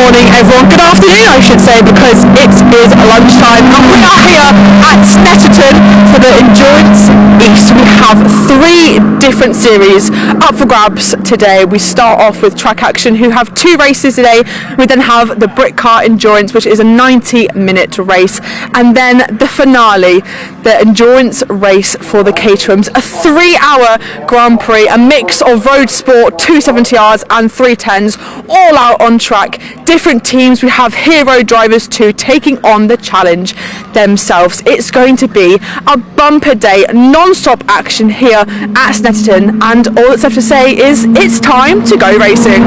morning everyone, good afternoon I should say, because it is lunchtime and we are here at Snetterton for the Endurance East. We have 3 different series up for grabs today. We start off with Track Action, who have 2 races today. We then have the Britcar Endurance, which is a 90-minute race, and then the finale, the endurance race for the Caterhams, a 3-hour Grand Prix, a mix of road sport, 270Rs and 310s, all out on track. Different teams, we have hero drivers too, taking on the challenge themselves. It's going to be a bumper day, non-stop action here at Snetterton, and all that's left to say is it's time to go racing.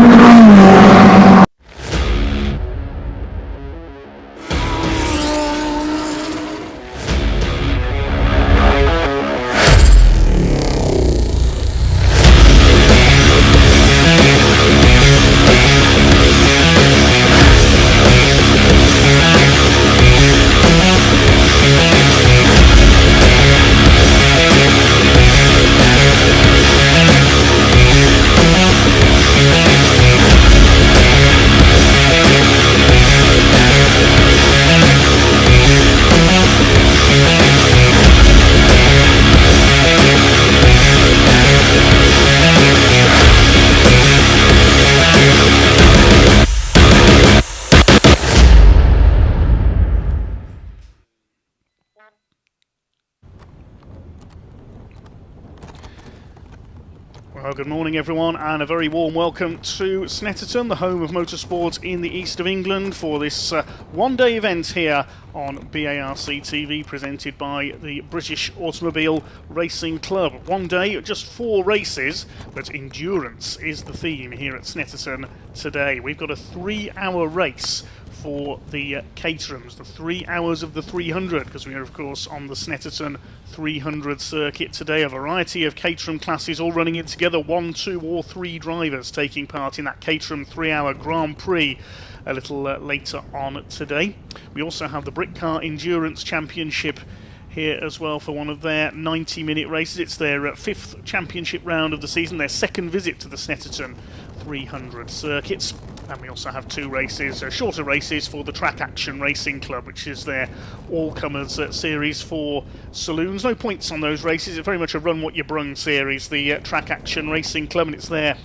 Well, good morning everyone, and a very warm welcome to Snetterton, the home of motorsport in the east of England, for this one-day event here on BARC TV, presented by the British Automobile Racing Club. One day, just 4 races, but endurance is the theme here at Snetterton today. We've got a 3-hour race for the Caterhams, the 3 hours of the 300, because we are of course on the Snetterton 300 circuit today. A variety of Caterham classes all running it together, 1, 2 or 3 drivers taking part in that Caterham 3-hour Grand Prix a little later on today. We also have the Britcar Endurance Championship here as well for one of their 90-minute races. It's their 5th championship round of the season, their 2nd visit to the Snetterton 300 circuits. And we also have 2 races, shorter races, for the Track Action Racing Club, which is their all-comers series for saloons. No points on those races. It's very much a run-what-you-brung series, the Track Action Racing Club, and it's their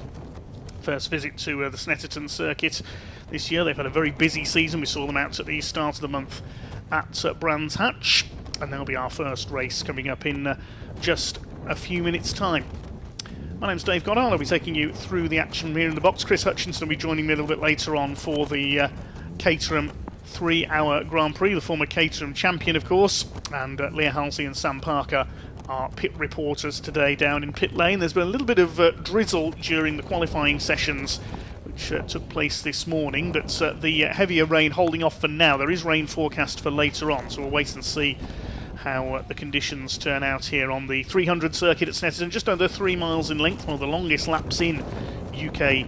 first visit to the Snetterton circuit this year. They've had a very busy season. We saw them out at the start of the month at Brands Hatch, and there'll be our first race coming up in just a few minutes' time. My name's Dave Goddard. I'll be taking you through the action here in the box. Chris Hutchinson will be joining me a little bit later on for the Caterham 3-hour Grand Prix, the former Caterham champion, of course, and Leah Halsey and Sam Parker are pit reporters today down in pit lane. There's been a little bit of drizzle during the qualifying sessions which took place this morning, but the heavier rain holding off for now. There is rain forecast for later on, so we'll wait and see how the conditions turn out here on the 300 circuit at Snetterton, just under 3 miles in length, one of the longest laps in UK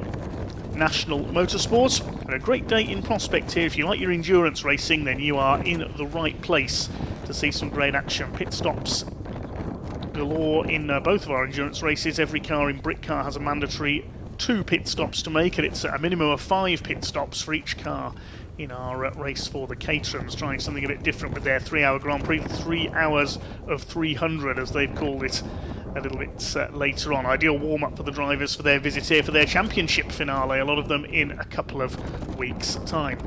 national motorsport. And a great day in prospect here. If you like your endurance racing, then you are in the right place to see some great action. Pit stops galore in both of our endurance races. Every car in Britcar has a mandatory 2 pit stops to make, and it's a minimum of 5 pit stops for each car in our race for the Caterhams, trying something a bit different with their 3-hour Grand Prix, 3 hours of 300 as they've called it a little bit later on. Ideal warm-up for the drivers for their visit here for their championship finale, a lot of them in a couple of weeks' time.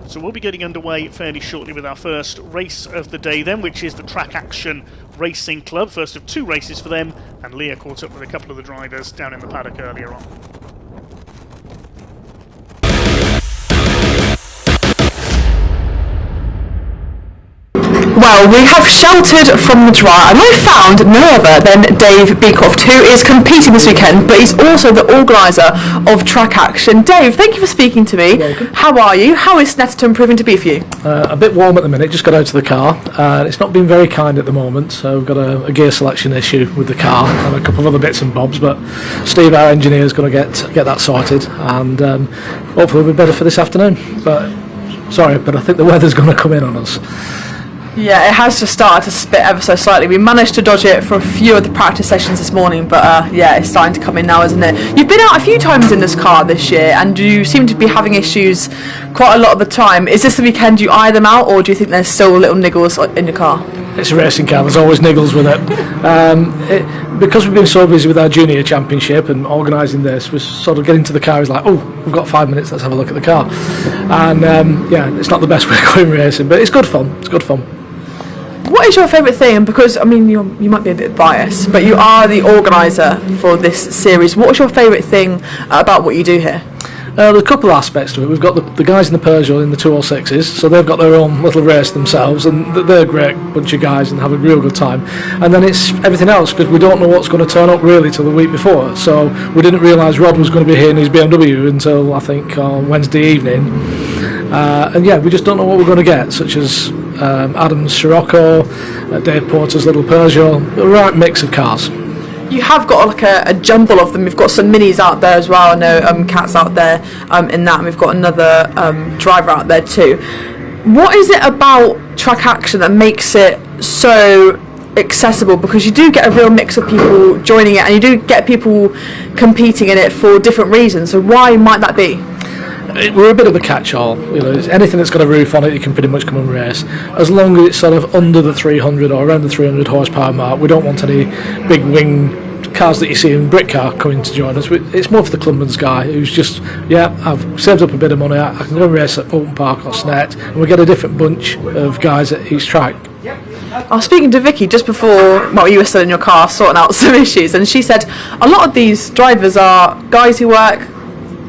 So we'll be getting underway fairly shortly with our first race of the day then, which is the Track Action Racing Club. First of 2 races for them, and Leah caught up with a couple of the drivers down in the paddock earlier on. Well, we have sheltered from the dry, and I found no other than Dave Beecroft, who is competing this weekend, but he's also the organiser of Track Action. Dave, thank you for speaking to me. How are you? How is Snetterton proving to be for you? A bit warm at the minute, just got out of the car. It's not been very kind at the moment, so we've got a gear selection issue with the car and a couple of other bits and bobs, but Steve, our engineer, is going to get that sorted, and hopefully it'll be better for this afternoon. But sorry, but I think the weather's going to come in on us. Yeah, it has just started to spit ever so slightly. We managed to dodge it for a few of the practice sessions this morning, but yeah, it's starting to come in now, isn't it? You've been out a few times in this car this year, and you seem to be having issues quite a lot of the time. Is this the weekend you eye them out, or do you think there's still little niggles in your car? It's a racing car, there's always niggles with it. Because we've been so busy with our junior championship and organising this, we're sort of getting to the car, it's like, oh, we've got 5 minutes, let's have a look at the car. And yeah, it's not the best way of going racing, but it's good fun, What is your favourite thing? Because, I mean, you might be a bit biased, but you are the organiser for this series. What is your favourite thing about what you do here? There are a couple of aspects to it. We've got the guys in the Peugeot in the 206s, so they've got their own little race themselves, and they're a great bunch of guys and have a real good time. And then it's everything else, because we don't know what's going to turn up really till the week before. So we didn't realise Rod was going to be here in his BMW until, I think, on Wednesday evening. And yeah, we just don't know what we're going to get, such as Adam's Scirocco, Dave Porter's little Peugeot, a right mix of cars. You have got like a jumble of them. We've got some minis out there as well. I know Cat's out there in that, and we've got another driver out there too. What is it about Track Action that makes it so accessible? Because you do get a real mix of people joining it, and you do get people competing in it for different reasons. So why might that be? We're a bit of a catch-all. You know, anything that's got a roof on it, you can pretty much come and race. As long as it's sort of under the 300 or around the 300 horsepower mark, we don't want any big wing cars that you see in Britcar coming to join us. It's more for the clubman's guy who's just, yeah, I've saved up a bit of money, I can go and race at Open Park or Snet, and we get a different bunch of guys at each track. I was speaking to Vicky just before, well, you were still in your car sorting out some issues, and she said a lot of these drivers are guys who work,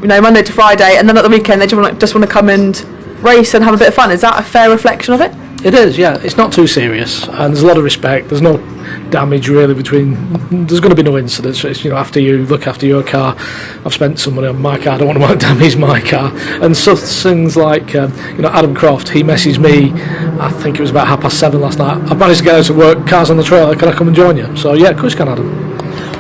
you know, Monday to Friday, and then at the weekend they just want to come and race and have a bit of fun. Is that a fair reflection of it? It is, yeah. It's not too serious, and there's a lot of respect. There's no damage really there's going to be no incidents. It's, you know, after you look after your car. I've spent some money on my car, I don't want to damage my car. And so things like, you know, Adam Croft, he messaged me, I think it was about 7:30 last night. I've managed to get out to work, cars on the trailer, can I come and join you? So yeah, of course you can, Adam.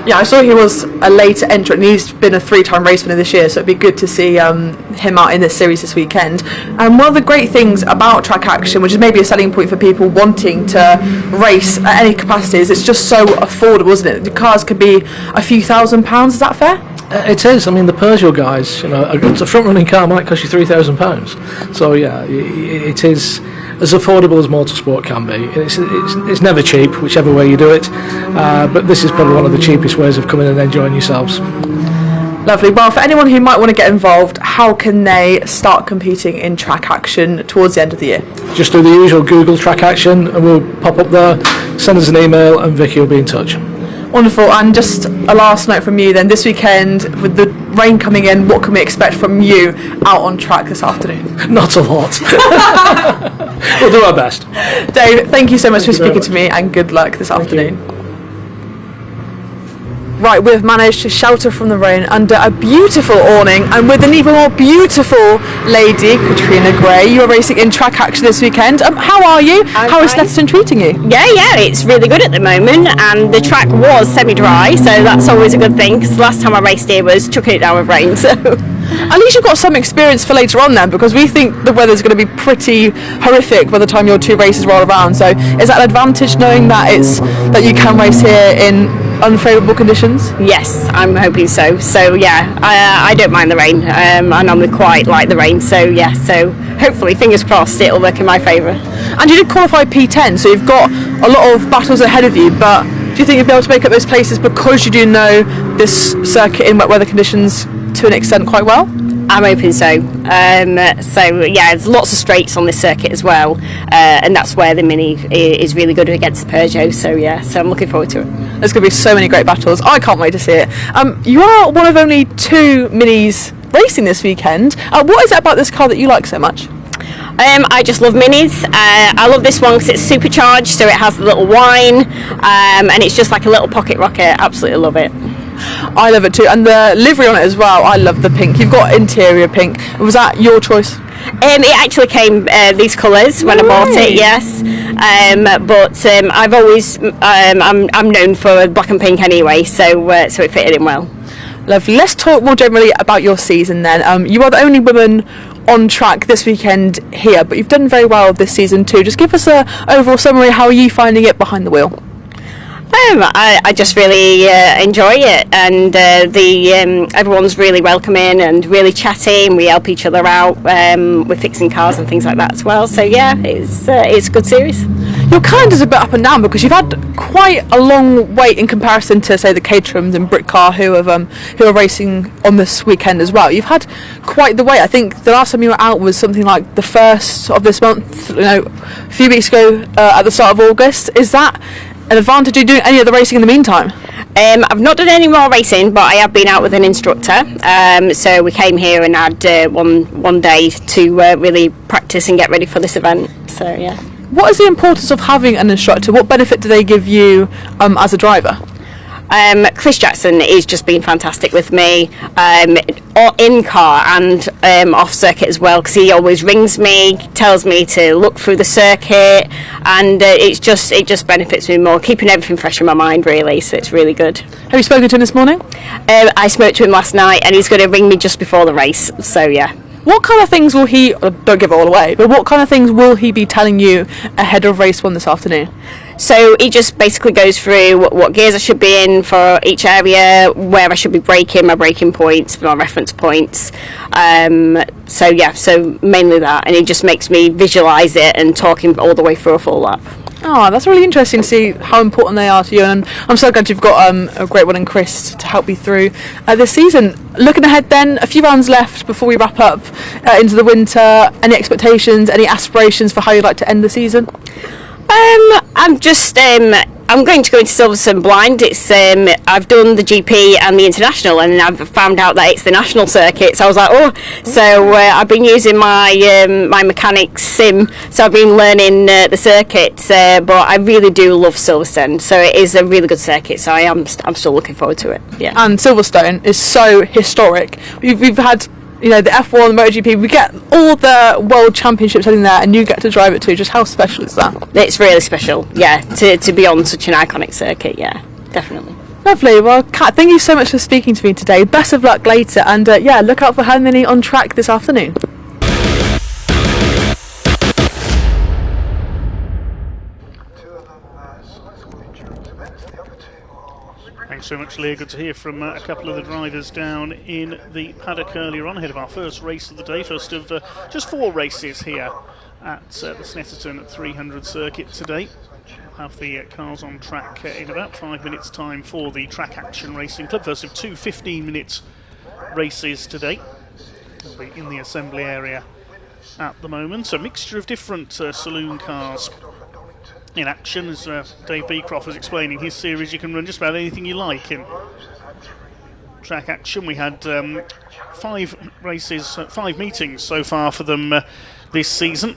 Yeah, I saw he was a later entrant, and he's been a 3-time race winner this year, so it'd be good to see him out in this series this weekend. And one of the great things about Track Action, which is maybe a selling point for people wanting to race at any capacity, is it's just so affordable, isn't it? The cars could be a few £1,000s, is that fair? It is. I mean, the Peugeot guys, you know, a front-running car might cost you £3,000. So yeah, it is as affordable as motorsport can be. It's never cheap, whichever way you do it, but this is probably one of the cheapest ways of coming and enjoying yourselves. Lovely. Well, for anyone who might want to get involved, how can they start competing in Track Action towards the end of the year? Just do the usual Google Track Action and we'll pop up there, send us an email and Vicky will be in touch. Wonderful. And just a last note from you then, this weekend with the rain coming in, what can we expect from you out on track this afternoon? Not a lot. We'll do our best. Dave, thank you so much for speaking to me, and good luck this afternoon. Right, we've managed to shelter from the rain under a beautiful awning, and with an even more beautiful lady, Katrina Gray. You are racing in Track Action this weekend. How are you? How is Snetterton treating you? Yeah, it's really good at the moment, and the track was semi-dry, so that's always a good thing, because last time I raced here was chucking it down with rain, so... At least you've got some experience for later on then, because we think the weather's going to be pretty horrific by the time your 2 races roll around. So is that an advantage, knowing that you can race here in unfavourable conditions? Yes, I'm hoping so. So yeah, I don't mind the rain. I normally quite like the rain, so yeah. So hopefully, fingers crossed, it'll work in my favour. And you did qualify P10, so you've got a lot of battles ahead of you, but do you think you'll be able to make up those places because you do know this circuit in wet weather conditions to an extent quite well? I'm hoping so. So yeah, there's lots of straights on this circuit as well, and that's where the Mini is really good against the Peugeot. So yeah, so I'm looking forward to it. There's going to be so many great battles. I can't wait to see it. You are one of only 2 Minis racing this weekend. What is it about this car that you like so much? I just love Minis. I love this one because it's supercharged, so it has the little whine, and it's just like a little pocket rocket. Absolutely love it. I love it too, and the livery on it as well. I love the pink. You've got interior pink. Was that your choice? It actually came these colours when I bought it. Yes, but I've always I'm known for black and pink anyway, so it fitted in well. Lovely. Let's talk more generally about your season then. You are the only woman on track this weekend here, but you've done very well this season too. Just give us a overall summary. How are you finding it behind the wheel? I just really enjoy it, and everyone's really welcoming and really chatty, and we help each other out with fixing cars and things like that as well. So yeah, it's a good series. Your calendar's a bit up and down because you've had quite a long wait in comparison to, say, the Caterhams and Britcar who are racing on this weekend as well. You've had quite the wait. I think the last time you were out was something like the 1st of this month, a few weeks ago at the start of August. Is that an advantage? Are you doing any of the racing in the meantime? I've not done any more racing, but I have been out with an instructor. So we came here and had one day to really practice and get ready for this event. So yeah. What is the importance of having an instructor? What benefit do they give you as a driver? Chris Jackson is just been fantastic with me in car and off circuit as well, because he always rings me, tells me to look through the circuit, and it just benefits me more, keeping everything fresh in my mind really. So it's really good. Have you spoken to him this morning? I spoke to him last night, and he's going to ring me just before the race. So yeah. What kind of things will he, don't give it all away, but what kind of things will he be telling you ahead of race 1 this afternoon? So he just basically goes through what gears I should be in for each area, where I should be braking, my braking points, my reference points. So mainly that, and he just makes me visualise it and talk him all the way through a full lap. Oh, that's really interesting to see how important they are to you, and I'm so glad you've got a great one in Chris to help you through this season. Looking ahead then, a few rounds left before we wrap up into the winter. Any expectations, any aspirations for how you'd like to end the season? I'm going to go into Silverstone blind. It's I've done the GP and the international, and I've found out that it's the national circuit. So I was like, I've been using my mechanics sim. So I've been learning the circuit, but I really do love Silverstone. So it is a really good circuit. So I'm still looking forward to it. Yeah. And Silverstone is so historic. We've had, the F1, the MotoGP, we get all the world championships in there, and you get to drive it too. Just how special is that? It's really special, yeah, to be on such an iconic circuit, yeah, definitely. Lovely. Well, Kat, thank you so much for speaking to me today. Best of luck later, and look out for Hermione on track this afternoon. Thanks so much, Leah. Good to hear from a couple of the drivers down in the paddock earlier on, ahead of our first race of the day. First of just 4 races here at the Snetterton 300 circuit today. We'll have the cars on track in about 5 minutes' time for the Track Action Racing Club. First of 2 15-minute races today. We'll be in the assembly area at the moment. A mixture of different saloon cars in action. As Dave Beecroft was explaining his series, you can run just about anything you like in Track Action. We had 5 meetings so far for them this season.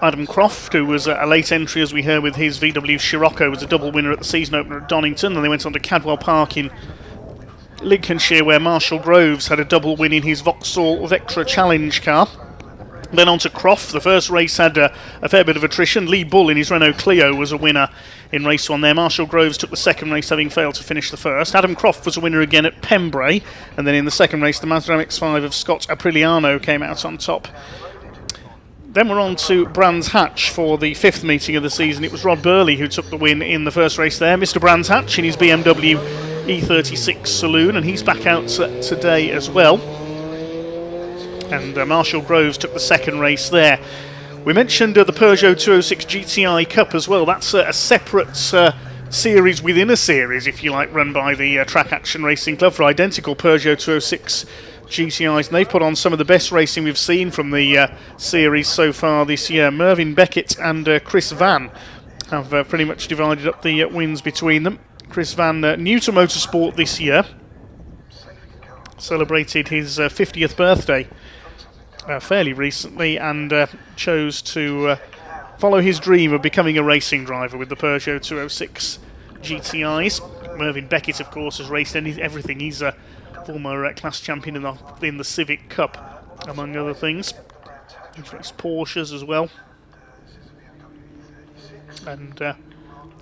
Adam Croft, who was a late entry, as we heard, with his VW Scirocco, was a double winner at the season opener at Donington. Then they went on to Cadwell Park in Lincolnshire, where Marshall Groves had a double win in his Vauxhall Vectra Challenge car. Then on to Croft. The first race had a fair bit of attrition. Lee Bull in his Renault Clio was a winner in race 1 there. Marshall Groves took the second race, having failed to finish the first. Adam Croft was a winner again at Pembrey. And then in the second race, the Mazda MX-5 of Scott Apriliano came out on top. Then we're on to Brands Hatch for the 5th meeting of the season. It was Rod Burley who took the win in the first race there. Mr. Brands Hatch in his BMW E36 Saloon, and he's back out today as well. And Marshall Groves took the second race there. We mentioned the Peugeot 206 GTI Cup as well. That's a separate series within a series, if you like, run by the Track Action Racing Club for identical Peugeot 206 GTIs. And they've put on some of the best racing we've seen from the series so far this year. Mervyn Beckett and Chris Van have pretty much divided up the wins between them. Chris Van, new to motorsport this year, celebrated his 50th birthday fairly recently, and chose to follow his dream of becoming a racing driver with the Peugeot 206 GTIs. Mervyn Beckett, of course, has raced everything. He's a former class champion in the Civic Cup, among other things. He's raced Porsches as well, and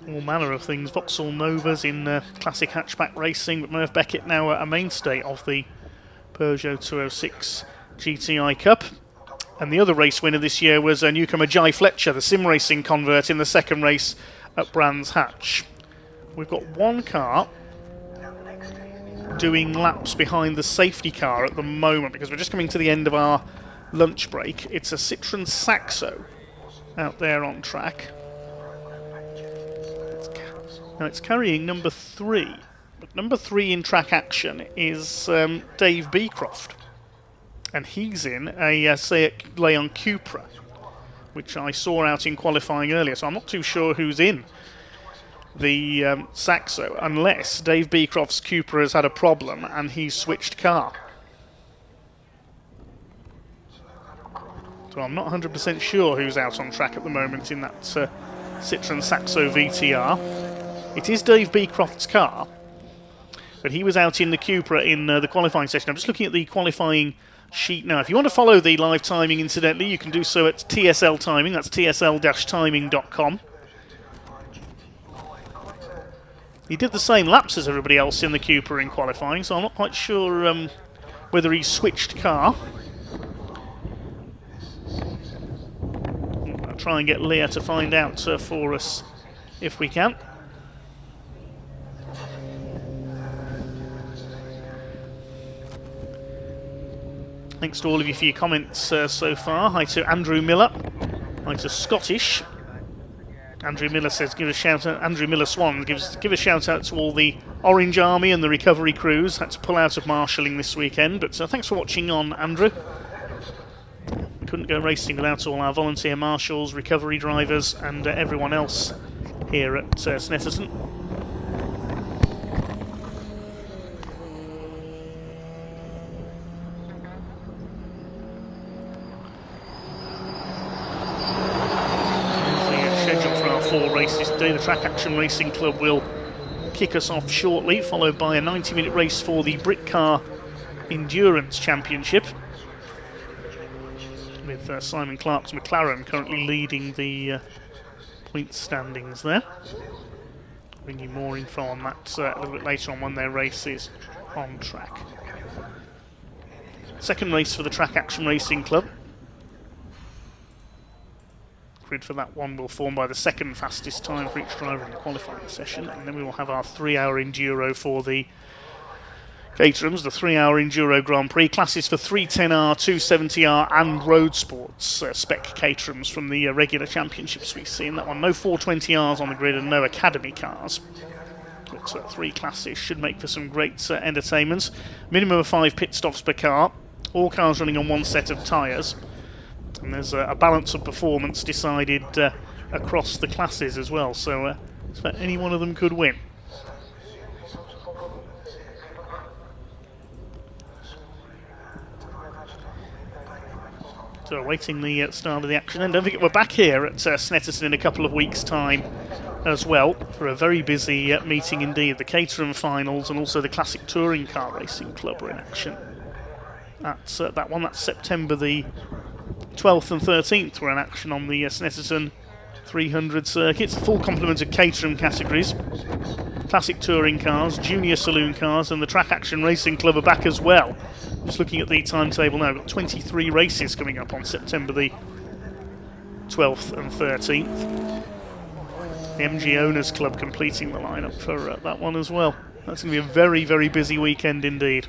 all manner of things. Vauxhall Novas in classic hatchback racing, but Merv Beckett now a mainstay of the Peugeot 206 GTI Cup. And the other race winner this year was a newcomer Jai Fletcher, the sim racing convert, in the second race at Brands Hatch. We've got one car doing laps behind the safety car at the moment because we're just coming to the end of our lunch break. It's a Citroen Saxo out there on track. Now it's carrying number 3, but number 3 in track action is Dave Beecroft, and he's in a Seat Leon Cupra, which I saw out in qualifying earlier, so I'm not too sure who's in the Saxo, unless Dave Beecroft's Cupra has had a problem and he's switched car. So I'm not 100% sure who's out on track at the moment in that Citroen Saxo VTR. It is Dave Beecroft's car, but he was out in the Cupra in the qualifying session. I'm just looking at the qualifying sheet now. If you want to follow the live timing, incidentally, you can do so at TSL Timing. That's tsl-timing.com. He did the same laps as everybody else in the Cupra in qualifying, so I'm not quite sure whether he switched car. I'll try and get Leah to find out for us if we can. Thanks to all of you for your comments so far. Hi to Andrew Miller. Hi to Scottish. Andrew Miller says, give a shout out. Andrew Miller Swan give a shout out to all the Orange Army and the recovery crews. Had to pull out of marshalling this weekend, but thanks for watching on, Andrew. We couldn't go racing without all our volunteer marshals, recovery drivers, and everyone else here at Snetterton. Today, the Track Action Racing Club will kick us off shortly, followed by a 90-minute race for the Britcar Endurance Championship, with Simon Clark's McLaren currently leading the point standings there. Bring you more info on that a little bit later on when their race is on track. Second race for the Track Action Racing Club. Grid for that one will form by the second fastest time for each driver in the qualifying session, and then we will have our 3-hour enduro for the Caterhams, the 3-hour enduro Grand Prix, classes for 310R, 270R and road sports spec Caterhams from the regular championships we see in that one. No 420Rs on the grid and no academy cars, but 3 classes should make for some great entertainment. Minimum of 5 pit stops per car, all cars running on one set of tyres. And there's a balance of performance decided across the classes as well, so any one of them could win. So awaiting the start of the action, and don't forget we're back here at Snetterton in a couple of weeks' time as well for a very busy meeting indeed. The Caterham finals and also the Classic Touring Car Racing Club are in action. That's that one. That's September the 12th and 13th. We're in action on the Snetterton 300 circuits. A full complement of Caterham categories, classic touring cars, junior saloon cars, and the Track Action Racing Club are back as well. Just looking at the timetable now, we've got 23 races coming up on September the 12th and 13th. The MG Owners Club completing the lineup for that one as well. That's going to be a very, very busy weekend indeed.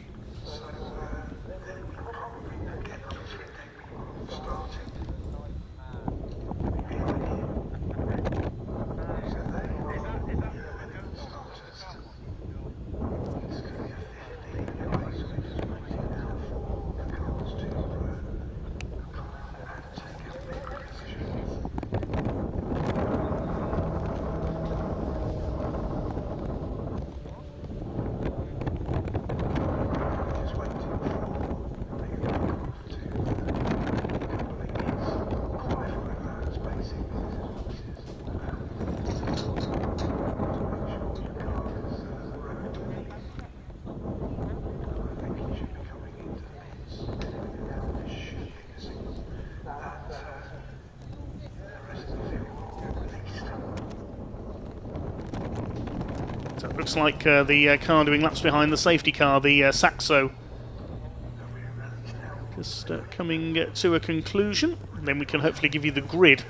Looks like the car doing laps behind the safety car, the Saxo, just coming to a conclusion. Then we can hopefully give you the grid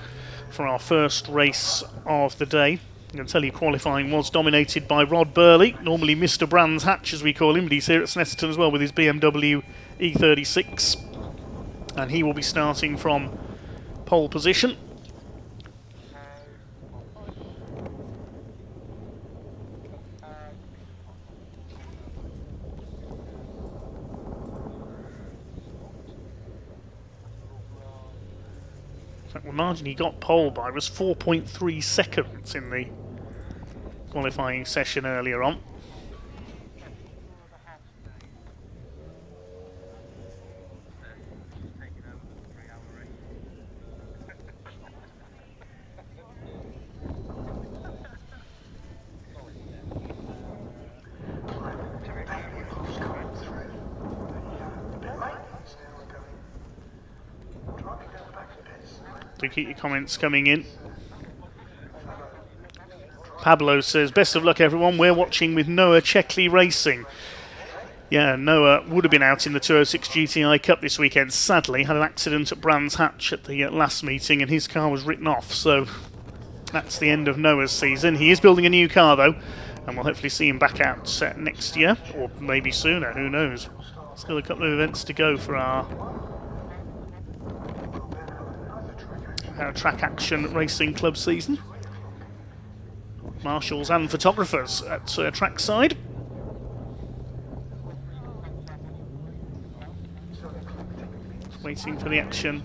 for our first race of the day. I can tell you qualifying was dominated by Rod Burley, normally Mr. Brands Hatch as we call him, but he's here at Snetterton as well with his BMW E36. And he will be starting from pole position. In fact, the margin he got pole by was 4.3 seconds in the qualifying session earlier on. Do keep your comments coming in. Pablo says, best of luck everyone, we're watching with Noah Checkley Racing. Yeah, Noah would have been out in the 206 GTI Cup this weekend, sadly, had an accident at Brands Hatch at the last meeting and his car was written off, so that's the end of Noah's season. He is building a new car though, and we'll hopefully see him back out next year, or maybe sooner, who knows. Still a couple of events to go for our Track Action Racing Club season. Marshals and photographers at trackside. Waiting for the action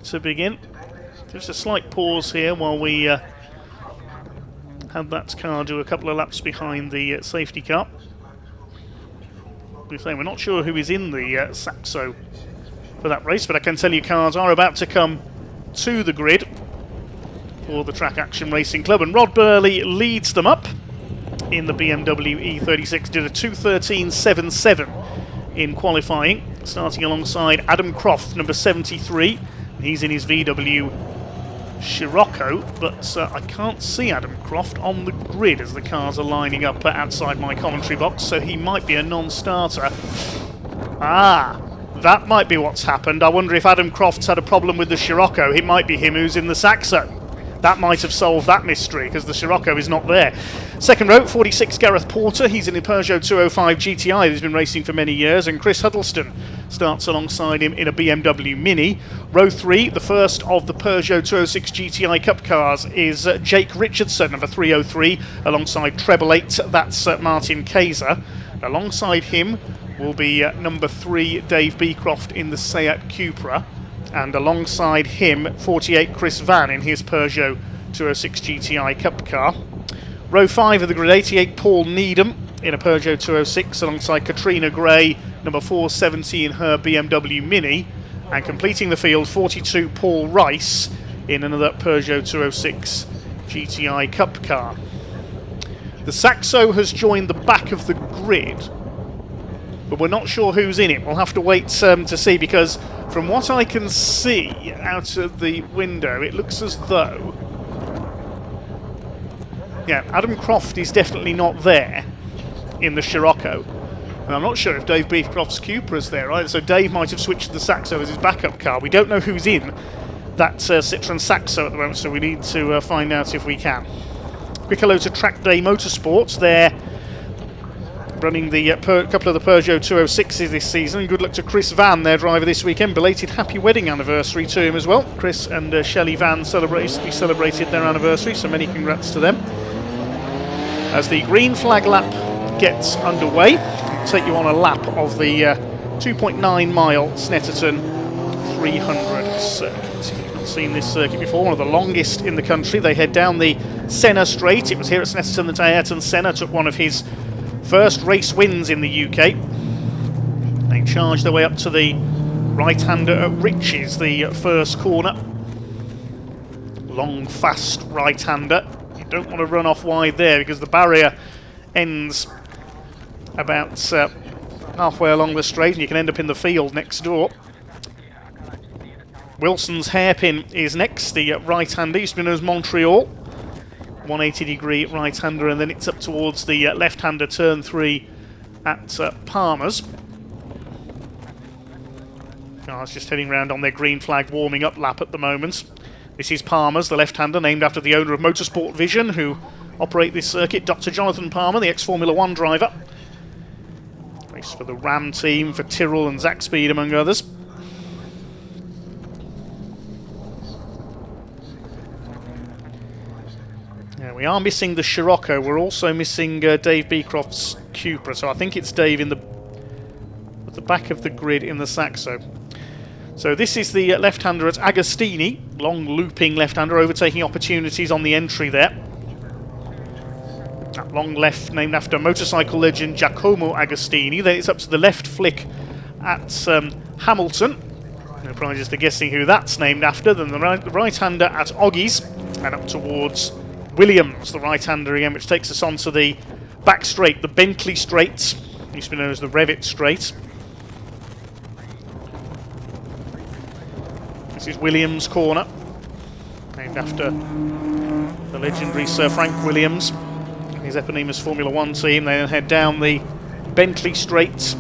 to begin. Just a slight pause here while we had that car do a couple of laps behind the safety car. We're not sure who is in the Saxo for that race, but I can tell you cars are about to come to the grid for the Track Action Racing Club, and Rod Burley leads them up in the BMW E36. Did a 2:13.77 in qualifying, starting alongside Adam Croft, number 73. He's in his VW Scirocco, but I can't see Adam Croft on the grid as the cars are lining up outside my commentary box, so he might be a non-starter. That might be what's happened. I wonder if Adam Croft's had a problem with the Scirocco. It might be him who's in the Saxo. That might have solved that mystery, because the Scirocco is not there. Second row, 46, Gareth Porter. He's in a Peugeot 205 GTI that he's been racing for many years. And Chris Huddleston starts alongside him in a BMW Mini. Row 3, the first of the Peugeot 206 GTI Cup cars, is Jake Richardson, number 303, alongside treble 8. That's Martin Kayser. Alongside him will be number 3, Dave Beecroft in the Seat Cupra. And alongside him, 48, Chris Van in his Peugeot 206 GTI Cup car. Row 5 of the grid, 88, Paul Needham in a Peugeot 206 alongside Katrina Gray, number 470 in her BMW Mini. And completing the field, 42, Paul Rice in another Peugeot 206 GTI Cup car. The Saxo has joined the back of the grid, but we're not sure who's in it. We'll have to wait to see, because from what I can see out of the window, it looks as though, yeah, Adam Croft is definitely not there in the Scirocco. And I'm not sure if Dave Beecroft's Cupra is there either, so Dave might have switched to the Saxo as his backup car. We don't know who's in that Citroen Saxo at the moment, so we need to find out if we can. Quick hello to Track Day Motorsports. They're running the couple of the Peugeot 206s this season. Good luck to Chris Van, their driver this weekend. Belated happy wedding anniversary to him as well. Chris and Shelley Van celebrated their anniversary, so many congrats to them. As the green flag lap gets underway, I'll take you on a lap of the 2.9 mile Snetterton 300 circuit. You've not seen this circuit before, one of the longest in the country. They head down the Senna Straight. It was here at Snetterton that Ayrton Senna took one of his first race wins in the UK. They charge their way up to the right-hander at Riches, the first corner. Long, fast right-hander. You don't want to run off wide there because the barrier ends about halfway along the straight and you can end up in the field next door. Wilson's hairpin is next, the right-hander, used to be known as Montreal. 180 degree right-hander, and then it's up towards the left-hander turn 3 at Palmer's. Cars just heading round on their green flag warming up lap at the moment. This is Palmer's, the left-hander, named after the owner of Motorsport Vision, who operate this circuit, Dr. Jonathan Palmer, the ex-Formula 1 driver. Race for the Ram team, for Tyrrell and Zach Speed, among others. Yeah, we are missing the Scirocco. We're also missing Dave Beecroft's Cupra, so I think it's Dave at the back of the grid in the Saxo. So this is the left-hander at Agostini, long looping left-hander, overtaking opportunities on the entry there. That long left named after motorcycle legend Giacomo Agostini. Then it's up to the left flick at Hamilton. No prizes for guessing who that's named after. Then the right-hander at Oggies, and up towards Williams, the right-hander again, which takes us onto the back straight, the Bentley Straight, used to be known as the Revit Straight. This is Williams' corner, named after the legendary Sir Frank Williams and his eponymous Formula 1 team. They then head down the Bentley Straight.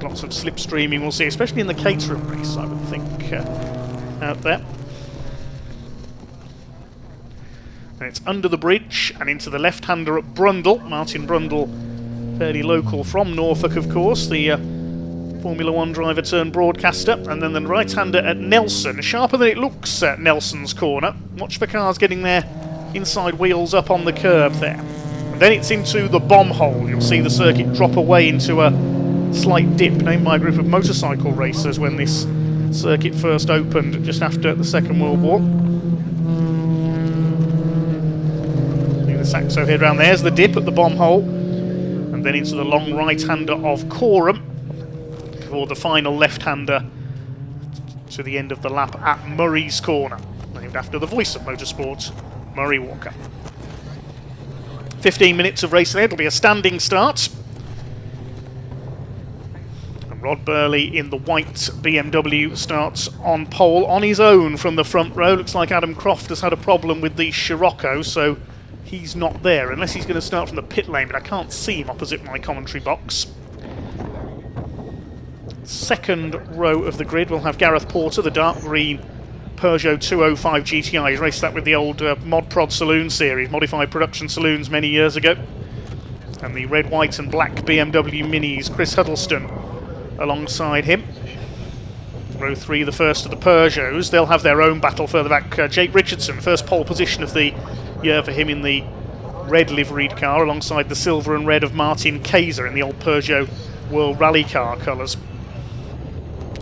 Lots of slipstreaming we'll see, especially in the Caterham race, I would think, out there. And it's under the bridge and into the left-hander at Brundle. Martin Brundle, fairly local from Norfolk, of course, the Formula 1 driver turned broadcaster. And then the right-hander at Nelson, sharper than it looks at Nelson's corner. Watch for cars getting their inside wheels up on the curb there. And then it's into the bomb hole. You'll see the circuit drop away into a slight dip, named by a group of motorcycle racers when this circuit first opened just after the Second World War. The Saxo head round, there's the dip at the bomb hole, and then into the long right-hander of Coram before the final left-hander to the end of the lap at Murray's corner, named after the voice of motorsport, Murray Walker. 15 minutes of racing. It'll be a standing start. And Rod Burley in the white BMW starts on pole on his own from the front row. Looks like Adam Croft has had a problem with the Scirocco, so he's not there, unless he's going to start from the pit lane, but I can't see him opposite my commentary box. Second row of the grid, we'll have Gareth Porter, the dark green Peugeot 205 GTI. He's raced that with the old Mod Prod Saloon series, modified production saloons many years ago. And the red, white and black BMW Minis, Chris Huddleston alongside him. Row 3, the first of the Peugeots. They'll have their own battle further back. Jake Richardson, first pole position of the year for him in the red liveried car, alongside the silver and red of Martin Kayser in the old Peugeot World Rally Car colours.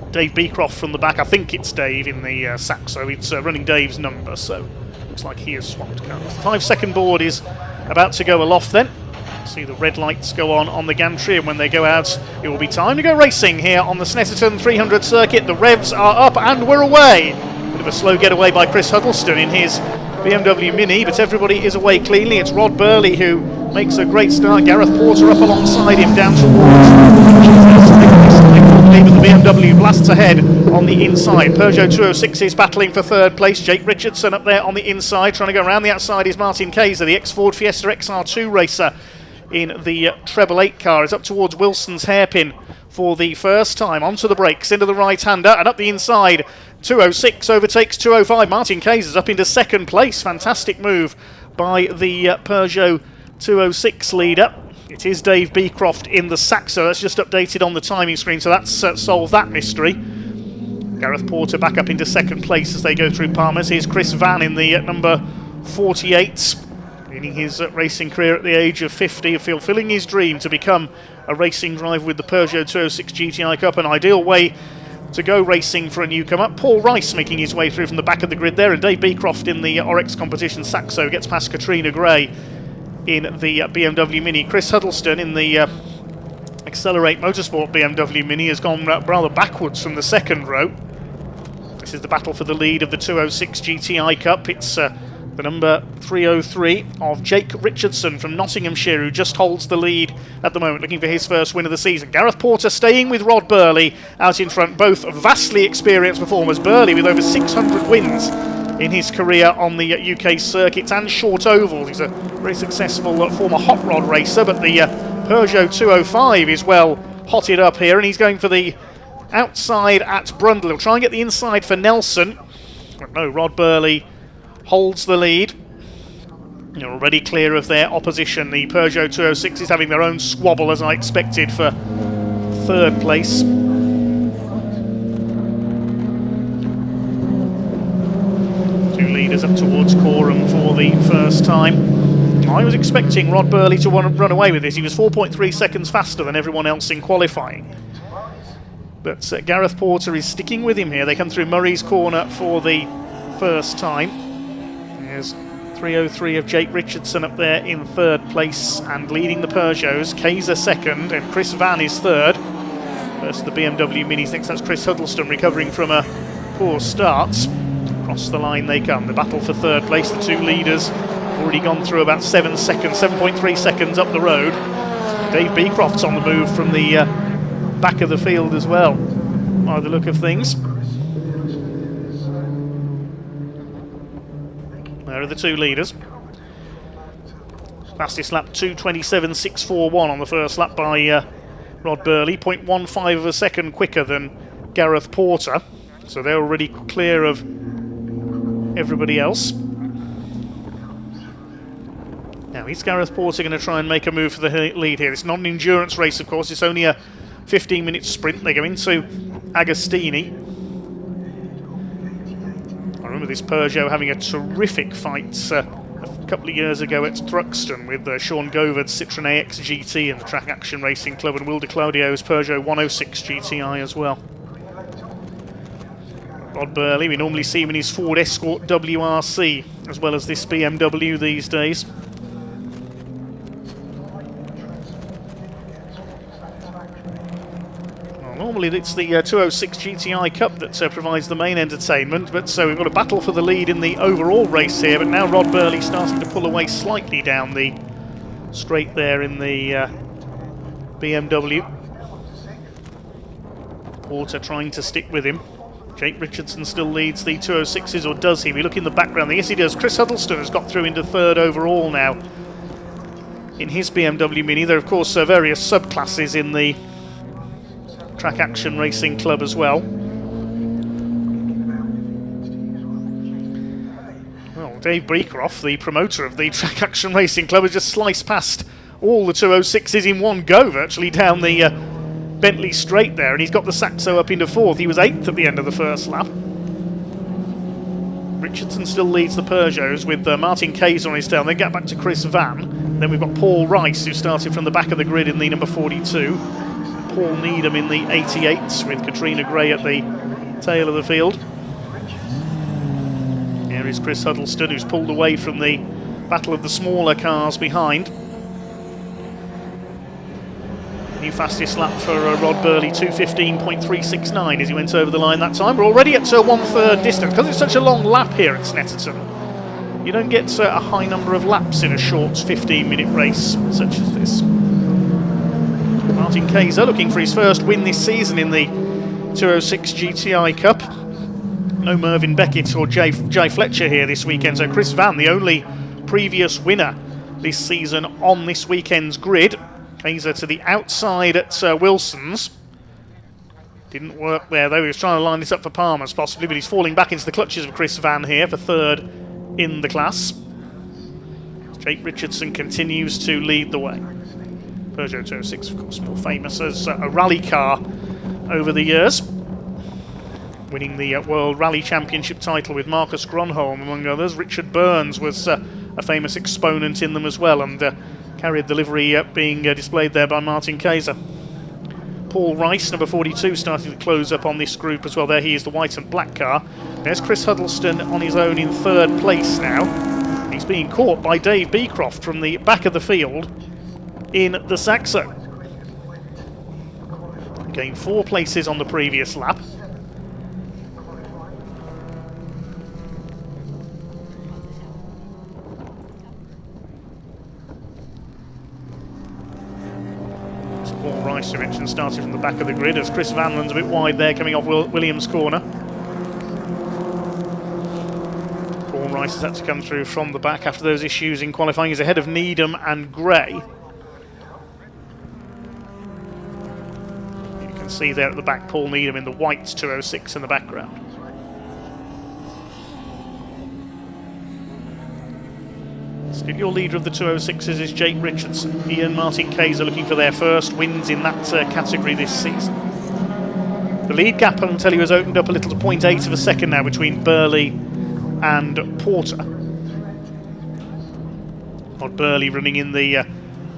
Dave Beecroft from the back, I think it's Dave in the Saxo. It's running Dave's number, so looks like he has swapped cars. The 5-second board is about to go aloft then. See the red lights go on the gantry, and when they go out, it will be time to go racing here on the Snetterton 300 circuit. The revs are up and we're away. Bit of a slow getaway by Chris Huddleston in his BMW Mini, but everybody is away cleanly. It's Rod Burley who makes a great start. Gareth Porter up alongside him down towards the BMW blasts ahead on the inside. Peugeot 206 is battling for third place. Jake Richardson up there on the inside. Trying to go around the outside is Martin Kayser, the ex-Ford Fiesta XR2 racer in the treble 8 car. Is up towards Wilson's hairpin for the first time. Onto the brakes, into the right-hander, and up the inside. 206 overtakes 205. Martin Kayser's up into second place. Fantastic move by the Peugeot 206 leader. It is Dave Beecroft in the Saxo. That's just updated on the timing screen, so that's solved that mystery. Gareth Porter back up into second place as they go through Palmer's. Here's Chris Van in the number 48, beginning his racing career at the age of 50, fulfilling his dream to become a racing driver with the Peugeot 206 GTI Cup, an ideal way to go racing for a newcomer. Paul Rice making his way through from the back of the grid there, and Dave Beecroft in the Oryx competition Saxo gets past Katrina Gray in the BMW Mini. Chris Huddleston in the Accelerate Motorsport BMW Mini has gone rather backwards from the second row. This is the battle for the lead of the 206 GTI Cup. It's the number 303 of Jake Richardson from Nottinghamshire, who just holds the lead at the moment, looking for his first win of the season. Gareth Porter staying with Rod Burley out in front, both vastly experienced performers. Burley with over 600 wins in his career on the UK circuits and short ovals. He's a very successful former hot rod racer, but the Peugeot 205 is well hotted up here, and he's going for the outside at Brundle. He'll try and get the inside for Nelson. But no, Rod Burley holds the lead. They're already clear of their opposition. The Peugeot 206 is having their own squabble, as I expected, for third place. Two leaders up towards Coram for the first time. I was expecting Rod Burley to run away with this. He was 4.3 seconds faster than everyone else in qualifying. But Gareth Porter is sticking with him here. They come through Murray's corner for the first time. There's 3:03 of Jake Richardson up there in third place and leading the Peugeots. Kaiser second and Chris Van is third. First the BMW Minis. Next that's Chris Huddleston recovering from a poor start. Across the line they come. The battle for third place. The two leaders already gone through about 7.3 seconds up the road. Dave Beecroft's on the move from the back of the field as well, by the look of things. There are the two leaders. Fastest lap 2:27.641 on the first lap by Rod Burley, 0.15 of a second quicker than Gareth Porter, so they're already clear of everybody else. Now is Gareth Porter going to try and make a move for the lead here? It's not an endurance race, of course, it's only a 15-minute sprint. They go into Agostini. I remember this Peugeot having a terrific fight a couple of years ago at Thruxton with Sean Govard's Citroën AX GT and the Track Action Racing Club, and Will de Claudio's Peugeot 106 GTI as well. Rod Burley, we normally see him in his Ford Escort WRC as well as this BMW these days. Normally it's the 206 GTI Cup that provides the main entertainment, but so we've got a battle for the lead in the overall race here, but now Rod Burley starting to pull away slightly down the straight there in the BMW. Porter trying to stick with him. Jake Richardson still leads the 206s, or does he? We look in the background, yes he does. Chris Huddleston has got through into third overall now in his BMW Mini. There are of course various subclasses in the Track Action Racing Club as well. Well, Dave Beecroft, the promoter of the Track Action Racing Club, has just sliced past all the 206s in one go, virtually down the Bentley straight there, and he's got the Saxo up into fourth. He was 8th at the end of the first lap. Richardson still leads the Peugeots with Martin Kayser on his tail. Then get back to Chris Van. Then we've got Paul Rice, who started from the back of the grid in the number 42. Paul Needham in the 88s with Katrina Gray at the tail of the field. Here is Chris Huddleston, who's pulled away from the battle of the smaller cars behind. New fastest lap for Rod Burley, 2:15.369 as he went over the line that time. We're already at 1/3 distance. Because it's such a long lap here at Snetterton, you don't get a high number of laps in a short 15-minute race such as this. Martin Kayser looking for his first win this season in the 206 GTI Cup. No Mervyn Beckett or Jay Fletcher here this weekend, so Chris Van, the only previous winner this season on this weekend's grid. Kayser to the outside at Wilson's. Didn't work there though, he was trying to line this up for Palmer's possibly, but he's falling back into the clutches of Chris Van here for third in the class. Jake Richardson continues to lead the way. Peugeot 206, of course, more famous as a rally car over the years, winning the World Rally Championship title with Marcus Gronholm, among others. Richard Burns was a famous exponent in them as well, and carried the livery being displayed there by Martin Kayser. Paul Rice, number 42, starting to close up on this group as well. There he is, the white and black car. There's Chris Huddleston on his own in third place now. He's being caught by Dave Beecroft from the back of the field in the Saxo. Gained 4 places on the previous lap. Paul Rice, who mentioned, started from the back of the grid as Chris Vanland's a bit wide there coming off Williams' corner. Paul Rice has had to come through from the back after those issues in qualifying. He's ahead of Needham and Gray. see there at the back Paul Needham in the white 206 in the background. Still your leader of the 206s is Jake Richardson. He and Martin Kayser looking for their first wins in that category this season. The lead gap, I can tell you, has opened up a little to 0.8 of a second now between Burley and Porter. Rod Burley running in the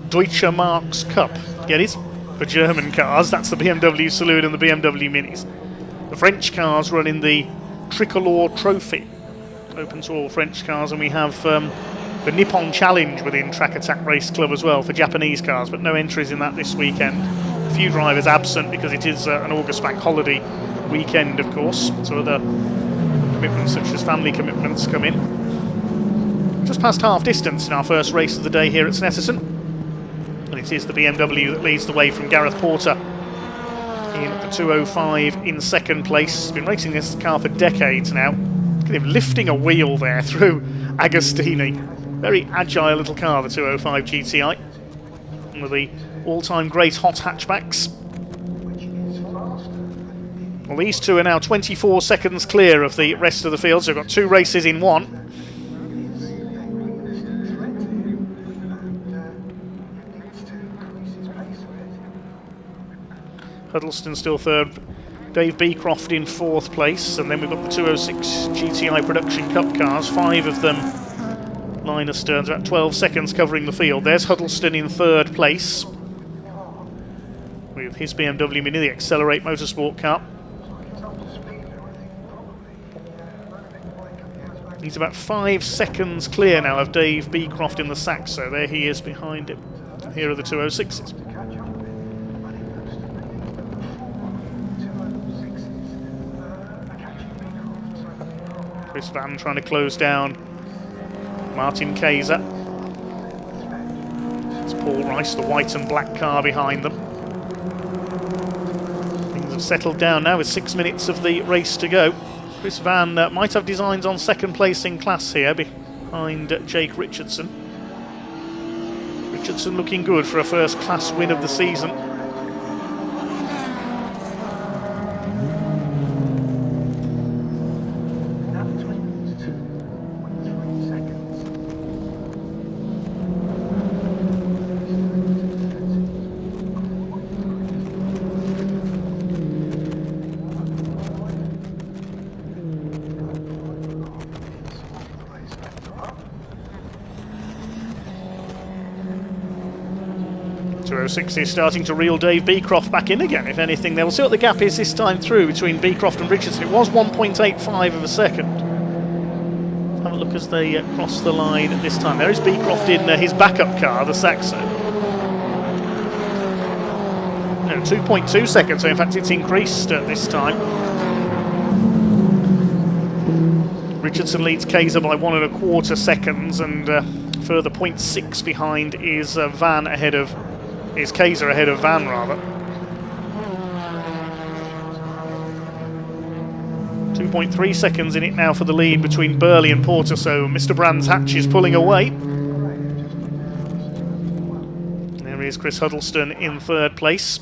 Deutsche Marks Cup. Get it? For German cars. That's the BMW Saloon and the BMW Minis. The French cars run in the Tricolore Trophy. Open to all French cars, and we have the Nippon Challenge within Track Attack Race Club as well for Japanese cars, but no entries in that this weekend. A few drivers absent because it is an August bank holiday weekend, of course, so other commitments such as family commitments come in. Just past half distance in our first race of the day here at Snetterton, and it is the BMW that leads the way from Gareth Porter in the 205 in second place. He's been racing this car for decades now. Look at him lifting a wheel there through Agostini. Very agile little car, the 205 GTI. One of the all-time great hot hatchbacks. Well, these two are now 24 seconds clear of the rest of the field, so we've got two races in one. Huddleston still third. Dave Beecroft in fourth place, and then we've got the 206 GTI Production Cup cars, 5 of them line asterns, about 12 seconds covering the field. There's Huddleston in third place with his BMW Mini, the Accelerate Motorsport car. He's about 5 seconds clear now of Dave Beecroft in the Saxo. There he is behind him. And here are the 206s. Chris Van trying to close down Martin Kayser. It's Paul Rice, the white and black car behind them. Things have settled down now with 6 minutes of the race to go. Chris Van might have designs on second place in class here behind Jake Richardson. Richardson looking good for a first class win of the season. Is starting to reel Dave Beecroft back in again, if anything. We'll see what the gap is this time through between Beecroft and Richardson. It was 1.85 of a second. Have a look as they cross the line this time. There is Beecroft in his backup car, the Saxo. No, 2.2 seconds, so in fact it's increased this time. Richardson leads Kayser by 1.25 seconds, and further 0.6 behind is is Kayser ahead of Van, rather. 2.3 seconds in it now for the lead between Burley and Porter, so Mr. Brands Hatch is pulling away. There is Chris Huddleston in third place.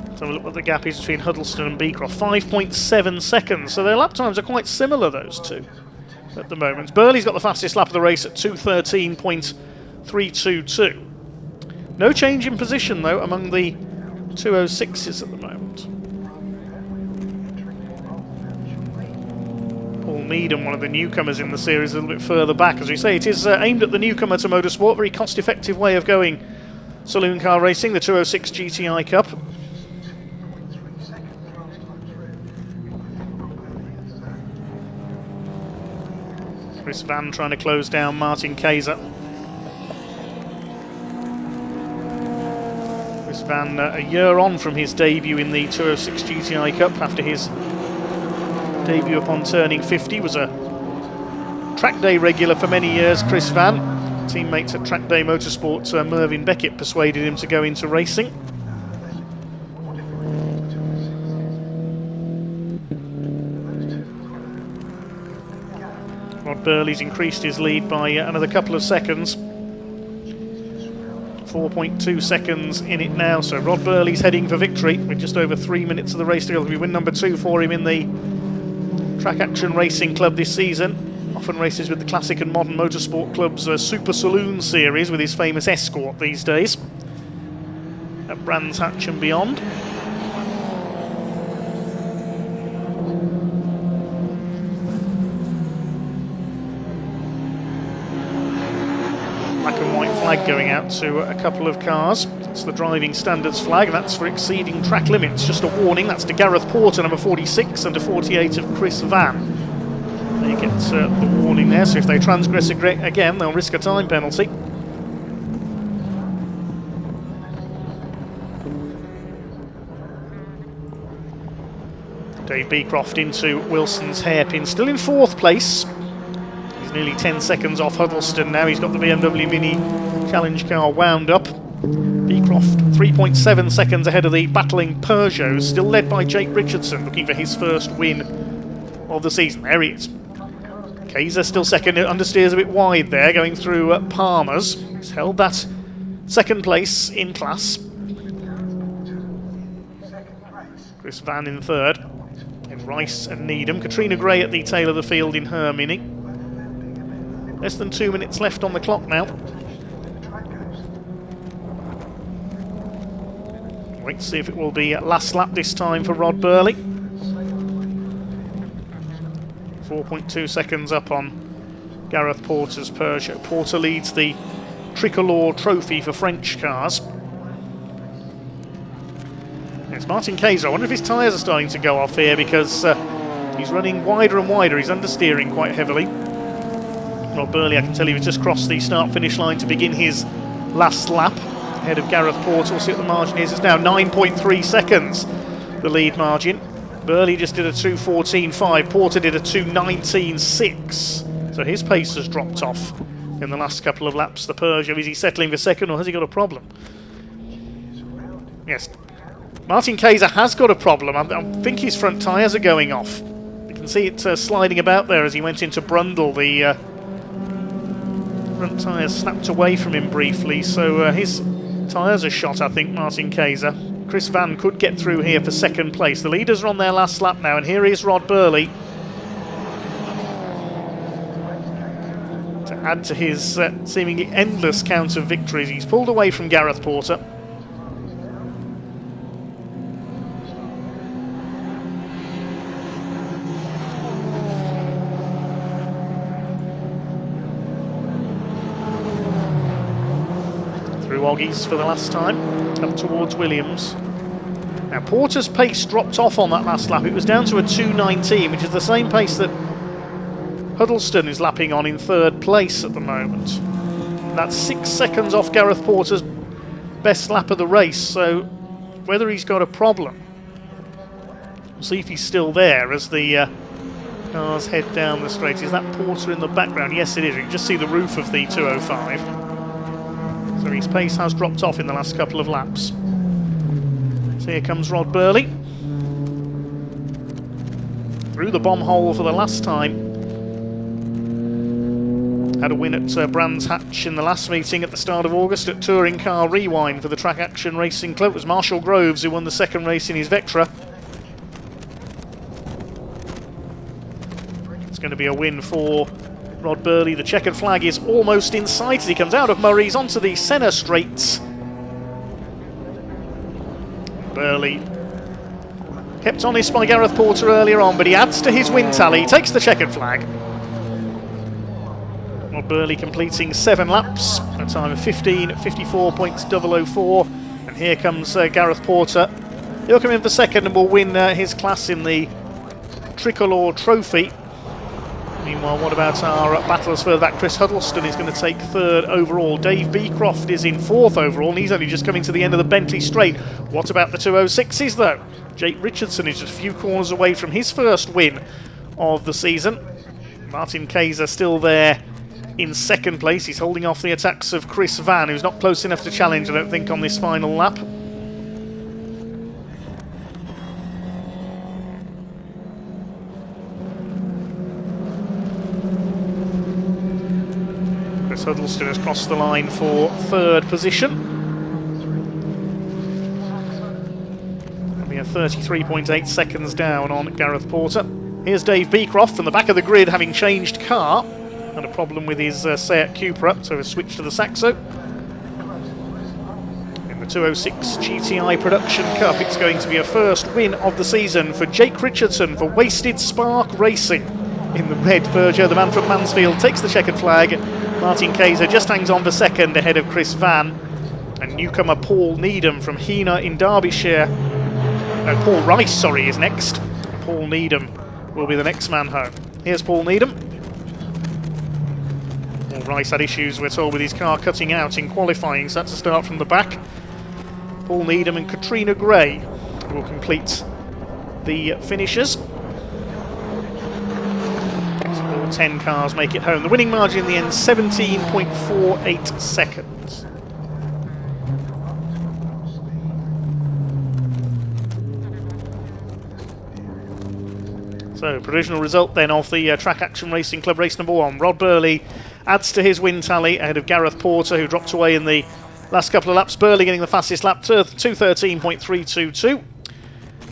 Let's have a look what the gap is between Huddleston and Beecroft. 5.7 seconds, so their lap times are quite similar, those two, at the moment. Burley's got the fastest lap of the race at 2:13.322. No change in position, though, among the 206s at the moment. Paul Needham, one of the newcomers in the series, a little bit further back. As we say, it is aimed at the newcomer to motorsport, very cost-effective way of going saloon car racing, the 206 GTI Cup. Chris Van trying to close down Martin Kayser. Chris Van a year on from his debut in the 206 GTI Cup after his debut upon turning 50. Was a track day regular for many years, Chris Van. Teammates at Track Day Motorsport, Mervyn Beckett, persuaded him to go into racing. Rod Rod Burley's increased his lead by another couple of seconds. 4.2 seconds in it now, so Rod Burley's heading for victory with just over 3 minutes of the race to go. It'll be win number 2 for him in the Track Action Racing Club this season. Often races with the Classic and Modern Motorsport Club's Super Saloon Series with his famous Escort these days at Brands Hatch and beyond. Black and white flag going out to a couple of cars. It's the driving standards flag, and that's for exceeding track limits. Just a warning, that's to Gareth Porter, number 46, and to 48 of Chris Van. They get the warning there, so if they transgress again, they'll risk a time penalty. Dave Beecroft into Wilson's hairpin, still in 4th place. He's nearly 10 seconds off Huddleston now. He's got the BMW Mini Challenge car wound up. Beecroft 3.7 seconds ahead of the battling Peugeots, still led by Jake Richardson, looking for his first win of the season. There he is. Kayser still second, understeers a bit wide there, going through Palmer's. He's held that second place in class. Chris Van in 3rd. And Rice and Needham. Katrina Gray at the tail of the field in her Mini. Less than 2 minutes left on the clock now. Wait to see if it will be last lap this time for Rod Burley. 4.2 seconds up on Gareth Porter's Peugeot. Porter leads the Tricolore Trophy for French cars. It's Martin Kayser. I wonder if his tyres are starting to go off here, because he's running wider and wider. He's understeering quite heavily. Rod Burley, I can tell you, he's just crossed the start-finish line to begin his last lap. Ahead of Gareth Porter. We'll see what the margin is. It's now 9.3 seconds, the lead margin. Burley just did a 2:14.5. Porter did a 2:19.6. So his pace has dropped off in the last couple of laps. The Peugeot, is he settling for second, or has he got a problem? Yes. Martin Kayser has got a problem. I think his front tyres are going off. You can see it sliding about there as he went into Brundle. The front tyres snapped away from him briefly, so his tyres are shot, I think, Martin Kayser. Chris Van could get through here for second place. The leaders are on their last lap now, and here is Rod Burley to add to his seemingly endless count of victories. He's pulled away from Gareth Porter. Through Oggies for the last time, up towards Williams. Now Porter's pace dropped off on that last lap. It was down to a 2:19, which is the same pace that Huddleston is lapping on in 3rd place at the moment. That's 6 seconds off Gareth Porter's best lap of the race, so whether he's got a problem, we'll see if he's still there as the cars head down the straight. Is that Porter in the background? Yes, it is. You can just see the roof of the 205. So his pace has dropped off in the last couple of laps. So here comes Rod Burley. Through the bomb hole for the last time. Had a win at Brands Hatch in the last meeting at the start of August at Touring Car Rewind for the Track Action Racing Club. It was Marshall Groves who won the second race in his Vectra. It's going to be a win for Rod Burley. The checkered flag is almost in sight as he comes out of Murray's onto the Senna straights. Burley kept honest by Gareth Porter earlier on, but he adds to his win tally. He takes the checkered flag. Rod Burley completing 7 laps, a time of 15:54.004. And here comes Gareth Porter. He'll come in for second and will win his class in the Tricolore Trophy. Meanwhile, what about our battlers further back? Chris Huddleston is going to take 3rd overall. Dave Beecroft is in 4th overall, and he's only just coming to the end of the Bentley Straight. What about the 206s, though? Jake Richardson is just a few corners away from his first win of the season. Martin Kayser still there in second place. He's holding off the attacks of Chris Van, who's not close enough to challenge, I don't think, on this final lap. Huddleston has crossed the line for third position. We are 33.8 seconds down on Gareth Porter. Here's Dave Beecroft from the back of the grid, having changed car. Had a problem with his Seat Cupra, so has switched to the Saxo. In the 206 GTI Production Cup, it's going to be a first win of the season for Jake Richardson for Wasted Spark Racing. In the red Peugeot, the man from Mansfield takes the checkered flag. Martin Kayser just hangs on for second ahead of Chris Van. And newcomer Paul Needham from Heanor in Derbyshire. Paul Rice, sorry, is next. Paul Needham will be the next man home. Here's Paul Needham. Paul Rice had issues, we're told, with his car cutting out in qualifying, so that's a start from the back. Paul Needham and Katrina Gray will complete the finishers. So all 10 cars make it home. The winning margin in the end, 17.48 seconds. So, provisional result then of the Track Action Racing Club race number 1. Rod Burley adds to his win tally ahead of Gareth Porter, who dropped away in the last couple of laps. Burley getting the fastest lap, 2:13.322.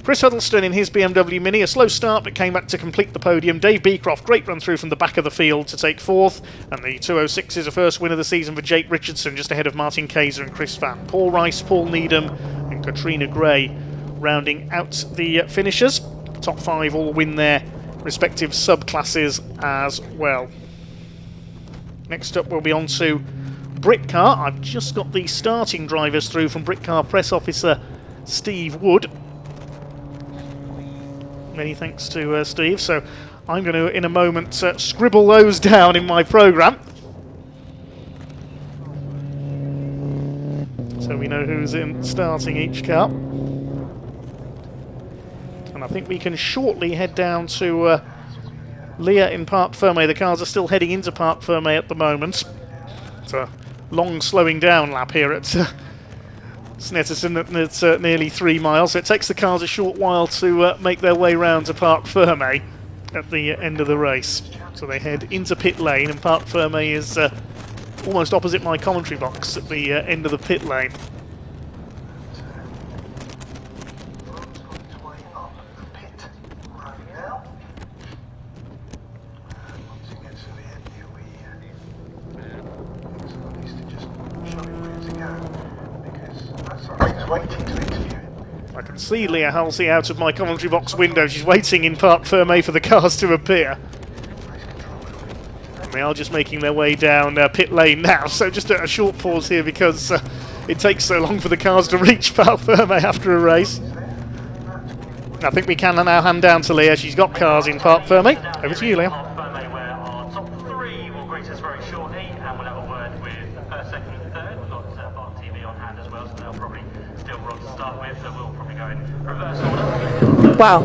Chris Huddleston in his BMW Mini, a slow start but came back to complete the podium. Dave Beecroft, great run through from the back of the field to take fourth. And the 206 is a first win of the season for Jake Richardson, just ahead of Martin Kayser and Chris Van. Paul Rice, Paul Needham and Katrina Gray rounding out the finishers. Top 5 all win their respective subclasses as well. Next up we'll be on to Britcar. I've just got the starting drivers through from Britcar press officer Steve Wood. Many thanks to Steve. So I'm going to, in a moment, scribble those down in my programme, so we know who's in starting each car. And I think we can shortly head down to Leah in Parc Fermé. The cars are still heading into Parc Fermé at the moment. It's a long slowing down lap here at Snetterton. It's nearly 3 miles, so it takes the cars a short while to make their way round to Parc Fermé at the end of the race. So they head into pit lane, and Parc Fermé is almost opposite my commentary box at the end of the pit lane. I can see Leah Halsey out of my commentary box window. She's waiting in Parc Fermé for the cars to appear. And they are just making their way down pit lane now. So just a short pause here because it takes so long for the cars to reach Parc Fermé after a race. I think we can now hand down to Leah. She's got cars in Parc Fermé. Over to you, Leah. Wow,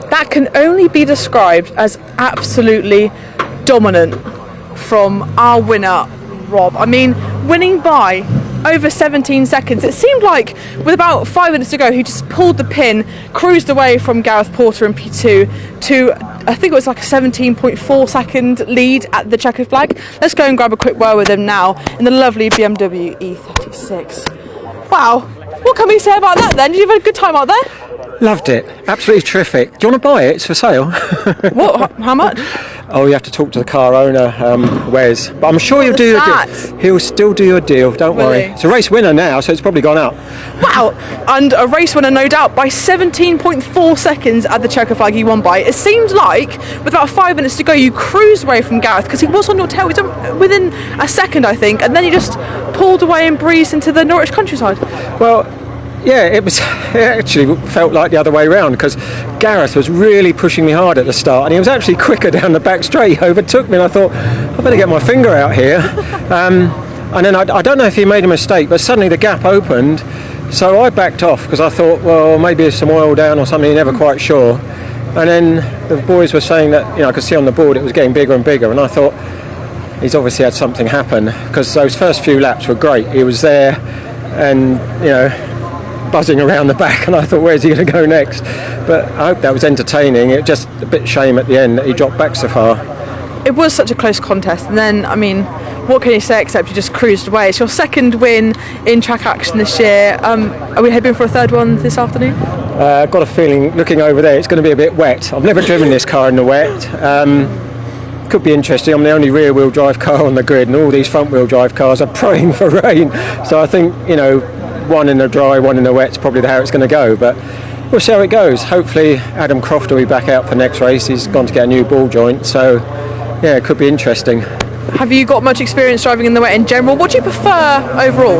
that can only be described as absolutely dominant from our winner, Rob. I mean, winning by over 17 seconds. It seemed like with about 5 minutes to go, he just pulled the pin, cruised away from Gareth Porter in P2 to, I think it was like a 17.4 second lead at the checkered flag. Let's go and grab a quick word with him now in the lovely BMW E36. Wow, what can we say about that then? Did you have a good time out there? Loved it. Absolutely terrific. Do you want to buy it? It's for sale. What? How much? Oh, you have to talk to the car owner, Wes. But I'm sure he'll still do your deal. Don't worry. It's a race winner now, so it's probably gone up. Wow. And a race winner, no doubt, by 17.4 seconds at the checkered flag he won by. It seemed like, with about 5 minutes to go, you cruised away from Gareth because he was on your tail. He was within a second, I think, and then he just pulled away and breezed into the Norwich countryside. Well, yeah, it actually felt like the other way around because Gareth was really pushing me hard at the start and he was actually quicker down the back straight. He overtook me and I thought, I better get my finger out here. And then I don't know if he made a mistake, but suddenly the gap opened, so I backed off because I thought, well, maybe there's some oil down or something, you're never quite sure. And then the boys were saying that, I could see on the board it was getting bigger and bigger, and I thought, he's obviously had something happen because those first few laps were great. He was there and, buzzing around the back, and I thought, where's he going to go next? But I hope that was entertaining. It just a bit shame at the end that he dropped back so far. It was such a close contest, and then, what can you say except you just cruised away? It's your second win in track action this year. Are we hoping for a third one this afternoon? I've got a feeling, looking over there, it's going to be a bit wet. I've never driven this car in the wet. Could be interesting. I'm the only rear-wheel drive car on the grid, and all these front-wheel drive cars are praying for rain. So I think, one in the dry, one in the wet's probably how it's going to go. But we'll see how it goes. Hopefully Adam Croft will be back out for next race. He's gone to get a new ball joint. So, yeah, it could be interesting. Have you got much experience driving in the wet in general? What do you prefer overall?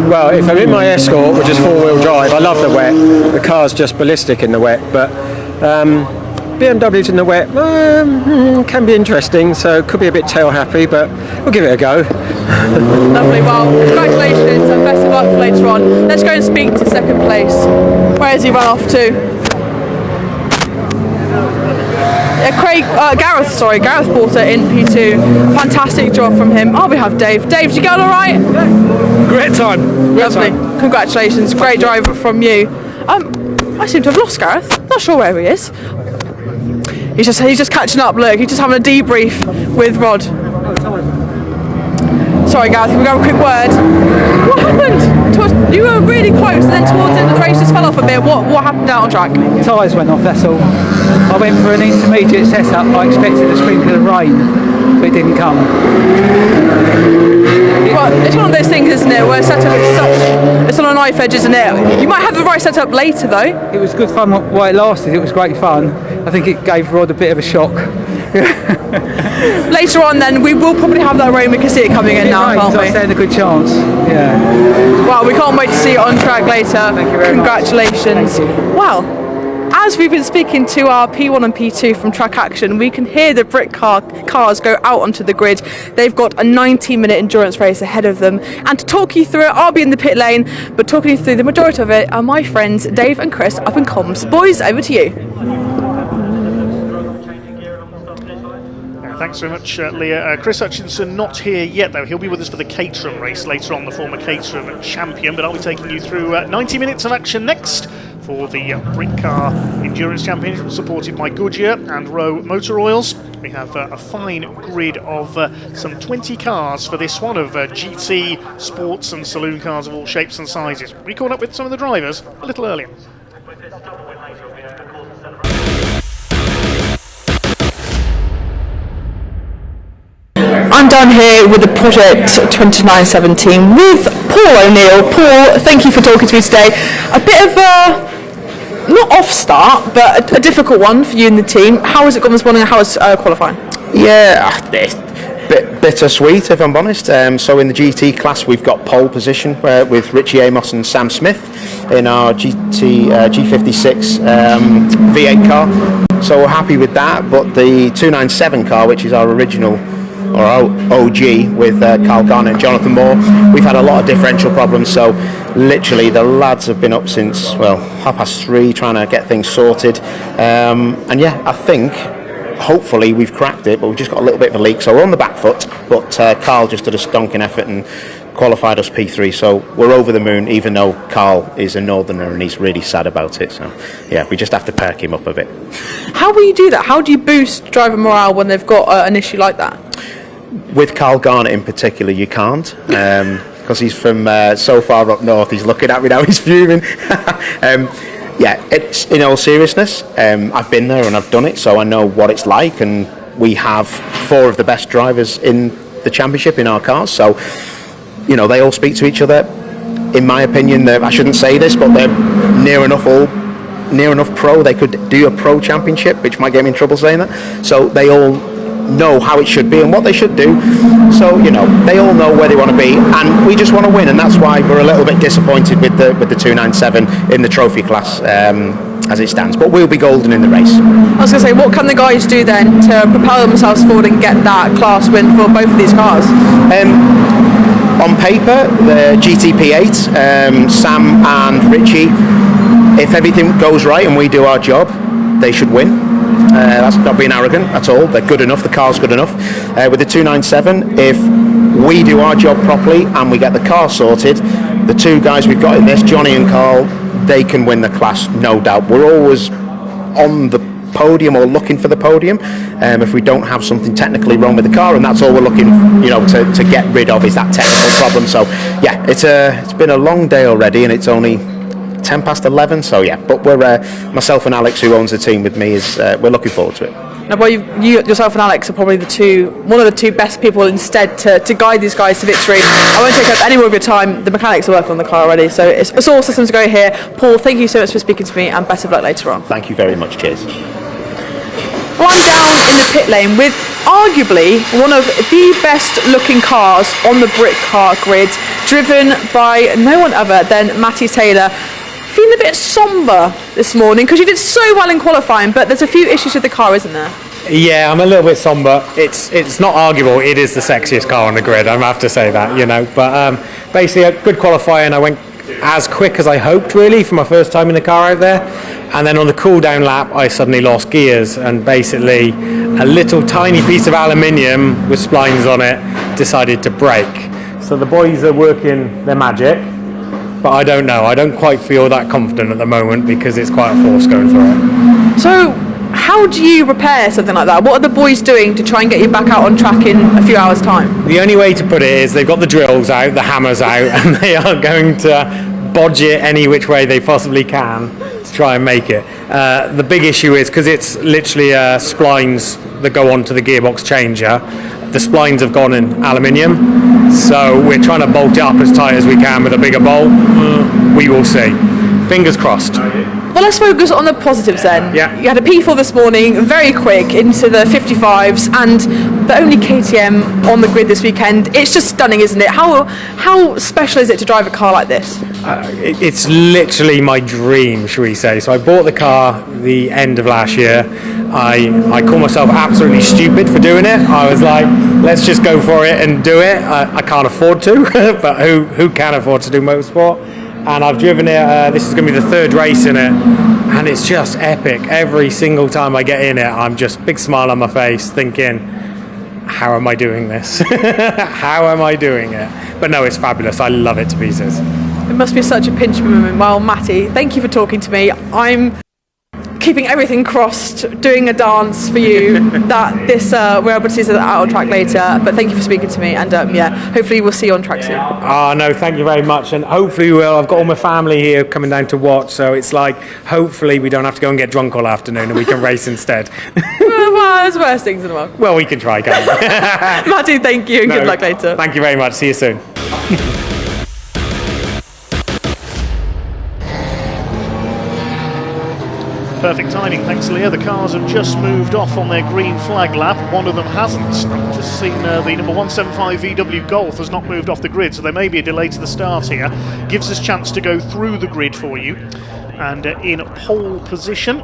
Well, if I'm in my Escort, which is four-wheel drive, I love the wet. The car's just ballistic in the wet, but BMWs in the wet can be interesting, so it could be a bit tail-happy, but we'll give it a go. Lovely, well, congratulations and best of luck for later on. Let's go and speak to second place. Where has he run off to? Gareth Porter in P2. Fantastic job from him. We have Dave. Dave, did you get on all right? Great time. Lovely. Congratulations. Great drive from you. I seem to have lost Gareth. Not sure where he is. He's just catching up. Look, he's just having a debrief with Rod. Sorry, Gareth. Can we have a quick word? What happened? You were really close, and then towards the end of the race, just fell off a bit. What happened out on track? Tyres went off, that's all. I went for an intermediate setup. I expected a sprinkle of rain, but it didn't come. Well, it's one of those things, isn't it, where setup is it's on a knife edge, isn't it? You might have the right setup later, though. It was good fun while it lasted. It was great fun. I think it gave Rod a bit of a shock. Later on, then, we will probably have that rain. We can see it coming in now, can't we? I stand a good chance. Yeah. Well, we can't wait to see it on track later. Thank you very Congratulations. much. Thank you. Well, as we've been speaking to our P1 and P2 from track action, we can hear the Britcar cars go out onto the grid. They've got a 90-minute endurance race ahead of them. And to talk you through it, I'll be in the pit lane, but talking you through the majority of it are my friends Dave and Chris up in comms. Boys, over to you. Thanks very much, Leah. Chris Hutchinson not here yet, though. He'll be with us for the Caterham race later on, the former Caterham champion. But I'll be taking you through 90 minutes of action next for the Britcar Endurance Championship, supported by Goodyear and Rowe Motor Oils. We have a fine grid of some 20 cars for this one, of GT, sports and saloon cars of all shapes and sizes. We caught up with some of the drivers a little earlier. I'm down here with the Project 2917 with Paul O'Neill. Paul, thank you for talking to me today. A bit of a, not off start, but a difficult one for you and the team. How has it gone this morning and how is qualifying? Yeah, bit bittersweet if I'm honest. So in the GT class we've got pole position with Richie Amos and Sam Smith in our G56 V8 car. So we're happy with that, but the 297 car, which is our original or OG with Carl Garner and Jonathan Moore, we've had a lot of differential problems, so literally the lads have been up since 3:30 trying to get things sorted, and yeah, I think hopefully we've cracked it, but we've just got a little bit of a leak, so we're on the back foot, but Carl just did a stonking effort and qualified us P3, so we're over the moon, even though Carl is a northerner and he's really sad about it, so yeah, we just have to perk him up a bit. How will you do that? How do you boost driver morale when they've got an issue like that? With Carl Garner in particular, you can't, because he's from so far up north. He's looking at me now, he's fuming. Yeah, it's in all seriousness. I've been there and I've done it, so I know what it's like. And we have 4 of the best drivers in the championship in our cars, so you know they all speak to each other. In my opinion, I shouldn't say this, but they're near enough pro. They could do a pro championship, which might get me in trouble saying that. So they all know how it should be and what they should do, so you know they all know where they want to be, and we just want to win, and that's why we're a little bit disappointed with the 297 in the trophy class as it stands, but we'll be golden in the race. I was going to say, what can the guys do then to propel themselves forward and get that class win for both of these cars? On paper, the GTP8, Sam and Richie, if everything goes right and we do our job, they should win. That's not being arrogant at all. They're good enough. The car's good enough. With the 297, if we do our job properly and we get the car sorted, the 2 guys we've got in this, Johnny and Carl, they can win the class, no doubt. We're always on the podium or looking for the podium if we don't have something technically wrong with the car, and that's all we're looking, to get rid of, is that technical problem. So yeah, it's been a long day already, and it's only 10 past 11. So yeah, but we're myself and Alex, who owns the team with me, we're looking forward to it. Now, well, you yourself and Alex are probably one of the two best people instead to guide these guys to victory. I won't take up any more of your time. The mechanics are working on the car already, so it's all systems go here. Paul, thank you so much for speaking to me, and best of luck later on. Thank you very much. Cheers. Well, I'm down in the pit lane with arguably one of the best looking cars on the Britcar grid, driven by no one other than Matty Taylor. Feeling a bit sombre this morning because you did so well in qualifying, but there's a few issues with the car, isn't there? Yeah, I'm a little bit sombre. It's not arguable. It is the sexiest car on the grid. I have to say that, But basically, a good qualifying. I went as quick as I hoped, really, for my first time in the car out there. And then on the cool down lap, I suddenly lost gears, and basically a little tiny piece of aluminium with splines on it decided to break. So the boys are working their magic. But I don't know. I don't quite feel that confident at the moment because it's quite a force going through it. So, how do you repair something like that? What are the boys doing to try and get you back out on track in a few hours' time? The only way to put it is they've got the drills out, the hammers out, and they are going to bodge it any which way they possibly can to try and make it. The big issue is because it's literally splines that go onto the gearbox changer. The splines have gone in aluminium, so we're trying to bolt it up as tight as we can with a bigger bolt. We will see. Fingers crossed. Well, let's focus on the positives then. Yeah. You had a P4 this morning, very quick, into the 55s, and the only KTM on the grid this weekend. It's just stunning, isn't it? How special is it to drive a car like this? It's literally my dream, shall we say. So I bought the car the end of last year. I call myself absolutely stupid for doing it. I was like, let's just go for it and do it. I can't afford to, but who can afford to do motorsport? And I've driven it, this is going to be the third race in it, and it's just epic. Every single time I get in it, I'm just big smile on my face thinking, how am I doing this? How am I doing it? But no, it's fabulous. I love it to pieces. It must be such a pinch moment. Well, Matty, thank you for talking to me. I'm keeping everything crossed, doing a dance for you that we're able to see that out on track later. But thank you for speaking to me, and hopefully we'll see you on track soon. Oh no, thank you very much, and hopefully we'll. I've got all my family here coming down to watch, so it's like hopefully we don't have to go and get drunk all afternoon and we can race instead. Well, there's worse things in the world. Well, we can try, can't we? Matty, thank you, and good luck later. Thank you very much. See you soon. Perfect timing, thanks Leah. The cars have just moved off on their green flag lap. One of them hasn't. I've just seen the number 175 VW Golf has not moved off the grid, so there may be a delay to the start here. Gives us a chance to go through the grid for you. And in pole position,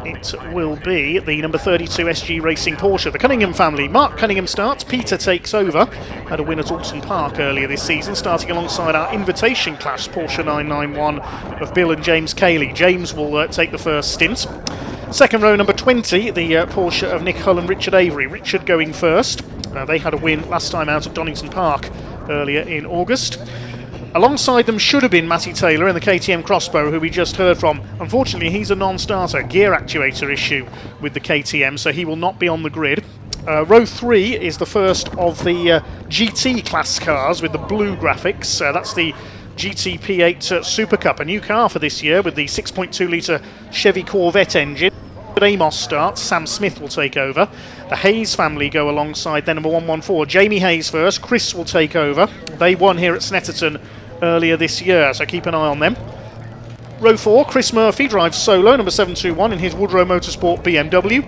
it will be the number 32 SG Racing Porsche, the Cunningham family. Mark Cunningham starts, Peter takes over. Had a win at Alton Park earlier this season, starting alongside our invitation class Porsche 991 of Bill and James Cayley. James will take the first stint. Second row, number 20, the Porsche of Nick Hull and Richard Avery. Richard going first. They had a win last time out at Donington Park earlier in August. Alongside them should have been Matty Taylor in the KTM Crossbow, who we just heard from. Unfortunately, he's a non-starter, gear actuator issue with the KTM, so he will not be on the grid. Row 3 is the first of the GT class cars with the blue graphics. That's the GT P8 Super Cup, a new car for this year with the 6.2 litre Chevy Corvette engine. Amos starts, Sam Smith will take over. The Hayes family go alongside their number 114. Jamie Hayes first, Chris will take over. They won here at Snetterton earlier this year, so keep an eye on them. Row 4, Chris Murphy drives solo, number 721 in his Woodrow Motorsport BMW.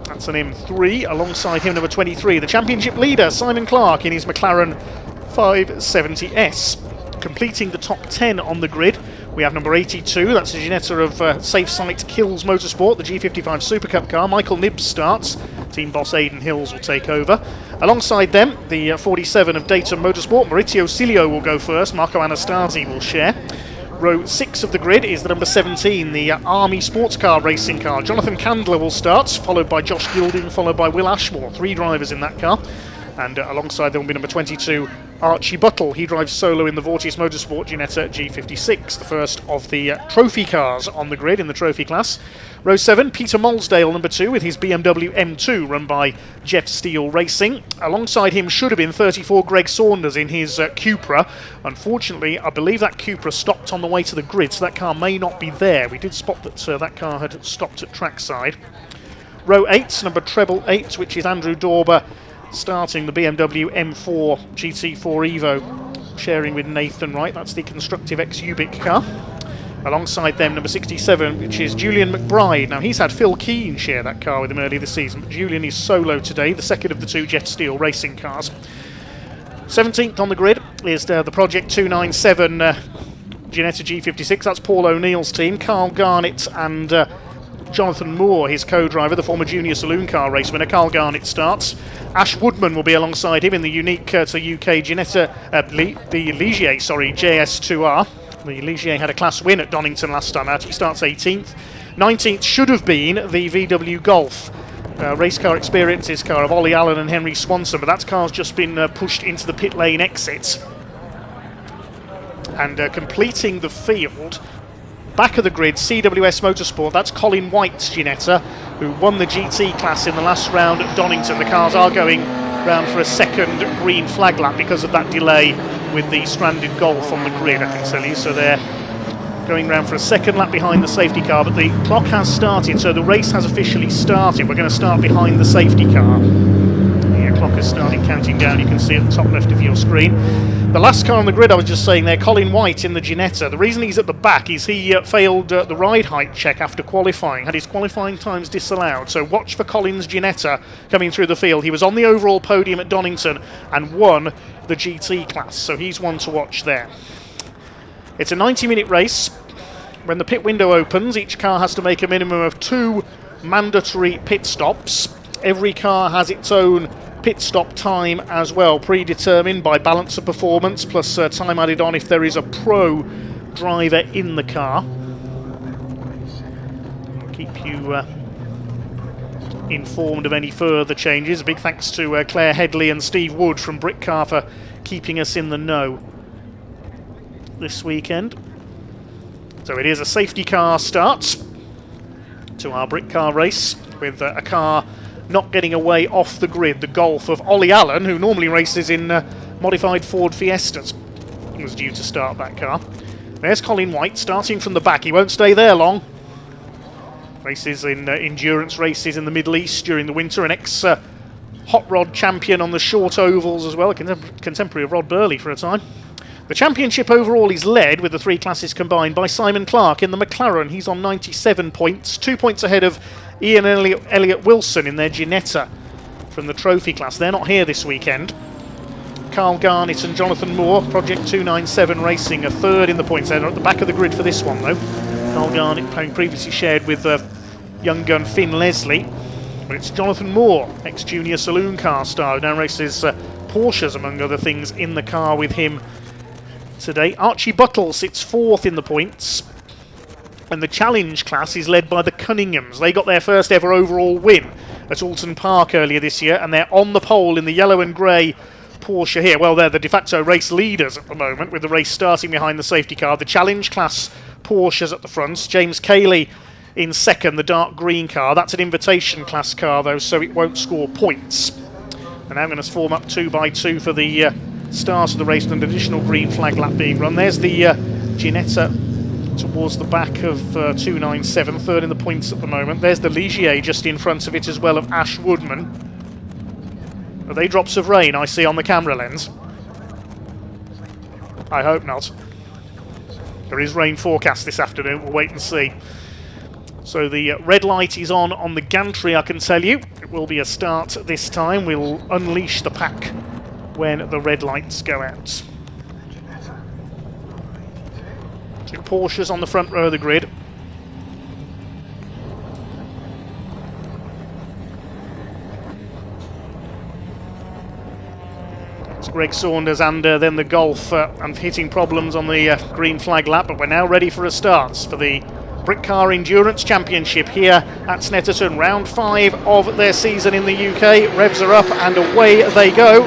That's an M3. Alongside him, number 23, the championship leader, Simon Clark, in his McLaren 570S. Completing the top 10 on the grid, we have number 82, that's a Ginetta of Safe Sight Kills Motorsport, the G55 Super Cup car. Michael Nibbs starts, team boss Aidan Hills will take over. Alongside them, the 47 of Dayton Motorsport, Maurizio Cilio will go first, Marco Anastasi will share. Row 6 of the grid is the number 17, the Army sports car racing car. Jonathan Candler will start, followed by Josh Gilding, followed by Will Ashmore. 3 drivers in that car. And alongside them will be number 22, Archie Buttle. He drives solo in the Vortius Motorsport Ginetta G56, the first of the trophy cars on the grid in the trophy class. Row 7, Peter Molsdale, number 2, with his BMW M2, run by Jeff Steele Racing. Alongside him should have been 34 Greg Saunders in his Cupra. Unfortunately, I believe that Cupra stopped on the way to the grid, so that car may not be there. We did spot that that car had stopped at trackside. Row 8, number treble 8, which is Andrew Dauber, starting the BMW M4 GT4 Evo, sharing with Nathan Wright. That's the Constructive X Ubik car. Alongside them, number 67, which is Julian McBride. Now, he's had Phil Keane share that car with him earlier this season, but Julian is solo today, the second of the 2 Jeff Steele Racing cars. 17th on the grid is the Project 297 Ginetta G56. That's Paul O'Neill's team. Carl Garnett and Jonathan Moore, his co-driver, the former junior saloon car race winner. Carl Garnett starts. Ash Woodman will be alongside him in the unique to UK Ginetta, the Ligier, JS2R. The Ligier had a class win at Donington last time out. He starts 18th. 19th should have been the VW Golf. Race car experiences car of Ollie Allen and Henry Swanson, but that car's just been pushed into the pit lane exit. And completing the field, back of the grid, CWS Motorsport. That's Colin White's Ginetta, who won the GT class in the last round at Donington. The cars are going round for a second green flag lap because of that delay with the stranded Golf on the grid, I can tell you. So they're going round for a second lap behind the safety car, but the clock has started, so the race has officially started. We're going to start behind the safety car. The clock has started counting down, you can see at the top left of your screen. The last car on the grid, I was just saying there, Colin White in the Ginetta. The reason he's at the back is he failed the ride height check after qualifying, had his qualifying times disallowed. So watch for Colin's Ginetta coming through the field. He was on the overall podium at Donington and won the GT class, so he's one to watch there. It's a 90-minute race. When the pit window opens, each car has to make a minimum of 2 mandatory pit stops. Every car has its own pit stop time as well, predetermined by balance of performance, plus time added on if there is a pro driver in the car. I'll keep you informed of any further changes. A big thanks to Claire Headley and Steve Wood from Britcar for keeping us in the know this weekend. So it is a safety car start to our Britcar race, with a car not getting away off the grid. The Golf of Ollie Allen, who normally races in modified Ford Fiestas, was due to start that car. There's Colin White starting from the back. He won't stay there long. Races in endurance races in the Middle East during the winter. An ex-hot rod champion on the short ovals as well, a contemporary of Rod Burley for a time. The championship overall is led, with the 3 classes combined, by Simon Clark in the McLaren. He's on 97 points, 2 points ahead of Ian Elliott Wilson in their Ginetta from the trophy class. They're not here this weekend. Carl Garnett and Jonathan Moore, Project 297 Racing, a third in the points. They're at the back of the grid for this one, though. Carl Garnett having previously shared with young gun Finn Leslie. But it's Jonathan Moore, ex-junior saloon car star, who now races Porsches, among other things, in the car with him today. Archie Buttle sits 4th in the points, and the challenge class is led by the Cunninghams. They got their first ever overall win at Alton Park earlier this year, and they're on the pole in the yellow and grey Porsche here. Well, they're the de facto race leaders at the moment, with the race starting behind the safety car. The challenge class Porsches at the front. James Cayley in second, the dark green car. That's an invitation class car, though, so it won't score points. And now I'm going to form up 2 by 2 for the start of the race, with an additional green flag lap being run. There's the Ginetta towards the back of 297, third in the points at the moment. There's the Ligier just in front of it as well, of Ash Woodman. Are they drops of rain I see on the camera lens? I hope not. There is rain forecast this afternoon, we'll wait and see. So the red light is on the gantry, I can tell you. It will be a start this time. We'll unleash the pack when the red lights go out. 2 Porsches on the front row of the grid. It's Greg Saunders and then the Golf and hitting problems on the green flag lap, but we're now ready for a start for the Britcar Endurance Championship here at Snetterton. Round 5 of their season in the UK. Revs are up and away they go.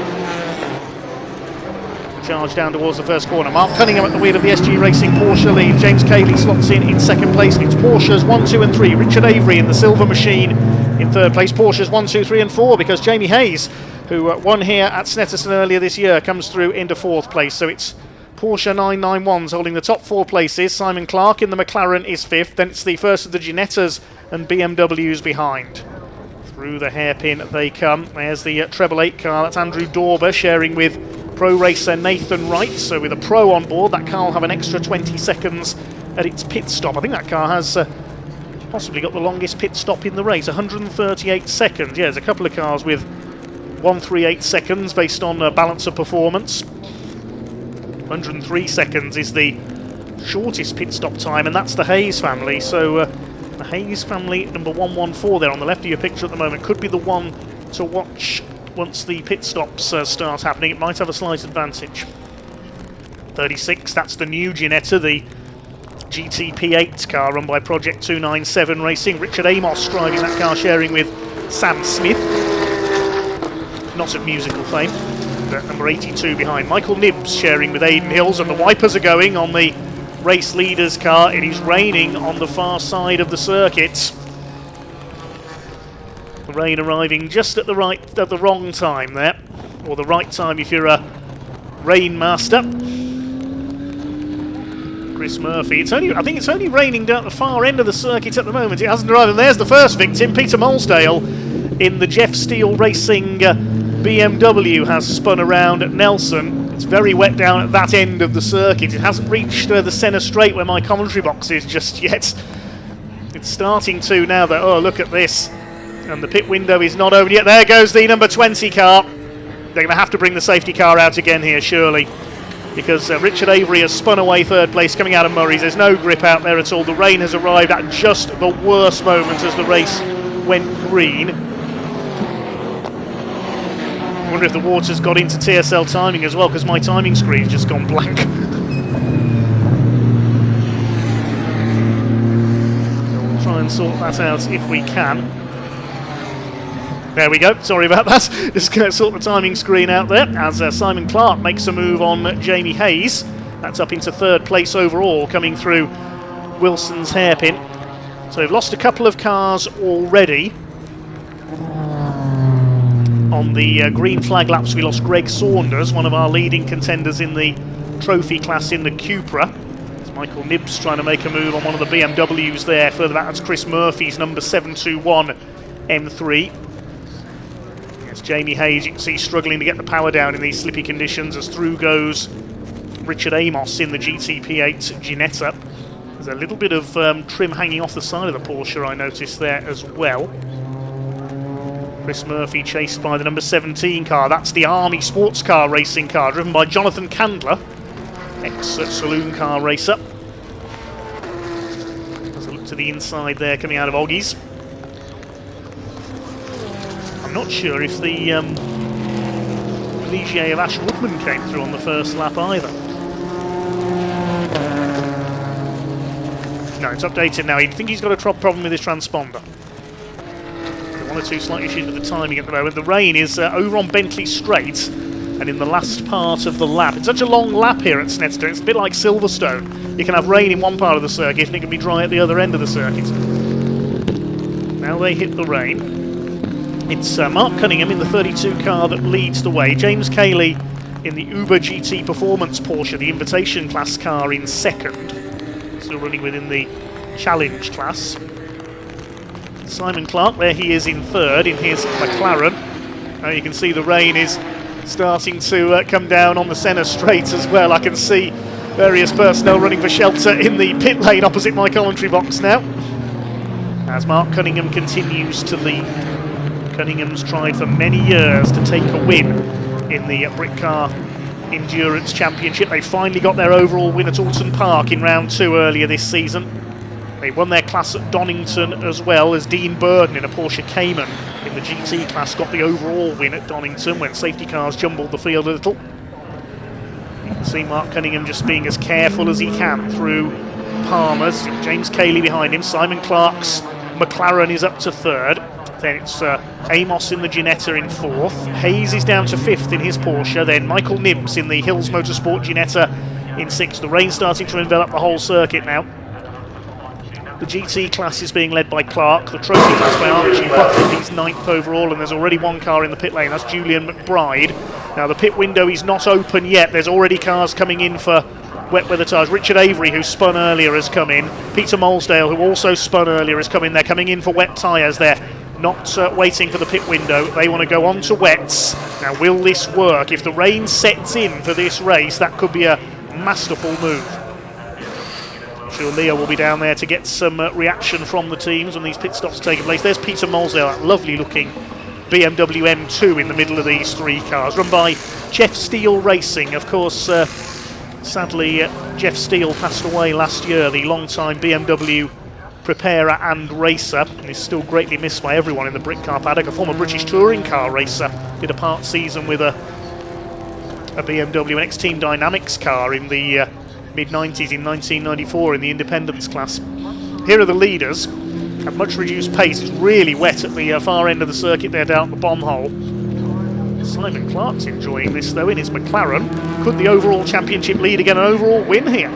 charge down towards the first corner. Mark Cunningham at the wheel of the SG Racing Porsche lead. James Cayley slots in second place. And it's Porsches 1, 2 and 3. Richard Avery in the silver machine in third place. Porsches 1, 2, 3 and 4 because Jamie Hayes, who won here at Snetterton earlier this year, comes through into fourth place. So it's Porsche 991s holding the top 4 places. Simon Clark in the McLaren is fifth. Then it's the first of the Ginettas and BMWs behind. Through the hairpin they come. There's the treble 8 car. That's Andrew Dorber sharing with pro racer Nathan Wright. So with a pro on board, that car will have an extra 20 seconds at its pit stop. I think that car has possibly got the longest pit stop in the race, 138 seconds. Yeah, there's a couple of cars with 138 seconds based on balance of performance. 103 seconds is the shortest pit stop time, and that's the Hayes family. So the Hayes family, number 114 there on the left of your picture at the moment, could be the one to watch once the pit stops start happening. It might have a slight advantage. 36, that's the new Ginetta, the GTP8 car run by Project 297 Racing. Richard Amos driving that car, sharing with Sam Smith, not of musical fame, but number 82 behind. Michael Nibbs sharing with Aidan Hills, and the wipers are going on the race leader's car. It is raining on the far side of the circuit. The rain arriving just at the wrong time there, or the right time if you're a rain master. Chris Murphy. I think it's only raining down at the far end of the circuit at the moment. It hasn't arrived. And there's the first victim. Peter Molsdale in the Jeff Steele Racing BMW has spun around at Nelson. It's very wet down at that end of the circuit. It hasn't reached the centre straight where my commentary box is just yet. It's starting to now that, oh, look at this. And the pit window is not open yet. There goes the number 20 car. They're going to have to bring the safety car out again here, surely, because Richard Avery has spun away third place coming out of Murray's. There's no grip out there at all. The rain has arrived at just the worst moment as the race went green. I wonder if the water's got into TSL timing as well, because my timing screen's just gone blank. We'll try and sort that out if we can. There we go, sorry about that. Just going to sort the timing screen out there as Simon Clark makes a move on Jamie Hayes. That's up into third place overall, coming through Wilson's hairpin. So we've lost a couple of cars already. On the green flag laps we lost Greg Saunders, one of our leading contenders in the trophy class in the Cupra. It's Michael Nibbs trying to make a move on one of the BMWs there. Further back, that's Chris Murphy's number 721 M3. Jamie Hayes, you can see, struggling to get the power down in these slippy conditions as through goes Richard Amos in the GTP8 Ginetta. There's a little bit of trim hanging off the side of the Porsche, I noticed there as well. Chris Murphy chased by the number 17 car. That's the Army sports car racing car driven by Jonathan Candler, ex-saloon car racer. There's a look to the inside there coming out of Oggie's. Not sure if the Ligier of Ash Woodman came through on the first lap either. No, it's updated now. You'd think he's got a problem with his transponder. One or two slight issues with the timing at the moment. The rain is over on Bentley Straight and in the last part of the lap. It's such a long lap here at Snetterton. It's a bit like Silverstone. You can have rain in one part of the circuit and it can be dry at the other end of the circuit. Now they hit the rain. It's Mark Cunningham in the 32 car that leads the way. James Cayley in the Uber GT Performance Porsche, the invitation class car, in second. Still running within the challenge class. Simon Clark, there he is in third in his McLaren. Now you can see the rain is starting to come down on the centre straight as well. I can see various personnel running for shelter in the pit lane opposite my commentary box now, as Mark Cunningham continues to lead. Cunningham's tried for many years to take a win in the Britcar Endurance Championship. They finally got their overall win at Alton Park in round 2 earlier this season. They won their class at Donington as well, as Dean Burden in a Porsche Cayman in the GT class got the overall win at Donington when safety cars jumbled the field a little. You can see Mark Cunningham just being as careful as he can through Palmer's. James Cayley behind him. Simon Clark's McLaren is up to third. Then it's Amos in the Ginetta in 4th. Hayes is down to 5th in his Porsche. Then Michael Nibs in the Hills Motorsport Ginetta in 6th. The rain starting to envelop the whole circuit now. The GT class is being led by Clark. The trophy class by Archie Butler. He's 9th overall, and there's already one car in the pit lane. That's Julian McBride. Now the pit window is not open yet. There's already cars coming in for wet weather tyres. Richard Avery, who spun earlier, has come in. Peter Molesdale, who also spun earlier, has come in. They're coming in for wet tyres. They're not waiting for the pit window. They want to go on to wets. Now, will this work? If the rain sets in for this race, that could be a masterful move. I'm sure Leo will be down there to get some reaction from the teams when these pit stops take place. There's Peter Molesdale, that lovely looking BMW M2 in the middle of these 3 cars, run by Jeff Steele Racing. Of course, sadly, Jeff Steele passed away last year, the long-time BMW preparer and racer, and is still greatly missed by everyone in the Britcar paddock. A former British touring car racer, did a part season with a BMW, an X-Team Dynamics car in the mid-90s in 1994 in the independence class. Here are the leaders at much reduced pace. It's really wet at the far end of the circuit there down the bomb hole. Simon Clark's enjoying this though in his McLaren. Could the overall championship leader get an overall win here?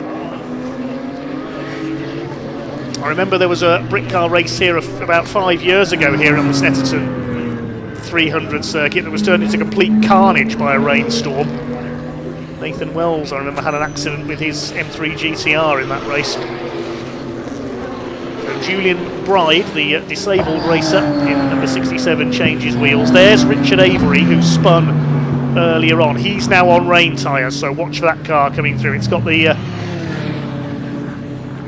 I remember there was a Britcar race here about 5 years ago here on the Snetterton 300 circuit that was turned into complete carnage by a rainstorm. Nathan Wells, I remember, had an accident with his M3 GTR in that race. So Julian Bride, the disabled racer in number 67, changes wheels. There's Richard Avery, who spun earlier on. He's now on rain tyres, so watch for that car coming through. It's got the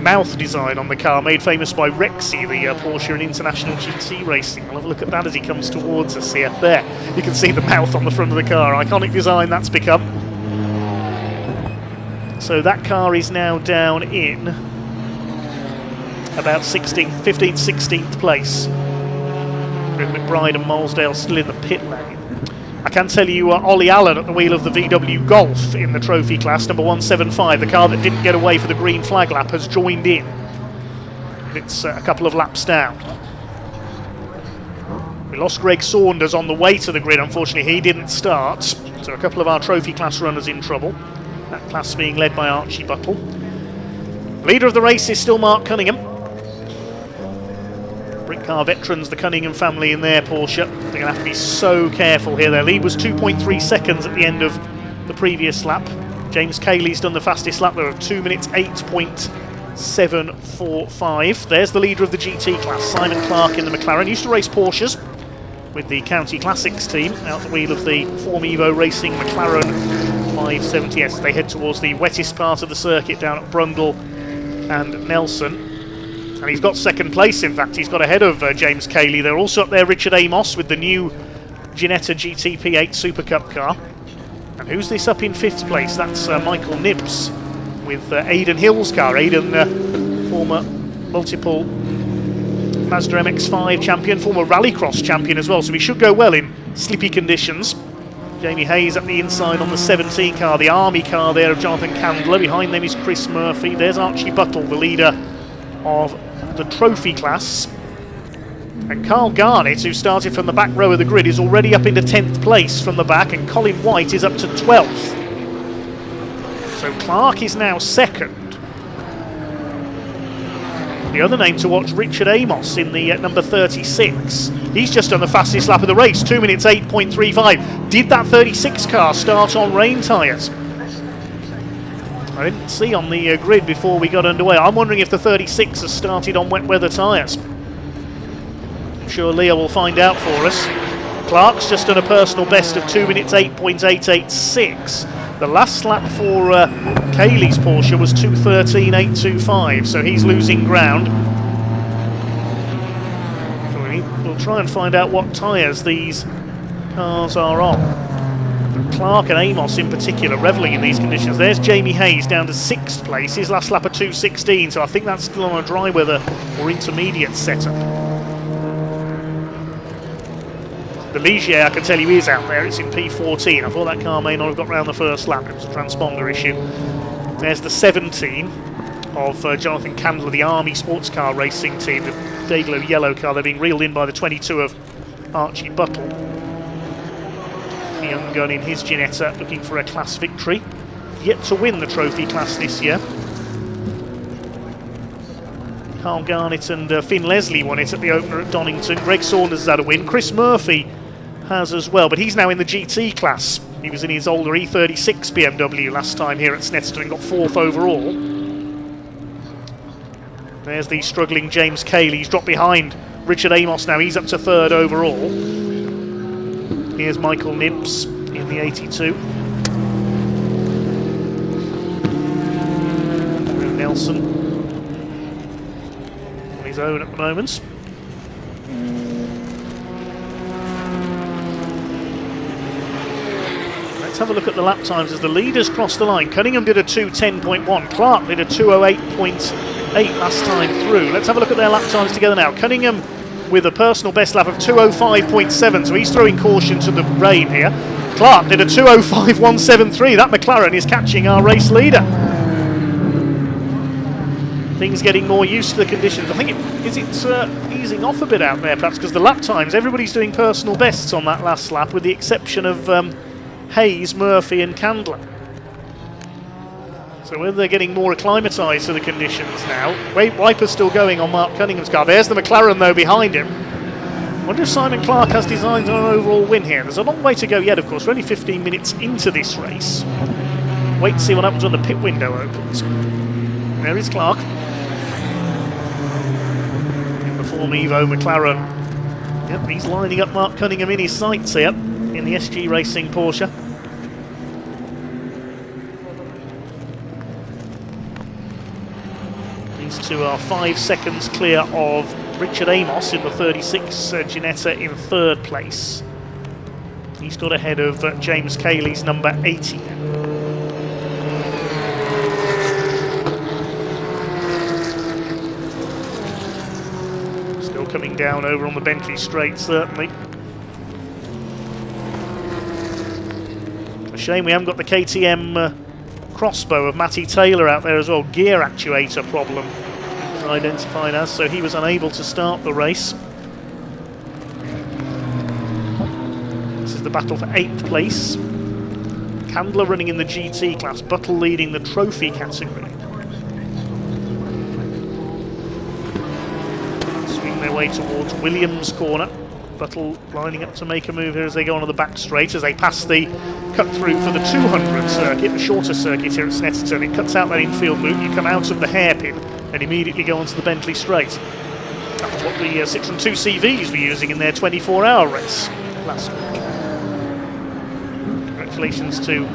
mouth design on the car, made famous by Rexy, the Porsche and International GT Racing. We'll have a look at that as he comes towards us here. There, you can see the mouth on the front of the car. Iconic design that's become. So that car is now down in about 15th, 16th place. With McBride and Molesdale still in the pit lane. I can tell you Ollie Allen at the wheel of the VW Golf in the trophy class, number 175, the car that didn't get away for the green flag lap, has joined in. It's a couple of laps down. We lost Greg Saunders on the way to the grid, unfortunately he didn't start, so a couple of our trophy class runners in trouble. That class being led by Archie Buttle. Leader of the race is still Mark Cunningham. Britcar veterans, the Cunningham family in their Porsche. They're going to have to be so careful here. Their lead was 2.3 seconds at the end of the previous lap. James Cayley's done the fastest lap there of 2 minutes 8.745. There's the leader of the GT class, Simon Clark in the McLaren. Used to race Porsches with the County Classics team out the wheel of the Form Evo Racing McLaren 570S. They head towards the wettest part of the circuit down at Brundle and Nelson. And he's got second place, in fact. He's got ahead of James Cayley. They're also up there, Richard Amos, with the new Ginetta GT P8 Super Cup car. And who's this up in 5th place? That's Michael Nibs with Aidan Hill's car. Aidan, former multiple Mazda MX-5 champion, former Rallycross champion as well. So he should go well in slippy conditions. Jamie Hayes up the inside on the 17 car, the Army car there of Jonathan Candler. Behind them is Chris Murphy. There's Archie Buttle, the leader of the trophy class. And Carl Garnett, who started from the back row of the grid, is already up into 10th place from the back, and Colin White is up to 12th. So Clark is now second. The other name to watch, Richard Amos in the number 36. He's just done the fastest lap of the race, 2 minutes 8.35. Did that 36 car start on rain tyres? I didn't see on the grid before we got underway. I'm wondering if the 36 has started on wet weather tyres. I'm sure Leo will find out for us. Clark's just done a personal best of 2 minutes 8.886. The last lap for Cayley's Porsche was 2:13.825, so he's losing ground. We'll try and find out what tyres these cars are on. Clark and Amos in particular revelling in these conditions. There's Jamie Hayes down to 6th place. His last lap of 2:16, so I think that's still on a dry weather or intermediate setup. The Ligier, I can tell you, is out there. It's in P14. I thought that car may not have got round the first lap. It was a transponder issue. There's the 17 of Jonathan Candler, the Army sports car racing team, the Dayglow yellow car. They're being reeled in by the 22 of Archie Buttle. The young gun in his Ginetta looking for a class victory. Yet to win the trophy class this year. Carl Garnett and Finn Leslie won it at the opener at Donington. Greg Saunders has had a win. Chris Murphy has as well, but he's now in the GT class. He was in his older E36 BMW last time here at Snetterton and got 4th overall. There's the struggling James Cayley. He's dropped behind Richard Amos now. He's up to 3rd overall. Here's Michael Nibbs in the 82. Drew Nelson on his own at the moment. Let's have a look at the lap times as the leaders cross the line. Cunningham did a 2:10.1. Clark did a 2:08.8 last time through. Let's have a look at their lap times together now. Cunningham with a personal best lap of 2:05.7, so he's throwing caution to the rain here. Clark did a 2:05.173. That McLaren is catching our race leader. Things getting more used to the conditions. I think it's easing off a bit out there, perhaps, because the lap times, everybody's doing personal bests on that last lap, with the exception of Hayes, Murphy and Candler. So whether they're getting more acclimatised to the conditions now. Wiper's still going on Mark Cunningham's car. There's the McLaren though behind him. I wonder if Simon Clark has designs on an overall win here. There's a long way to go yet, of course. We're only 15 minutes into this race. Wait to see what happens when the pit window opens. There is Clark. In the Form Evo McLaren. Yep, he's lining up Mark Cunningham in his sights here in the SG Racing Porsche. These two are 5 seconds clear of Richard Amos in the 36 Ginetta in 3rd place. He's got ahead of James Cayley's number 80. Still coming down over on the Bentley straight, certainly. A shame we haven't got the KTM crossbow of Matty Taylor out there as well. Gear actuator problem identified as, so he was unable to start the race. This is the battle for 8th place. Candler running in the GT class, Buttle leading the trophy category. Swing their way towards Williams corner. Buttle lining up to make a move here as they go onto the back straight, as they pass the cut through for the 200 circuit, the shorter circuit here at Snetterton. It cuts out that infield loop, you come out of the hairpin and immediately go onto the Bentley straight. That was what the Citroen 2CVs were using in their 24-hour race last week. Congratulations to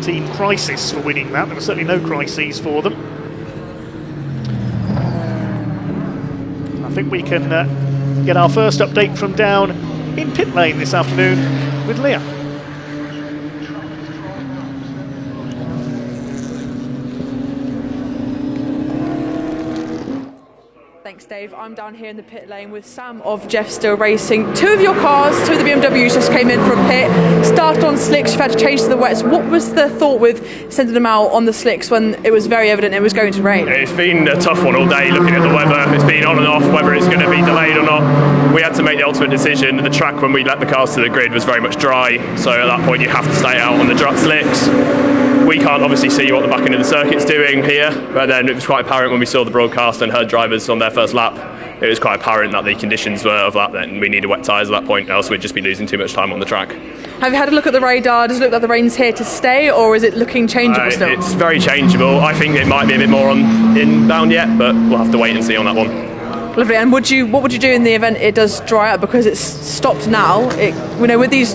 Team Crisis for winning that. There were certainly no crises for them. I think we can get our first update from down in pit lane this afternoon with Leah. Thanks, Dave. I'm down here in the pit lane with Sam of Jeff Still Racing. 2 of your cars, 2 of the BMWs just came in from pit, started on slicks, you've had to change to the wets. What was the thought with sending them out on the slicks when it was very evident it was going to rain? It's been a tough one all day looking at the weather. It's been on and off, whether it's going to be delayed or not. We had to make the ultimate decision. The track when we let the cars to the grid was very much dry, so at that point you have to stay out on the dry slicks. We can't obviously see what the back end of the circuit's doing here, but then it was quite apparent when we saw the broadcast and heard drivers on their first lap. It was quite apparent that the conditions were of that, then we needed wet tyres at that point, else we'd just be losing too much time on the track. Have you had a look at the radar? Does it look like the rain's here to stay, or is it looking changeable still? It's very changeable. I think it might be a bit more on inbound yet, but we'll have to wait and see on that one. Lovely. And what would you do in the event it does dry up, because it's stopped now? With these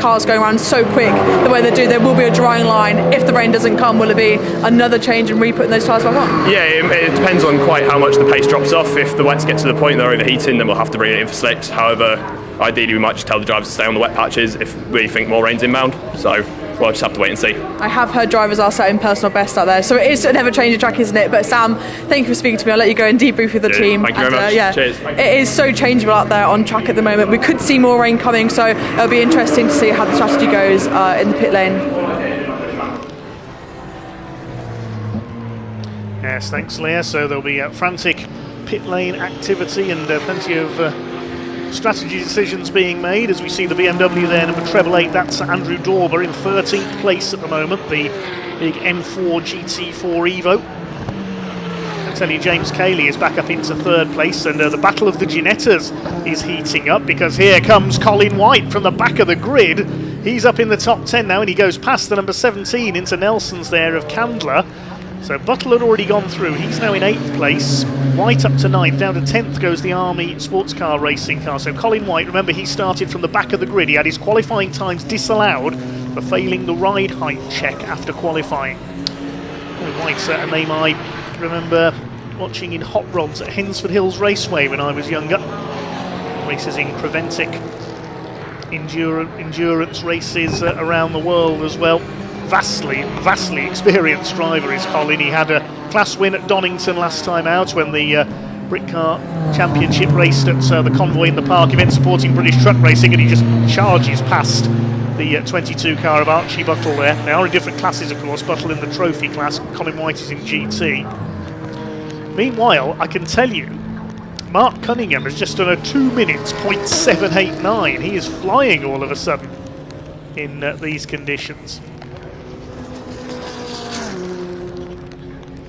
cars going around so quick, the way they do, there will be a drying line. If the rain doesn't come, will it be another change and re-putting those tyres back on? Yeah, it depends on quite how much the pace drops off. If the wets get to the point they're overheating, then we'll have to bring it in for slicks. However, ideally we might just tell the drivers to stay on the wet patches if we think more rain's inbound. So we'll just have to wait and see. I have heard drivers are setting personal best out there, so it is an ever-changing track, isn't it? But Sam, thank you for speaking to me. I'll let you go and debrief with the team. Thank you very much. Cheers. It is so changeable out there on track at the moment. We could see more rain coming, so it'll be interesting to see how the strategy goes in the pit lane. Yes, thanks, Leah. So there'll be frantic pit lane activity and plenty of strategy decisions being made as we see the BMW there, number treble 8, that's Andrew Dorber in 13th place at the moment, the big M4 GT4 Evo. I tell you, James Cayley is back up into 3rd place, and the battle of the Ginettas is heating up, because here comes Colin White from the back of the grid. He's up in the top 10 now, and he goes past the number 17 into Nelson's there of Candler. So Buttle had already gone through. He's now in 8th place. White up to 9th. Down to 10th goes the Army sports car racing car. So Colin White, remember, he started from the back of the grid. He had his qualifying times disallowed for failing the ride height check after qualifying. Colin White's a name I remember watching in hot rods at Hensford Hills Raceway when I was younger. Races in Preventic endurance races around the world as well. Vastly experienced driver is Colin. He had a class win at Donington last time out when the Britcar Championship raced at the Convoy in the Park event supporting British truck racing, and he just charges past the 22 car of Archie Buttle there. They are in different classes, of course. Buttle in the trophy class, Colin White is in GT. Meanwhile, I can tell you, Mark Cunningham has just done a 2 minutes .789. He is flying all of a sudden in these conditions.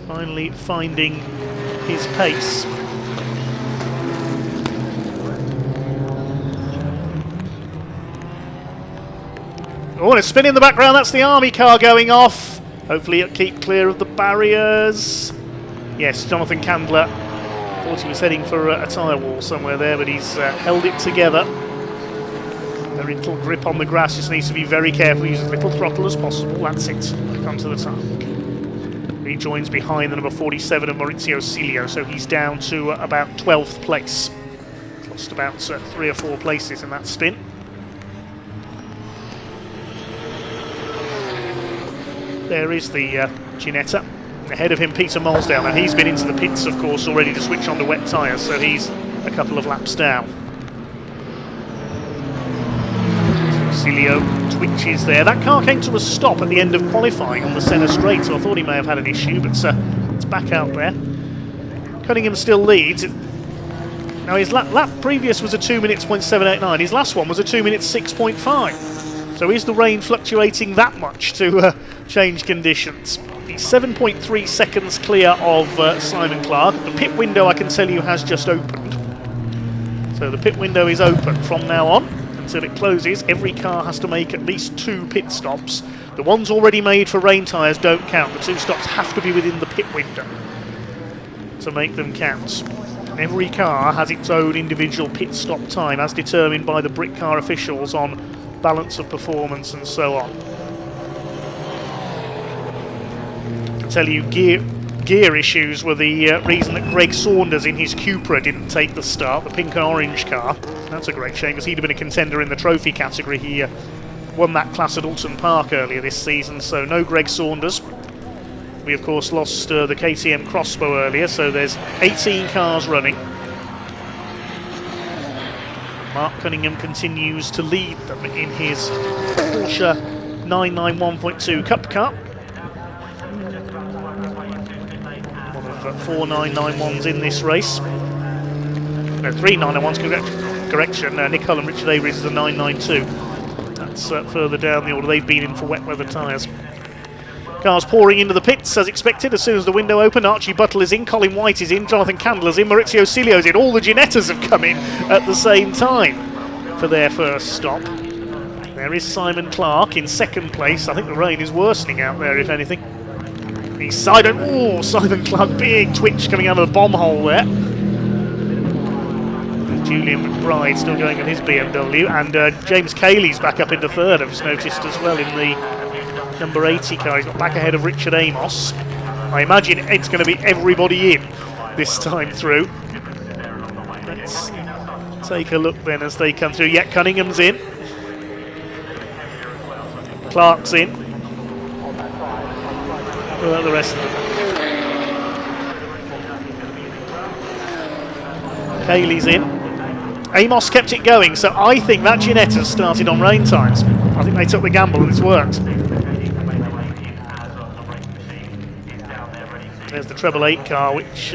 Finally finding his pace. Oh, and a spin in the background, that's the Army car going off. Hopefully it'll keep clear of the barriers. Yes, Jonathan Candler thought he was heading for a tyre wall somewhere there, but he's held it together. Very little grip on the grass, just needs to be very careful, use as little throttle as possible, that's it. Come to the tank. He joins behind the number 47 of Maurizio Cilio, so he's down to about 12th place. Lost about 3 or 4 places in that stint. There is the Ginetta. Ahead of him, Peter Molsdale. Now he's been into the pits, of course, already to switch on to wet tyres, so he's a couple of laps down. Cilio twitches there. That car came to a stop at the end of qualifying on the Senna straight, so I thought he may have had an issue, but it's back out there. Cunningham still leads. Now his lap previous was a 2 minutes .789. His last one was a 2 minutes 6.5. So is the rain fluctuating that much to change conditions? He's 7.3 seconds clear of Simon Clark. The pit window, I can tell you, has just opened. So the pit window is open from now on until it closes. Every car has to make at least 2 pit stops. The ones already made for rain tyres don't count. The 2 stops have to be within the pit window to make them count. Every car has its own individual pit stop time as determined by the Britcar officials on balance of performance and so on. I tell you, gear issues were the reason that Greg Saunders in his Cupra didn't take the start, the pink and orange car. That's a great shame, because he'd have been a contender in the trophy category. He won that class at Alton Park earlier this season, so no Greg Saunders. We of course lost the KTM Crossbow earlier, so there's 18 cars running. Mark Cunningham continues to lead them in his Porsche 991.2 Cup Car. One of 4 991s in this race. No, 3 991s, correction. Nick Hull and Richard Avery is the 992. That's further down the order. They've been in for wet weather tyres. Cars pouring into the pits as expected as soon as the window opened. Archie Buttle is in, Colin White is in, Jonathan Candler's in, Maurizio Cilio's in. All the Ginettas have come in at the same time for their first stop. There is Simon Clark in second place. I think the rain is worsening out there, if anything. He's Simon Clark, big twitch coming out of the bomb hole there. Julian McBride still going on his BMW, and James Cayley's back up into third, I've just noticed as well, in the number 80 car. He's got back ahead of Richard Amos. I imagine it's going to be everybody in this time through. Let's take a look then as they come through. Yeah, Cunningham's in. Clark's in. What about the rest of them? Cayley's in. Amos kept it going, so I think that Ginetta started on rain times. I think they took the gamble and it's worked. There's the treble 8 car, which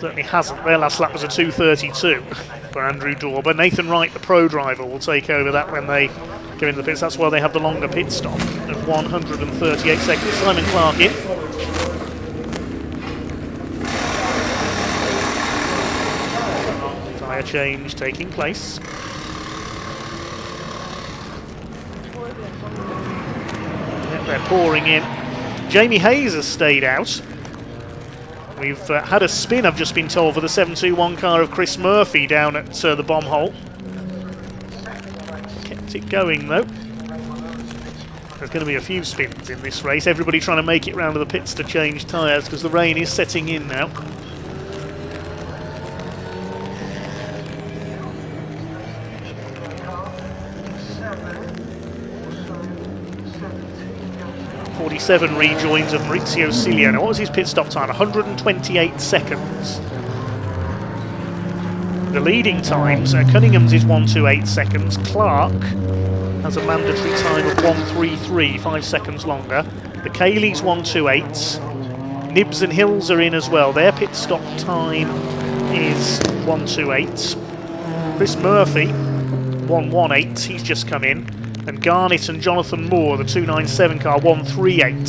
certainly hasn't. Their last lap was a 2:32. for Andrew Dorber. Nathan Wright, the pro driver, will take over that when they go into the pits. That's why they have the longer pit stop of 138 seconds. Simon Clark in. Tyre change taking place. They're pouring in. Jamie Hayes has stayed out. We've had a spin, I've just been told, for the 721 car of Chris Murphy down at the bomb hole. Kept it going though. There's going to be a few spins in this race. Everybody trying to make it round to the pits to change tyres because the rain is setting in now. .47 rejoins of Maurizio Ciglione. What was his pit stop time? 128 seconds. The leading times, Cunningham's is 128 seconds. Clark has a mandatory time of 133, 5 seconds longer. The Cayley's 128. Nibs and Hills are in as well. Their pit stop time is 128. Chris Murphy, 118, he's just come in. And Garnett and Jonathan Moore, the 297 car, 138.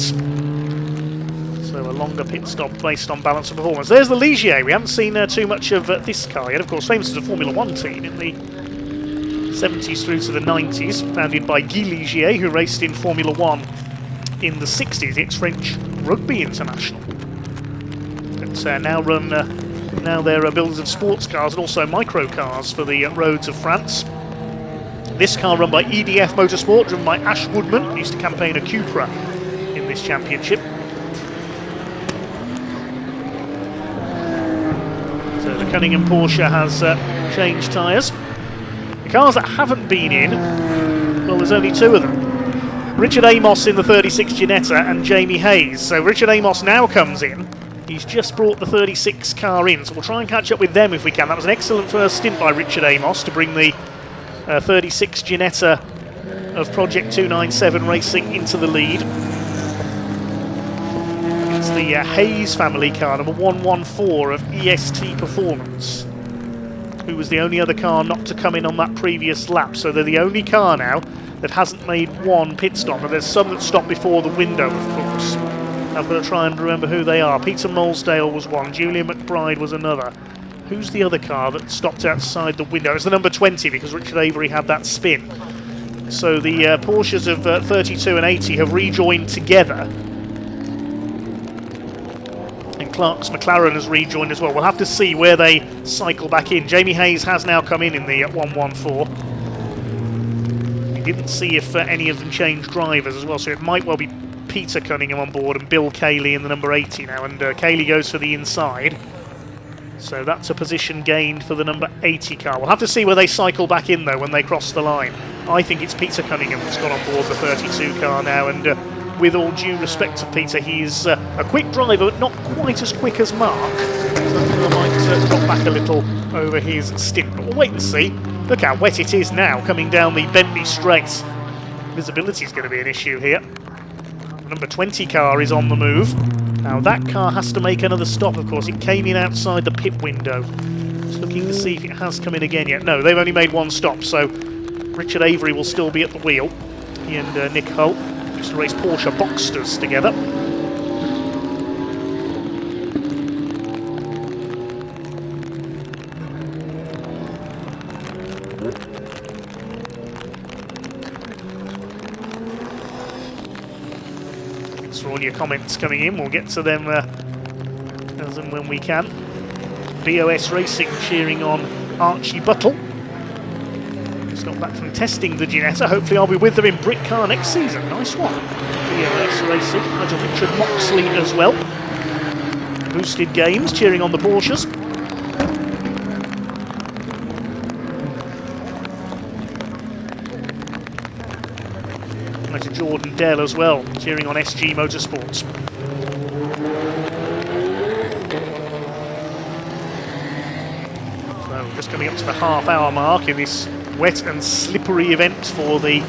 So a longer pit stop based on balance of performance. There's the Ligier. We haven't seen too much of this car yet. Of course, famous as a Formula 1 team in the 70s through to the 90s. Founded by Guy Ligier, who raced in Formula 1 in the 60s, the ex-French rugby international. But now run, now they're builders of sports cars and also micro cars for the roads of France. This car run by EDF Motorsport, driven by Ash Woodman, who used to campaign a Cupra in this championship. So the Cunningham Porsche has changed tyres. The cars that haven't been in, well, there's only two of them. Richard Amos in the 36 Ginetta and Jamie Hayes. So Richard Amos now comes in. He's just brought the 36 car in, so we'll try and catch up with them if we can. That was an excellent first stint by Richard Amos to bring the 36 Ginetta of Project 297 Racing into the lead. It's the Hayes family car, number 114 of EST Performance, who was the only other car not to come in on that previous lap. So they're the only car now that hasn't made one pit stop. And there's some that stopped before the window, of course. I've got to try and remember who they are. Peter Molesdale was one, Julian McBride was another. Who's the other car that stopped outside the window? It's the number 20 because Richard Avery had that spin. So the Porsches of 32 and 80 have rejoined together. And Clark's McLaren has rejoined as well. We'll have to see where they cycle back in. Jamie Hayes has now come in the 114. We didn't see if any of them changed drivers as well, so it might well be Peter Cunningham on board and Bill Cayley in the number 80 now. And Cayley goes for the inside. So that's a position gained for the number 80 car. We'll have to see where they cycle back in, though, when they cross the line. I think it's Peter Cunningham that's got on board the 32 car now, and with all due respect to Peter, he's a quick driver, but not quite as quick as Mark. So I might drop back a little over his stint, but we'll wait and see. Look how wet it is now, coming down the Bentley Straight. Visibility is going to be an issue here. The number 20 car is on the move. Now that car has to make another stop, of course. It came in outside the pit window. Just looking to see if it has come in again yet. No, they've only made one stop, so Richard Avery will still be at the wheel. He and Nick Hull used to race Porsche Boxsters together. For all your comments coming in, we'll get to them as and when we can. BOS Racing cheering on Archie Buttle. Just got back from testing the Ginetta. Hopefully I'll be with them in Britcar next season. Nice one. BOS Racing. Nigel Richard Moxley as well. Boosted Games cheering on the Porsches. To Jordan Dell as well, cheering on SG Motorsports. So just coming up to the half-hour mark in this wet and slippery event for the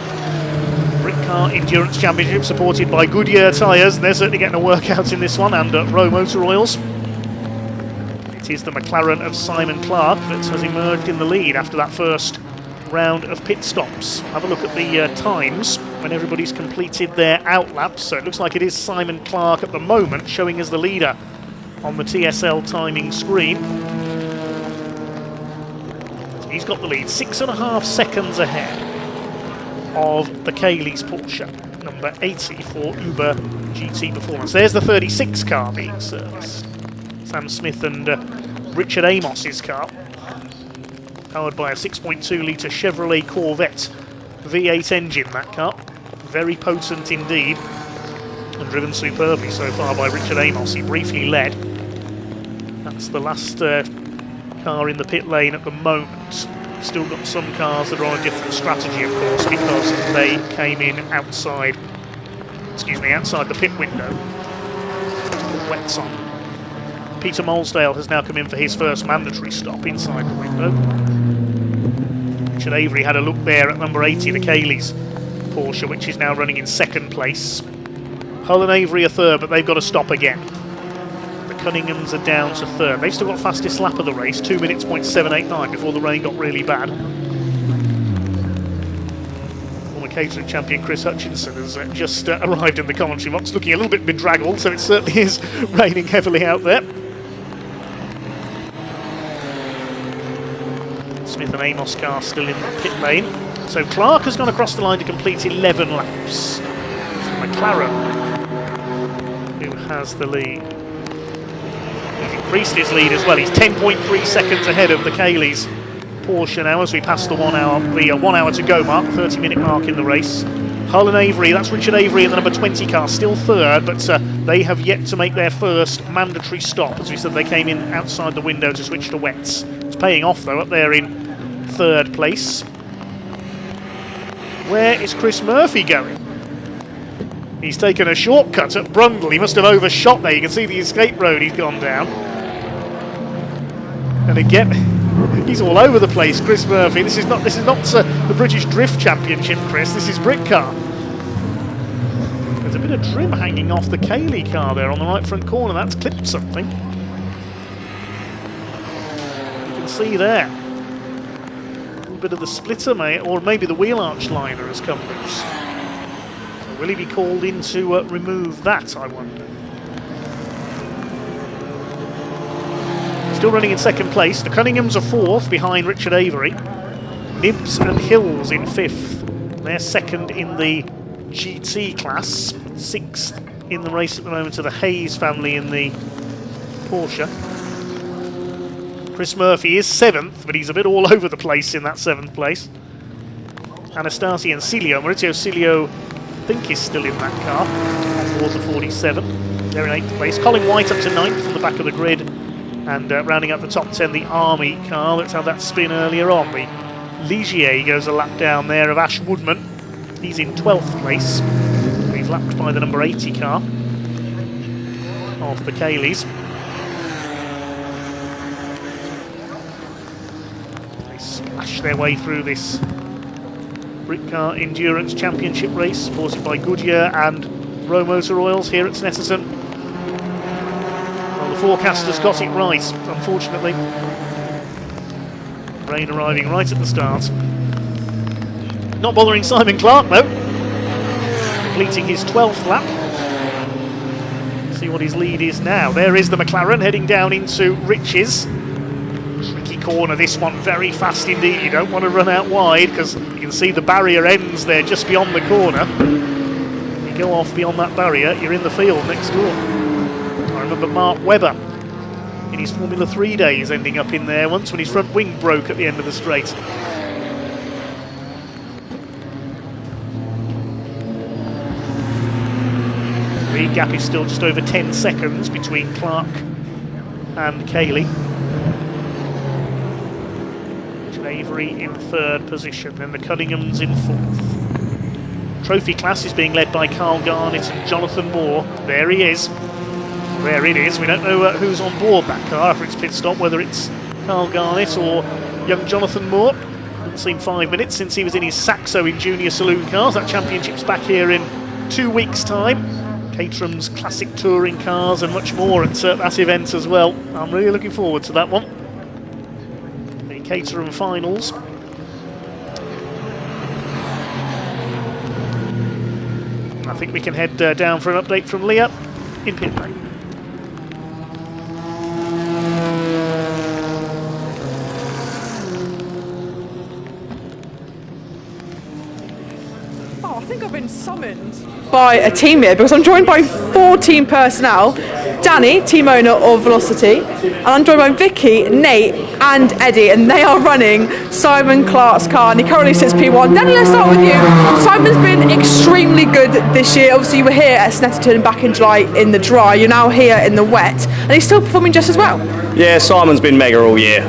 Britcar Endurance Championship, supported by Goodyear tyres. They're certainly getting a workout in this one, and Rowe Motor Oils. It is the McLaren of Simon Clark that has emerged in the lead after that first round of pit stops. Have a look at the times when everybody's completed their outlaps. So it looks like it is Simon Clark at the moment showing as the leader on the TSL timing screen. He's got the lead, 6.5 seconds ahead of the Cayley's Porsche, number 80 for Uber GT Performance. There's the 36 car being serviced. Sam Smith and Richard Amos's car, powered by a 6.2 litre Chevrolet Corvette V8 engine, that car. Very potent indeed, and driven superbly so far by Richard Amos. He briefly led. That's the last car in the pit lane at the moment. Still got some cars that are on a different strategy, of course, because they came in outside the pit window to put wets on. Peter Molesdale has now come in for his first mandatory stop inside the window. Richard Avery had a look there at number 80, the Cayley's Porsche, which is now running in second place. Hull and Avery are third, but they've got to stop again. The Cunninghams are down to third. They've still got fastest lap of the race, 2 minutes, 0.789, before the rain got really bad. Former Caterham champion Chris Hutchinson has just arrived in the commentary box, looking a little bit bedraggled, so it certainly is raining heavily out there. Smith and Amos car still in the pit lane. So Clark has gone across the line to complete 11 laps. McLaren, who has the lead. He's increased his lead as well. He's 10.3 seconds ahead of the Cayley's Porsche now as we pass the 1 hour to go mark, 30-minute mark in the race. Hull and Avery, that's Richard Avery in the number 20 car, still third, but they have yet to make their first mandatory stop. As we said, they came in outside the window to switch to wets. It's paying off though, up there in third place. Where is Chris Murphy going? He's taken a shortcut at Brundle. He must have overshot there. You can see the escape road he's gone down. And again, he's all over the place, Chris Murphy. This is not the British Drift Championship, Chris. This is Britcar. There's a bit of trim hanging off the Cayley car there on the right front corner. That's clipped something. You can see there. A little bit of the splitter, or maybe the wheel arch liner has come loose. Will he be called in to remove that, I wonder? Still running in second place. The Cunninghams are fourth behind Richard Avery. Nibs and Hills in fifth. They're second in the GT class. Sixth in the race at the moment to the Hayes family in the Porsche. Chris Murphy is seventh, but he's a bit all over the place in that seventh place. Anastasi and Cilio, Maurizio Cilio, I think is still in that car, on board the 47. They're in 8th place. Colin White up to 9th on the back of the grid, and rounding up the top 10, the Army car. Let's have that spin earlier on. The Ligier goes a lap down there of Ash Woodman. He's in 12th place. He's lapped by the number 80 car of the Cayleys. They splash their way through this Britcar Endurance Championship race, supported by Goodyear and Rowe Motor Oils here at Snetterton. Well, the forecasters got it right, unfortunately. Rain arriving right at the start. Not bothering Simon Clark though. Completing his 12th lap. See what his lead is now. There is the McLaren heading down into Rich's. Tricky corner, this one, very fast indeed. You don't want to run out wide because you can see the barrier ends there just beyond the corner. You go off beyond that barrier, you're in the field next door. I remember Mark Webber in his Formula 3 days ending up in there once when his front wing broke at the end of the straight. The lead gap is still just over 10 seconds between Clark and Cayley. Avery in third position, then the Cunninghams in fourth. Trophy class is being led by Carl Garnett and Jonathan Moore. There he is. There it is. We don't know who's on board that car after its pit stop, whether it's Carl Garnett or young Jonathan Moore. Hasn't seen 5 minutes since he was in his Saxo in junior saloon cars. That championship's back here in 2 weeks' time. Caterham's classic touring cars and much more at that event as well. I'm really looking forward to that one. The Caterham finals. I think we can head down for an update from Leah in pit lane. I think I've been summoned by a team here because I'm joined by 4 team personnel. Danny, team owner of Velocity, and I'm joined by Vicky, Nate and Eddie, and they are running Simon Clark's car, and he currently sits P1. Danny, let's start with you. Simon's been extremely good this year. Obviously you were here at Snetterton back in July in the dry, you're now here in the wet, and he's still performing just as well. Yeah, Simon's been mega all year.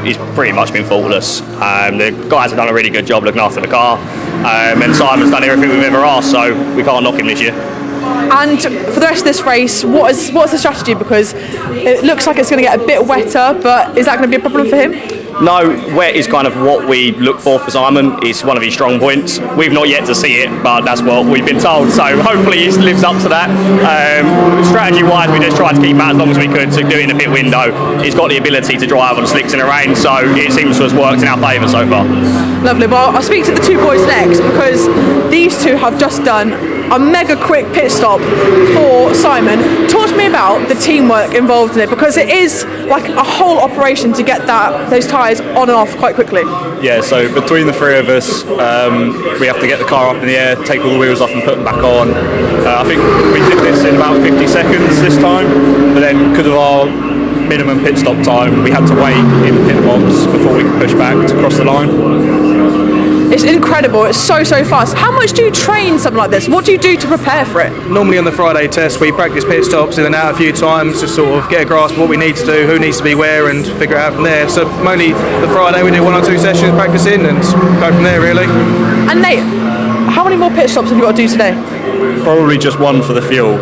He's pretty much been faultless. The guys have done a really good job looking after the car, and Simon's done everything we've ever asked, so we can't knock him this year. And for the rest of this race, what's the strategy? Because it looks like it's going to get a bit wetter, but is that going to be a problem for him? No, wet is kind of what we look for Simon. It's one of his strong points. We've not yet to see it, but that's what we've been told. So hopefully he lives up to that. Strategy-wise, we just tried to keep Matt as long as we could to do it in a pit window. He's got the ability to drive on slicks in the rain, so it seems to have worked in our favour so far. Lovely. Well, I'll speak to the 2 boys next because these 2 have just done a mega quick pit stop for Simon. Talk to me about the teamwork involved in it, because it is like a whole operation to get those tyres on and off quite quickly. Yeah, so between the 3 of us, we have to get the car up in the air, take all the wheels off and put them back on. I think we did this in about 50 seconds this time, but then because of our minimum pit stop time, we had to wait in the pit box before we could push back to cross the line. It's incredible, it's so fast. How much do you train something like this? What do you do to prepare for it? Normally on the Friday test we practice pit stops in and out a few times to sort of get a grasp of what we need to do, who needs to be where, and figure it out from there. So mainly the Friday we do 1 or 2 sessions practicing and go from there really. And Nate, how many more pit stops have you got to do today? Probably just 1 for the fuel,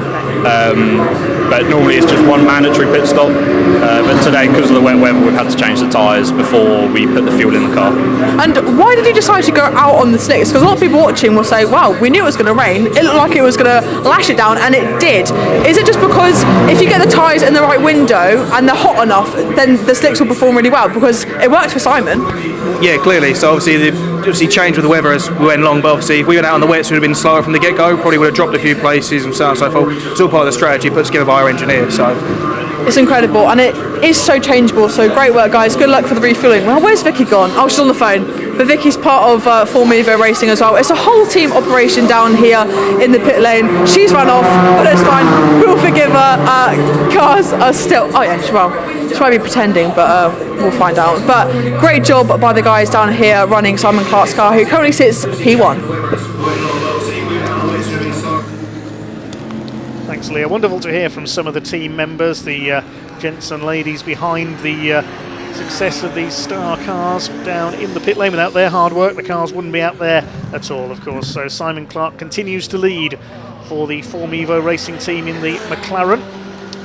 but normally it's just 1 mandatory pit stop. But today, because of the wet weather, we've had to change the tyres before we put the fuel in the car. And why did you decide to go out on the slicks? Because a lot of people watching will say, wow, we knew it was going to rain, it looked like it was going to lash it down, and it did. Is it just because if you get the tyres in the right window and they're hot enough, then the slicks will perform really well? Because it worked for Simon. Yeah, clearly. So obviously changed with the weather as we went along, but obviously if we went out on the wets, we would have been slower from the get-go, probably would have dropped a few places and so on and so forth. It's all part of the strategy put together by our engineer. So it's incredible, and it is so changeable, so great work guys, good luck for the refueling. Well, where's Vicky gone? Oh, she's on the phone. But Vicky's part of Formula Evo racing as well. It's a whole team operation down here in the pit lane. She's run off, but it's fine, we'll forgive her. Cars are still, oh yeah, she might be pretending, but we'll find out. But great job by the guys down here running Simon Clark's car, who currently sits P1. Thanks, Leah. Wonderful to hear from some of the team members, the gents and ladies behind the success of these star cars down in the pit lane. Without their hard work, the cars wouldn't be out there at all, of course. So Simon Clark continues to lead for the Form Evo racing team in the McLaren.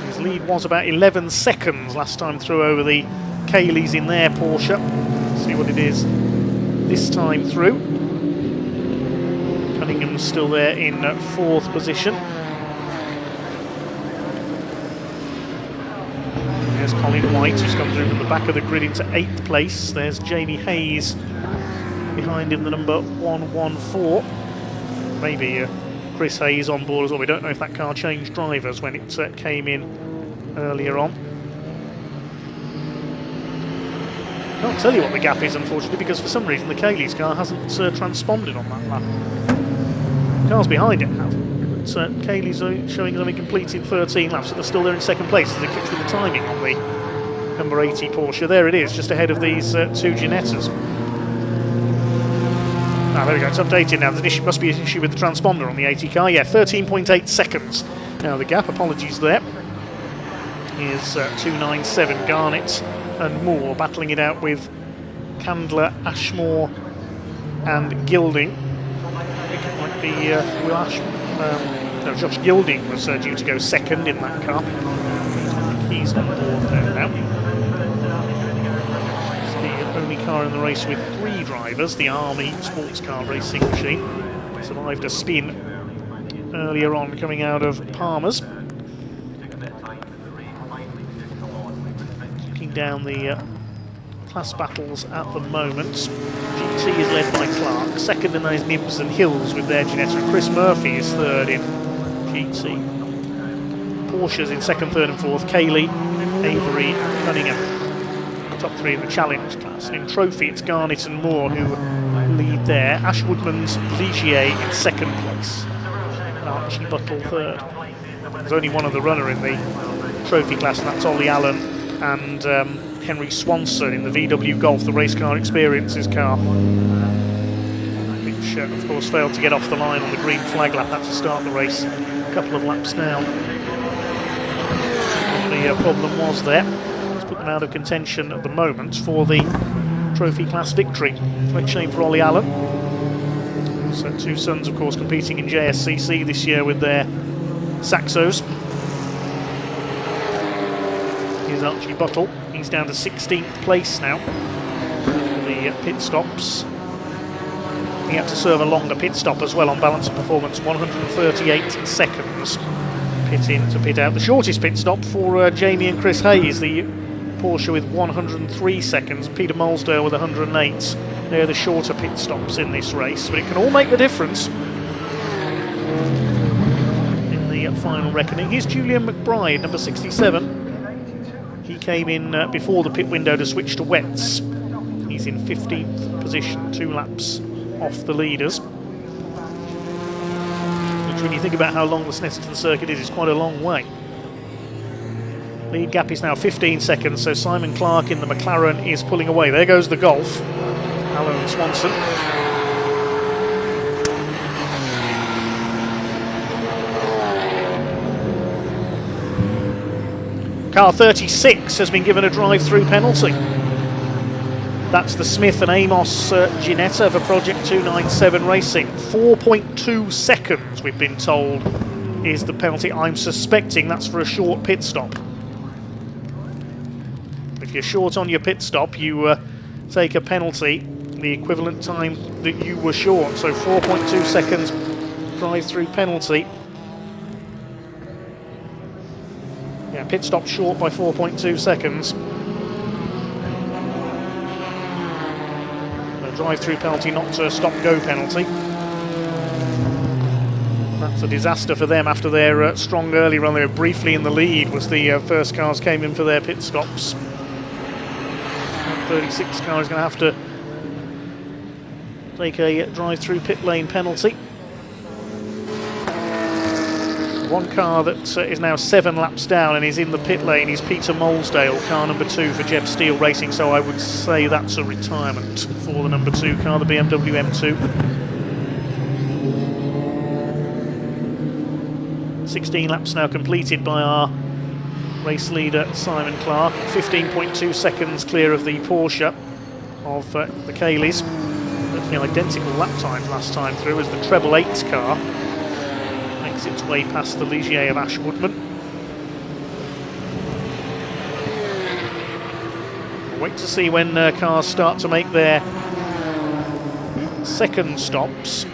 His lead was about 11 seconds last time through over the Kayleys in their Porsche. See what it is this time through. Cunningham's still there in 4th position. There's Colin White, who's come through from the back of the grid into 8th place. There's Jamie Hayes behind him, the number 114. Maybe Chris Hayes on board as well. We don't know if that car changed drivers when it came in earlier on. Can't tell you what the gap is, unfortunately, because for some reason the Kayleys car hasn't transponded on that lap. Cars behind it have. Kayleys are showing them completed 13 laps, and they're still there in 2nd place as they catch with the timing on the number 80 Porsche. There it is, just ahead of these 2 Ginettas. Ah, there we go, it's updated now. There's an issue, must be an issue with the transponder on the 80 car. Yeah, 13.8 seconds. Now the gap, apologies there, is 297. Garnett and Moore battling it out with Candler, Ashmore and Gilding. I think it might be Will Ashmore. No, Josh Gilding was due to go 2nd in that car. He's on board there now. It's the only car in the race with 3 drivers. The Army sports car racing machine survived a spin earlier on coming out of Palmer's. Looking down the class battles at the moment, GT is led by Clark, second in those Nibs and Hills with their Ginetta, and Chris Murphy is third in GT. Porsche's in second, third and fourth, Cayley, Avery and Cunningham. Top three in the challenge class. And in trophy it's Garnett and Moore who lead there. Ashwoodman's Ligier in second place. And Archie Buttle third. There's only one other runner in the trophy class, and that's Ollie Allen and Henry Swanson in the VW Golf, the race car experiences car, which of course failed to get off the line on the green flag lap. Had to start the race a couple of laps down. What the problem was there. Put them out of contention at the moment for the trophy class victory. Great shame for Ollie Allen. So two sons, of course, competing in JSCC this year with their Saxos. Here's Archie Buttle. He's down to 16th place now for the pit stops. He had to serve a longer pit stop as well on balance of performance, 138 seconds. Pit in to pit out. The shortest pit stop for Jamie and Chris Hayes, the Porsche with 103 seconds, Peter Molesdale with 108. They're the shorter pit stops in this race, but it can all make the difference in the final reckoning. Here's Julian McBride, number 67. He came in before the pit window to switch to wets. He's in 15th position, 2 laps off the leaders. Which, when you think about how long the Snetterton circuit is, it's quite a long way. Lead gap is now 15 seconds, so Simon Clark in the McLaren is pulling away. There goes the Golf. Alan Swanson. Car 36 has been given a drive-through penalty. That's the Smith and Amos Ginetta for Project 297 Racing. 4.2 seconds, we've been told, is the penalty. I'm suspecting that's for a short pit stop. If you're short on your pit stop, you take a penalty, the equivalent time that you were short. So 4.2 seconds drive-through penalty. Yeah, pit stop short by 4.2 seconds. A drive-through penalty, not a stop-go penalty. That's a disaster for them after their strong early run. They were briefly in the lead, was the first cars came in for their pit stops. 36 car is going to have to take a drive-through pit lane penalty. One car that is now 7 laps down and is in the pit lane is Peter Molesdale, car number 2 for Jeb Steele Racing, so I would say that's a retirement for the number 2 car, the BMW M2. 16 laps now completed by our race leader Simon Clark, 15.2 seconds clear of the Porsche of the Cayleys. The identical lap times last time through as the treble 8 car makes its way past the Ligier of Ashwoodman. We'll wait to see when cars start to make their second stops.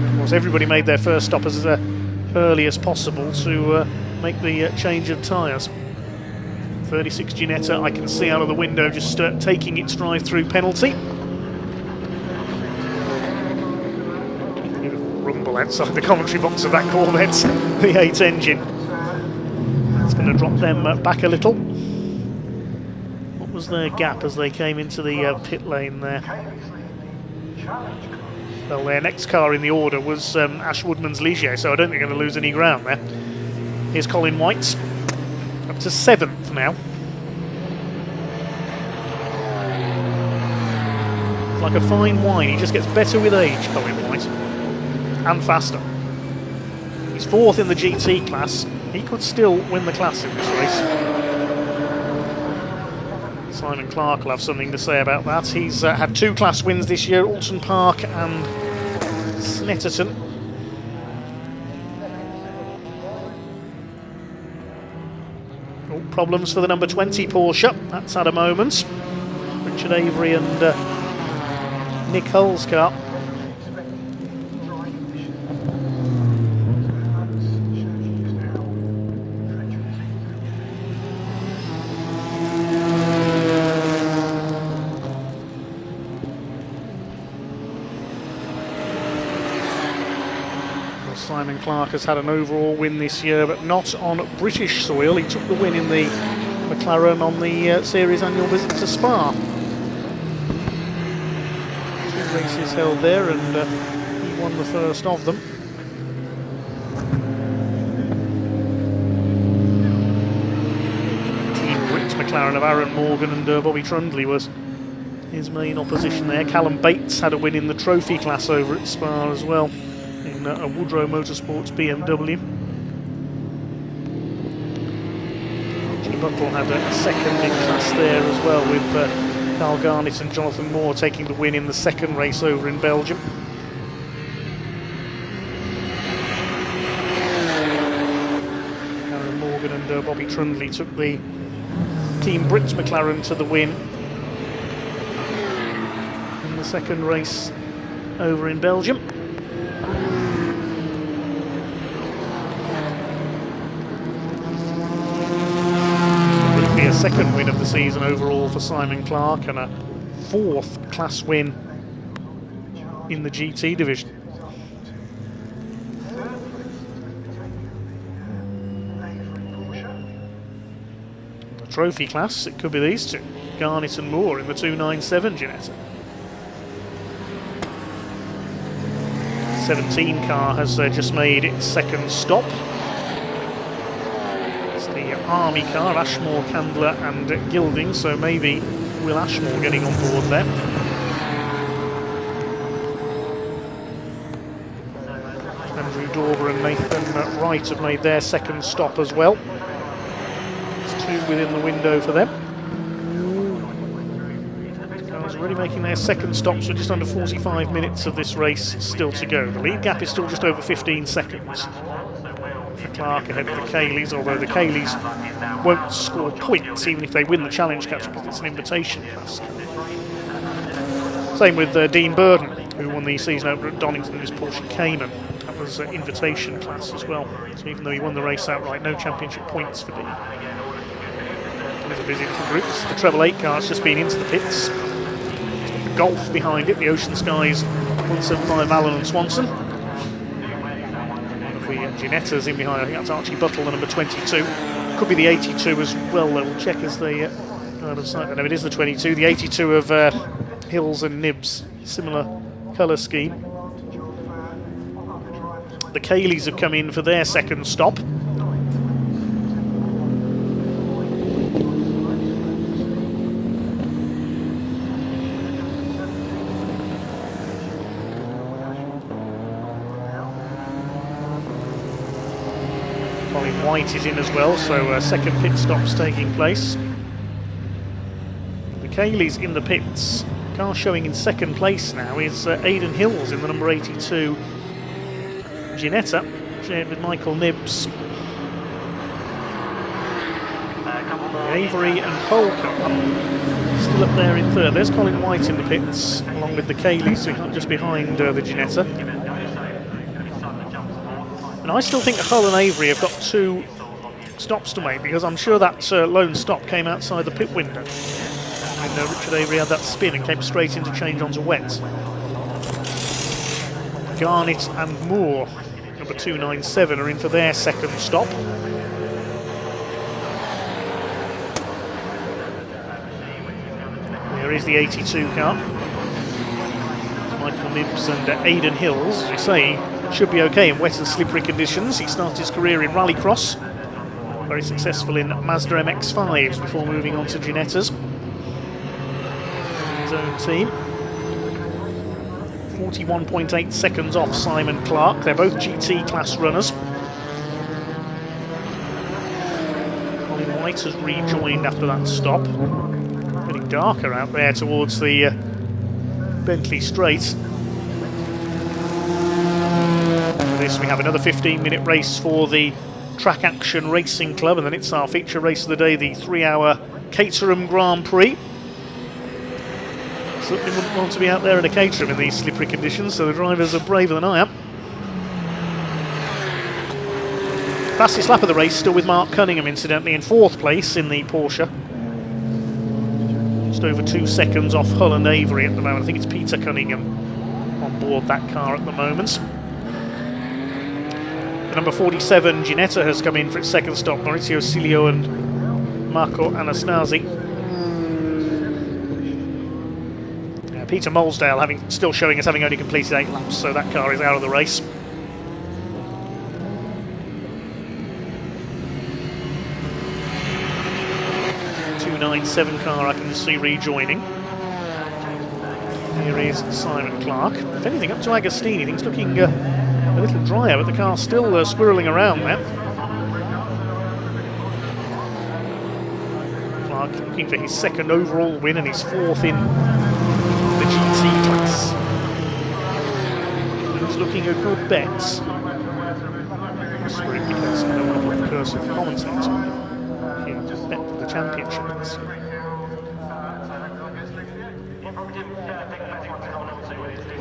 Of course, everybody made their first stop as early as possible to make the change of tyres. 36 Ginetta, I can see out of the window, just taking its drive-through penalty. Rumble outside the commentary box of that Corvette, the 8 engine. It's going to drop them back a little. What was their gap as they came into the pit lane there? Well, their next car in the order was Ashwoodman's Ligier, so I don't think they're going to lose any ground there. Here's Colin White, up to 7th now. It's like a fine wine, he just gets better with age, Colin White, and faster. He's 4th in the GT class. He could still win the class in this race. Simon Clark will have something to say about that. He's had 2 class wins this year, Alton Park and Snetterton. Oh, problems for the number 20 Porsche. That's had a moment. Richard Avery and Nick Hull's car. Simon Clark has had an overall win this year, but not on British soil. He took the win in the McLaren on the series annual visit to Spa. 2 races held there, and he won the first of them. Team Brits McLaren of Aaron Morgan and Bobby Trundley was his main opposition there. Callum Bates had a win in the trophy class over at Spa as well, in a Woodrow Motorsports BMW. Buttle had a second in class there as well, with Carl Garnett and Jonathan Moore taking the win in the second race over in Belgium. Aaron Morgan and Bobby Trundley took the Team Brits McLaren to the win in the second race over in Belgium. A second win of the season overall for Simon Clark, and a 4th class win in the GT division. The trophy class, it could be these two, Garnett and Moore in the 297 Ginetta. 17 car has just made its second stop. Army car, Ashmore, Candler and Gilding, so maybe Will Ashmore getting on board there. Andrew Dorber and Nathan Wright have made their second stop as well. It's 2 within the window for them. Cars already making their second stops with just under 45 minutes of this race still to go. The lead gap is still just over 15 seconds. Clark ahead of the Cayleys, although the Cayleys won't score points even if they win the Challenge Cup because it's an invitation class. Same with Dean Burden, who won the season over at Donington in his Porsche Cayman. That was invitation class as well. So even though he won the race outright, no championship points for Dean. There's a busy little group. This is the treble 8 car, it's just been into the pits. It's got the Golf behind it, the Ocean Skies 175 Allen and Swanson. Ginettas in behind, I think that's Archie Buttle, the number 22. Could be the 82 as well, though. We'll check as they go out of sight. No, it is the 22. The 82 of Hills and Nibs, similar colour scheme. The Cayleys have come in for their second stop. White is in as well, so second pit stop's taking place. The Cayleys in the pits. Car showing in second place now is Aidan Hills in the number 82 Ginetta, shared with Michael Nibbs. Avery and Polka still up there in third. There's Colin White in the pits, along with the Cayleys just behind the Ginetta. And I still think Hull and Avery have got 2 stops to make, because I'm sure that lone stop came outside the pit window. And Richard Avery had that spin and came straight into change onto wet. Garnett and Moore, number 297, are in for their second stop. There is the 82 car. Michael Nibbs and Aidan Hills, as you say, should be okay in wet and slippery conditions. He started his career in rallycross, very successful in Mazda MX-5s before moving on to Ginettas. His own team. 41.8 seconds off Simon Clark. They're both GT class runners. Colin White has rejoined after that stop. Getting darker out there towards the Bentley Straight. This we have another 15-minute race for the Track Action Racing Club, and then it's our feature race of the day, the 3-hour Caterham Grand Prix. Certainly wouldn't want to be out there in a Caterham in these slippery conditions, so the drivers are braver than I am. Fastest lap of the race still with Mark Cunningham, incidentally, in 4th place in the Porsche. Just over 2 seconds off Hull and Avery at the moment. I think it's Peter Cunningham on board that car at the moment. The number 47, Ginetta, has come in for its second stop. Maurizio Silio and Marco Anastasi. Peter Molesdale still showing as having only completed 8 laps, so that car is out of the race. .297 car I can see rejoining. Here is Simon Clark. If anything, up to Agostini. Things looking a little drier, but the car's still squirreling around there. Clark looking for his second overall win and his 4th in the GT class. He's looking a good bet. Whispering because I don't want to put the curse of commentator. Here, just bet for the championship.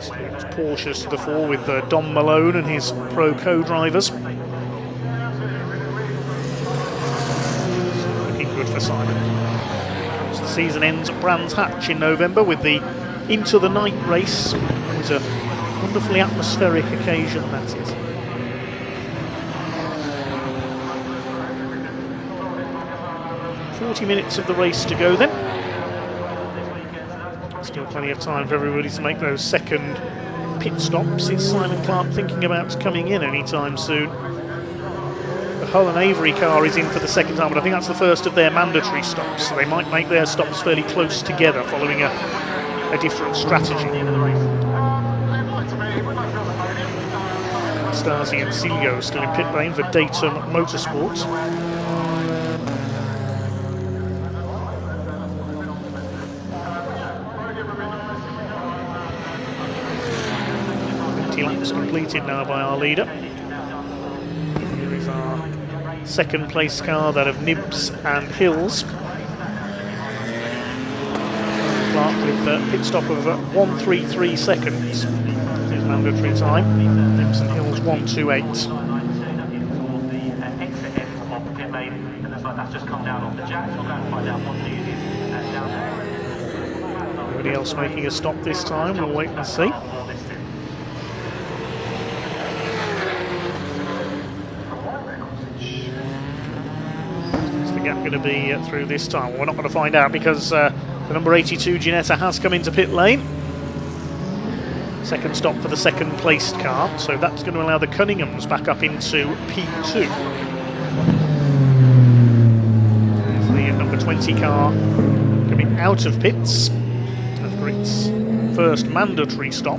It's Porsches to the fore with Dom Malone and his pro co-drivers. Looking good for Simon. So the season ends at Brands Hatch in November with the Into the Night race. It was a wonderfully atmospheric occasion, that is. "40 minutes of the race to go then. Still plenty of time for everybody to make those second pit stops. Is Simon Clark thinking about coming in anytime soon? The Hull and Avery car is in for the second time, but I think that's the first of their mandatory stops, so they might make their stops fairly close together following a different strategy. Stasi and Silio still in pit lane for Caterham Motorsport. Laps completed now by our leader. Here is our second place car, that of Nibs and Hills. Clark with a pit stop of 1:33 seconds. His mandatory time. Nibs and Hills 1:28. Nobody else making a stop this time. We'll wait and see. Going to be through this time. We're not going to find out because the number 82 Ginetta has come into pit lane. Second stop for the second placed car, so that's going to allow the Cunninghams back up into P2. There's the number 20 car coming out of pits after its first mandatory stop.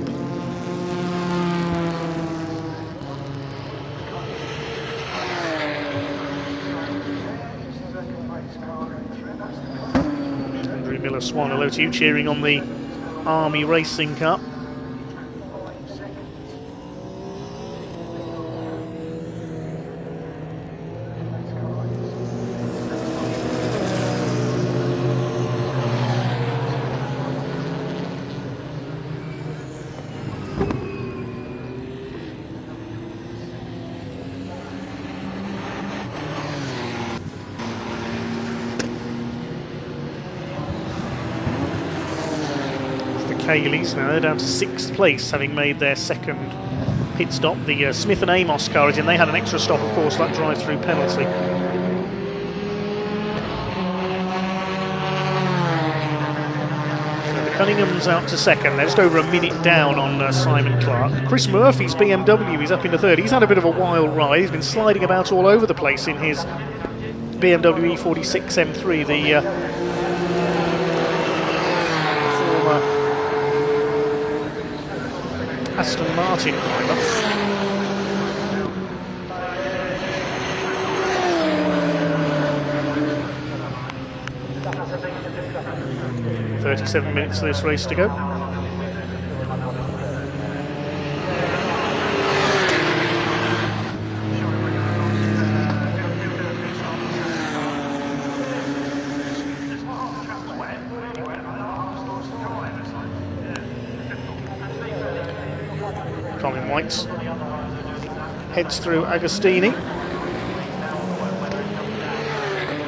Swan, hello to you, cheering on the Army Racing Cup. Kayleys now, they're down to 6th place, having made their second pit stop. The Smith and Amos car is in. They had an extra stop, of course, that drive-through penalty. So the Cunninghams out to second. They're just over a minute down on Simon Clark. Chris Murphy's BMW is up into third. He's had a bit of a wild ride. He's been sliding about all over the place in his BMW E46 M3, the Aston Martin driver. "37 minutes of this race to go." Colin White heads through Agostini.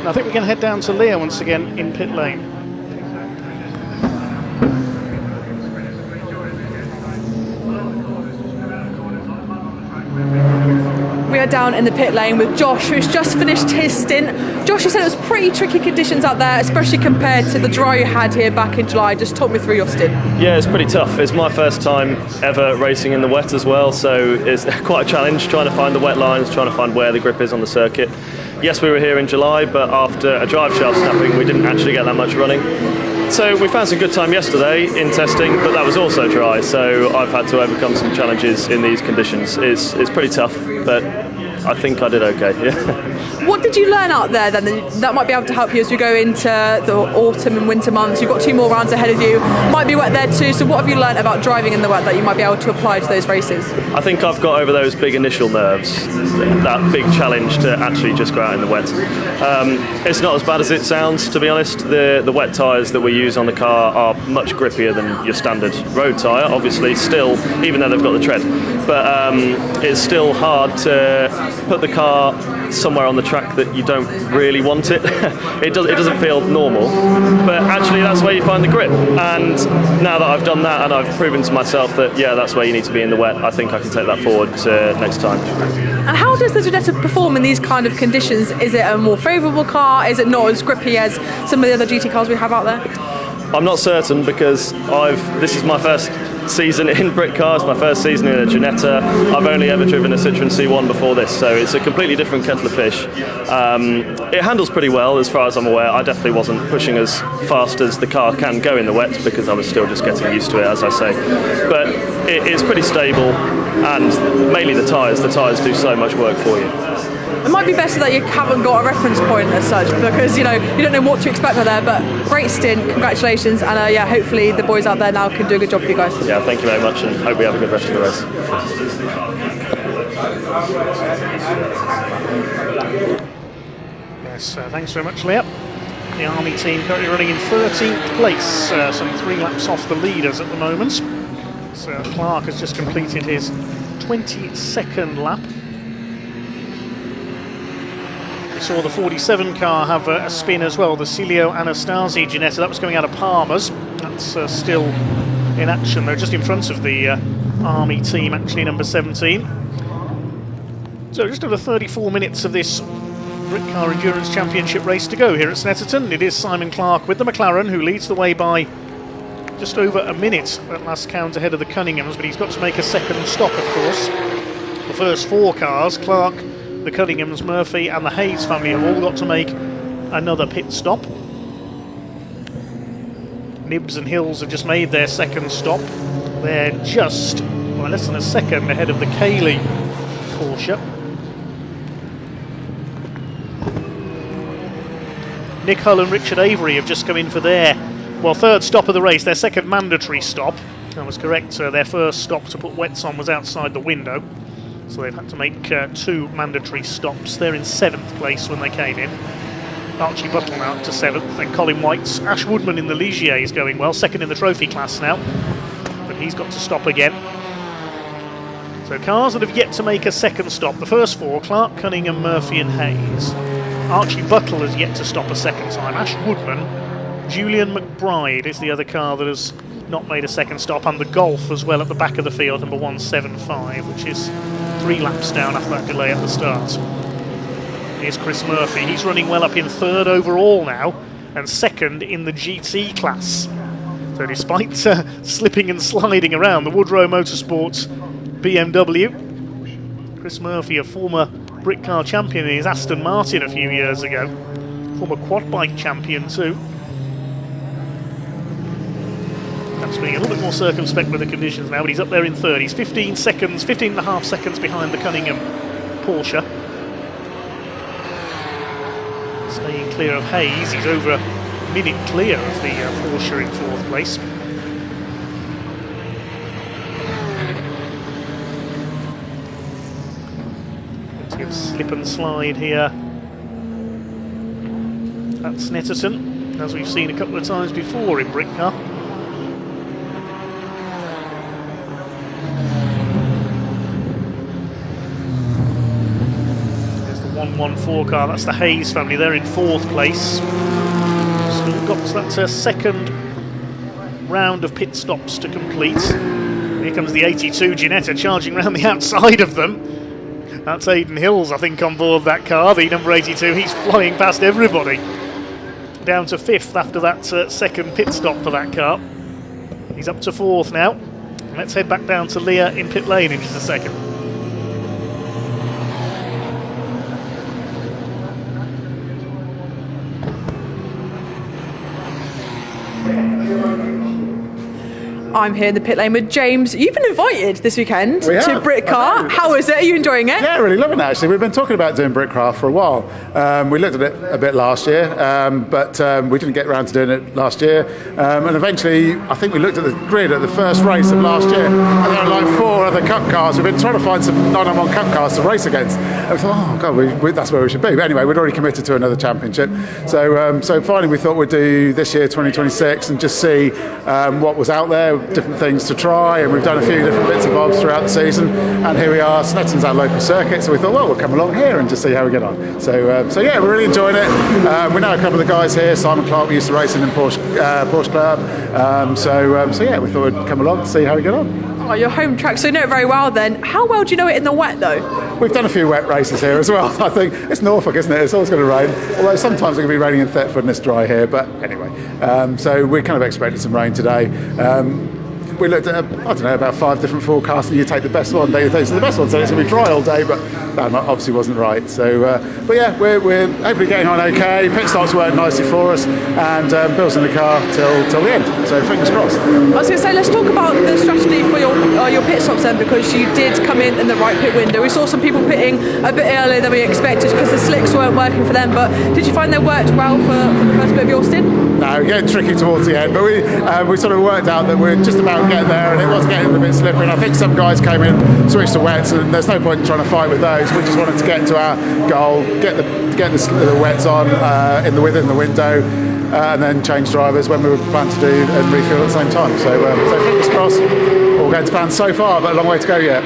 And I think we can head down to Leah once again in pit lane. We are down down in the pit lane with Josh, who's just finished his stint. Josh, you said it was pretty tricky conditions out there, especially compared to the dry you had here back in July. Just talk me through your stint. Yeah, it's pretty tough. It's my first time ever racing in the wet as well, so it's quite a challenge trying to find the wet lines, trying to find where the grip is on the circuit. Yes, we were here in July, but after a drive shaft snapping, we didn't actually get that much running. So we found some good time yesterday in testing, but that was also dry, so I've had to overcome some challenges in these conditions. It's pretty tough, but I think I did okay, yeah. What did you learn out there then that might be able to help you as we go into the autumn and winter months? You've got 2 more rounds ahead of you, might be wet there too, so what have you learned about driving in the wet that you might be able to apply to those races? I think I've got over those big initial nerves, that big challenge to actually just go out in the wet. It's not as bad as it sounds, to be honest. The wet tyres that we use on the car are much grippier than your standard road tyre, obviously, still, even though they've got the tread. But it's still hard to put the car somewhere on the track that you don't really want it. It doesn't feel normal, but actually that's where you find the grip. And now that I've done that and I've proven to myself that yeah, that's where you need to be in the wet, I think I can take that forward next time. And how does the Ginetta perform in these kind of conditions? Is it a more favourable car? Is it not as grippy as some of the other GT cars we have out there? I'm not certain because this is my first season in Britcar, it's my first season in a Ginetta. I've only ever driven a Citroen C1 before this, so it's a completely different kettle of fish. It handles pretty well as far as I'm aware. I definitely wasn't pushing as fast as the car can go in the wet because I was still just getting used to it, as I say. But it's pretty stable, and mainly the tyres do so much work for you. It might be better that you haven't got a reference point as such, because you don't know what to expect out there, but great stint, congratulations, and yeah, hopefully the boys out there now can do a good job for you guys. Yeah, thank you very much, and hope we have a good rest of the race. Yes, thanks very much, Leah. The Army team currently running in 13th place, some 3 laps off the leaders at the moment. So Clark has just completed his 22nd lap. We saw the 47 car have a spin as well, the Silio Anastasi Ginetta. That was coming out of Palmer's. That's still in action, though, just in front of the Army team, actually, number 17. So just over 34 minutes of this Britcar Endurance Championship race to go here at Snetterton. It is Simon Clark with the McLaren, who leads the way by just over a minute at last count ahead of the Cunninghams, but he's got to make a second stop, of course. The first 4 cars, Clark, the Cunninghams, Murphy and the Hayes family, have all got to make another pit stop. Nibs and Hills have just made their second stop. They're just less than a second ahead of the Cayley Porsche. Nick Hull and Richard Avery have just come in for their, third stop of the race, their second mandatory stop. That was correct, their first stop to put wets on was outside the window. So they've had to make 2 mandatory stops. They're in 7th place when they came in. Archie Buttle now up to 7th, and Colin White's Ash Woodman in the Ligier is going well, second in the trophy class now, but he's got to stop again. So cars that have yet to make a second stop, the first 4, Clark, Cunningham, Murphy and Hayes. Archie Buttle has yet to stop a second time. Ash Woodman, Julian McBride is the other car that has not made a second stop, and the Golf as well at the back of the field, number 175, which is 3 laps down after that delay at the start. Here's Chris Murphy, he's running well up in 3rd overall now, and 2nd in the GT class. So despite slipping and sliding around the Woodrow Motorsports BMW, Chris Murphy, a former Britcar champion in his Aston Martin a few years ago, former quad bike champion too. Perhaps being a little bit more circumspect with the conditions now, but he's up there in 3rd. He's 15 and a half seconds behind the Cunningham Porsche. Staying clear of Hayes, he's over a minute clear of the Porsche in 4th place. Plenty of slip and slide here at Snetterton, as we've seen a couple of times before in Britcar. There's the 114 car, that's the Hayes family, they're in 4th place. Still got that second round of pit stops to complete. Here comes the 82 Ginetta charging around the outside of them. That's Aidan Hills, I think, on board that car, the number 82. He's flying past everybody. Down to 5th after that second pit stop for that car. He's up to 4th now. Let's head back down to Leah in pit lane in just a second. I'm here in the pit lane with James. You've been invited this weekend to Britcar. How is it? Are you enjoying it? Yeah, really loving it actually. We've been talking about doing Britcar for a while. We looked at it a bit last year, but we didn't get around to doing it last year. And eventually, I think we looked at the grid at the first race of last year, and there were like 4 other Cup cars. We've been trying to find some 991 Cup cars to race against. And we thought, oh God, that's where we should be. But anyway, we'd already committed to another championship. So finally, we thought we'd do this year, 2026, and just see what was out there, different things to try, and we've done a few different bits and bobs throughout the season, and here we are. Snetterton's our local circuit, so we thought, well, we'll come along here and just see how we get on. So yeah, we're really enjoying it. We know a couple of the guys here. Simon Clark, we used to race in Porsche Club, so yeah, we thought we'd come along and see how we get on. Oh, your home track, so you know it very well then. How well do you know it in the wet though? We've done a few wet races here as well. I think it's Norfolk, isn't it? It's always going to rain. Although sometimes it can be raining in Thetford and it's dry here. But anyway, so we kind of expected some rain today. We looked at, I don't know, about 5 different forecasts, and you take the best one. So the best one said it's going to be dry all day, but that obviously wasn't right. So, but yeah, we're hopefully getting on okay. Pit stops worked nicely for us, and Bill's in the car till the end. So fingers crossed. I was going to say, let's talk about the strategy for your pit stops then, because you did come in the right pit window. We saw some people pitting a bit earlier than we expected because the slicks weren't working for them. But did you find they worked well for the first bit of your stint? No, getting tricky towards the end, but we sort of worked out that we're just about get there, and it was getting a bit slippery. And I think some guys came in, switched to wets, and there's no point in trying to fight with those. We just wanted to get to our goal, get the wets on within the window, and then change drivers when we were planning to do and refuel at the same time. So fingers crossed, all going to plan so far, but a long way to go yet.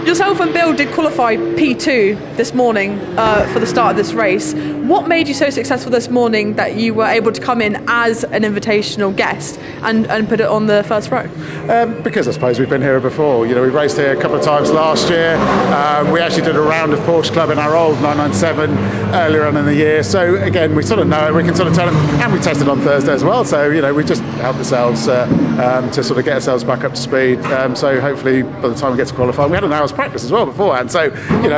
Yourself and Bill did qualify P2 this morning for the start of this race. What made you so successful this morning that you were able to come in as an invitational guest and put it on the first row? Because I suppose we've been here before. You know, we raced here a couple of times last year. We actually did a round of Porsche Club in our old 997 earlier on in the year. So again, we sort of know it. We can sort of tell them, and we tested on Thursday as well. So you know, we just helped ourselves to sort of get ourselves back up to speed. So hopefully, by the time we get to qualify, we had an hour's practice as well beforehand. So you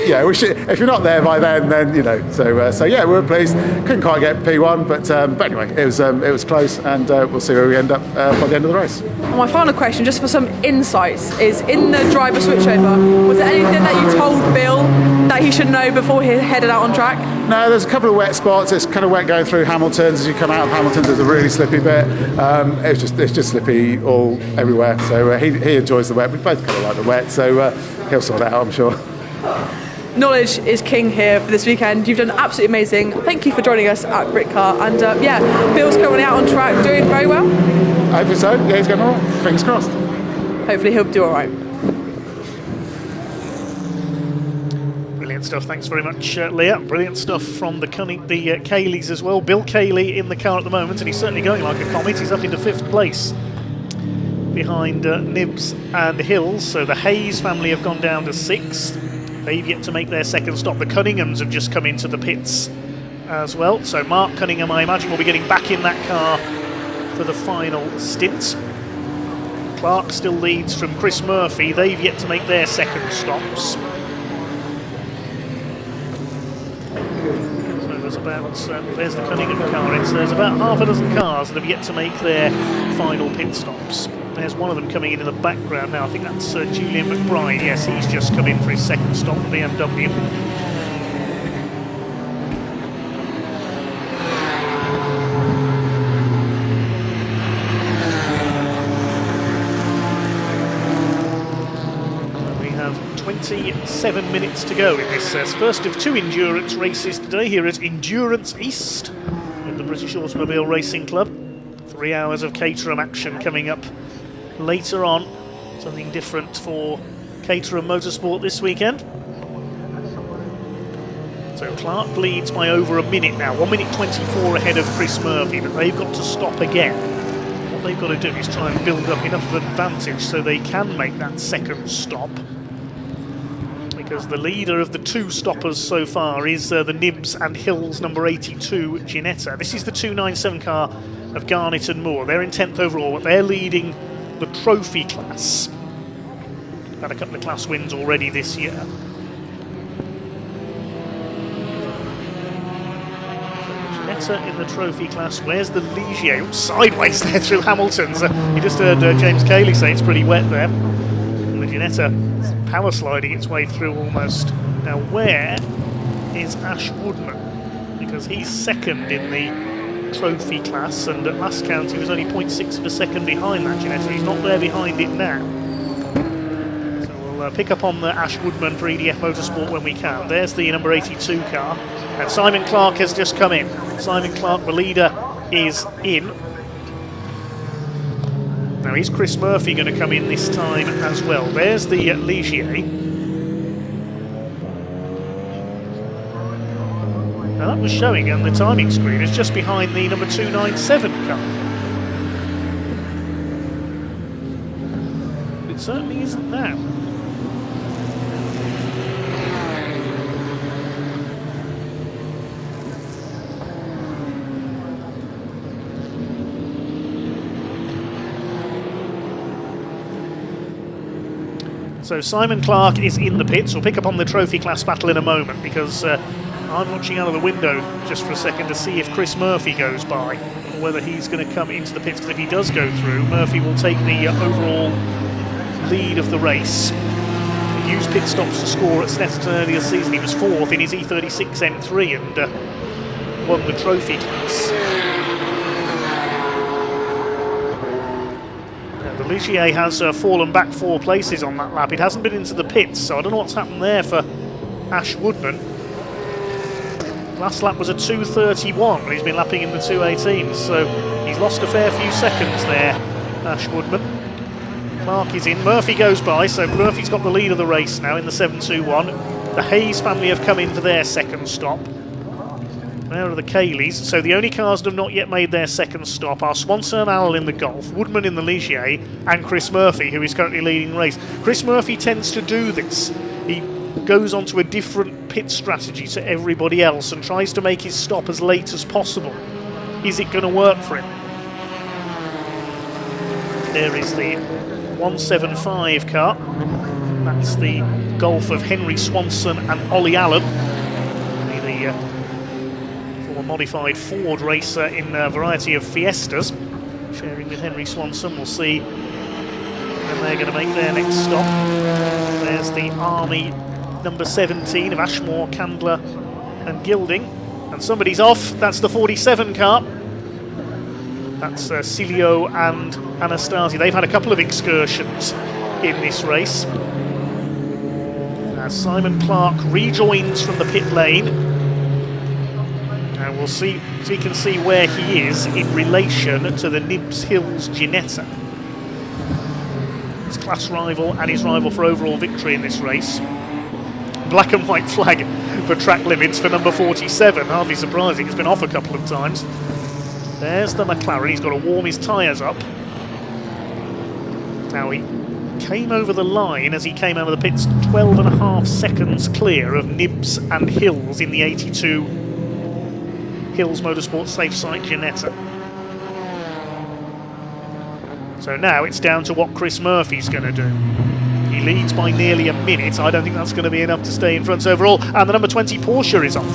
know, we should. If you're not there by then you know. So yeah, we were pleased. Couldn't quite get P1, but anyway, it was close, and we'll see where we end up by the end of the race. And my final question, just for some insights, is in the driver switchover, was there anything that you told Bill that he should know before he headed out on track? No, there's a couple of wet spots. It's kind of wet going through Hamilton's. As you come out of Hamilton's, there's a really slippy bit. It's just slippy everywhere. So he enjoys the wet. We both kind of like the wet, so he'll sort it out, I'm sure. Knowledge is king here for this weekend. You've done absolutely amazing. Thank you for joining us at Britcar. And yeah, Bill's currently out on track, doing very well. I hope so. Yeah, he's going all right. Fingers crossed. Hopefully he'll do all right. Brilliant stuff. Thanks very much, Leah. Brilliant stuff from the Cayleys as well. Bill Cayley in the car at the moment, and he's certainly going like a comet. He's up into 5th place behind Nibs and Hills. So the Hayes family have gone down to 6th. They've yet to make their second stop. The Cunninghams have just come into the pits as well. So Mark Cunningham, I imagine, will be getting back in that car for the final stint. Clark still leads from Chris Murphy. They've yet to make their second stops. So there's about, there's the Cunningham car. There's about half a dozen cars that have yet to make their final pit stops. There's one of them coming in the background now. I think that's Julian McBride. Yes, he's just come in for his second stop, the BMW. We have 27 minutes to go in this first of 2 endurance races today here at Endurance East at the British Automobile Racing Club. 3 hours of Caterham action coming up later on. Something different for Caterham Motorsport this weekend. So Clark leads by over a minute now, 1 minute 24 ahead of Chris Murphy, but they've got to stop again. What they've got to do is try and build up enough of an advantage so they can make that second stop. They because the leader of the two stoppers so far is the Nibs and Hills number 82 Ginetta. This is the 297 car of Garnett and Moore. They're in 10th overall, but they're leading the trophy class. Had a couple of class wins already this year. Ginetta in the trophy class. Where's the Ligier? Oops, sideways there through Hamilton's. You just heard James Cayley say it's pretty wet there. And the Ginetta power sliding its way through almost. Now where is Ash Woodman? Because he's second in the trophy class, and at last count he was only 0.6 of a second behind that Ginetta. He's not there behind it now. So we'll pick up on the Ash Woodman for EDF Motorsport when we can. There's the number 82 car, and Simon Clark has just come in. Simon Clark, the leader, is in. Now is Chris Murphy going to come in this time as well? There's the Ligier. Now that was showing on the timing screen is just behind the number 297 car. It certainly isn't now. So Simon Clark is in the pits. We'll pick up on the trophy class battle in a moment, because I'm watching out of the window just for a second to see if Chris Murphy goes by, or whether he's going to come into the pits, because if he does go through, Murphy will take the overall lead of the race. He used pit stops to score at Snetterton earlier this season. He was 4th in his E36 M3 and won the trophy class. The Ligier has fallen back 4 places on that lap. It hasn't been into the pits, so I don't know what's happened there for Ash Woodman. Last lap was a 2:31, but he's been lapping in the 2:18, so he's lost a fair few seconds there, Ash Woodman. Clark is in, Murphy goes by, so Murphy's got the lead of the race now in the 721. The Hayes family have come in for their second stop. There are the Cayleys, so the only cars that have not yet made their second stop are Swanson and Allen in the Golf, Woodman in the Ligier, and Chris Murphy, who is currently leading the race. Chris Murphy tends to do this. He goes onto a different pit strategy to everybody else and tries to make his stop as late as possible. Is it going to work for him? There is the 175 car. That's the Golf of Henry Swanson and Ollie Allen. The former modified Ford racer in a variety of Fiestas, sharing with Henry Swanson. We'll see when they're going to make their next stop. There's the Army number 17 of Ashmore, Candler and Gilding, and somebody's off. That's the 47 car. That's Cilio and Anastasi. They've had a couple of excursions in this race. As Simon Clark rejoins from the pit lane, and we'll see if we can see where he is in relation to the Nibs Hills Ginetta, his class rival and his rival for overall victory in this race. Black and white flag for track limits for number 47. Hardly surprising, it's been off a couple of times. There's the McLaren, he's got to warm his tyres up. Now he came over the line as he came out of the pits 12.5 seconds clear of Nibs and Hills in the 82 Hills Motorsport Safe Site Ginetta. So now it's down to what Chris Murphy's going to do. He leads by nearly a minute. I don't think that's going to be enough to stay in front overall. And the number 20 Porsche is off.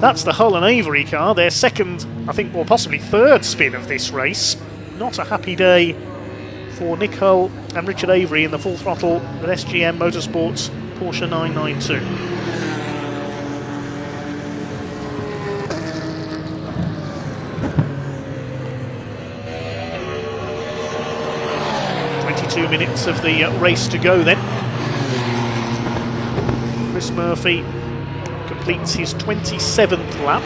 That's the Hull and Avery car. Their second, I think, or possibly third spin of this race. Not a happy day for Nick Hull and Richard Avery in the full throttle with SGM Motorsports Porsche 992. Minutes of the race to go then. Chris Murphy completes his 27th lap.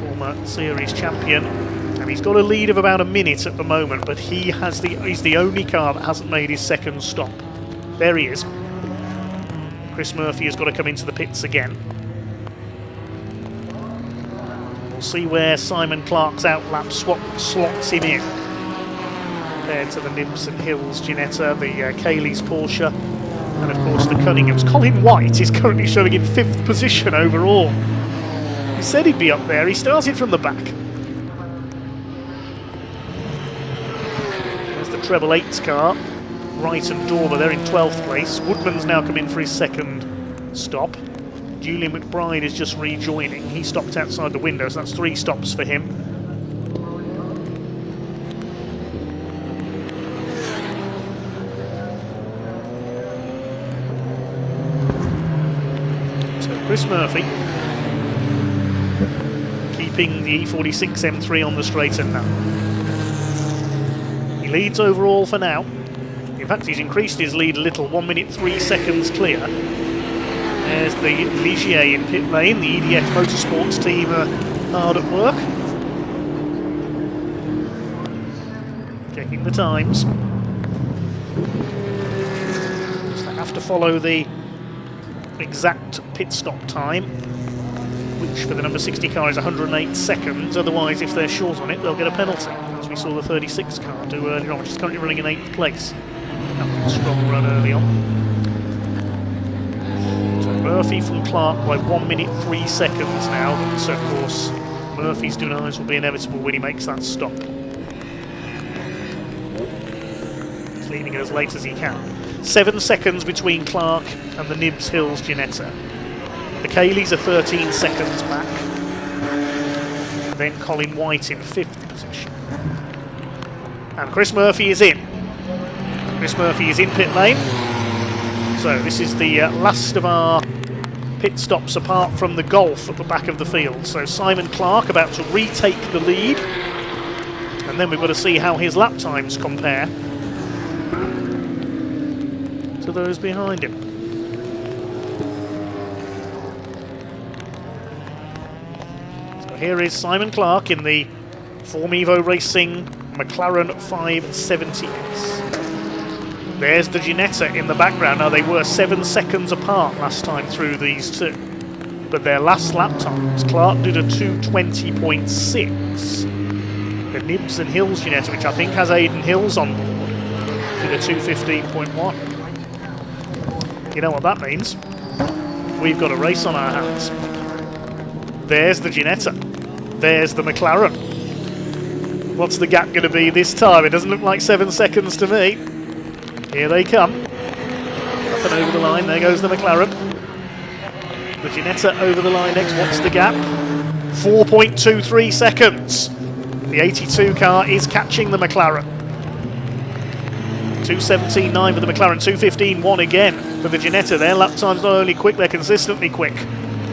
Former series champion, and he's got a lead of about a minute at the moment, but he's the only car that hasn't made his second stop. There he is. Chris Murphy has got to come into the pits again. We'll see where Simon Clark's outlap slots him in. compared to the Nibs and Hills Ginetta, the Cayley's Porsche, and of course the Cunninghams. Colin White is currently showing in 5th position overall. He said he'd be up there, he started from the back. There's the treble 8's car. Wright and Dormer, they're in 12th place. Woodman's now come in for his second stop. Julian McBride is just rejoining. He stopped outside the window, so that's 3 stops for him. So Chris Murphy keeping the E46 M3 on the straight and narrow. He leads overall for now. In fact, he's increased his lead a little, 1 minute 3 seconds clear. There's the Ligier in pit lane, the EDF Motorsports team are hard at work. Checking the times. So they have to follow the exact pit stop time, which for the number 60 car is 108 seconds. Otherwise, if they're short on it, they'll get a penalty, as we saw the 36 car do earlier on, which is currently running in 8th place. Strong run early on. So Murphy from Clark by 1 minute 3 seconds now. So of course Murphy's denies will be inevitable when he makes that stop. He's leading it as late as he can. 7 seconds between Clark and the Nibs Hills Ginetta. The Cayleys are 13 seconds back. Then Colin White in 5th position. And Chris Murphy is in. Chris Murphy is in pit lane. So this is the last of our pit stops apart from the Golf at the back of the field. So Simon Clark about to retake the lead. And then we've got to see how his lap times compare to those behind him. So here is Simon Clark in the Form Evo Racing McLaren 570S. There's the Ginetta in the background. Now, they were 7 seconds apart last time through these two, but their last lap times, Clark did a 2:20.6. The Nibs and Hills Ginetta, which I think has Aidan Hills on board, did a 2:15.1. You know what that means? We've got a race on our hands. There's the Ginetta. There's the McLaren. What's the gap going to be this time? It doesn't look like 7 seconds to me. Here they come. Up and over the line. There goes the McLaren. The Ginetta over the line next. What's the gap? 4.23 seconds. The 82 car is catching the McLaren. 2:17.9 for the McLaren. 2:15.1 again for the Ginetta. Their lap time's not only quick, they're consistently quick.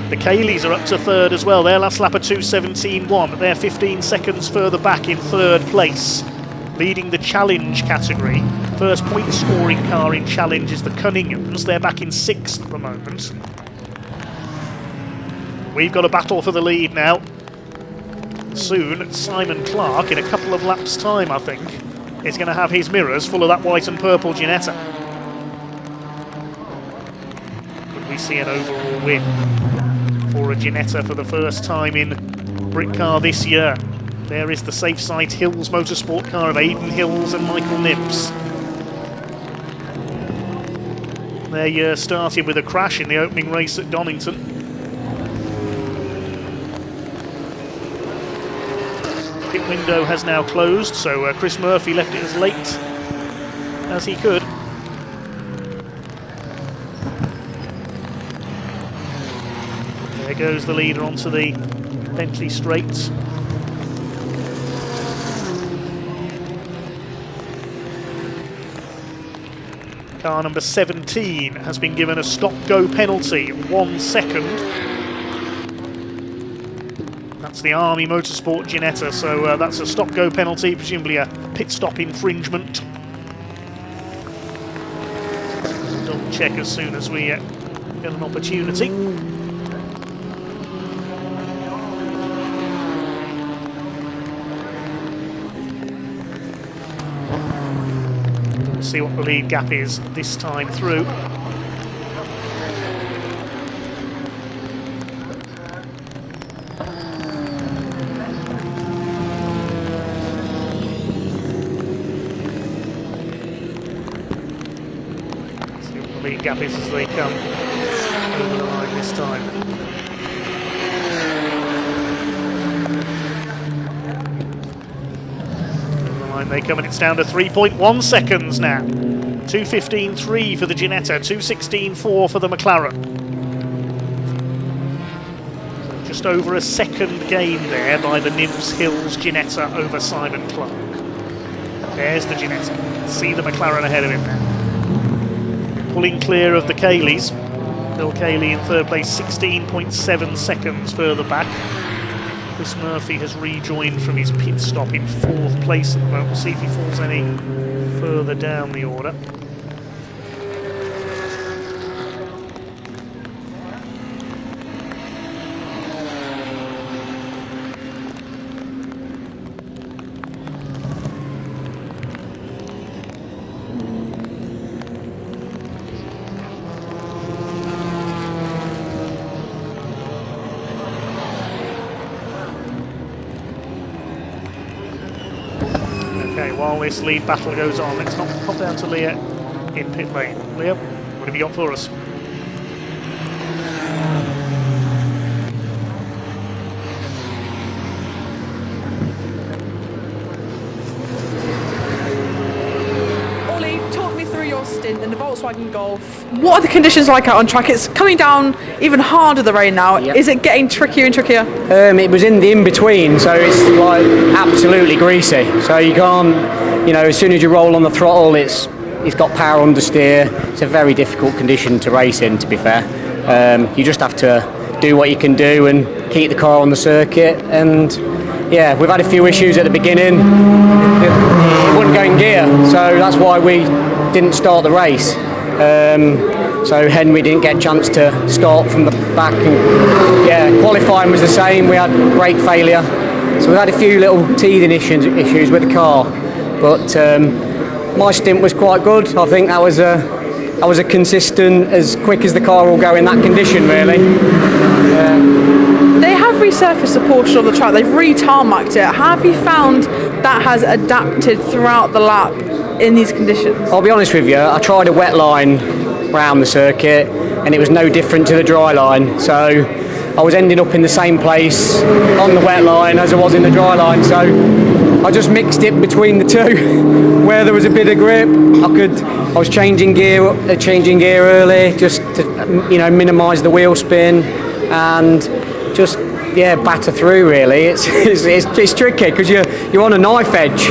The Cayleys are up to 3rd as well. Their last lap at 2:17.1, but they're 15 seconds further back in 3rd place, leading the challenge category. First point scoring car in challenge is the Cunninghams. They're back in 6th at the moment. We've got a battle for the lead now. Soon, Simon Clark, in a couple of laps' time, I think, is going to have his mirrors full of that white and purple Ginetta. Could we see an overall win for a Ginetta for the first time in Britcar this year? There is the safe side Hills Motorsport car of Aidan Hills and Michael Nibs. Their year started with a crash in the opening race at Donington. Pit window has now closed, so Chris Murphy left it as late as he could. There goes the leader onto the Bentley straight. Car number 17 has been given a stop-go penalty, 1 second. That's the Army Motorsport Ginetta, so that's a stop-go penalty, presumably a pit stop infringement. Double check as soon as we get an opportunity. See what the lead gap is this time through. speed gap is as they come over the line this time. Over the line they come, and it's down to 3.1 seconds now. 2:15.3 for the Ginetta, 2:16.4 for the McLaren. Just over a second gain there by the Nymphs Hills Ginetta over Simon Clark. There's the Ginetta. You can see the McLaren ahead of him now. Pulling clear of the Cayleys. Bill Cayley in third place, 16.7 seconds further back. Chris Murphy has rejoined from his pit stop in fourth place at the moment. We'll see if he falls any further down the order. Okay, while this lead battle goes on, let's not pop down to Leah in pit lane. Leah, what have you got for us? Ollie, talk me through your stint in the Volkswagen Golf. What are the conditions like out on track? It's coming down even harder, the rain now. Yep. Is it getting trickier and trickier? It was in the in-between, so it's like absolutely greasy. So you can't, you know, as soon as you roll on the throttle, it's got power understeer. It's a very difficult condition to race in, to be fair. You just have to do what you can do and keep the car on the circuit. And yeah, we've had a few issues at the beginning. It wouldn't go in gear, so that's why we didn't start the race. So Henry didn't get a chance to start from the back, and yeah, qualifying was the same. We had brake failure, so we've had a few little teething issues with the car, but my stint was quite good. I think that was a consistent, as quick as the car will go in that condition, really. They have resurfaced a portion of the track. They've re-tarmacked it. How have you found that has adapted throughout the lap in these conditions? I'll be honest with you, I tried a wet line around the circuit and it was no different to the dry line, so I was ending up in the same place on the wet line as I was in the dry line, so I just mixed it between the two. Where there was a bit of grip, I was changing gear early just to, you know, minimise the wheel spin and just batter through. Really, it's tricky because you're on a knife edge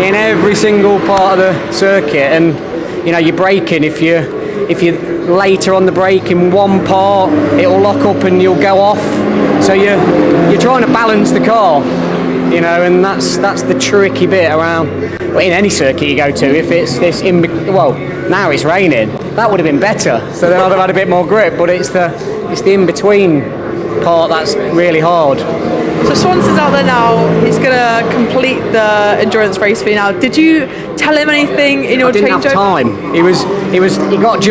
in every single part of the circuit, and you know you're braking. If you're later on the brake in one part, it'll lock up and you'll go off. So you're trying to balance the car, you know, and that's the tricky bit around. Well, in any circuit you go to, if it's this now it's raining, that would have been better. So then I'd have had a bit more grip, but it's the in between part that's really hard. So Swanson's out there now. He's going to complete the endurance race for you now. Did you tell him anything in your changeover? I didn't have time.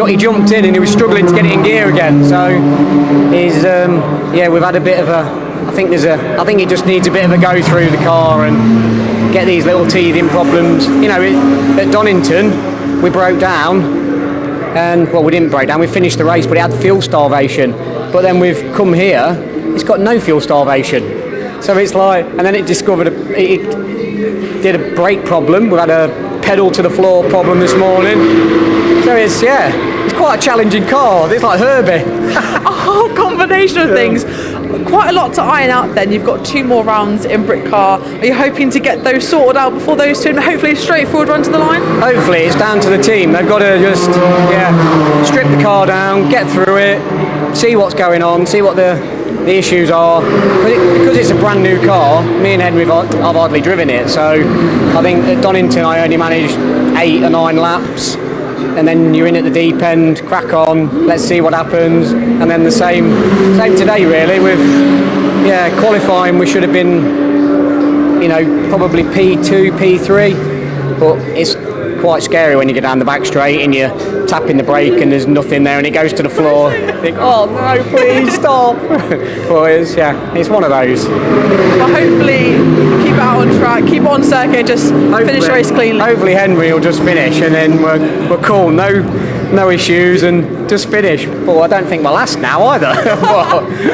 He jumped in and he was struggling to get it in gear again. So he's we've had a bit of I think it just needs a bit of a go through the car and get these little teething problems. You know, at Donington we broke down, and we didn't break down. We finished the race, but it had fuel starvation. But then we've come here, it's got no fuel starvation. So it's like, and then it did a brake problem. We've had a pedal to the floor problem this morning. So it's quite a challenging car. It's like Herbie. A whole combination of things. Quite a lot to iron out then. You've got 2 more rounds in Britcar. Are you hoping to get those sorted out before those 2 and hopefully a straightforward run to the line? Hopefully, it's down to the team. They've got to just strip the car down, get through it, see what's going on, see what the issues are. Because it's a brand new car, me and Henry have hardly driven it, so I think at Donington I only managed 8 or 9 laps, and then you're in at the deep end, crack on, let's see what happens, and then the same today really. With qualifying we should have been, you know, probably P2, P3, but it's quite scary when you get down the back straight and you're tapping the brake and there's nothing there and it goes to the floor. You think, oh no, please stop. But it's one of those. Well, hopefully keep it out on track, keep it on circuit, just finish the race cleanly. Hopefully Henry will just finish and then we're cool. No no issues, and just finished. Well, I don't think we'll last now either,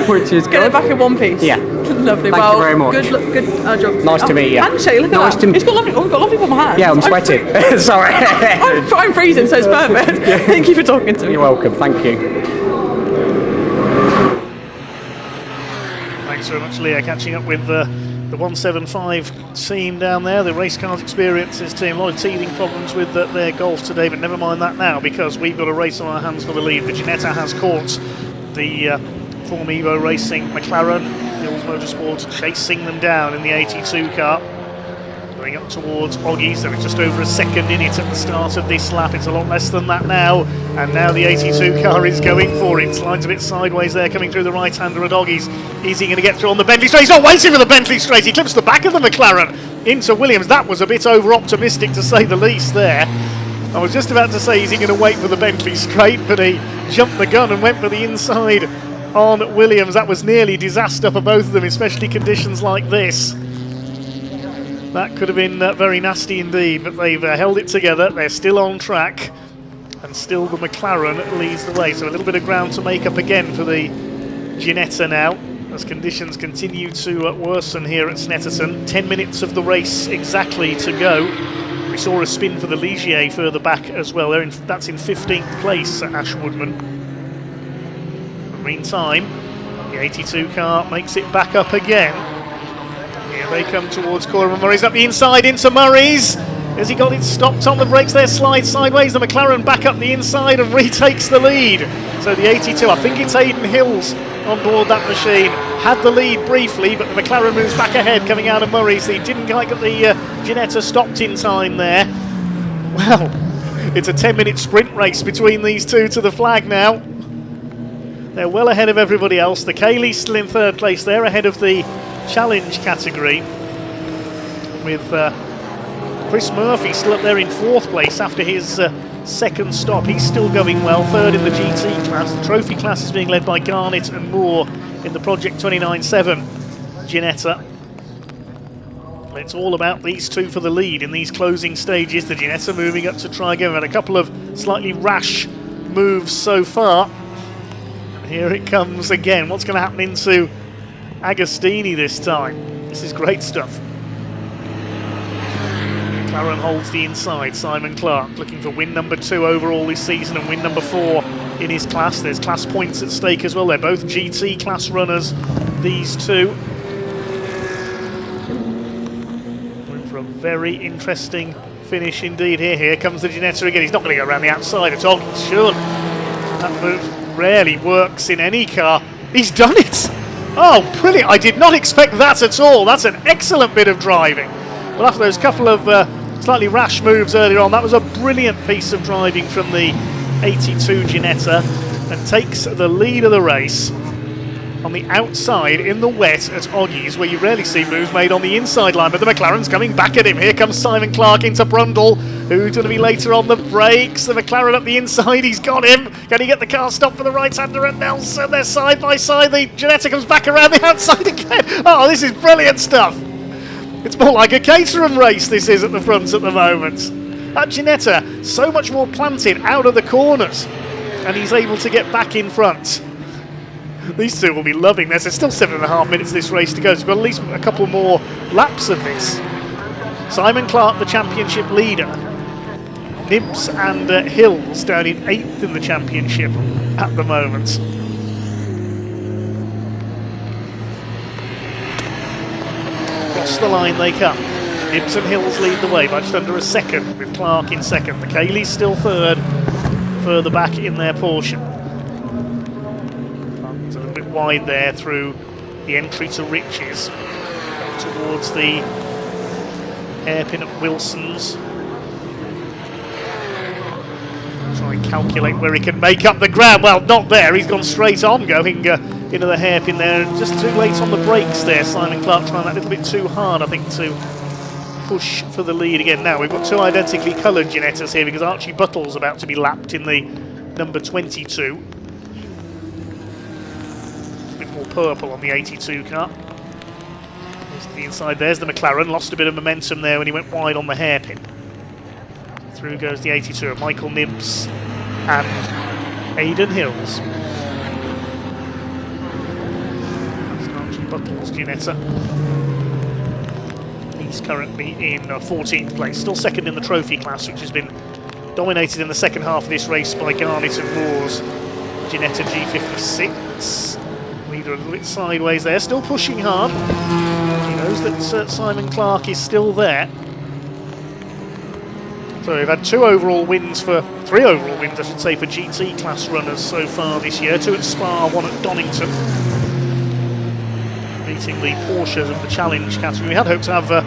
which is Get good. it back in one piece. Yeah. Lovely. Thank you very much. Good job. Nice to meet you. Handshake, look at Nice that. to- It's got lovely, we've got lovely warm hands. Yeah, I'm sweating. Sorry. I'm freezing, so it's perfect. Thank you for talking to me. You're welcome. Thank you. Thanks very much, Leah. Catching up with the 175 team down there, the Race Cars Experiences team. A lot of teething problems with their golf today, but never mind that now, because we've got a race on our hands for the lead. The Ginetta has caught the Form Evo Racing McLaren. Hills Motorsport chasing them down in the 82 car. Going up towards Oggies, there is just over a second in it at the start of this lap. It's a lot less than that now, and now the 82 car is going for it. Slides a bit sideways there, coming through the right-hander at Oggies. Is he going to get through on the Bentley straight? He's not waiting for the Bentley straight. He clips the back of the McLaren into Williams. That was a bit over-optimistic, to say the least there. I was just about to say, is he going to wait for the Bentley straight, but he jumped the gun and went for the inside on Williams. That was nearly disaster for both of them, especially conditions like this. That could have been very nasty indeed, but they've held it together. They're still on track, and still the McLaren leads the way. So a little bit of ground to make up again for the Ginetta now, as conditions continue to worsen here at Snetterton. 10 minutes of the race exactly to go. We saw a spin for the Ligier further back as well. That's in 15th place at Ashwoodman. In the meantime, the 82 car makes it back up again. Here they come towards Caterham. Murray's up the inside into Murray's. Has he got it stopped on the brakes there? Slides sideways. The McLaren back up the inside and retakes the lead. So the 82, I think it's Aidan Hills on board that machine, had the lead briefly, but the McLaren moves back ahead coming out of Murray's. He didn't quite get the Ginetta stopped in time there. Well, it's a 10-minute sprint race between these two to the flag now. They're well ahead of everybody else. The Cayley's still in third place there, ahead of the challenge category, with Chris Murphy still up there in fourth place after his second stop. He's still going well, third in the GT class. The trophy class is being led by Garnett and Moore in the Project 29.7 Ginetta. It's all about these two for the lead in these closing stages. The Ginetta moving up to try again. We've had a couple of slightly rash moves so far. And here it comes again. What's going to happen into Agostini this time? This is great stuff. McLaren holds the inside. Simon Clark looking for win number 2 overall this season and win number 4 in his class. There's class points at stake as well. They're both GT class runners, these two. We're for a very interesting finish indeed here. Here comes the Ginetta again. He's not going to go around the outside at all. Sure. That move rarely works in any car. He's done it! Oh, brilliant. I did not expect that at all. That's an excellent bit of driving. Well, after those couple of slightly rash moves earlier on, that was a brilliant piece of driving from the 82 Ginetta, and takes the lead of the race on the outside in the wet at Oggies, where you rarely see moves made on the inside line, but the McLaren's coming back at him. Here comes Simon Clark into Brundle, who's going to be later on the brakes. The McLaren up the inside, he's got him. Can he get the car stopped for the right-hander at Nelson? They're side by side. The Ginetta comes back around the outside again. Oh, this is brilliant stuff. It's more like a Caterham race this is at the front at the moment. That Ginetta, so much more planted out of the corners, and he's able to get back in front. These two will be loving this. There's still 7.5 minutes of this race to go, so we've got at least a couple more laps of this. Simon Clark, the championship leader. Nibs and Hills down in 8th in the championship at the moment. Across the line they come. Nibs and Hills lead the way by just under a second, with Clark in second. The Cayley's still third, further back in their portion. It's a little bit wide there through the entry to Riches, towards the hairpin at Wilson's. Try and calculate where he can make up the ground. Well, not there. He's gone straight on, going into the hairpin there. Just too late on the brakes there. Simon Clark trying that a little bit too hard, I think, to push for the lead again. Now we've got two identically coloured Ginettas here, because Archie Buttle's about to be lapped in the number 22. A bit more purple on the 82 car. There's the inside. There's the McLaren. Lost a bit of momentum there when he went wide on the hairpin. Through goes the 82 of Michael Nibs and Aidan Hills. That's Archie Buttle's Ginetta. He's currently in 14th place, still second in the trophy class, which has been dominated in the second half of this race by Garnett and Moore's Ginetta G56. Leader a little bit sideways there, still pushing hard. He knows that Simon Clark is still there. So we've had three overall wins, I should say, for GT class runners so far this year. 2 at Spa, 1 at Donington. Beating the Porsches of the Challenge category. We had hoped to have the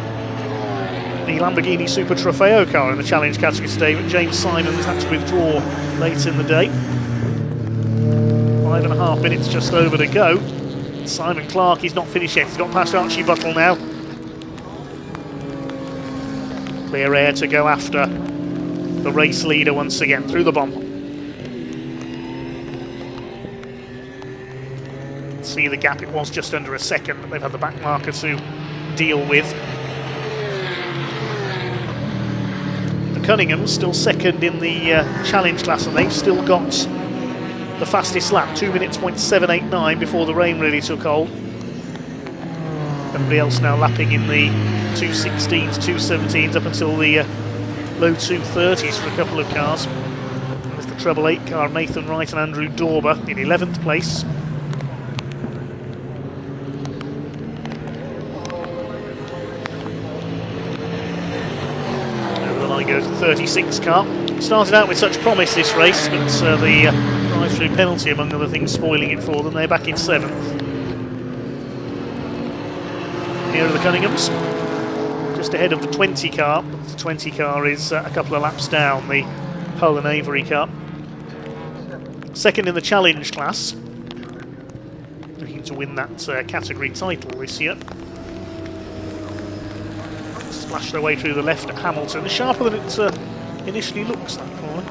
Lamborghini Super Trofeo car in the Challenge category today, but James Simons had to withdraw late in the day. 5.5 minutes just over to go. Simon Clark, he's not finished yet. He's got past Archie Buttle now. Clear air to go after the race leader once again, through the bomb. See the gap, it was just under a second, but they've had the back marker to deal with. The Cunninghams still second in the challenge class, and they've still got the fastest lap, 2 minutes .789 before the rain really took hold. Everybody else now lapping in the 2.16s, 2.17s up until the low 2.30s for a couple of cars. There's the treble 8 car, Nathan Wright and Andrew Dauber in 11th place. Over the line goes the 36 car. Started out with such promise this race, but the drive-through penalty, among other things, spoiling it for them. They're back in 7th. Here are the Cunninghams, just ahead of the 20 car. The 20 car is a couple of laps down, the Hull and Avery car. Second in the challenge class, looking to win that category title this year. Splashed their way through the left at Hamilton, sharper than it initially looks, that corner.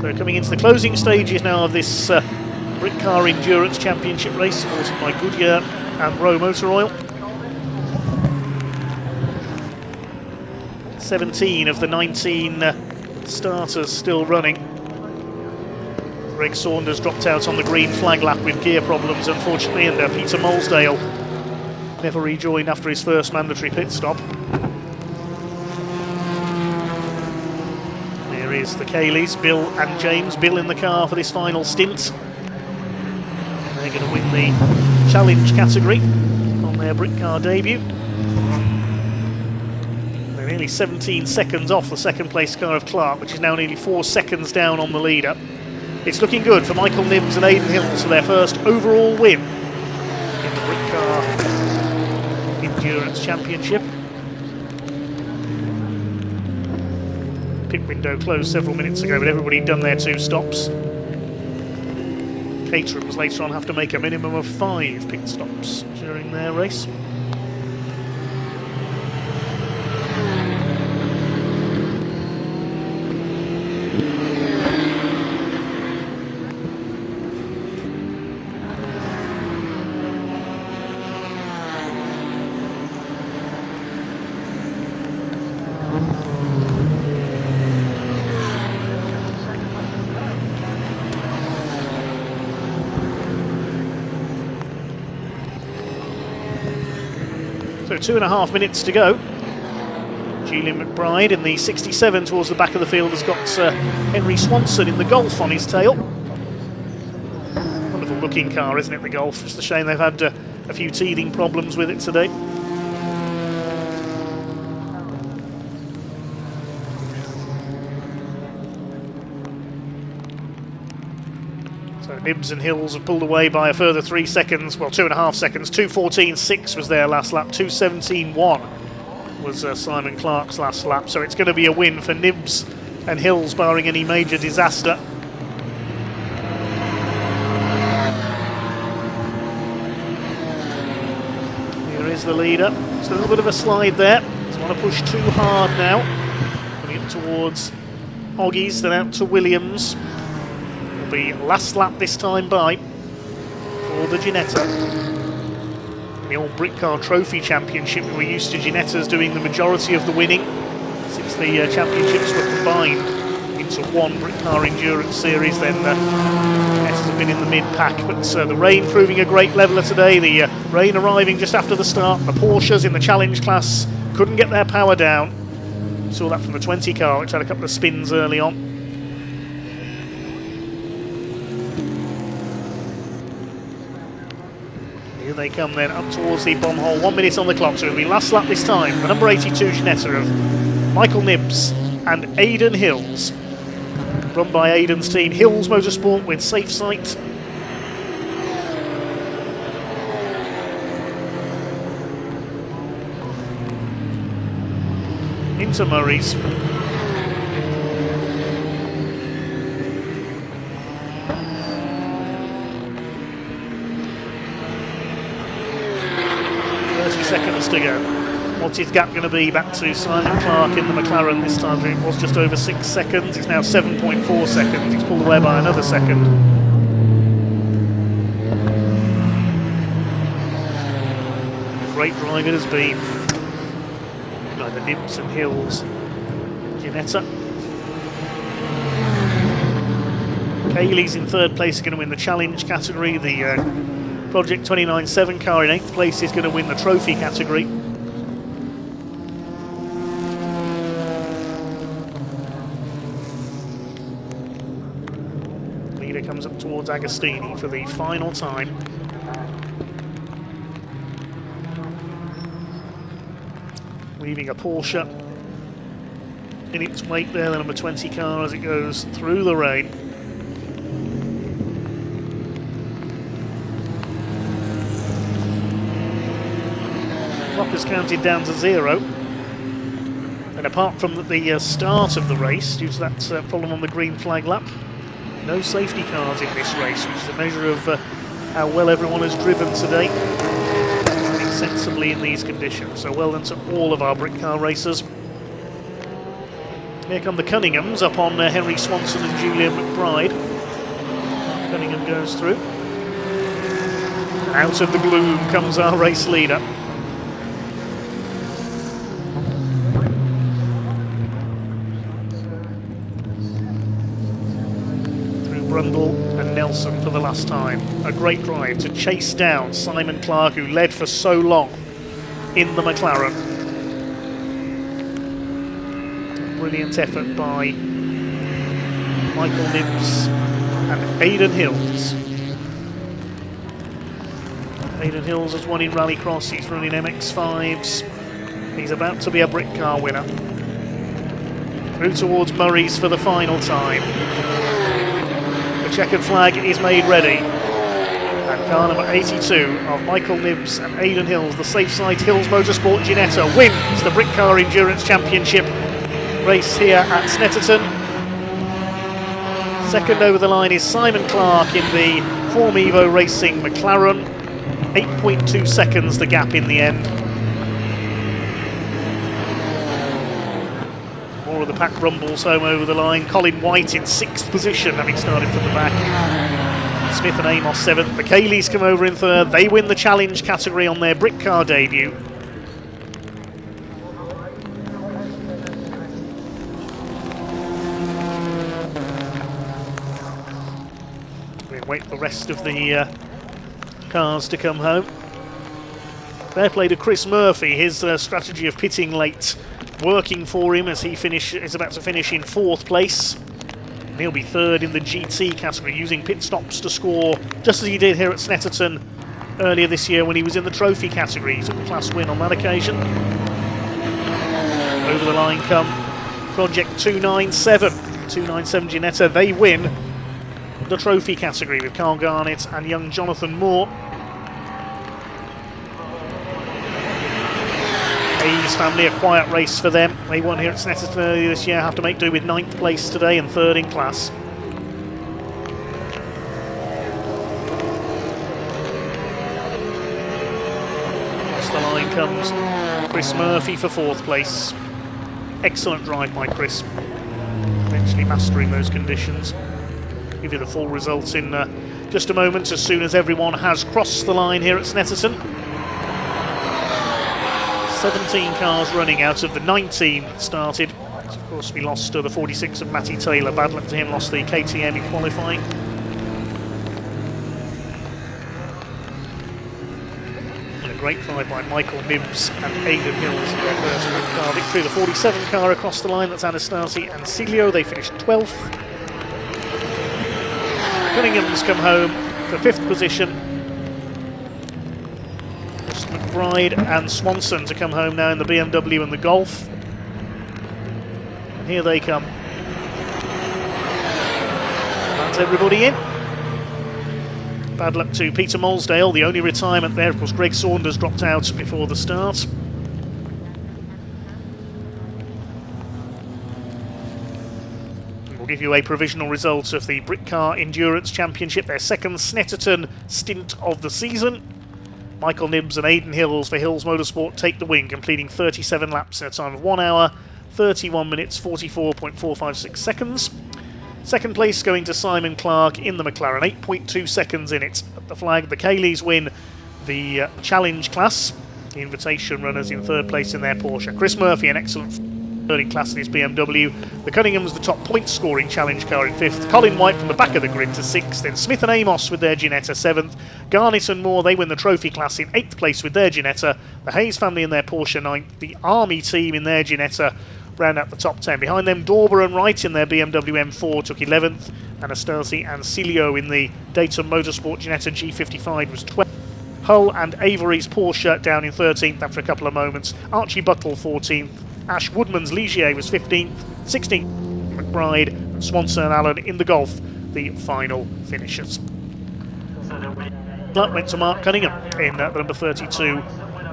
So coming into the closing stages now of this Britcar Endurance Championship race, supported by Goodyear and Rowe Motor Oil. 17 of the 19 starters still running. Greg Saunders dropped out on the green flag lap with gear problems, unfortunately, and Peter Molesdale never rejoined after his first mandatory pit stop. There is the Cayleys, Bill and James. Bill in the car for this final stint. They're going to win the challenge category on their Britcar debut. They're nearly 17 seconds off the second place car of Clark, which is now nearly 4 seconds down on the leader. It's looking good for Michael Nibbs and Aidan Hills for their first overall win in the Britcar Endurance Championship. Pit window closed several minutes ago, but everybody done their 2 stops. Caterhams later on have to make a minimum of 5 pit stops during their race. So 2.5 minutes to go. Julian McBride in the 67 towards the back of the field has got Henry Swanson in the Golf on his tail. Wonderful looking car, isn't it, the Golf? Just a shame they've had a few teething problems with it today. So Nibbs and Hills have pulled away by a further 3 seconds, well 2.5 seconds. 2:14.6 was their last lap, 2:17.1 was Simon Clark's last lap, so it's going to be a win for Nibbs and Hills barring any major disaster. Here is the leader. It's a little bit of a slide there. Doesn't want to push too hard now. Coming up towards Hoggies, then out to Williams. It'll be last lap this time by for the Ginetta. In the old Britcar Trophy Championship, we're used to Ginettas doing the majority of the winning since the championships were combined into one Britcar Endurance Series, then Ginettas have been in the mid-pack. But the rain proving a great leveller today. The rain arriving just after the start. The Porsches in the challenge class couldn't get their power down. Saw that from the 20 car, which had a couple of spins early on. Here they come then up towards the bomb hole. 1 minute on the clock, so it'll be last lap this time. The number 82 Ginetta of Michael Nibbs and Aidan Hills. Run by Aidan's team, Hills Motorsport with Safe Sight. Into Murray's. Seconds to go. What's his gap going to be back to Simon Clark in the McLaren this time? It was just over 6 seconds. It's now 7.4 seconds. He's pulled away by another second. Great drive it has been by the Nibbs and Hills. Ginetta. Cayley's in third place, going to win the challenge category. The Project 29.7 car in 8th place is going to win the trophy category. Leader comes up towards Agostini for the final time. Leaving a Porsche in its wake there, the number 20 car as it goes through the rain. Clock has counted down to 0, and apart from the start of the race, due to that problem on the green flag lap, no safety cars in this race, which is a measure of how well everyone has driven today, sensibly in these conditions. So well done to all of our Britcar racers. Here come the Cunninghams up on Henry Swanson and Julian McBride. Cunningham goes through. Out of the gloom comes our race leader. Brundle and Nelson for the last time. A great drive to chase down Simon Clark, who led for so long in the McLaren. Brilliant effort by Michael Nibbs and Aidan Hills. Aidan Hills has won in Rallycross, he's running MX-5s. He's about to be a Britcar winner. Through towards Murray's for the final time. The checkered flag is made ready, and car number 82 of Michael Nibbs and Aidan Hills, the Safe Sight Hills Motorsport Ginetta, wins the Britcar Endurance Championship race here at Snetterton. Second over the line is Simon Clark in the Form Evo Racing McLaren. 8.2 seconds the gap in the end. More of the pack rumbles home over the line. Colin White in 6th position, having started from the back. Smith and Amos 7th. The Cayleys come over in 3rd. They win the challenge category on their Britcar debut. We'll wait for the rest of the cars to come home. Fair play to Chris Murphy. His strategy of pitting late working for him as he is about to finish in 4th place. And he'll be 3rd in the GT category, using pit stops to score, just as he did here at Snetterton earlier this year when he was in the trophy category. He took the class win on that occasion. Over the line come Project 297. 297 Ginetta, they win the trophy category with Carl Garnett and young Jonathan Moore. Hayes family, a quiet race for them. They won here at Snetterton earlier this year, have to make do with 9th place today and 3rd in class. Across the line comes Chris Murphy for 4th place. Excellent drive by Chris, eventually mastering those conditions. Give you the full results in just a moment, as soon as everyone has crossed the line here at Snetterton. 17 cars running out of the 19 that started, Of course, we lost the 46 of Matty Taylor. Bad luck to him, lost the KTM in qualifying. And a great drive by Michael Nibbs and Aidan Hills in their first Britcar victory. The 47 car across the line, that's Anastasi and Cilio. They finished 12th. Cunningham's come home for 5th position. McBride and Swanson to come home now in the BMW and the Golf. And here they come. That's everybody in. Bad luck to Peter Molsdale, the only retirement there. Of course, Greg Saunders dropped out before the start. We'll give you a provisional result of the Britcar Endurance Championship, their second Snetterton stint of the season. Michael Nibbs and Aidan Hills for Hills Motorsport take the win, completing 37 laps in a time of 1 hour, 31 minutes, 44.456 seconds. Second place going to Simon Clark in the McLaren, 8.2 seconds in it. At the flag, the Kayleys win the challenge class. The invitation runners in third place in their Porsche. Chris Murphy, an excellent third in class in his BMW. The Cunninghams, the top point scoring challenge car in 5th. Colin White from the back of the grid to 6th. Then Smith and Amos with their Ginetta 7th. Garnett and Moore, they win the trophy class in 8th place with their Ginetta. The Hayes family in their Porsche 9th. The Army team in their Ginetta round out the top 10. Behind them, Dauber and Wright in their BMW M4 took 11th. Anastasi and Cilio in the Dayton Motorsport Ginetta G55 was 12th. Hull and Avery's Porsche down in 13th after a couple of moments. Archie Buttle 14th. Ash Woodman's Ligier was 15th. 16th McBride and Swanson and Allen in the Golf, the final finishers. That went to Mark Cunningham in the number 32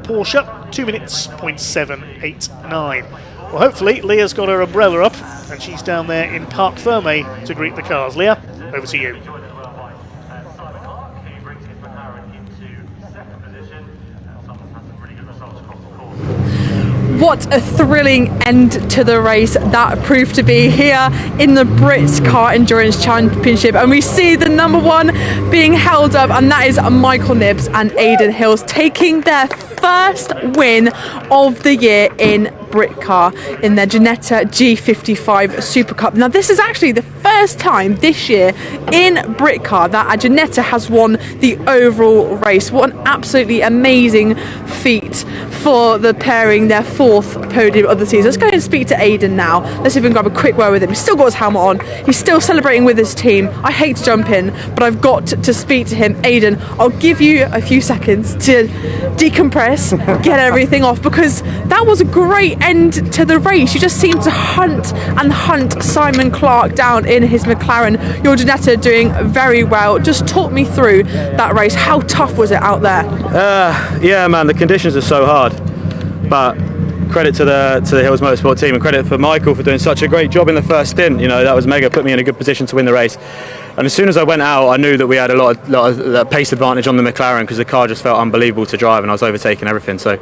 Porsche, 2 minutes, 0.789. Well, hopefully Leah's got her umbrella up and she's down there in Parc Ferme to greet the cars. Leah, over to you. What a thrilling end to the race that proved to be here in the Britcar Endurance Championship, and we see the number 1 being held up, and that is Michael Nibbs and Aidan Hills taking their first win of the year in Britcar in their Ginetta G55 Super Cup. Now this is actually the first time this year in Britcar that a Ginetta has won the overall race. What an absolutely amazing feat for the pairing, their 4th podium of the season. Let's go and speak to Aidan now. Let's even grab a quick word with him. He's still got his helmet on. He's still celebrating with his team. I hate to jump in, but I've got to speak to him. Aidan, I'll give you a few seconds to decompress, get everything off, because that was a great end to the race. You just seemed to hunt Simon Clark down in his McLaren. Your Ginetta doing very well. Just talk me through that race. How tough was it out there? Yeah, man, the conditions are so hard. But credit to the Hills Motorsport team, and credit for Michael for doing such a great job in the first stint. You know, that was mega, put me in a good position to win the race. And as soon as I went out, I knew that we had a lot of pace advantage on the McLaren, because the car just felt unbelievable to drive and I was overtaking everything. So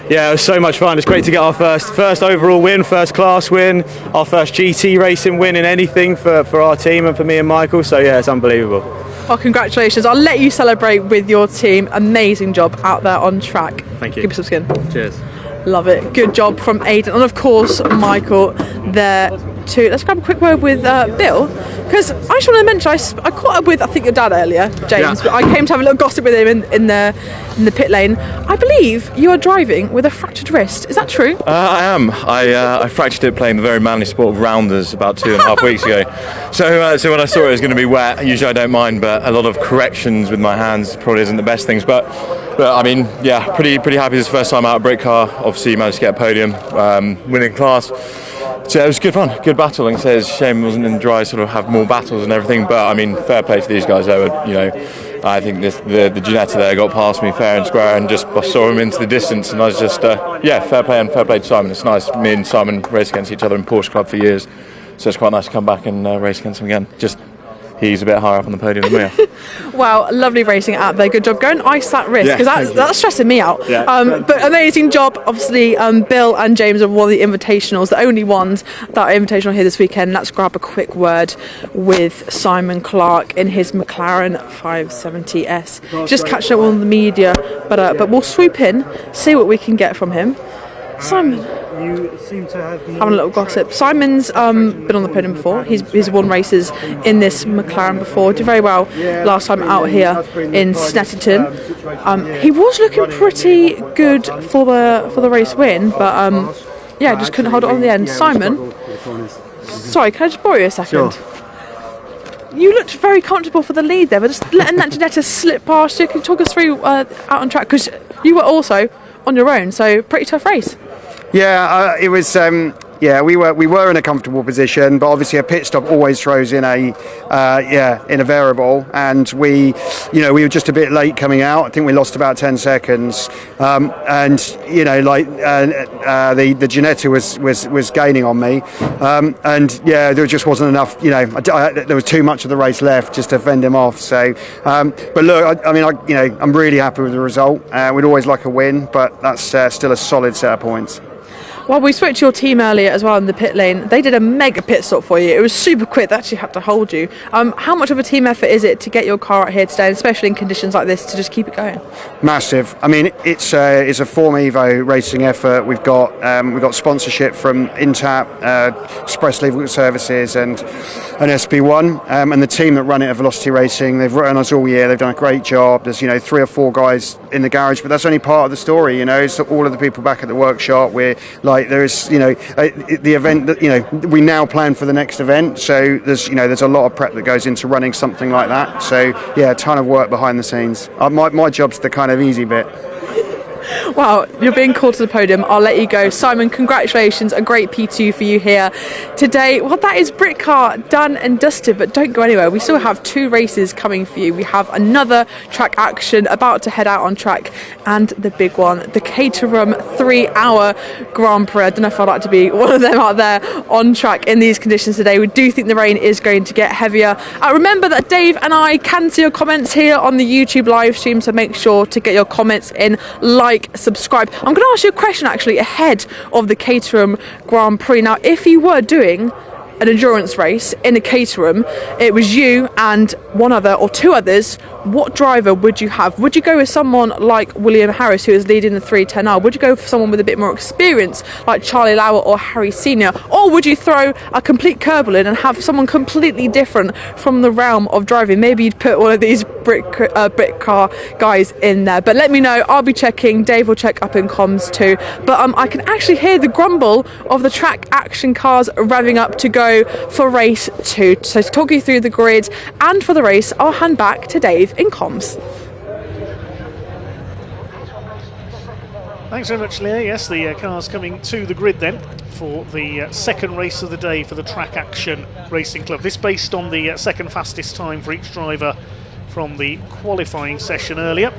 yeah, it was so much fun. It's great to get our first overall win, first class win, our first GT racing win in anything for our team and for me and Michael. So yeah, it's unbelievable. Well, congratulations. I'll let you celebrate with your team. Amazing job out there on track. Thank you. Give me some skin. Cheers. Love it. Good job from Aidan. And of course, Michael there too. Let's grab a quick word with Bill, because I just want to mention I caught up with, I think, your dad earlier, James. Yeah. I came to have a little gossip with him in the pit lane. I believe you are driving with a fractured wrist. Is that true? I am. I fractured it playing the very manly sport of rounders about 2.5 weeks ago. So when I saw it was going to be wet, usually I don't mind, but a lot of corrections with my hands probably isn't the best things. But I mean, yeah, pretty happy. This is the first time out of Britcar. Obviously, managed to get a podium, winning class. So it was good fun, good battle. Like I say, it's a shame it wasn't in dry, sort of have more battles and everything. But I mean, fair play to these guys. They were, you know, I think the Ginetta there got past me fair and square, and just saw him into the distance, and I was just yeah, fair play to Simon. It's nice. Me and Simon raced against each other in Porsche Club for years, so it's quite nice to come back and race against him again. Just he's a bit higher up on the podium than we are. Wow, lovely racing out there. Good job. Go and ice that wrist, because that's stressing me out. Yeah. But amazing job. Obviously, Bill and James have won the invitationals, the only ones that are invitational here this weekend. Let's grab a quick word with Simon Clark in his McLaren 570S. Just catching up on the media, but we'll swoop in, see what we can get from him. Simon, You seem to have having a little gossip. Simon's been on the podium before. He's won races in this McLaren before. Did very well last time out here in Snetterton. He was looking pretty good for the race win, but yeah, just couldn't hold it on the end. Simon, sorry, can I just borrow you a second? Sure. You looked very comfortable for the lead there, but just letting that Ginetta slip past you. Can you talk us through out on track? Because you were also on your own, so pretty tough race. Yeah, it was. We were in a comfortable position, but obviously a pit stop always throws in a variable, and we were just a bit late coming out. I think we lost about 10 seconds, the Ginetta was gaining on me, there just wasn't enough. There was too much of the race left just to fend him off. So, but look, I'm really happy with the result. We'd always like a win, but that's still a solid set of points. Well, we spoke to your team earlier as well in the pit lane. They did a mega pit stop for you. It was super quick. They actually had to hold you. How much of a team effort is it to get your car out here today, especially in conditions like this, to just keep it going? Massive. I mean, it's a Form Evo racing effort. We've got sponsorship from Intap, Express Legal Services, and SP1, and the team that run it at Velocity Racing. They've run us all year. They've done a great job. There's 3 or 4 guys in the garage, but that's only part of the story. It's all of the people back at the workshop. We're there is, the event that we now plan for the next event. So there's a lot of prep that goes into running something like that. So yeah, a ton of work behind the scenes. My job's the kind of easy bit. Wow, you're being called to the podium. I'll let you go. Simon, congratulations. A great P2 for you here today. Well, that is Britcar done and dusted, but don't go anywhere. We still have 2 races coming for you. We have another track action about to head out on track, and the big one, the Caterham 3-hour Grand Prix. I don't know if I'd like to be one of them out there on track in these conditions today. We do think the rain is going to get heavier. Remember that Dave and I can see your comments here on the YouTube live stream, so make sure to get your comments in, subscribe. I'm going to ask you a question actually ahead of the Caterham Grand Prix. Now, if you were doing an endurance race in a Caterham, it was you and one other or 2 others, what driver would you have? Would you go with someone like William Harris, who is leading the 310R? Would you go for someone with a bit more experience like Charlie Lauer or Harry Senior? Or would you throw a complete curveball in and have someone completely different from the realm of driving? Maybe you'd put one of these Britcar guys in there. But let me know. I'll be checking. Dave will check up in comms too. But I can actually hear the grumble of the track action cars revving up to go for race 2. So to talk you through the grid and for the race, I'll hand back to Dave in comms. Thanks very much, Leah. Yes, the car's coming to the grid then for the second race of the day for the Track Action Racing Club. This based on the second fastest time for each driver from the qualifying session earlier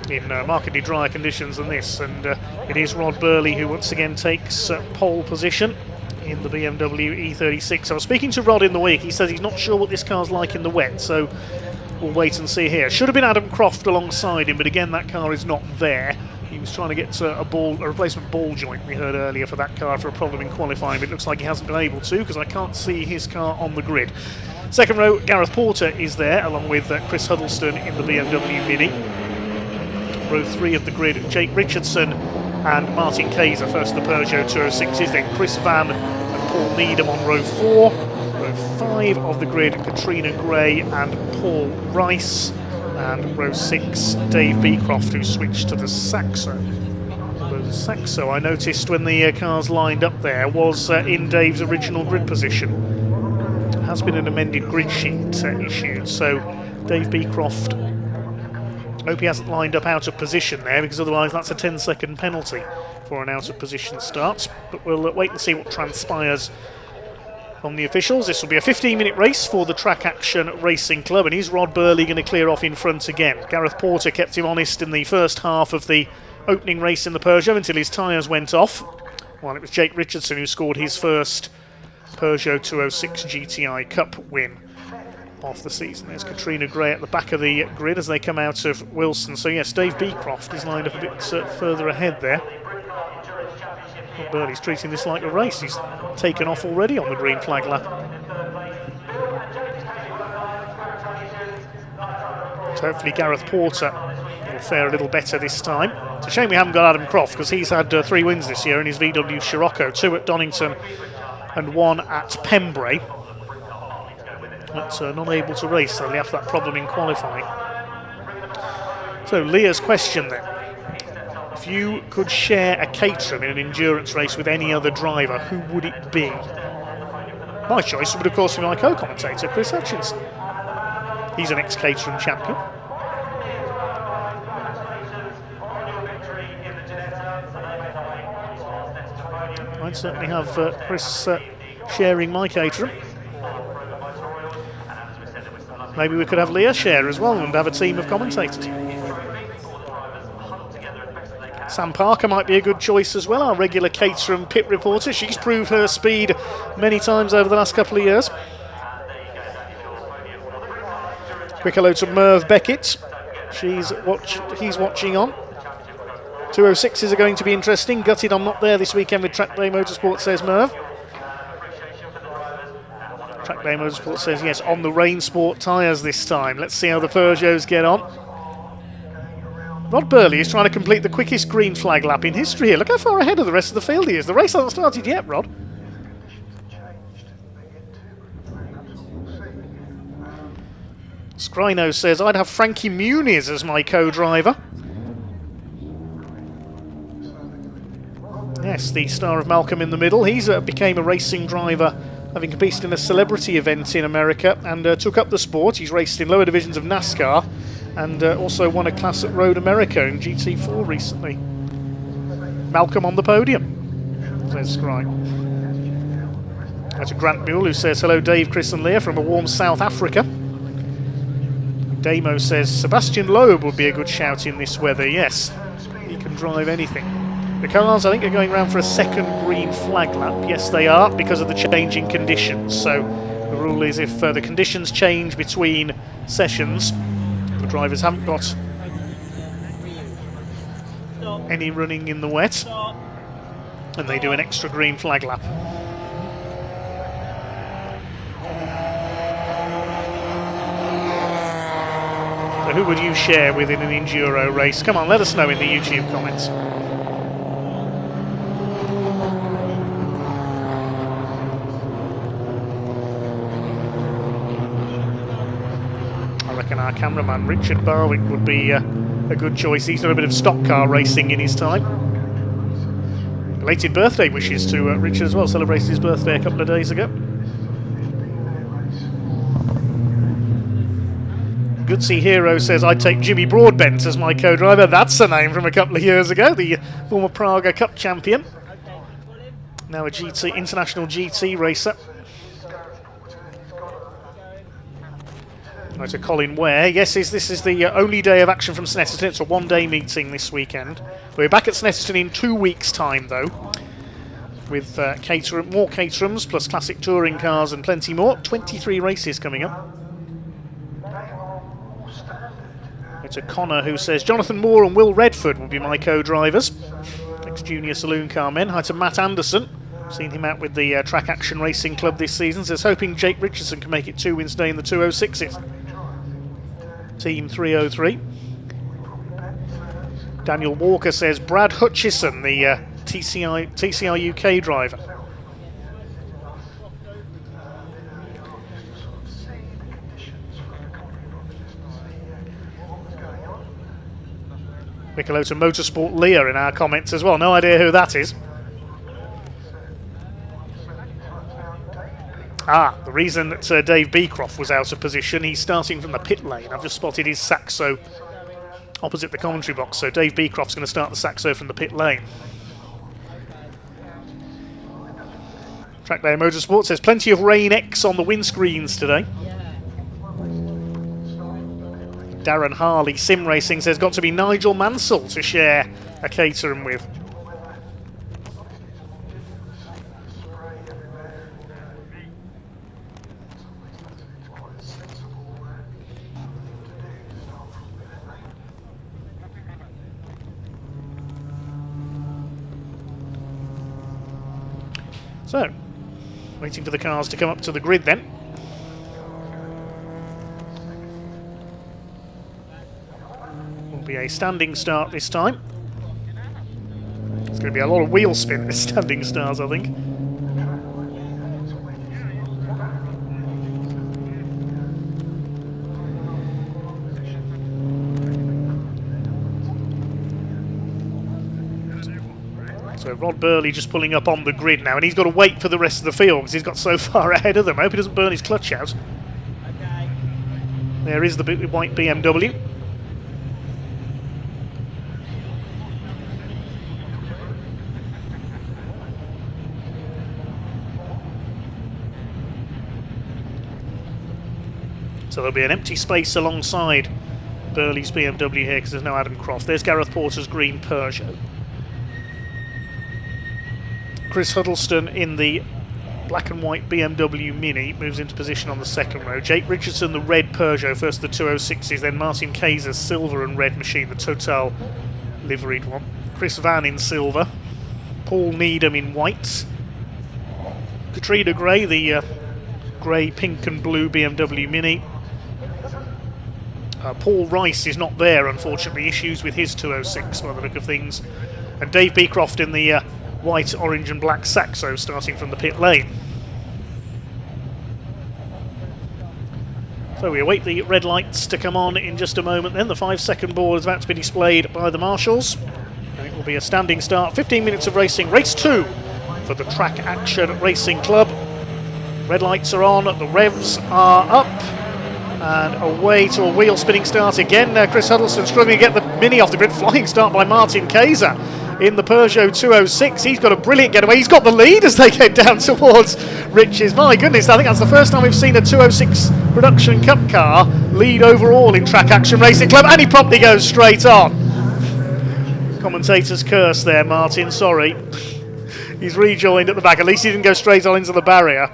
in markedly drier conditions than this, and it is Rod Burley who once again takes pole position in the BMW E36. I was speaking to Rod in the week. He says he's not sure what this car's like in the wet, so we'll wait and see here. Should have been Adam Croft alongside him, but again that car is not there. He was trying to get a replacement ball joint, we heard earlier, for that car for a problem in qualifying, but it looks like he hasn't been able to because I can't see his car on the grid. Second row, Gareth Porter is there along with Chris Huddleston in the BMW Mini. Row 3 of the grid, Jake Richardson and Martin Kayser, first the Peugeot 206s, then Chris Van and Paul Needham on row 4. Row 5 of the grid, Katrina Gray and Paul Rice. And row 6, Dave Beecroft, who switched to the Saxo. The Saxo, I noticed when the cars lined up there, was in Dave's original grid position. Has been an amended grid sheet issued, so Dave Beecroft, hope he hasn't lined up out of position there, because otherwise that's a 10-second penalty for an out of position start. But we'll wait and see what transpires from the officials. This will be a 15-minute race for the Track Action Racing Club, and is Rod Burley going to clear off in front again? Gareth Porter kept him honest in the first half of the opening race in the Peugeot until his tyres went off, while it was Jake Richardson who scored his first Peugeot 206 GTI Cup win of the season. There's Katrina Gray at the back of the grid as they come out of Wilson. So yes, Dave Beecroft is lined up a bit further ahead there. Well, Burley's treating this like a race. He's taken off already on the green flag lap. So hopefully Gareth Porter will fare a little better this time. It's a shame we haven't got Adam Croft, because he's had 3 wins this year in his VW Scirocco, 2 at Donington and 1 at Pembrey. But not able to race, so they have that problem in qualifying. So Leah's question then. If you could share a Caterham in an endurance race with any other driver, who would it be? My choice would of course be my co-commentator, Chris Hutchinson. He's an ex-Caterham champion. I'd certainly have Chris sharing my Caterham. Maybe we could have Leah share as well and have a team of commentators. Sam Parker might be a good choice as well, our regular Caterham pit reporter. She's proved her speed many times over the last couple of years. Quick hello to Merv Beckett. He's watching on. 206s are going to be interesting. Gutted I'm not there this weekend with Track Day Motorsport, says Merv. Track Day Motorsport says yes, on the Rain Sport tyres this time. Let's see how the Peugeots get on. Rod Burley is trying to complete the quickest green flag lap in history here. Look how far ahead of the rest of the field he is. The race hasn't started yet, Rod. Scrino says, I'd have Frankie Muniz as my co-driver. Yes, the star of Malcolm in the Middle. He's became a racing driver, having competed in a celebrity event in America, and took up the sport. He's raced in lower divisions of NASCAR, and also won a class at Road America in GT4 recently. Malcolm on the podium, says Scribe. That's a Grant Mule who says, hello Dave, Chris and Leah from a warm South Africa. Damo says, Sebastian Loeb would be a good shout in this weather. Yes, he can drive anything. The cars, I think, are going round for a second green flag lap. Yes, they are, because of the changing conditions. So the rule is if the conditions change between sessions, the drivers haven't got any running in the wet, and they do an extra green flag lap. So who would you share with in an enduro race? Come on, let us know in the YouTube comments. I reckon our cameraman Richard Barwick would be a good choice. He's done a bit of stock car racing in his time. Belated birthday wishes to Richard as well. Celebrated his birthday a couple of days ago. Goodsey Hero says, I'd take Jimmy Broadbent as my co-driver. That's a name from a couple of years ago, the former Praga Cup champion. Now a GT, international GT racer. Right, to Colin Ware. Yes, this is the only day of action from Snetterton. It's a one-day meeting this weekend. We're back at Snetterton in 2 weeks' time, though, with more Caterhams, plus classic touring cars and plenty more. 23 races coming up. It's a Connor who says, Jonathan Moore and Will Redford will be my co-drivers. Ex-junior saloon car men. Hi to Matt Anderson. Seen him out with the Track Action Racing Club this season. Says, hoping Jake Richardson can make it 2 wins today in the 206s. Team 303. Daniel Walker says, Brad Hutchison, the TCR UK driver. Quick hello to Motorsport Leah in our comments as well. No idea who that is. The reason that Dave Beecroft was out of position, he's starting from the pit lane. I've just spotted his Saxo opposite the commentary box, so Dave Beecroft's going to start the Saxo from the pit lane. Track Day Motorsport says, plenty of Rain X on the windscreens today. Darren Harley Sim Racing says, got to be Nigel Mansell to share a Caterham with. So, waiting for the cars to come up to the grid then. Will be Be a standing start this time. It's going to be a lot of wheel spin this standing stars, I think. So Rod Burley just pulling up on the grid now, and he's got to wait for the rest of the field because he's got so far ahead of them. I hope he doesn't burn his clutch out. There is the white BMW. So there'll be an empty space alongside Burley's BMW here because there's no Adam Croft. There's Gareth Porter's green Peugeot. Chris Huddleston in the black and white BMW Mini moves into position on the second row. Jake Richardson, the red Peugeot, first the 206s, then Martin Kayser's silver and red machine, the Total liveried one. Chris Van in silver. Paul Needham in white. Katrina Gray, the grey, pink and blue BMW Mini. Paul Rice is not there, unfortunately. Issues with his 206 by the look of things. And Dave Beecroft in the white, orange and black Saxo starting from the pit lane. So we await the red lights to come on in just a moment then. The 5-second board is about to be displayed by the marshals. And it will be a standing start. 15 minutes of racing. Race 2 for the Track Action Racing Club. Red lights are on. The revs are up. And away to a wheel spinning start again. Chris Huddleston struggling to get the Mini off the grid. Flying start by Martin Kayser in the Peugeot 206. He's got a brilliant getaway. He's got the lead as they get down towards Riches. My goodness, I think that's the first time we've seen a 206 Production Cup car lead overall in Track Action Racing Club, and he promptly goes straight on. Commentator's curse there, Martin, sorry. He's rejoined at the back. At least he didn't go straight on into the barrier.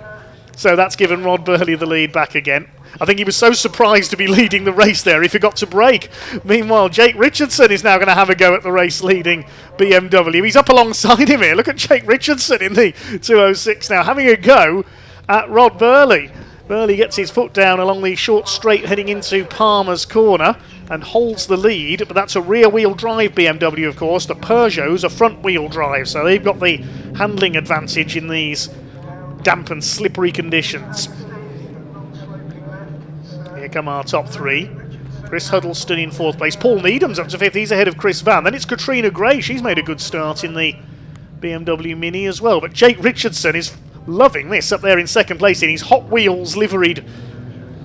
So that's given Rod Burley the lead back again. I think he was so surprised to be leading the race there, he forgot to brake. Meanwhile, Jake Richardson is now going to have a go at the race leading BMW. He's up alongside him here. Look at Jake Richardson in the 206 now, having a go at Rod Burley. Burley gets his foot down along the short straight heading into Palmer's corner and holds the lead, but that's a rear-wheel drive BMW, of course. The Peugeot's a front-wheel drive, so they've got the handling advantage in these damp and slippery conditions. Here come our top three. Chris Huddleston in 4th place. Paul Needham's up to 5th. He's ahead of Chris Van. Then it's Katrina Gray. She's made a good start in the BMW Mini as well. But Jake Richardson is loving this up there in 2nd place in his Hot Wheels liveried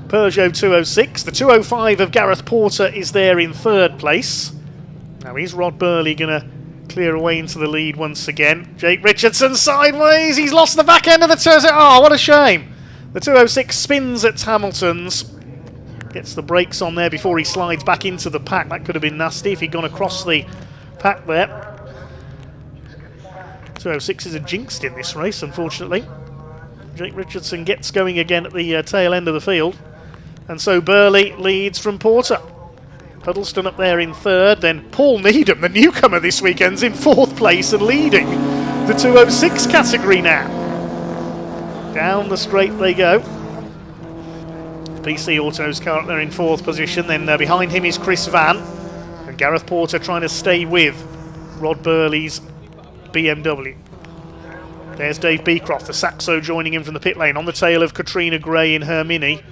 Peugeot 206. The 205 of Gareth Porter is there in 3rd place. Now is Rod Burley going to clear away into the lead once again? Jake Richardson sideways. He's lost the back end of the 206. Oh, what a shame. The 206 spins at Hamilton's. Gets the brakes on there before he slides back into the pack. That could have been nasty if he'd gone across the pack there. 206 is a jinxed in this race, unfortunately. Jake Richardson gets going again at the tail end of the field. And so Burley leads from Porter. Huddleston up there in 3rd. Then Paul Needham, the newcomer this weekend's in 4th place and leading the 206 category now. Down the straight they go. PC Auto's car up there in 4th position. Then behind him is Chris Van. And Gareth Porter trying to stay with Rod Burley's BMW. There's Dave Beecroft, the Saxo, joining him from the pit lane on the tail of Katrina Gray in her Mini.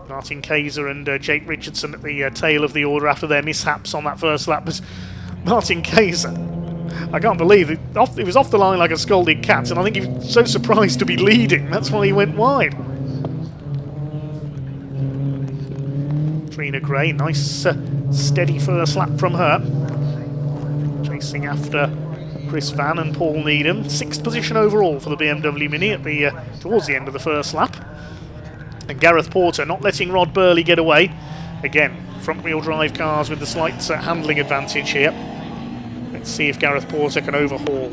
Martin Kayser and Jake Richardson at the tail of the order after their mishaps on that first lap. But Martin Kayser, I can't believe it. He was off the line like a scolded cat, and I think he was so surprised to be leading. That's why he went wide. Katrina Gray, nice steady first lap from her. Chasing after Chris Van and Paul Needham. 6th position overall for the BMW Mini at the towards the end of the first lap. And Gareth Porter not letting Rod Burley get away. Again, front-wheel drive cars with the slight handling advantage here. Let's see if Gareth Porter can overhaul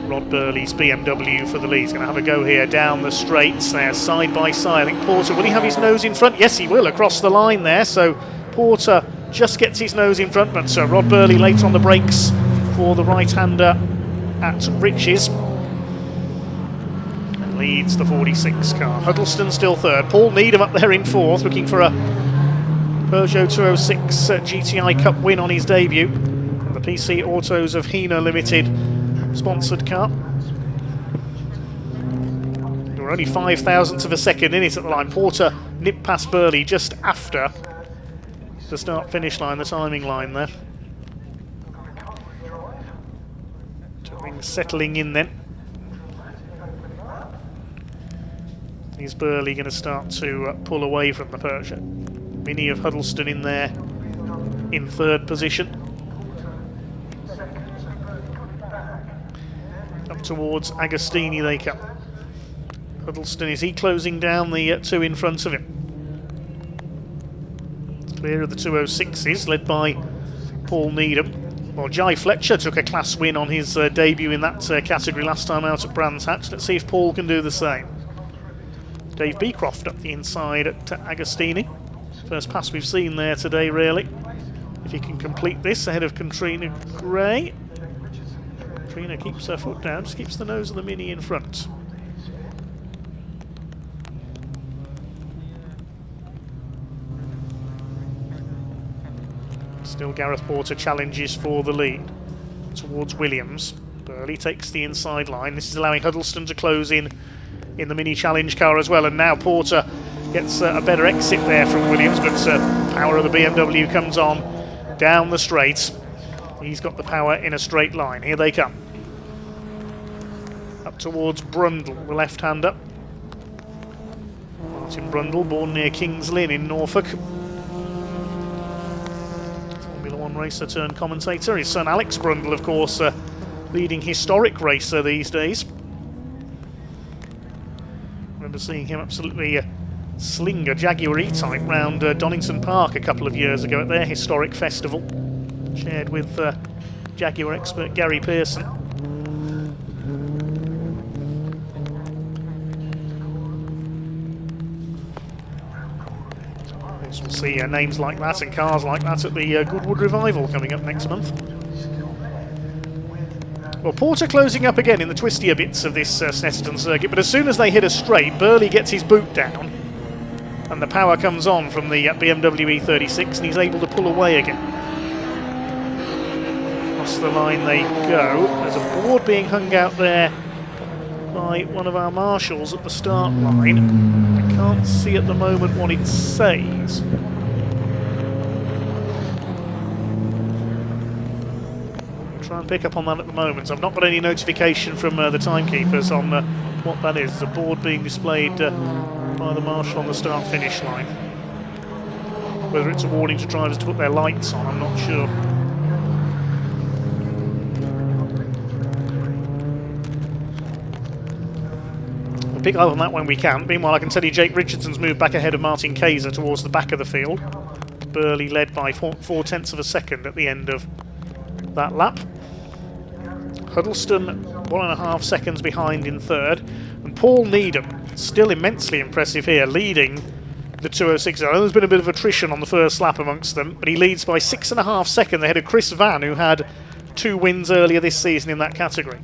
Rod Burley's BMW for the lead. He's going to have a go here down the straights there, side by side. I think Porter, will he have his nose in front? Yes, he will, across the line there. So Porter just gets his nose in front, but Rod Burley later on the brakes for the right-hander at Riches. And leads the 46 car. Huddleston still 3rd. Paul Needham up there in 4th, looking for a Peugeot 206 GTI Cup win on his debut. And the PC Autos of Hina Limited sponsored car. There were only 5,000ths of a second in it at the line. Porter nipped past Burley just after the start-finish line, the timing line there. Things settling in then. Is Burley going to start to pull away from the Peugeot? Mini of Huddleston in there in third position. Up towards Agostini they come. Huddleston, is he closing down the two in front of him? Clear of the 206s, led by Paul Needham. Well, Jai Fletcher took a class win on his debut in that category last time out at Brands Hatch. Let's see if Paul can do the same. Dave Beecroft up the inside at Agostini. First pass we've seen there today, really. If he can complete this ahead of Katrina Gray. Katrina keeps her foot down, just keeps the nose of the Mini in front. Still Gareth Porter challenges for the lead towards Williams. Burley takes the inside line. This is allowing Huddleston to close in the Mini Challenge car as well. And now Porter gets a better exit there from Williams, but power of the BMW comes on down the straight. He's got the power in a straight line. Here they come. Up towards Brundle, the left-hander. Martin Brundle, born near Kings Lynn in Norfolk. Racer turned commentator. His son Alex Brundle, of course, leading historic racer these days. Remember seeing him absolutely sling a Jaguar E-Type round Donington Park a couple of years ago at their historic festival, shared with Jaguar expert Gary Pearson. We'll see names like that and cars like that at the Goodwood Revival coming up next month. Well, Porter closing up again in the twistier bits of this Snetterton circuit, but as soon as they hit a straight, Burley gets his boot down and the power comes on from the BMW E36 and he's able to pull away again. Across the line they go. There's a board being hung out there by one of our marshals at the start line. I can't see at the moment what it says. I'll try and pick up on that at the moment. I've not got any notification from the timekeepers on what that is. There's a board being displayed by the marshal on the start-finish line. Whether it's a warning to drivers to put their lights on, I'm not sure. We'll pick up on that when we can. Meanwhile, I can tell you Jake Richardson's moved back ahead of Martin Kayser towards the back of the field. Burley led by 4/10 of a second at the end of that lap. Huddleston 1.5 seconds behind in third. And Paul Needham, still immensely impressive here, leading the 206. I know there's been a bit of attrition on the first lap amongst them, but he leads by 6.5 seconds ahead of Chris Van, who had 2 wins earlier this season in that category.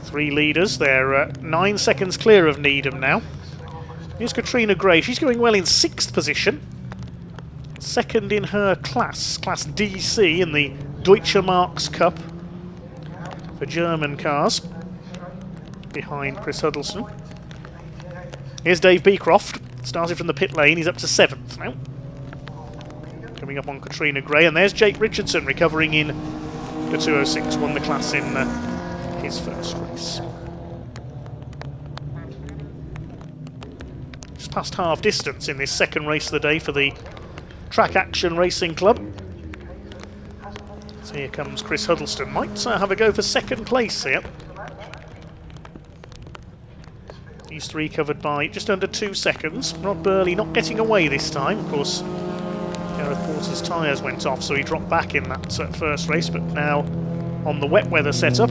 Three leaders, they're 9 seconds clear of Needham now. Here's Katrina Gray, she's going well in 6th position. Second in her class, Class DC in the Deutsche Marks Cup for German cars, behind Chris Huddleston. Here's Dave Beecroft, started from the pit lane, he's up to 7th now. Coming up on Katrina Gray, and there's Jake Richardson recovering in the 206, won the class in his first race. Just past half distance in this second race of the day for the Track Action Racing Club. So here comes Chris Huddleston. Might have a go for second place here. These three covered by just under 2 seconds. Rod Burley not getting away this time. Of course, Gareth Porter's tyres went off, so he dropped back in that first race, but now on the wet weather setup.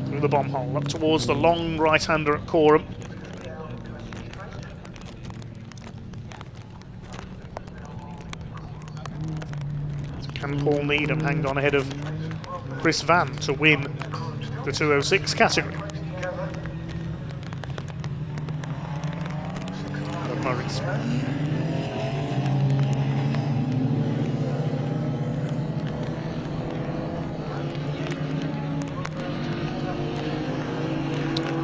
Through the bomb hole, up towards the long right-hander at Coram. Can Paul Needham hang on ahead of Chris Van to win the 206 category? Murray's.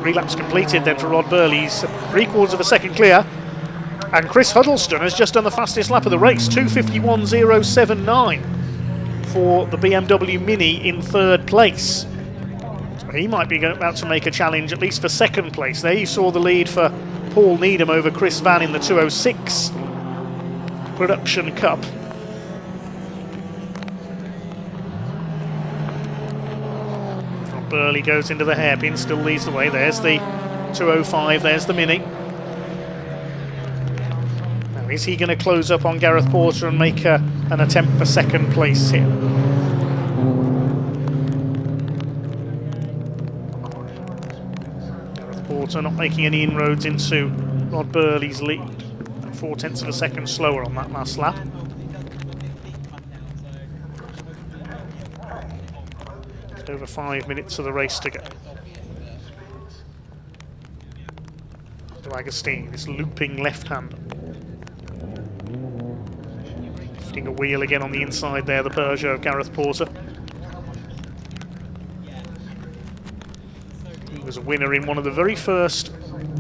Relaps completed then for Rod Burley. He's 3/4 of a second clear. And Chris Huddleston has just done the fastest lap of the race, 2:51.079 for the BMW Mini in third place. So he might be about to make a challenge, at least for second place. There you saw the lead for Paul Needham over Chris Van in the 206 Production Cup. Burley goes into the hairpin, still leads the way. There's the 205, there's the Mini. Now, is he going to close up on Gareth Porter and make an attempt for second place here? Gareth Porter not making any inroads into Rod Burley's lead. 4/10 of a second slower on that last lap. Over 5 minutes of the race to go. To Agostini, this looping left-hander. Lifting a wheel again on the inside there, the Peugeot of Gareth Porter. He was a winner in one of the very first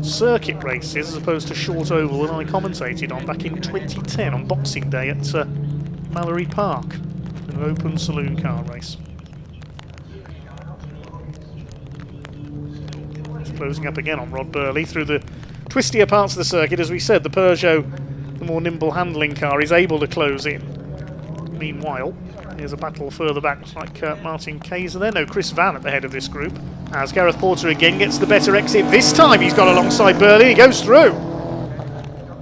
circuit races, as opposed to short oval, that I commentated on back in 2010 on Boxing Day at Mallory Park, in an open saloon car race. Closing up again on Rod Burley through the twistier parts of the circuit. As we said, the Peugeot, the more nimble handling car, is able to close in. Meanwhile, here's a battle further back, like Martin Kayser there. No, Chris Van at the head of this group. As Gareth Porter again gets the better exit. This time he's got alongside Burley. He goes through.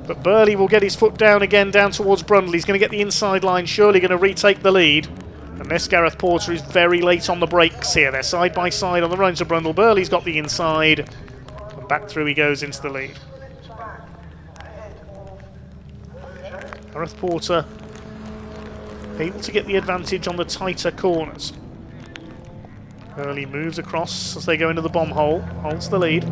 But Burley will get his foot down again, down towards Brundle. He's going to get the inside line, surely going to retake the lead. Unless Gareth Porter is very late on the brakes here. They're side by side on the run to Brundle. Burley's got the inside. And back through he goes into the lead. Gareth Porter able to get the advantage on the tighter corners. Burley moves across as they go into the bomb hole. Holds the lead.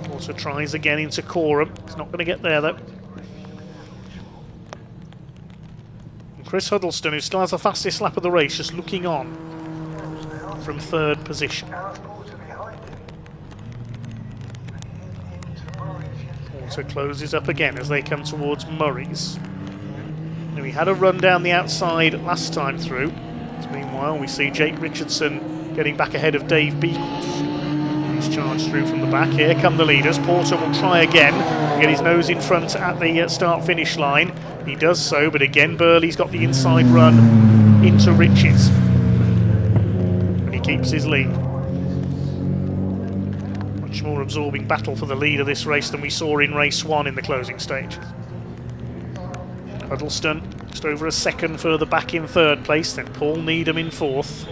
Porter tries again into Coram. He's not going to get there though. Chris Huddleston, who still has the fastest lap of the race, just looking on from third position. Porter closes up again as they come towards Murray's. Now, he had a run down the outside last time through. Meanwhile, we see Jake Richardson getting back ahead of Dave Beaton. He's charged through from the back. Here come the leaders. Porter will try again, get his nose in front at the start-finish line. He does so, but again Burley's got the inside run into Riches. And he keeps his lead. Much more absorbing battle for the lead of this race than we saw in race 1 in the closing stages. Huddleston just over a second further back in third place, then Paul Needham in fourth.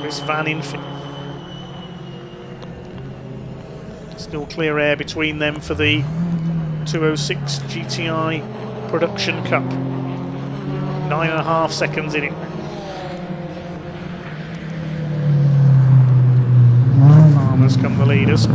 Chris Van in fifth. Still clear air between them for the 206 GTI Production Cup. 9.5 seconds in it. Farmers come the leaders.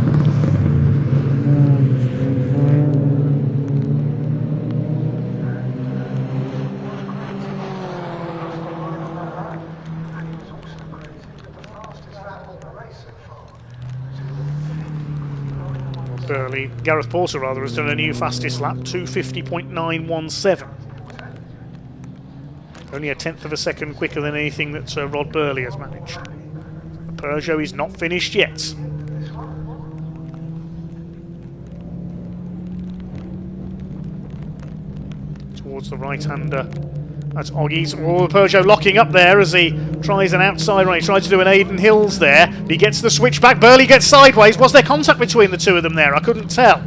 Burley, Gareth Porter rather, has done a new fastest lap, 2:50.917. Only a 1/10 of a second quicker than anything that Rod Burley has managed. The Peugeot is not finished yet. Towards the right-hander. That's Oggies. Oh, the Peugeot locking up there as he tries an outside run. He tries to do an Aidan Hills there. He gets the switch back. Burley gets sideways. Was there contact between the two of them there? I couldn't tell.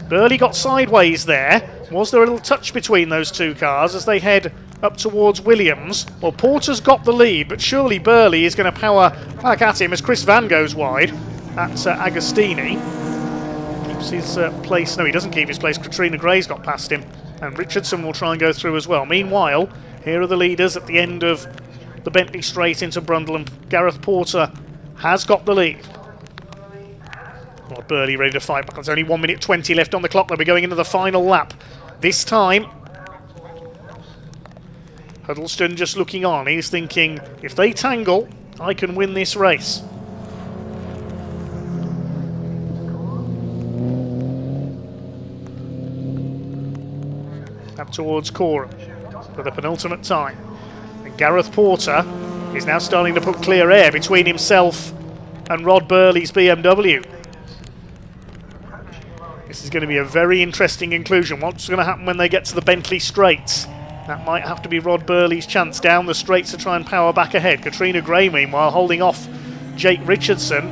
Burley got sideways there. Was there a little touch between those two cars as they head up towards Williams? Well, Porter's got the lead, but surely Burley is going to power back at him as Chris Van goes wide. That's Agostini. keeps his place. No, he doesn't keep his place. Katrina Gray's got past him, and Richardson will try and go through as well. Meanwhile, here are the leaders at the end of the Bentley straight into Brundle, and Gareth Porter has got the lead. Rod Burley ready to fight back. There's only 1 minute 20 left on the clock. They'll be going into the final lap. This time, Huddleston just looking on. He's thinking, if they tangle, I can win this race. Up towards Cora for the penultimate time. And Gareth Porter is now starting to put clear air between himself and Rod Burley's BMW. This is going to be a very interesting inclusion. What's going to happen when they get to the Bentley straights? That might have to be Rod Burley's chance down the straights to try and power back ahead. Katrina Gray, meanwhile, holding off Jake Richardson.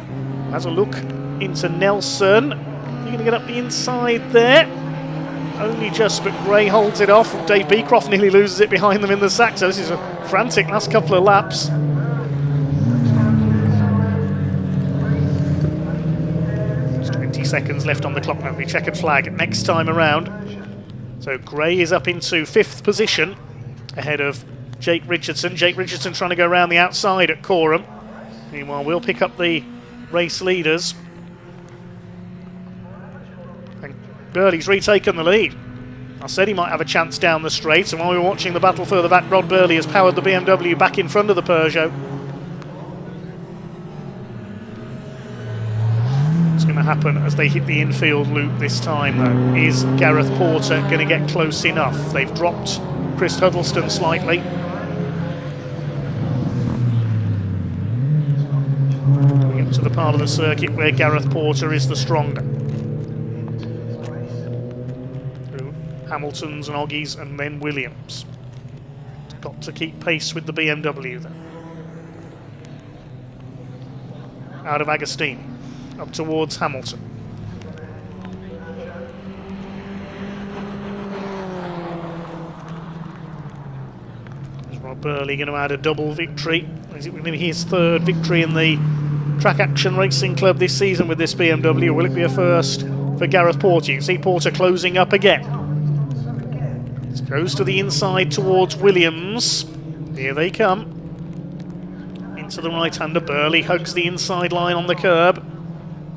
Has a look into Nelson. You're going to get up the inside there. Only just, but Gray holds it off. Dave Beecroft nearly loses it behind them in the sack, so this is a frantic last couple of laps. There's 20 seconds left on the clock now. The checkered flag next time around. So Gray is up into 5th position ahead of Jake Richardson. Jake Richardson trying to go around the outside at Coram. Meanwhile, we'll pick up the race leaders. Burley's retaken the lead. I said he might have a chance down the straight, and while we were watching the battle further back, Rod Burley has powered the BMW back in front of the Peugeot. What's going to happen as they hit the infield loop this time, though? Is Gareth Porter going to get close enough? They've dropped Chris Huddleston slightly. We get to the part of the circuit where Gareth Porter is the stronger. Hamiltons and Oggies and then Williams. Got to keep pace with the BMW then. Out of Agostini, up towards Hamilton. Is Rod Burley going to add a double victory? Is it going to be his 3rd victory in the Track Action Racing Club this season with this BMW, or will it be a first for Gareth Porter? You can see Porter closing up again. Goes to the inside towards Williams. Here they come. Into the right-hander. Burley hugs the inside line on the curb.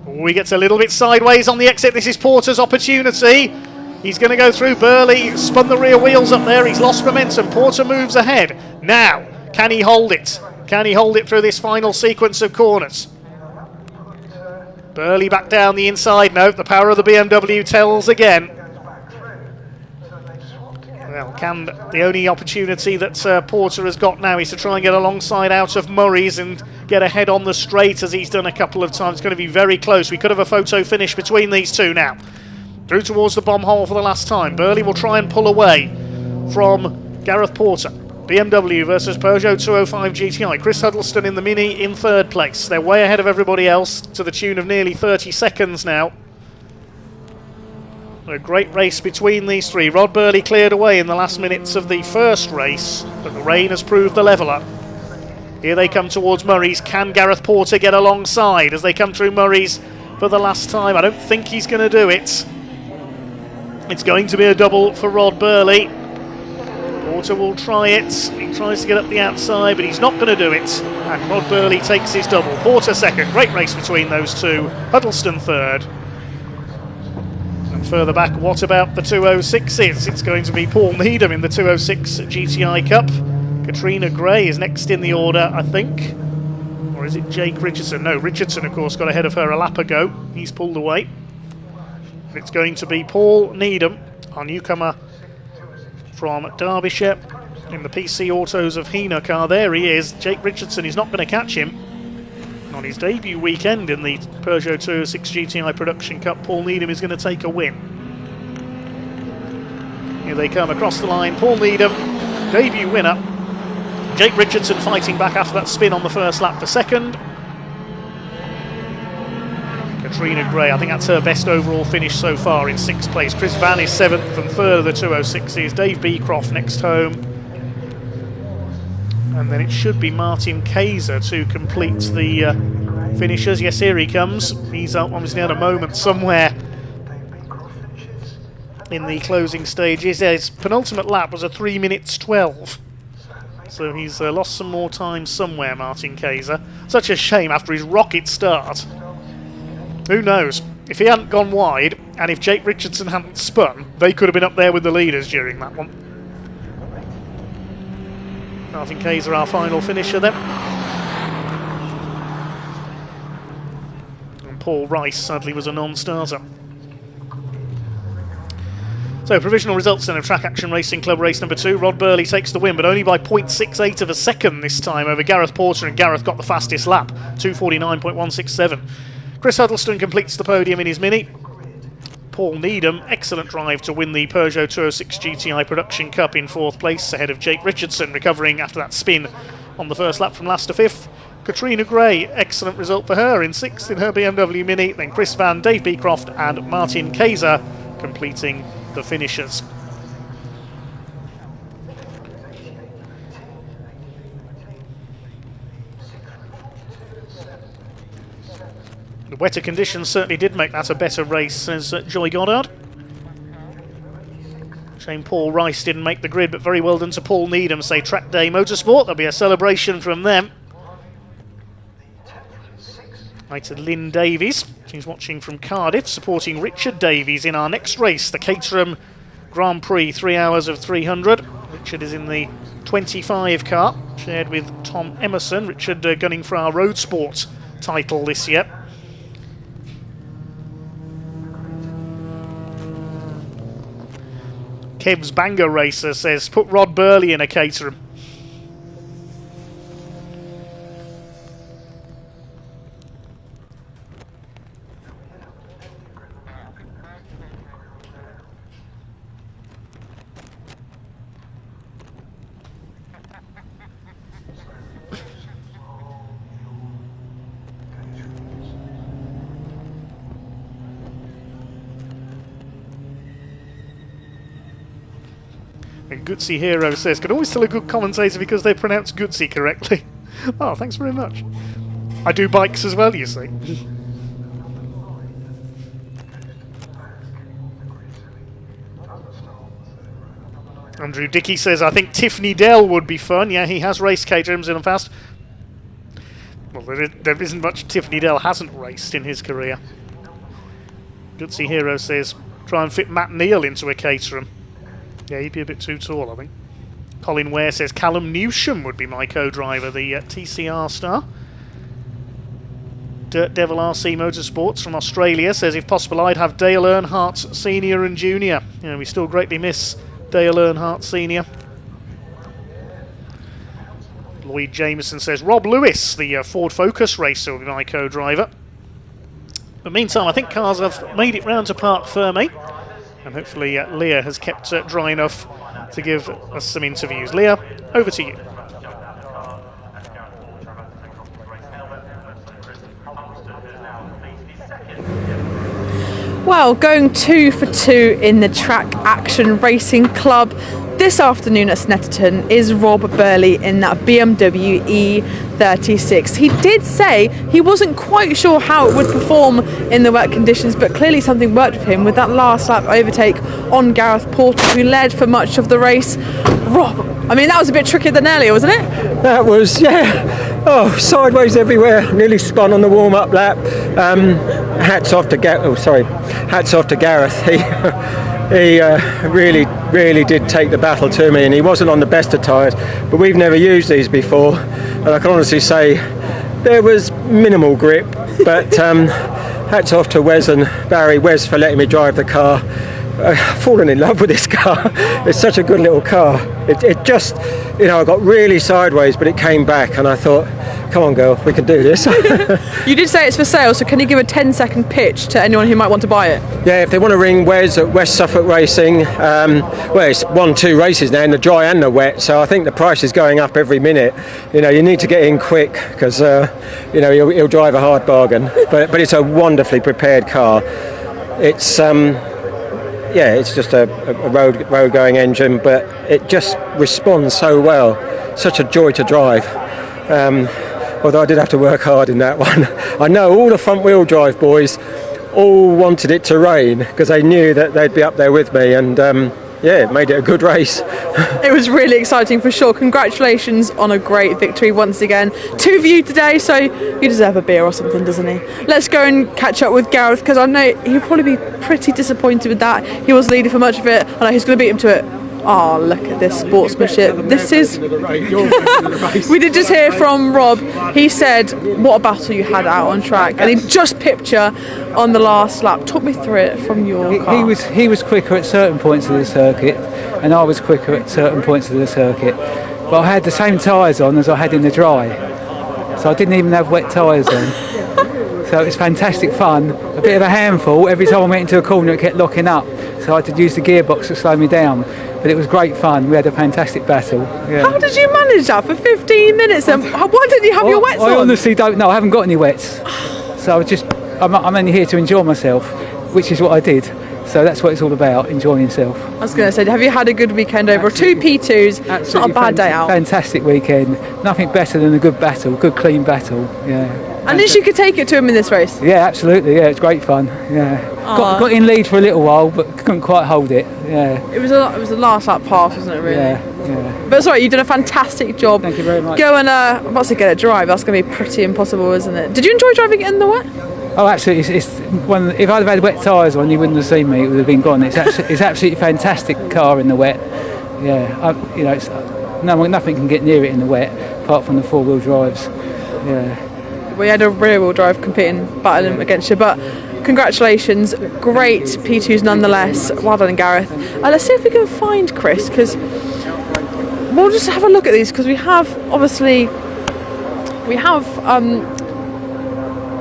Oh, he gets a little bit sideways on the exit. This is Porter's opportunity. He's going to go through. Burley spun the rear wheels up there. He's lost momentum. Porter moves ahead. Now, can he hold it? Can he hold it through this final sequence of corners? Burley back down the inside. No, the power of the BMW tells again. Well, the only opportunity that Porter has got now is to try and get alongside out of Murray's and get ahead on the straight, as he's done a couple of times. It's going to be very close. We could have a photo finish between these two now. Through towards the bomb hole for the last time. Burley will try and pull away from Gareth Porter. BMW versus Peugeot 205 GTI. Chris Huddleston in the Mini in 3rd place. They're way ahead of everybody else to the tune of nearly 30 seconds now. A great race between these three. Rod Burley cleared away in the last minutes of the first race, but the rain has proved the leveller. Here they come towards Murray's. Can Gareth Porter get alongside as they come through Murray's for the last time? I don't think he's going to do it. It's going to be a double for Rod Burley. Porter will try it. He tries to get up the outside, but he's not going to do it. And Rod Burley takes his double. Porter 2nd. Great race between those two. Huddleston 3rd. Further back, what about the 206s? It's going to be Paul Needham in the 206 GTI Cup. Katrina Gray is next in the order, I think. Or is it Jake Richardson? No, Richardson, of course, got ahead of her a lap ago. He's pulled away. It's going to be Paul Needham, our newcomer from Derbyshire, in the PC Autos of Hina car. There he is. Jake Richardson is not going to catch him. On his debut weekend in the Peugeot 206 GTI Production Cup, Paul Needham is going to take a win. Here they come across the line. Paul Needham, debut winner. Jake Richardson fighting back after that spin on the first lap for 2nd. Katrina Gray, I think that's her best overall finish so far in 6th place. Chris Van is 7th and 3rd of the 206s. Dave Beecroft next home. And then it should be Martin Kayser to complete the finishers. Yes, here he comes. He's obviously had a moment somewhere in the closing stages. His penultimate lap was a 3 minutes 12. So he's lost some more time somewhere, Martin Kayser. Such a shame after his rocket start. Who knows? If he hadn't gone wide, and if Jake Richardson hadn't spun, they could have been up there with the leaders during that one. Martin Kayser, our final finisher then. And Paul Rice sadly was a non-starter. So, provisional results then of Track Action Racing Club race number 2. Rod Burley takes the win, but only by 0.68 of a second this time over Gareth Porter, and Gareth got the fastest lap, 2:49.167. Chris Huddleston completes the podium in his Mini. Paul Needham, excellent drive to win the Peugeot 206 GTI Production Cup in 4th place, ahead of Jake Richardson, recovering after that spin on the first lap from last to 5th. Katrina Gray, excellent result for her in 6th in her BMW Mini. Then Chris Van, Dave Beecroft and Martin Kayser completing the finishers. The wetter conditions certainly did make that a better race, says Joy Goddard. Shame Paul Rice didn't make the grid, but very well done to Paul Needham, say Track Day Motorsport. There'll be a celebration from them. Right to Lynn Davies, she's watching from Cardiff, supporting Richard Davies in our next race, the Caterham Grand Prix, 3 hours of 300. Richard is in the 25 car, shared with Tom Emerson. Richard gunning for our Road Sport title this year. Kev's Banger Racer says, put Rod Burley in a Caterham. And Gootsy Hero says, can always tell a good commentator because they pronounce Gootsy correctly. Oh, thanks very much. I do bikes as well, you see. Andrew Dickey says, I think Tiffany Dell would be fun. Yeah, he has raced Caterhams in the past. Well, there isn't much Tiffany Dell hasn't raced in his career. Gootsy Hero says, try and fit Matt Neal into a Caterham. Yeah, he'd be a bit too tall, I think. Colin Ware says Callum Newsham would be my co-driver, the TCR star. Dirt Devil RC Motorsports from Australia says, if possible, I'd have Dale Earnhardt Senior and Junior. You know, we still greatly miss Dale Earnhardt Senior. Lloyd Jameson says, Rob Lewis, the Ford Focus racer, will be my co-driver. In the meantime, I think cars have made it round to Parc Fermé. And hopefully Leah has kept dry enough to give us some interviews. Leah, over to you. Well, going 2 for 2 in the Track Action Racing Club this afternoon at Snetterton is Rob Burley in that BMW E36. He did say he wasn't quite sure how it would perform in the wet conditions, but clearly something worked with him with that last lap overtake on Gareth Porter, who led for much of the race. Rob, I mean, that was a bit trickier than earlier, wasn't it? That was, yeah. Oh, sideways everywhere. Nearly spun on the warm-up lap. Hats off to Gareth. He really did take the battle to me, and he wasn't on the best of tyres, but we've never used these before, and I can honestly say there was minimal grip, but hats off to Wes and Barry. Wes for letting me drive the car. I've fallen in love with this car. It's such a good little car. It just, you know, I got really sideways, but it came back, and I thought, come on girl, we can do this. You did say it's for sale, so can you give a 10-second pitch to anyone who might want to buy it? Yeah, if they want to ring Wes at West Suffolk Racing, well, it's 1-2 races now in the dry and the wet, so I think the price is going up every minute. You know, you need to get in quick because you know, he'll drive a hard bargain, but it's a wonderfully prepared car. It's yeah, it's just a road going engine, but it just responds so well. Such a joy to drive. Although I did have to work hard in that one. I know all the front wheel drive boys all wanted it to rain because they knew that they'd be up there with me, and yeah, it made it a good race. It was really exciting for sure. Congratulations on a great victory once again. 2 of you today, so you deserve a beer or something, doesn't he? Let's go and catch up with Gareth, because I know he'll probably be pretty disappointed with that. He was leading for much of it. I know he's going to beat him to it. Oh, look at this sportsmanship. This is... We did just hear from Rob. He said what a battle you had out on track, and he just pipped you on the last lap. Talk me through it from your car. He was quicker at certain points of the circuit, and I was quicker at certain points of the circuit. But I had the same tyres on as I had in the dry, so I didn't even have wet tyres on. So it was fantastic fun. A bit of a handful. Every time I went into a corner, it kept locking up, so I had to use the gearbox to slow me down. But it was great fun. We had a fantastic battle. Yeah. How did you manage that for 15 minutes? And why didn't you have your wets on? I honestly don't know. I haven't got any wets. So I'm only here to enjoy myself, which is what I did. So that's what it's all about, enjoying yourself. I was going to say, have you had a good weekend over? Absolutely. 2 P2s, it's not a bad day out. Fantastic weekend. Nothing better than a good battle, good clean battle. Yeah. At least you could take it to him in this race. Yeah, absolutely. Yeah, it's great fun. Yeah. Got in lead for a little while, but couldn't quite hold it. Yeah. It was a last lap pass, wasn't it? Really. Yeah. But sorry, you did a fantastic job. Thank you very much. Go and once you get a drive, that's going to be pretty impossible, isn't it? Did you enjoy driving it in the wet? Oh, absolutely. It's if I'd have had wet tyres on, you wouldn't have seen me. It would have been gone. It's absolutely fantastic car in the wet. Yeah. Nothing can get near it in the wet, apart from the 4-wheel drives. Yeah. We had a rear-wheel drive battling against you, but congratulations, great P2s nonetheless. Well done, Gareth. Let's see if we can find Chris, because we'll just have a look at these, because we have I'll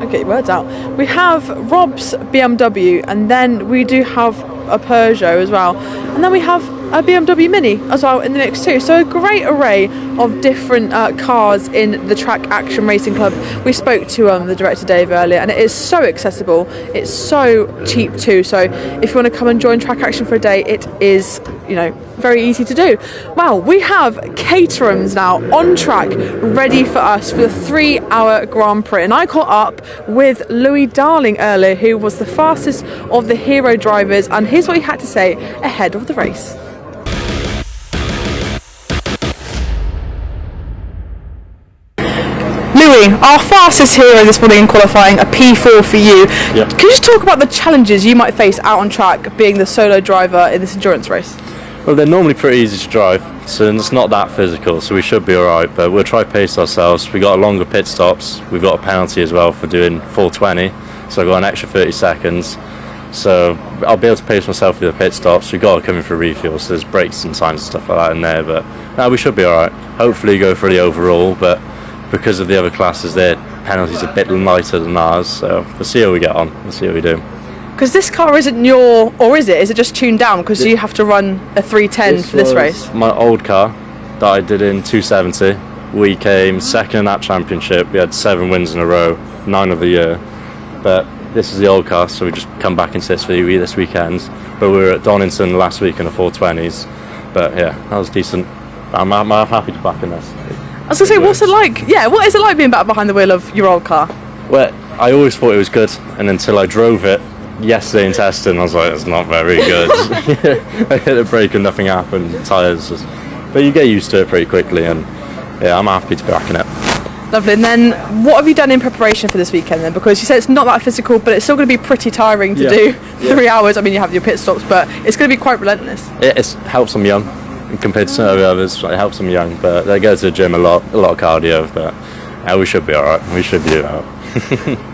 get your words out. We have Rob's BMW, and then we do have a Peugeot as well, and then we have a BMW Mini as well in the mix too. So a great array of different cars in the Track Action Racing Club. We spoke to the director Dave earlier, and it is so accessible. It's so cheap too. So if you want to come and join Track Action for a day, it is, very easy to do. Well, we have Caterhams now on track, ready for us for the 3-hour Grand Prix. And I caught up with Louis Darling earlier, who was the fastest of the hero drivers, and here's what he had to say ahead of the race. Louis, our fastest hero this morning in qualifying, a P4 for you. Yep. Can you just talk about the challenges you might face out on track being the solo driver in this endurance race? Well, they're normally pretty easy to drive, so it's not that physical, so we should be alright, but we'll try pace ourselves. We've got longer pit stops, we've got a penalty as well for doing 420, so I've got an extra 30 seconds, so I'll be able to pace myself with the pit stops. We've got to come in for refuel, so there's brakes and signs and stuff like that in there, but no, we should be alright. Hopefully go for the overall, but because of the other classes, their penalties are a bit lighter than ours, so we'll see how we get on, we'll see how we do. Because this car isn't your, or is it? Is it just tuned down because you have to run a 310 for this race? My old car that I did in 270. We came second in that championship. We had 7 wins in a row, 9 of the year. But this is the old car, so we just come back into this this weekend. But we were at Donington last week in the 420s. But yeah, that was decent. I'm happy to back in this. I was going to say, what's it like? Yeah, what is it like being back behind the wheel of your old car? Well, I always thought it was good, and until I drove it yesterday in testing, I was like, it's not very good. I hit a brake and nothing happened, tyres but you get used to it pretty quickly, and yeah, I'm happy to be back in it. Lovely. And then what have you done in preparation for this weekend then? Because you said it's not that physical, but it's still going to be pretty tiring to do 3 hours. I mean, you have your pit stops, but it's going to be quite relentless. It helps them young compared to some of the others. It helps them young, but they go to the gym a lot of cardio, but yeah, we should be alright. We should be alright.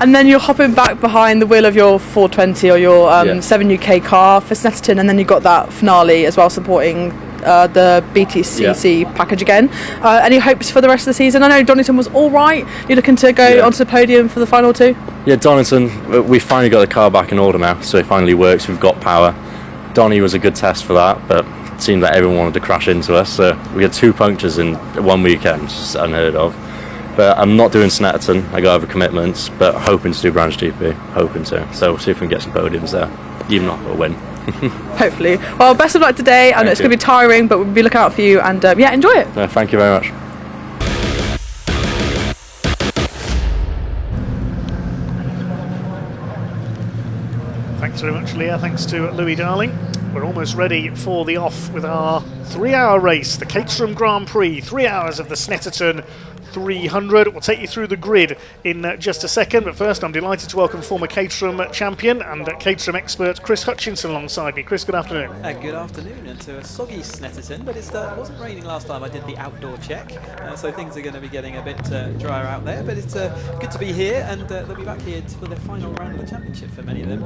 And then you're hopping back behind the wheel of your 420 or your 7UK car for Snetterton, and then you've got that finale as well supporting the BTCC package again. Any hopes for the rest of the season? I know Donington was alright. You're looking to go onto the podium for the final 2? Yeah, Donington, we finally got the car back in order now, so it finally works. We've got power. Donny was a good test for that, but it seemed like everyone wanted to crash into us, so we had 2 punctures in one weekend, just unheard of. But I'm not doing Snetterton, I got other commitments, but hoping to do Branch GP, hoping to. So we'll see if we can get some podiums there, even not for a win. Hopefully. Well, best of luck today. I know it's going to be tiring, but we'll be looking out for you, and enjoy it. Thank you very much. Thanks very much, Leah. Thanks to Louis Darling. We're almost ready for the off with our 3-hour race, the Caterham Grand Prix. 3 hours of the Snetterton 300. We'll take you through the grid in just a second, but first I'm delighted to welcome former Caterham champion and Caterham expert Chris Hutchinson alongside me. Chris, good afternoon. Good afternoon, and to a soggy Snetterton, but it wasn't raining last time I did the outdoor check, so things are going to be getting a bit drier out there, but it's good to be here, and they'll be back here for the final round of the championship for many of them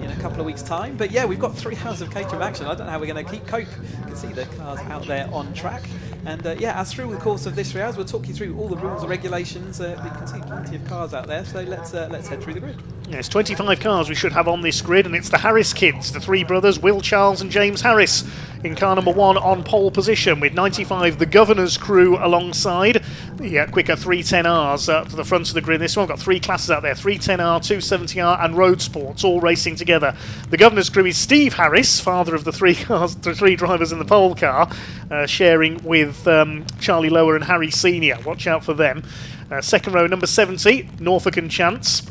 in a couple of weeks' time. But yeah, we've got 3 hours of Caterham action. I don't know how we're going to cope. You can see the cars out there on track. And yeah, as through the course of this 3 hours, we'll talk you through all the rules and regulations. We can see plenty of cars out there, so let's head through the grid. Yes, 25 cars we should have on this grid, and it's the Harris kids, the 3 brothers, Will Charles and James Harris, in car number 1 on pole position, with 95 the Governor's crew alongside. The quicker 310Rs to the front of the grid. This one, we've got 3 classes out there, 310R, 270R and Road Sports, all racing together. The Governor's crew is Steve Harris, father of the 3 cars, the 3 drivers in the pole car, sharing with Charlie Lower and Harry Senior. Watch out for them. Second row, number 70, Norfolk and Chance.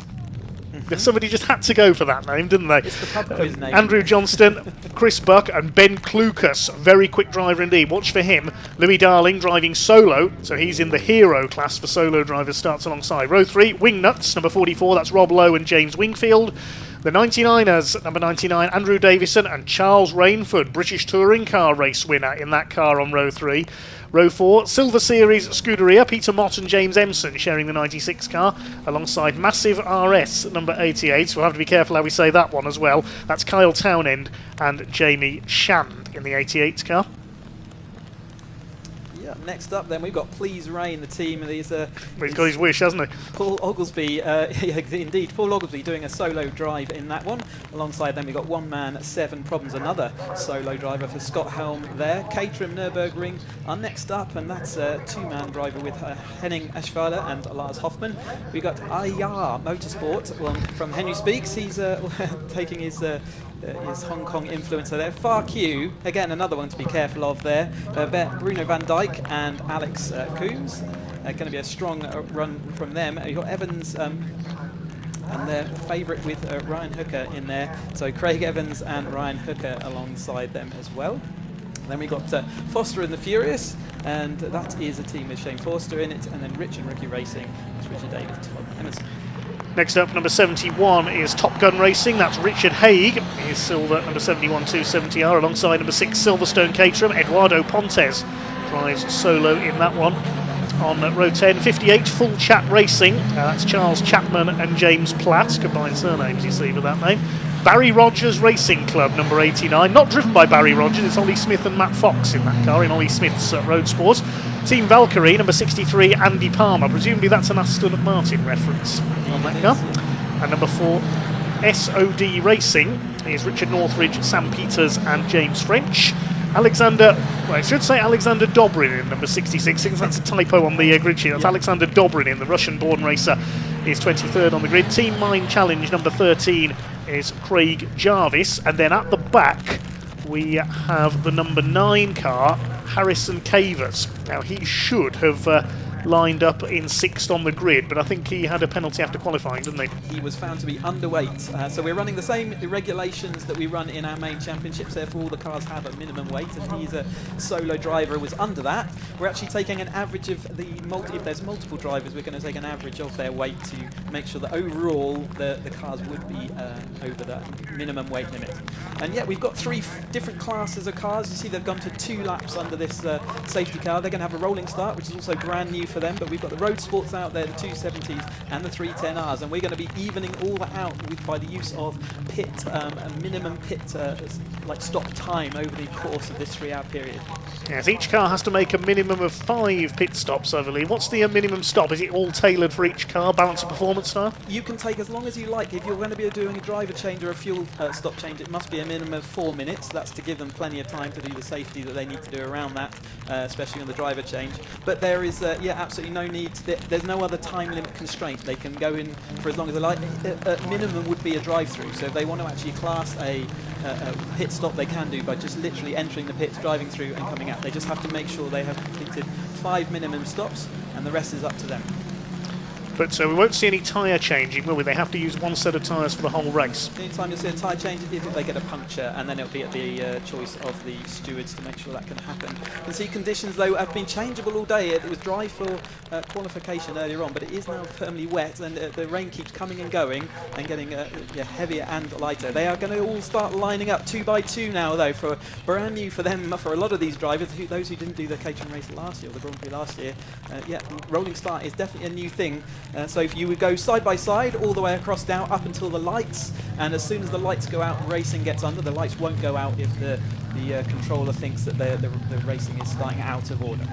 Somebody just had to go for that name, didn't they? It's the pub quiz name. Andrew Johnston, Chris Buck and Ben Klukas. Very quick driver indeed. Watch for him. Louis Darling driving solo, so he's in the hero class for solo drivers, starts alongside. Row 3, Wingnuts, number 44, that's Rob Lowe and James Wingfield. The 99ers, number 99, Andrew Davison and Charles Rainford, British Touring Car race winner in that car on row 3. Row 4, Silver Series Scuderia, Peter Mott and James Empson sharing the 96 car, alongside Massive RS, number 88. We'll have to be careful how we say that one as well. That's Kyle Townend and Jamie Shand in the 88 car. Yeah, next up then we've got Please Rain, the team of these. Well, he's got his wish, hasn't he? Paul Oglesby, yeah, indeed, Paul Oglesby doing a solo drive in that one. Alongside them we've got One Man, 7 Problems, another solo driver for Scott Helm there. Caterham Nürburgring are next up, and that's a 2-man driver with Henning Eschweiler and Lars Hoffman. We've got Ayar Motorsport from Henry Speaks. He's taking his Hong Kong influencer there. Far Q, again another one to be careful of there. Bruno van Dijk and Alex Coombs. Going to be a strong run from them. You've got Evans and their favourite with Ryan Hooker in there. So Craig Evans and Ryan Hooker alongside them as well. Then we got Foster and the Furious, and that is a team with Shane Forster in it. And then Rich and Rookie Racing, it's Richard David, Todd Emerson. Next up, number 71 is Top Gun Racing. That's Richard Haig. He's silver, number 71 270R, alongside number 6 Silverstone Caterham. Eduardo Pontes drives solo in that one. On row 10, 58 Full Chat Racing. That's Charles Chapman and James Platt. Combined surnames, you see, with that name. Barry Rogers Racing Club, number 89. Not driven by Barry Rogers, it's Ollie Smith and Matt Fox in that car, in Ollie Smith's Road Sports. Team Valkyrie, number 63, Andy Palmer. Presumably that's an Aston Martin reference on that car. And number 4, SOD Racing is Richard Northridge, Sam Peters and James French. Alexander, well, I should say Alexander Dobrin, number 66. I think that's a typo on the grid sheet. That's Alexander Dobrin, the Russian-born racer, is 23rd on the grid. Team Mine Challenge, number 13, is Craig Jarvis. And then at the back, we have the number 9 car, Harrison Cavers. Now, he should have lined up in 6th on the grid, but I think he had a penalty after qualifying, didn't he? He was found to be underweight, so we're running the same regulations that we run in our main championships, therefore all the cars have a minimum weight, and he's a solo driver who was under that. We're actually taking an average of if there's multiple drivers, we're going to take an average of their weight to make sure that overall the cars would be over that minimum weight limit. And yeah, we've got 3 different classes of cars. You see they've gone to 2 laps under this safety car. They're going to have a rolling start, which is also brand new for them, but we've got the Road Sports out there, the 270s and the 310Rs, and we're going to be evening all that out by the use of a minimum pit like stop time over the course of this 3-hour period. Yes, each car has to make a minimum of 5 pit stops, I believe. What's the minimum stop? Is it all tailored for each car, balance of performance style? You can take as long as you like. If you're going to be doing a driver change or a fuel stop change, it must be a minimum of 4 minutes. That's to give them plenty of time to do the safety that they need to do around that, especially on the driver change. But there is, absolutely no need. There's no other time limit constraint. They can go in for as long as they like. Minimum would be a drive-through. So if they want to actually class a pit stop, they can do by just literally entering the pits, driving through and coming out. They just have to make sure they have completed 5 minimum stops, and the rest is up to them. But we won't see any tyre changing, will we? They have to use one set of tyres for the whole race. The only time you'll see a tyre change is if they get a puncture, and then it'll be at the choice of the stewards to make sure that can happen. You can see conditions, though, have been changeable all day. It was dry for qualification earlier on, but it is now firmly wet, and the rain keeps coming and going and getting heavier and lighter. They are going to all start lining up 2 by 2 now, though, for brand new for them, for a lot of these drivers, those who didn't do the Caterham race last year, or the Grand Prix last year. Rolling start is definitely a new thing. So if you would go side by side all the way across now up until the lights, and as soon as the lights go out, racing gets under. The lights won't go out if the controller thinks that the racing is starting out of order.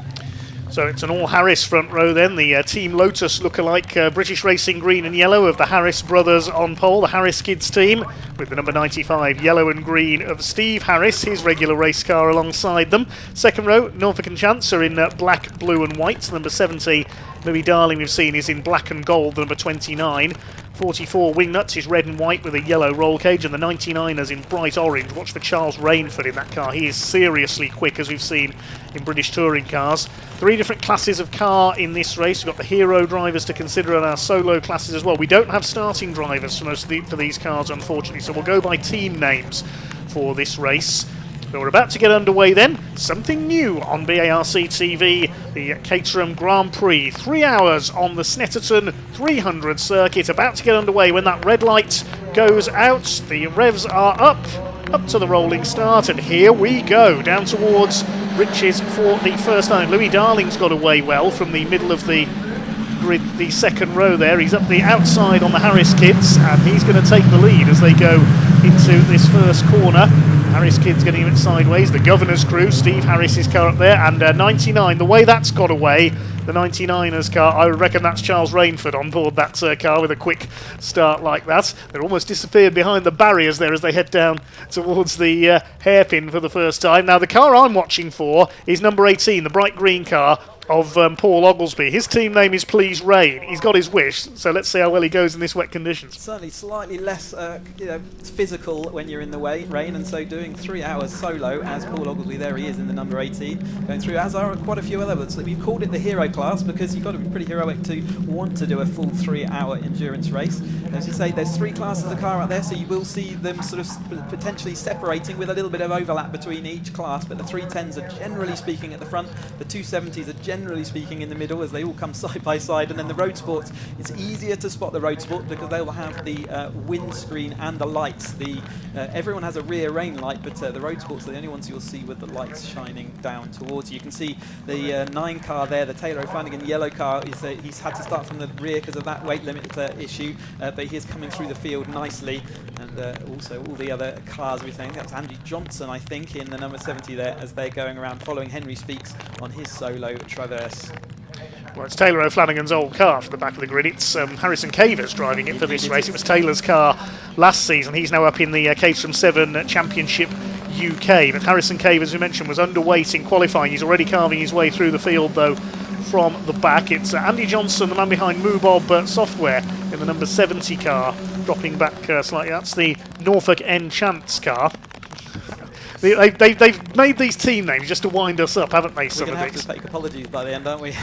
So it's an all-Harris front row then, the Team Lotus lookalike British Racing green and yellow of the Harris brothers on pole, the Harris Kids team, with the number 95 yellow and green of Steve Harris, his regular race car alongside them. Second row, Norfolk and Chance are in black, blue and white. Number 70, Louis Darling, we've seen, is in black and gold. The number 29. 44 Wingnuts is red and white with a yellow roll cage, and the 99ers in bright orange. Watch for Charles Rainford in that car. He is seriously quick, as we've seen in British touring cars. 3 different classes of car in this race. We've got the hero drivers to consider and our solo classes as well. We don't have starting drivers for for these cars, unfortunately, so we'll go by team names for this race. But we're about to get underway then. Something new on BARC TV, the Caterham Grand Prix. 3 hours on the Snetterton 300 circuit. About to get underway when that red light goes out. The revs are up to the rolling start, and here we go. Down towards Riches for the first time. Louis Darling's got away well from the middle of the grid, the second row there. He's up the outside on the Harris Kids, and he's going to take the lead as they go into this first corner. Harris Kids getting a bit sideways. The Governor's crew, Steve Harris's car up there, and 99, the way that's got away, the 99ers car, I reckon that's Charles Rainford on board that car with a quick start like that. They're almost disappeared behind the barriers there as they head down towards the hairpin for the first time. Now the car I'm watching for is number 18, the bright green car of Paul Oglesby. His team name is Please Rain. He's got his wish, so let's see how well he goes in this wet conditions. Certainly slightly less physical when you're in the rain, and so doing 3 hours solo as Paul Oglesby, there he is in the number 18, going through, as are quite a few others. We've called it the hero class because you've got to be pretty heroic to want to do a full 3 hour endurance race. As you say, there's 3 classes of car out there, so you will see them sort of potentially separating with a little bit of overlap between each class, but the 310s are generally speaking at the front, the 270s are generally speaking in the middle as they all come side by side, and then the road sports, it's easier to spot the road sport because they will have the windscreen and the lights. Everyone has a rear rain light, but the road sports are the only ones you'll see with the lights shining down towards you. You can see the 9 car there, the Taylor O'Flanagan yellow car, he's had to start from the rear because of that weight limit issue, but he is coming through the field nicely, and also all the other cars, everything. That's Andy Johnson, I think, in the number 70 there as they're going around following Henry Speaks on his solo Traverse. Well, it's Taylor O'Flanagan's old car for the back of the grid. It's Harrison Cavers driving it for this race. It was Taylor's car last season. He's now up in the Caterham 7 Championship UK. But Harrison Cavers, as we mentioned, was underweight in qualifying. He's already carving his way through the field, though, from the back. It's Andy Johnson, the man behind Moobob Software, in the number 70 car, dropping back slightly. That's the Norfolk N Chance car. They've made these team names just to wind us up, haven't they? We're going to have to take apologies by the end, aren't we?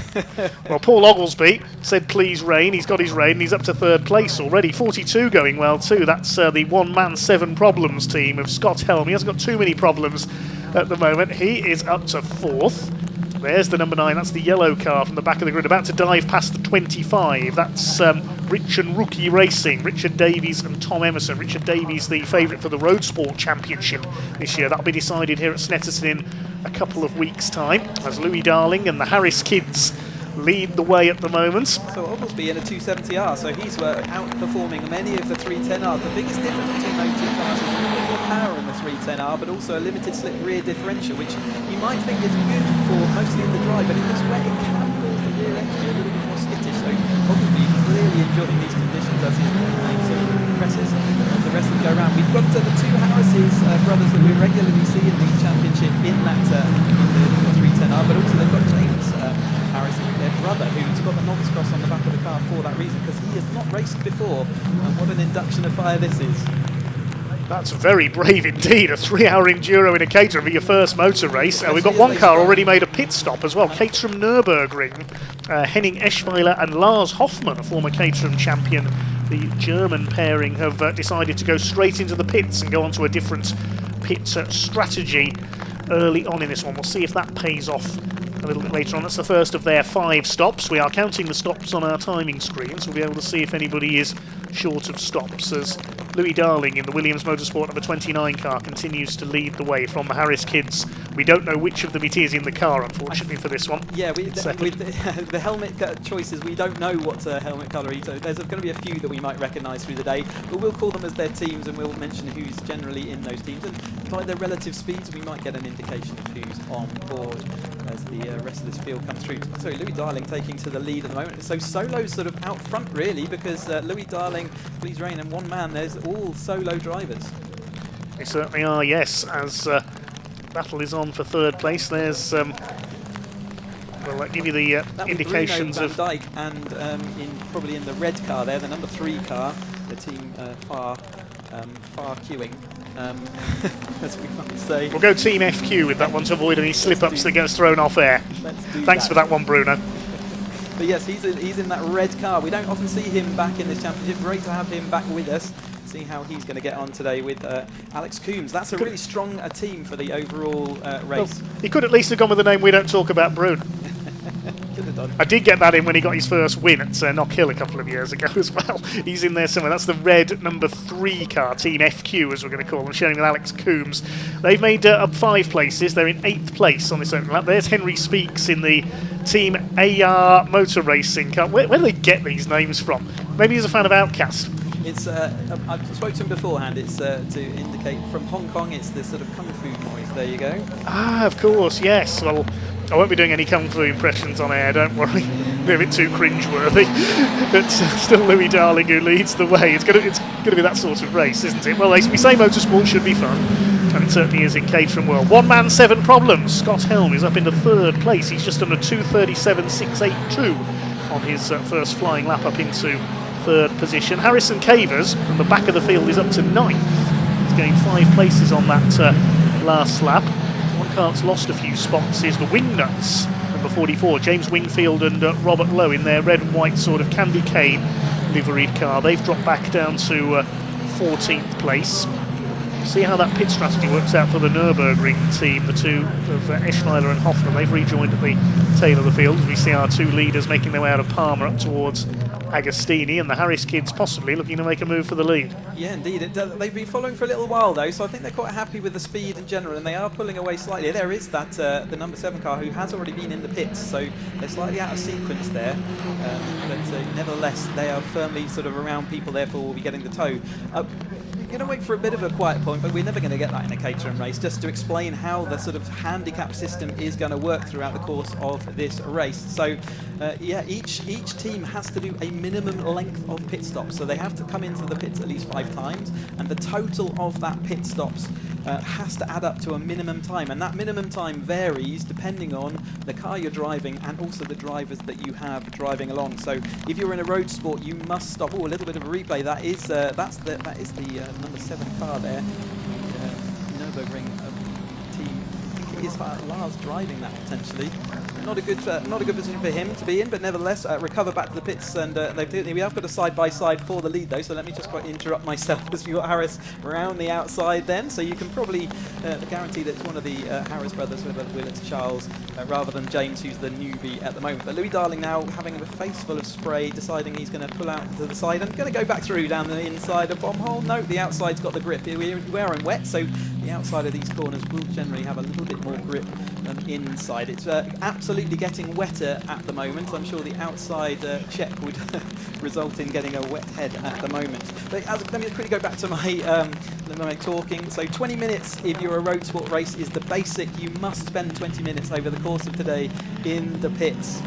Well, Paul Oglesby said please rain. He's got his rain, and he's up to 3rd place already. 42 going well too. That's the one-man 7 problems team of Scott Helm. He hasn't got too many problems at the moment. He is up to 4th. There's the number 9, that's the yellow car from the back of the grid, about to dive past the 25. That's Rich and Rookie Racing, Richard Davies and Tom Emerson. Richard Davies, the favourite for the Road Sport Championship this year. That'll be decided here at Snetterton in a couple of weeks' time, as Louis Darling and the Harris Kids lead the way at the moment. So Oglesby in a 270R, so he's outperforming many of the 310Rs. The biggest difference between those two cars is a little bit more power in the 310R, but also a limited slip rear differential, which you might think is good for mostly in the drive, but in this way it can cause the rear end to be a little bit more skittish. So Oglesby is clearly enjoying these conditions as his name so impresses as the rest of them go around. We've got the 2 Harris's brothers that we regularly see in the championship in that the 310R, but also they've got James Harris, their brother, who's got the novice cross on the back of the car for that reason, because he has not raced before, and what an induction of fire this is. That's very brave indeed, a 3-hour enduro in a Caterham for your first motor race. We've got one car already made a pit stop as well, Caterham Nürburgring. Henning Eschweiler and Lars Hoffmann, a former Caterham champion, the German pairing, have decided to go straight into the pits and go on to a different pit strategy early on in this one. We'll see if that pays off a little bit later on. That's the first of their 5 stops. We are counting the stops on our timing screen, so we'll be able to see if anybody is short of stops, as Louis Darling in the Williams Motorsport number 29 car continues to lead the way from the Harris kids. We don't know which of them it is in the car, unfortunately, for this one. Yeah, with the helmet choices, we don't know what helmet colour is, so there's going to be a few that we might recognise through the day, but we'll call them as their teams and we'll mention who's generally in those teams, and by their relative speeds we might get an indication of who's on board as the rest of this field comes through. So Louis Darling taking to the lead at the moment. So Solo's sort of out front really, because Louis Darling, Please Rain and one man, there's all solo drivers. They certainly are, yes, as battle is on for third place. There's well, I'll give you the indications Bruno of Van Dijk and probably in the red car there, the number 3 car, the team far queuing. As we might say. We'll go Team FQ with that one to avoid any slip-ups that gets thrown off air. Thanks for that one, Bruno. But yes, he's in that red car. We don't often see him back in this championship. Great to have him back with us. See how he's going to get on today with Alex Coombs. That's a really strong team for the overall race. Well, he could at least have gone with the name We Don't Talk About Bruno. I did get that in when he got his first win at Knock Hill a couple of years ago as well. He's in there somewhere. That's the red number 3 car, Team FQ as we're going to call them, sharing with Alex Coombs. They've made up 5 places. They're in 8th place on this opening lap. There's Henry Speaks in the Team AR Motor Racing car. Where do they get these names from? Maybe he's a fan of Outcast. It's I've spoken to him beforehand. It's to indicate from Hong Kong. It's the sort of kung fu noise. There you go. Ah, of course, yes. Well, I won't be doing any kung fu impressions on air, don't worry. They're a bit too cringe-worthy. But still Louis Darling who leads the way. It's going to be that sort of race, isn't it? Well, we say motorsport should be fun, and it certainly is in Caterham World. 1 man, 7 problems. Scott Helm is up into 3rd place. He's just under 2:37.682 on his first flying lap up into 3rd position. Harrison Cavers from the back of the field is up to 9th. He's gained 5 places on that last lap. One car's lost a few spots is the Wingnuts, number 44, James Wingfield and Robert Lowe in their red and white sort of candy cane liveried car. They've dropped back down to 14th place. See how that pit strategy works out for the Nürburgring team, the two of Eschweiler and Hoffmann. They've rejoined at the tail of the field. We see our 2 leaders making their way out of Palmer up towards Agostini, and the Harris kids possibly looking to make a move for the lead. Yeah, indeed. They've been following for a little while though, so I think they're quite happy with the speed in general, and they are pulling away slightly. There is that the number 7 car who has already been in the pits, so they're slightly out of sequence there. But nevertheless, they are firmly sort of around people, therefore will be getting the tow. We're going to wait for a bit of a quiet point, but we're never going to get that in a Caterham race, just to explain how the sort of handicap system is going to work throughout the course of this race. So yeah, each team has to do a minimum length of pit stops, so they have to come into the pits at least 5 times, and the total of that pit stops has to add up to a minimum time, and that minimum time varies depending on the car you're driving and also the drivers that you have driving along. So if you're in a road sport, you must stop. Oh, a little bit of a replay. That is the number 7 car there, the Nürburgring team. I think it is Lars driving that potentially. Not a good position for him to be in, but nevertheless recover back to the pits, and we have got a side-by-side for the lead though, so let me just quite interrupt myself because we've got Harris around the outside then, so you can probably guarantee that it's one of the Harris brothers, whether it's Charles rather than James, who's the newbie at the moment. But Louis Darling now having a face full of spray, deciding he's going to pull out to the side and going to go back through down the inside of bomb hole. No, the outside's got the grip. We are in wet, so the outside of these corners will generally have a little bit more grip than inside. It's absolutely getting wetter at the moment. I'm sure the outside check would result in getting a wet head at the moment. But let me quickly go back to my talking. So 20 minutes if you're a road sport race is the basic. You must spend 20 minutes over the course of today in the pits.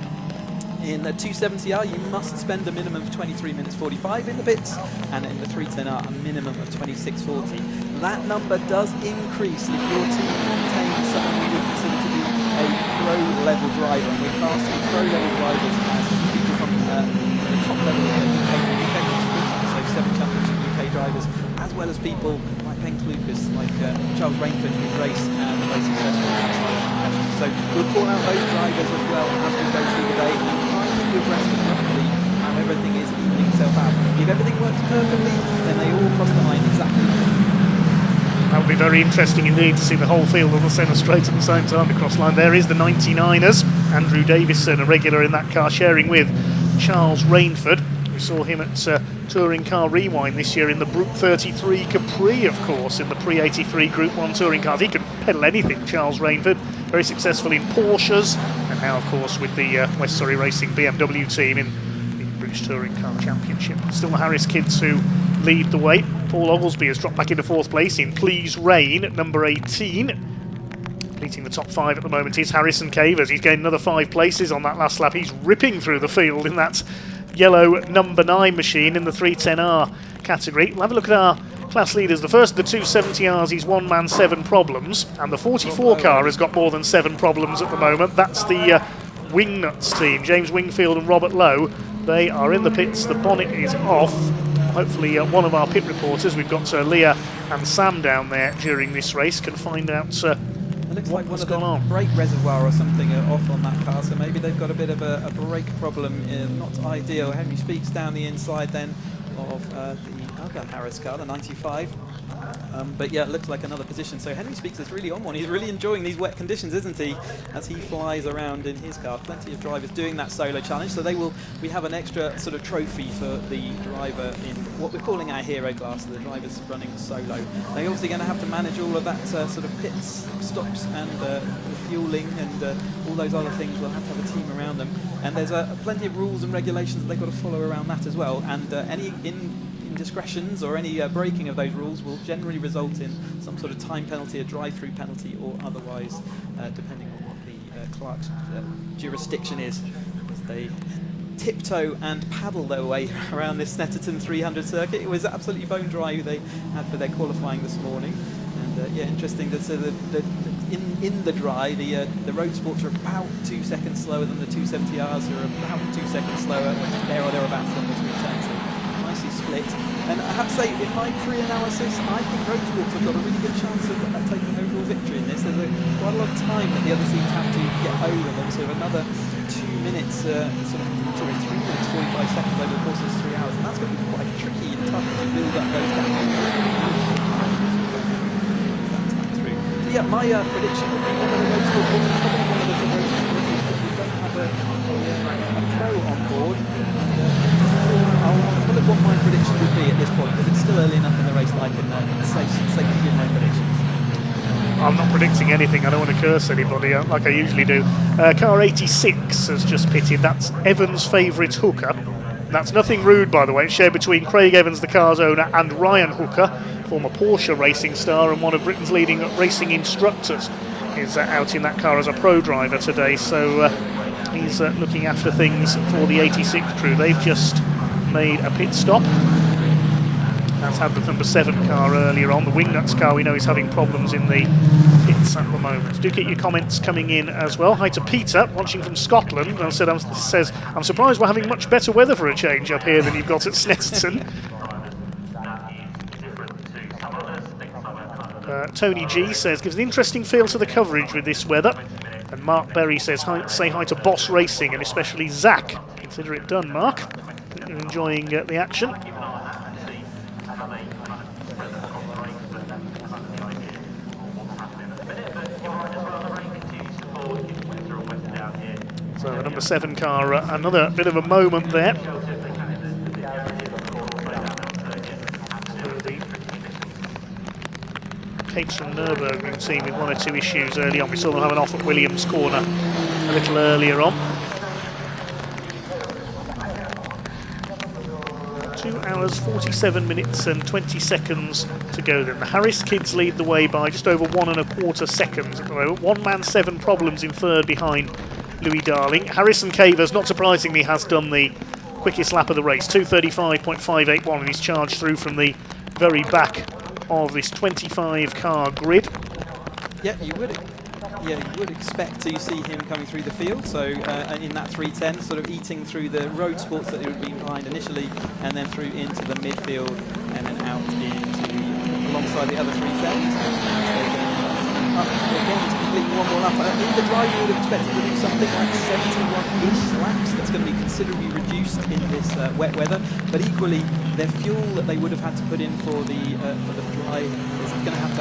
In the 270R, you must spend a minimum of 23 minutes 45 in the pits, and in the 310R, a minimum of 26:40. That number does increase if your team contains someone we would consider to be a pro-level driver, and we're classing pro-level drivers as people from the top level of UK, so 7 championship UK drivers, as well as people like Bengt Lucas, like Charles Rainford, who's raced and very successful outside of professionals. So we'll call out those drivers as well as we go through the day and try and keep you abreast of roughly how everything is evening itself out. If everything works perfectly, then they all cross the line exactly. That would be very interesting indeed to see the whole field on the centre straight at the same time to cross line. There is the 99ers, Andrew Davison, a regular in that car, sharing with Charles Rainford. We saw him at Touring Car Rewind this year in the Brute 33 Capri, of course, in the pre-83 Group 1 touring cars. He can pedal anything, Charles Rainford. Very successful in Porsches, and now, of course, with the West Surrey Racing BMW team in the British Touring Car Championship. Still the Harris kids who lead the way. Paul Oglesby has dropped back into 4th place in Please Rain at number 18. Leading the top 5 at the moment is Harrison Cavers. He's gained another 5 places on that last lap. He's ripping through the field in that yellow number 9 machine in the 310R category. We'll have a look at our class leaders. The first of the 270Rs is one man 7 problems, and the 44 car has got more than 7 problems at the moment. That's the Wingnuts team. James Wingfield and Robert Lowe, they are in the pits. The bonnet is off. Hopefully one of our pit reporters, we've got Leah and Sam down there during this race, can find out it looks like one of the brake reservoir or something off on that car, so maybe they've got a bit of a brake problem. Not ideal. Henry Speaks down the inside then of the other Harris car, the 95. But yeah, it looks like another position. So Henry Speaks is really on one. He's really enjoying these wet conditions, isn't he? As he flies around in his car. Plenty of drivers doing that solo challenge. So we have an extra sort of trophy for the driver in what we're calling our hero class. The drivers running solo. They're obviously going to have to manage all of that sort of pits, stops, and the fueling, and all those other things. We'll have to have a team around them. And there's plenty of rules and regulations that they've got to follow around that as well. And any indiscretions or any breaking of those rules will generally result in some sort of time penalty, a drive-through penalty, or otherwise, depending on what the clerk's jurisdiction is, as they tiptoe and paddle their way around this Snetterton 300 circuit. It was absolutely bone dry who they had for their qualifying this morning. And yeah, interesting that in the dry, the road sports are about 2 seconds slower than the 270Rs, who are about 2 seconds slower, there or thereabouts on the 310s. Nicely split. And I have to say, in my pre-analysis, I think road sports have got a really good chance of taking an overall victory in this. There's quite a lot of time that the other teams have to get over them, so another 2 minutes, 3 minutes 45 seconds over the course of 3 hours, and that's going to be quite tricky and tough to build up those gaps. Yeah, my prediction would be one of the road sport probably one of the road sports we don't have a pro on board. I'll look at what my prediction would be at this point, because it's still early enough in the race that I can safely give my predictions. I'm not predicting anything. I don't want to curse anybody like I usually do. Car 86 has just pitted. That's Evans' favourite hooker. That's nothing rude, by the way. It's shared between Craig Evans, the car's owner, and Ryan Hooker, former Porsche racing star and one of Britain's leading racing instructors, is out in that car as a pro driver today. So he's looking after things for the 86 crew. They've just made a pit stop. That's had the number 7 car earlier on. The Wingnuts car, we know, is having problems in the pits at the moment. Do get your comments coming in as well. Hi to Peter, watching from Scotland. And says, I'm surprised we're having much better weather for a change up here than you've got at Snetterton. Tony G says, gives an interesting feel to the coverage with this weather. And Mark Berry says, say hi to Boss Racing and especially Zach. Consider it done, Mark. You're enjoying the action. So the number 7 car, another bit of a moment there. Caterham Nürburgring team with 1 or 2 issues early on. We saw them have an off at Williams Corner a little earlier on. 2 hours, 47 minutes and 20 seconds to go then. The Harris kids lead the way by just over 1¼ seconds at the moment. One man 7 problems in third behind Louis Darling. Harrison Cavers, not surprisingly, has done the quickest lap of the race, 2:35.581, and he's charged through from the very back of this 25 car grid. Yeah, you would expect to see him coming through the field, so in that 310, sort of eating through the road sports that he would be behind initially, and then through into the midfield, and then out into the alongside the other 310s. Up again to complete one more lap. In the drive, you would have expected to do something like 71-ish laps. That's going to be considerably reduced in this wet weather. But equally, their fuel that they would have had to put in for the dry is going to have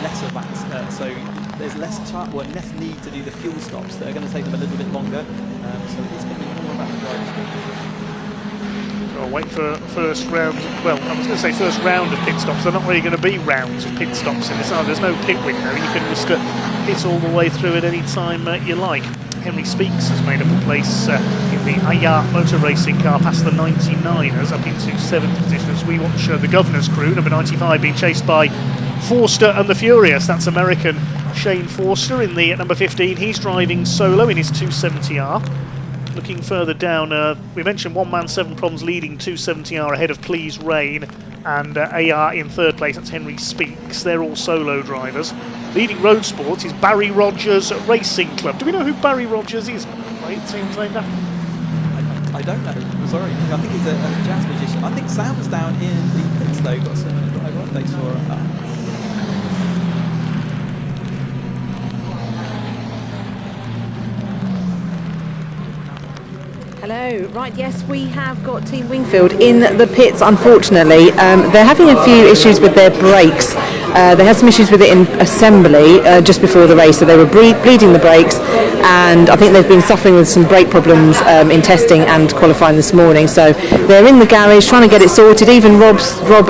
less of that. So there's less need to do the fuel stops. They're going to take them a little bit longer. So it's going to be more about the drivers. I'll wait for first round. Well, I was going to say first round of pit stops. They're not really going to be rounds of pit stops in this. There's no pit window. You can just pit all the way through at any time you like. Henry Speaks has made up a place in the Ayar motor racing car past the 99ers up into 7th position as we watch the Governor's crew, number 95, being chased by Forster and the Furious. That's American Shane Forster in the number 15. He's driving solo in his 270R. Looking further down, we mentioned one man, 7 problems leading 270R ahead of Please Rain and AR in third place. That's Henry Speaks. They're all solo drivers. Leading Road Sports is Barry Rogers Racing Club. Do we know who Barry Rogers is? It seems like that. I don't know. I'm sorry. I think he's a jazz musician. I think Sam's down in the pits though. Got some driver updates for Hello. Right, yes, we have got Team Wingfield in the pits, unfortunately. They're having a few issues with their brakes. They had some issues with it in assembly just before the race, so they were bleeding the brakes, and I think they've been suffering with some brake problems in testing and qualifying this morning. So they're in the garage trying to get it sorted. Even Rob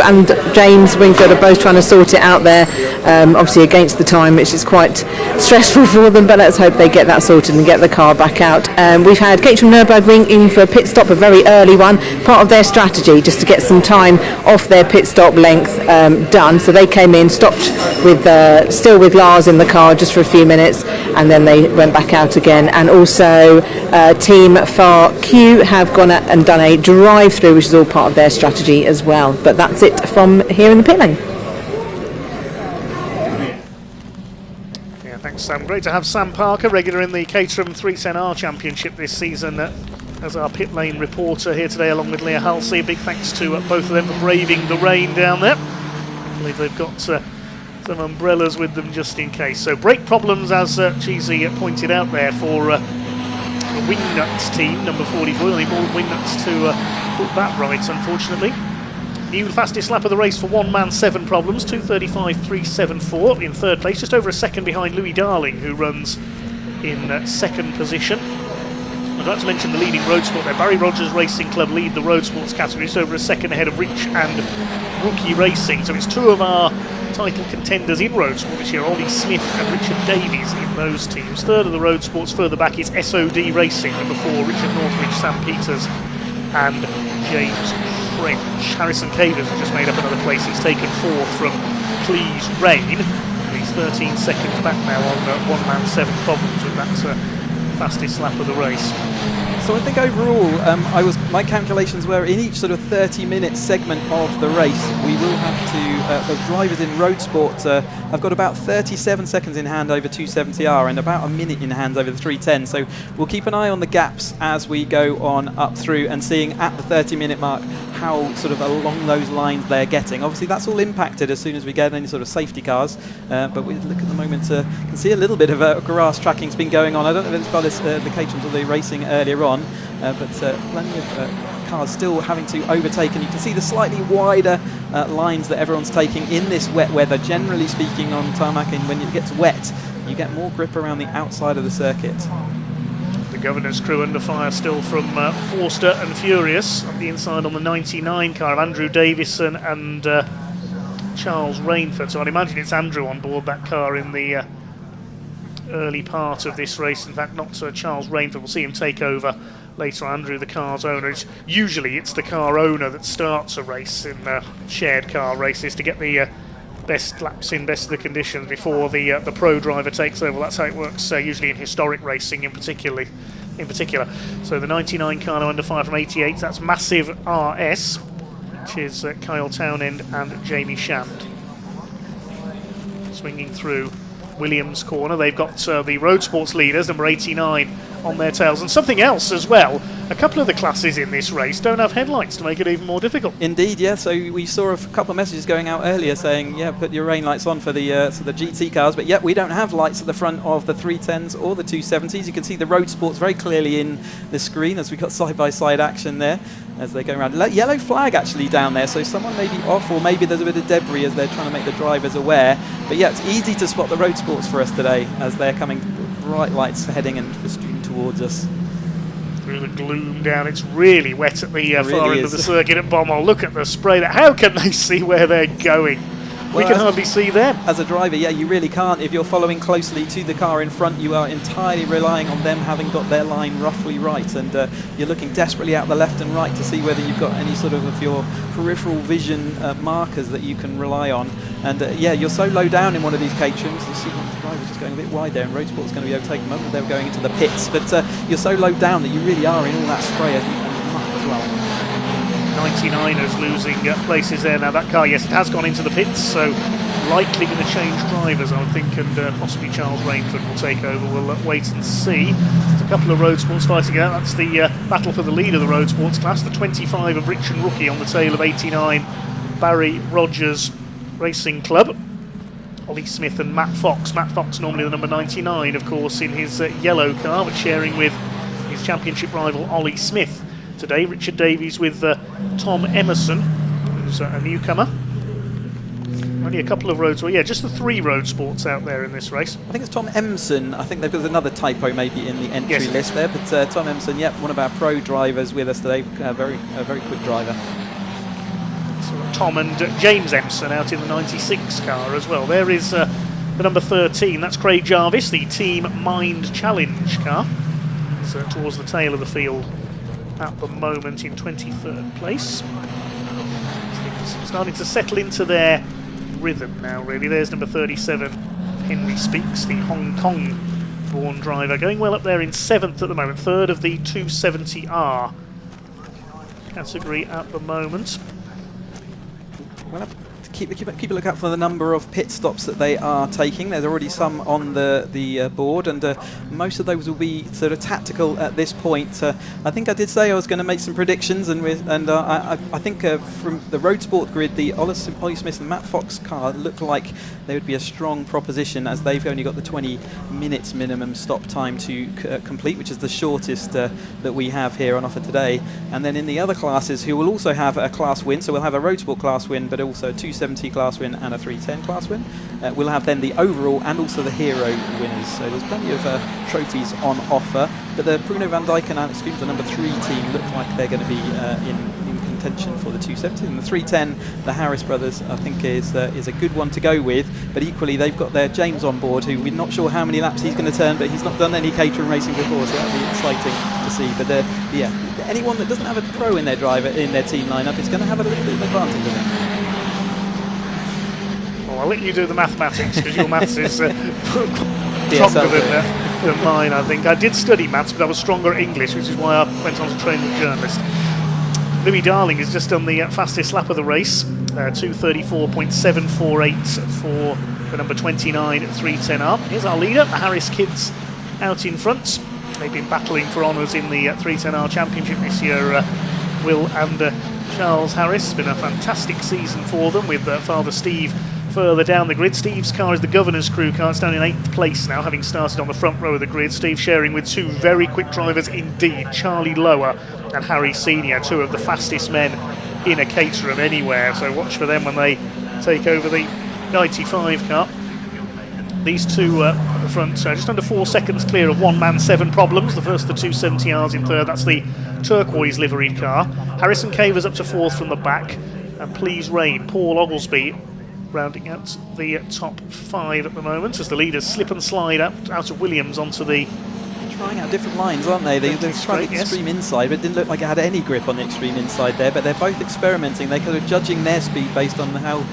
and James Wingfield are both trying to sort it out there, obviously against the time, which is quite stressful for them, but let's hope they get that sorted and get the car back out. We've had Caterham Nürburgring in for a pit stop, a very early one, part of their strategy just to get some time off their pit stop length done. So they came in, stopped with still with Lars in the car just for a few minutes, and then they went back out again. And also Team Far Q have gone and done a drive-through, which is all part of their strategy as well. But that's it from here in the pit lane. Yeah, thanks Sam. Great to have Sam Parker, regular in the Caterham 310R Championship this season, as our pit lane reporter here today, along with Leah Halsey. Big thanks to both of them for braving the rain down there. I believe they've got some umbrellas with them just in case. So brake problems, as Cheesy pointed out there, for the Wingnuts team, number 44. Only more Wingnuts to put that right, unfortunately. New fastest lap of the race for one man, 7 problems, 2:35.374 in third place, just over a second behind Louis Darling, who runs in second position. I'd like to mention the leading road sport there. Barry Rogers Racing Club lead the road sports category, just over a second ahead of Rich and Rookie Racing. So it's 2 of our title contenders in road sport this year, Ollie Smith and Richard Davies in those teams. Third of the road sports further back is SOD Racing, number 4, Richard Northridge, Sam Peters and James French. Harrison Cavers has just made up another place. He's taken 4th from Please Rain. He's 13 seconds back now on one man, 7 problems with that fastest lap of the race. So I think overall, my calculations were in each sort of 30-minute segment of the race, we will have to, the drivers in road sport have got about 37 seconds in hand over 270R and about a minute in hand over the 310. So we'll keep an eye on the gaps as we go on up through and seeing at the 30-minute mark how sort of along those lines they're getting. Obviously that's all impacted as soon as we get any sort of safety cars, but we look at the moment, can see a little bit of grass tracking's been going on. I don't know if it's by the Caterhams or the racing earlier on, but plenty of cars still having to overtake, and you can see the slightly wider lines that everyone's taking in this wet weather. Generally speaking on tarmac, and when it gets wet you get more grip around the outside of the circuit. The Governor's crew under fire still from Forster and Furious. On the inside on the 99 car of Andrew Davison and Charles Rainford. So I'd imagine it's Andrew on board that car in the early part of this race. In fact, not Charles Rainford. We'll see him take over later. Andrew, the car's owner. Usually it's the car owner that starts a race in shared car races to get the best laps in best of the conditions before the pro driver takes over. That's how it works usually in historic racing in particular. So the 99 car now under fire from 88. That's Massive RS, which is Kyle Townend and Jamie Shand. Swinging through Williams corner. They've got the road sports leaders, number 89, on their tails. And something else as well, a couple of the classes in this race don't have headlights to make it even more difficult. Indeed, yeah. So we saw a couple of messages going out earlier saying, yeah, put your rain lights on for the GT cars, but yet we don't have lights at the front of the 310s or the 270s. You can see the road sports very clearly in the screen as we got side-by-side action there as they go around. Yellow flag actually down there, so someone may be off, or maybe there's a bit of debris as they're trying to make the drivers aware. But yeah, it's easy to spot the road sports for us today as they're coming, bright lights heading and streaming towards us. Through the gloom down, it's really wet at the far really end of the circuit at Bommel. Look at the spray. How can they see where they're going? We can hardly see them. As a driver, yeah, you really can't. If you're following closely to the car in front, you are entirely relying on them having got their line roughly right, and you're looking desperately out the left and right to see whether you've got any sort of your peripheral vision markers that you can rely on. And yeah, you're so low down in one of these Caterhams. You see the driver's just going a bit wide there, and Road Sport's going to be overtaken them. They're going into the pits, but you're so low down that you really are in all that spray and muck as well. 99ers losing places there. Now that car, yes, it has gone into the pits, so likely going to change drivers, I would think, and possibly Charles Rainford will take over. We'll wait and see. There's a couple of road sports fighting out. That's the battle for the lead of the road sports class. The 25 of Rich and Rookie on the tail of 89 Barry Rogers Racing Club. Ollie Smith and Matt Fox. Matt Fox normally the number 99, of course, in his yellow car, but sharing with his championship rival Ollie Smith. Today, Richard Davies with Tom Emerson, who's a newcomer. Only a couple of roads, well, yeah, just the 3 road sports out there in this race. I think it's Tom Emerson. I think there's another typo maybe in the entry list there, but Tom Emerson, yep, one of our pro drivers with us today, a very quick driver. So Tom and James Emerson out in the 96 car as well. There is the number 13, that's Craig Jarvis, the Team Mind Challenge car. So towards the tail of the field at the moment in 23rd place. Things starting to settle into their rhythm now, really. There's number 37, Henry Speaks, the Hong Kong born driver, going well up there in 7th at the moment, 3rd of the 270R category at the moment. We'll have to keep a lookout for the number of pit stops that they are taking. There's already some on the board, and most of those will be sort of tactical at this point. I think I did say I was going to make some predictions, and I think from the road sport grid, the Ollie Smith and Matt Fox car looked like they would be a strong proposition, as they've only got the 20 minutes minimum stop time to complete, which is the shortest that we have here on offer today. And then in the other classes, who will also have a class win, so we'll have a road sport class win, but also a 270 class win and a 310 class win. We'll have then the overall and also the hero winners. So there's plenty of trophies on offer. But the Bruno van Dijk and Alex Coombs, the number 3 team, look like they're going to be in contention for the 270. And the 310, the Harris brothers, I think is a good one to go with. But equally, they've got their James on board, who we're not sure how many laps he's going to turn, but he's not done any Caterham racing before, so that'll be exciting to see. But yeah, anyone that doesn't have a pro in their driver in their team lineup is going to have a little bit of advantage of it. I'll let you do the mathematics, because your maths is stronger than mine, I think. I did study maths, but I was stronger at English, which is why I went on to train as a journalist. Louis Darling has just done the fastest lap of the race, 2:34.748 for the number 29 at 310R. Here's our leader, the Harris kids, out in front. They've been battling for honours in the 310R Championship this year, Will and Charles Harris. It's been a fantastic season for them, with Father Steve further down the grid. Steve's car is the Governor's Crew car. It's down in 8th place now, having started on the front row of the grid. Steve sharing with 2 very quick drivers indeed, Charlie Lower and Harry Senior, 2 of the fastest men in a Caterham anywhere. So watch for them when they take over the 95 car. These 2 at the front, just under 4 seconds clear of one man 7 problems. The first of the 270Rs in 3rd. That's the turquoise liveried car. Harrison Cavers up to 4th from the back. And Please Rain, Paul Oglesby, rounding out the top 5 at the moment, as the leaders slip and slide out of Williams onto the... They're trying out different lines, aren't they? They're trying the extreme inside, but it didn't look like it had any grip on the extreme inside there. But they're both experimenting. They're kind of judging their speed based on how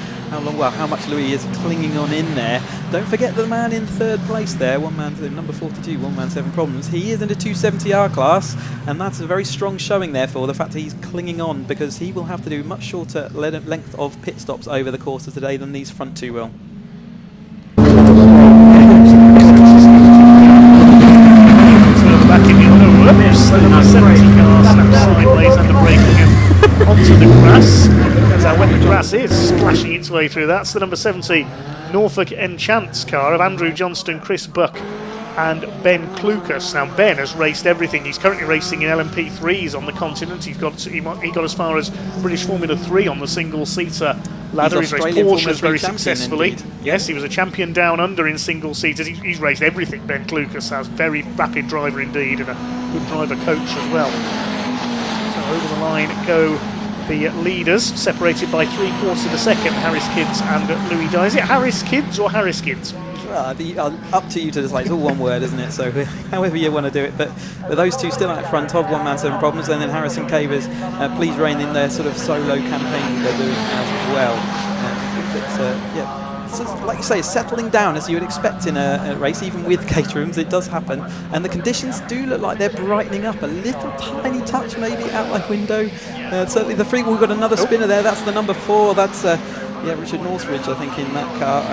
much Louis is clinging on in there. Don't forget the man in 3rd place there, number 42, one man 7 problems. He is in the 270R class, and that's a very strong showing there for the fact that he's clinging on, because he will have to do much shorter length of pit stops over the course of today than these front 2 will. Back in the number 70 car grass, as how wet the grass is, splashing its way through. That's the number 70 Norfolk Enchants car of Andrew Johnston, Chris Buck and Ben Klukas. Now Ben has raced everything. He's currently racing in LMP3s on the continent. He got as far as British Formula 3 on the single-seater ladder. He's raced Porsches very successfully. Indeed. Yes, he was a champion down under in single-seaters. He's raced everything, Ben Klukas has. Very rapid driver indeed, and a good driver coach as well. So over the line go the leaders, separated by 3/4 of a second, Harris Kids and Louis Dye. Is it Harris Kids or Harris Kids? Up to you to decide. It's all one word, isn't it? So however you want to do it. But those two still out front of One Man 7 Problems, and then Harrison Cavers, Please Rein in their sort of solo campaign they're doing as well. So like you say, it's settling down as you would expect in a race, even with Caterhams. It does happen, and the conditions do look like they're brightening up a little tiny touch, maybe out my window. Certainly the free. We've got another spinner there. That's the number 4. That's Richard Northridge, I think, in that car.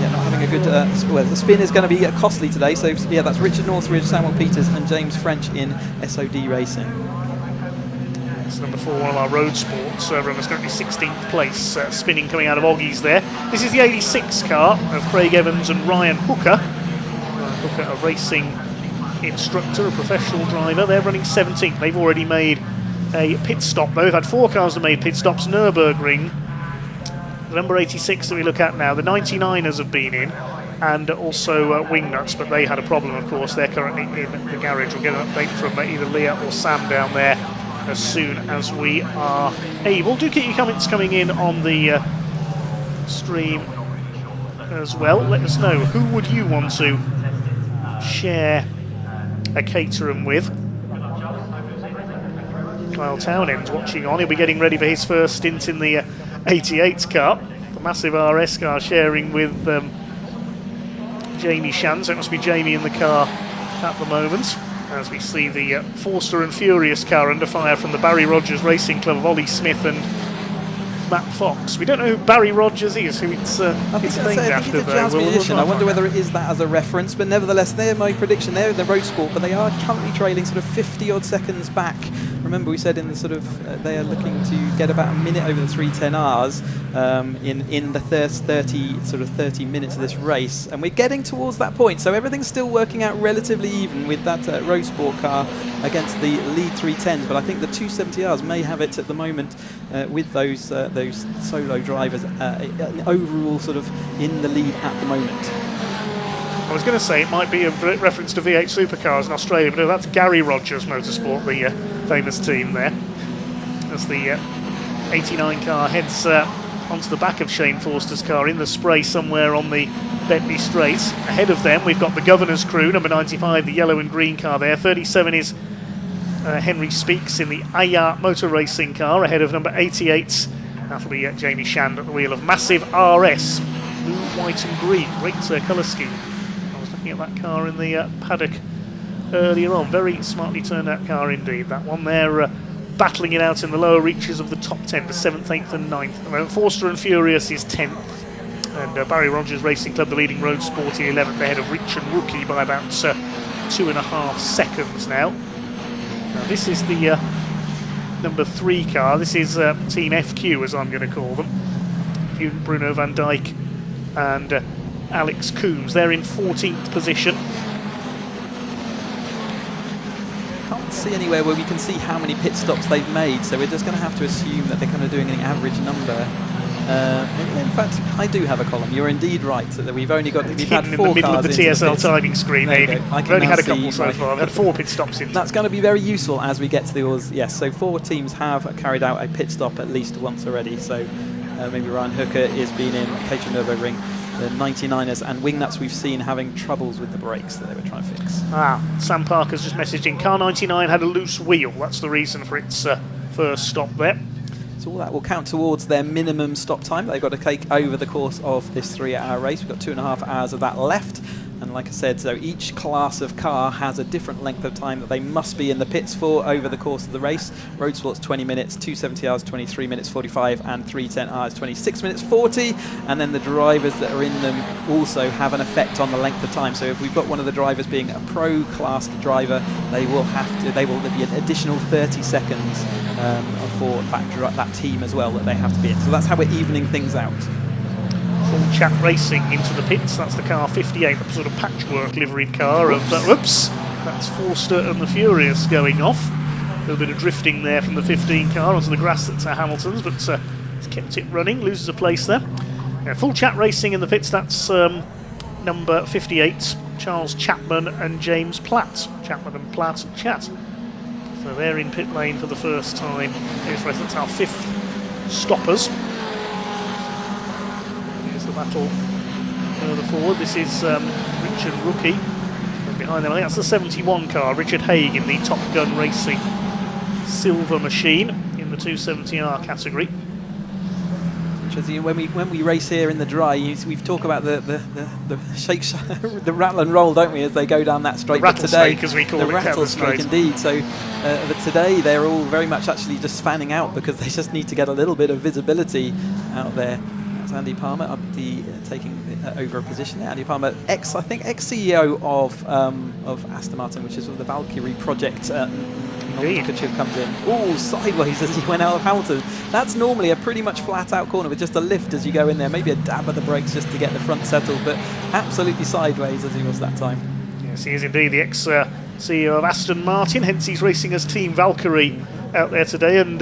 Not having a good the spin is going to be costly today. So yeah, that's Richard Northridge, Samuel Peters and James French in SOD Racing. That's number 4, one of our road sports. Everyone's going to be 16th place, spinning coming out of Oggies there. This is the 86 car of Craig Evans and Ryan Hooker. Hooker, a racing instructor, a professional driver. They're running 17th. They've already made a pit stop though. They've had 4 cars that made pit stops. Nürburgring. The number 86 that we look at now, the 99ers have been in, and also Wingnuts, but they had a problem, of course. They're currently in the garage. We'll get an update from either Leah or Sam down there as soon as we are able. Do keep your comments coming in on the stream as well. Let us know, who would you want to share a Caterham with? Kyle Townend's watching on. He'll be getting ready for his first stint in the 88 car, the massive RS car, sharing with Jamie Shan. So it must be Jamie in the car at the moment, as we see the Forster and Furious car under fire from the Barry Rogers Racing Club of Ollie Smith and Matt Fox. We don't know who Barry Rogers is, who it's named after. He's a jazz musician. I wonder whether it is that as a reference, but nevertheless, they're my prediction. They're in the road sport, but they are currently trailing sort of 50 odd seconds back. Remember, we said in the sort of they are looking to get about a minute over the 3:10 hours in the first 30 minutes of this race, and we're getting towards that point. So everything's still working out relatively even with that road sport car against the lead 310s. But I think the 270Rs may have it at the moment with those solo drivers overall sort of in the lead at the moment. I was going to say it might be a reference to V8 supercars in Australia, but no, that's Gary Rogers Motorsport, the famous team there. As the 89 car heads onto the back of Shane Forster's car in the spray somewhere on the Bentley Straight. Ahead of them, we've got the Governor's Crew, number 95, the yellow and green car there. 37 is Henry Speaks in the Aya Motor Racing car, ahead of number 88. That'll be Jamie Shand at the wheel of Massive RS, blue, white and green, great colour scheme. At that car in the paddock earlier on. Very smartly turned out car indeed, that one. They're battling it out in the lower reaches of the top 10, the 7th, 8th and 9th. Forster and Furious is 10th, and Barry Rogers Racing Club, the leading road sporty, 11th, ahead of Rich and Rookie by about 2.5 seconds now. Now this is the number 3 car. This is Team FQ, as I'm going to call them. Bruno van Dijk and Alex Coombs. They're in 14th position. Can't see anywhere where we can see how many pit stops they've made, so we're just going to have to assume that they're kind of doing an average number. In fact, I do have a column. You're indeed right that we've had 4 in the middle of the TSL timing screen. We've only had a couple so far. We've had 4 pit stops in. That's going to be very useful as we get to the oars. Yes, so 4 teams have carried out a pit stop at least once already. So maybe Ryan Hooker has been in Caterham Nürburgring. The 99ers and Wingnuts we've seen having troubles with the brakes that they were trying to fix. Sam Parker's just messaged in. Car 99 had a loose wheel. That's the reason for its first stop there. So all that will count towards their minimum stop time they've got to take over the course of this 3-hour race. We've got 2.5 hours of that left. And like I said, so each class of car has a different length of time that they must be in the pits for over the course of the race. Road Sport's 20 minutes, 270 hours 23 minutes 45, and 310 hours 26 minutes 40. And then the drivers that are in them also have an effect on the length of time. So if we've got one of the drivers being a pro class driver, there will be an additional 30 seconds for that team as well that they have to be in. So that's how we're evening things out. Full chat racing into the pits. That's the car 58, the sort of patchwork liveried car of whoops, that's Forster and the Furious going off. A little bit of drifting there from the 15 car onto the grass that's Hamilton's, but it's kept it running, loses a place there. Full chat racing in the pits. That's number 58, Charles Chapman and James Platt. Chapman and Platt chat. So they're in pit lane for the first time. That's our 5th stoppers. The battle further forward. This is Richard Rookie behind them. I think that's the 71 car, Richard Haig, in the Top Gun Racing silver machine in the 270R category. When we race here in the dry, we've talked about the shakes, the rattle and roll, don't we, as they go down that straight. The rattlesnake, as we call it. The rattlesnake, indeed. So, but today they're all very much actually just fanning out because they just need to get a little bit of visibility out there. Andy Palmer taking over a position there. Andy Palmer, ex-CEO of Aston Martin, which is the Valkyrie project. Chip comes in. Oh, sideways as he went out of Hamilton. That's normally a pretty much flat-out corner with just a lift as you go in there. Maybe a dab of the brakes just to get the front settled, but absolutely sideways as he was that time. Yes, he is indeed the ex-CEO of Aston Martin, hence he's racing as Team Valkyrie out there today. And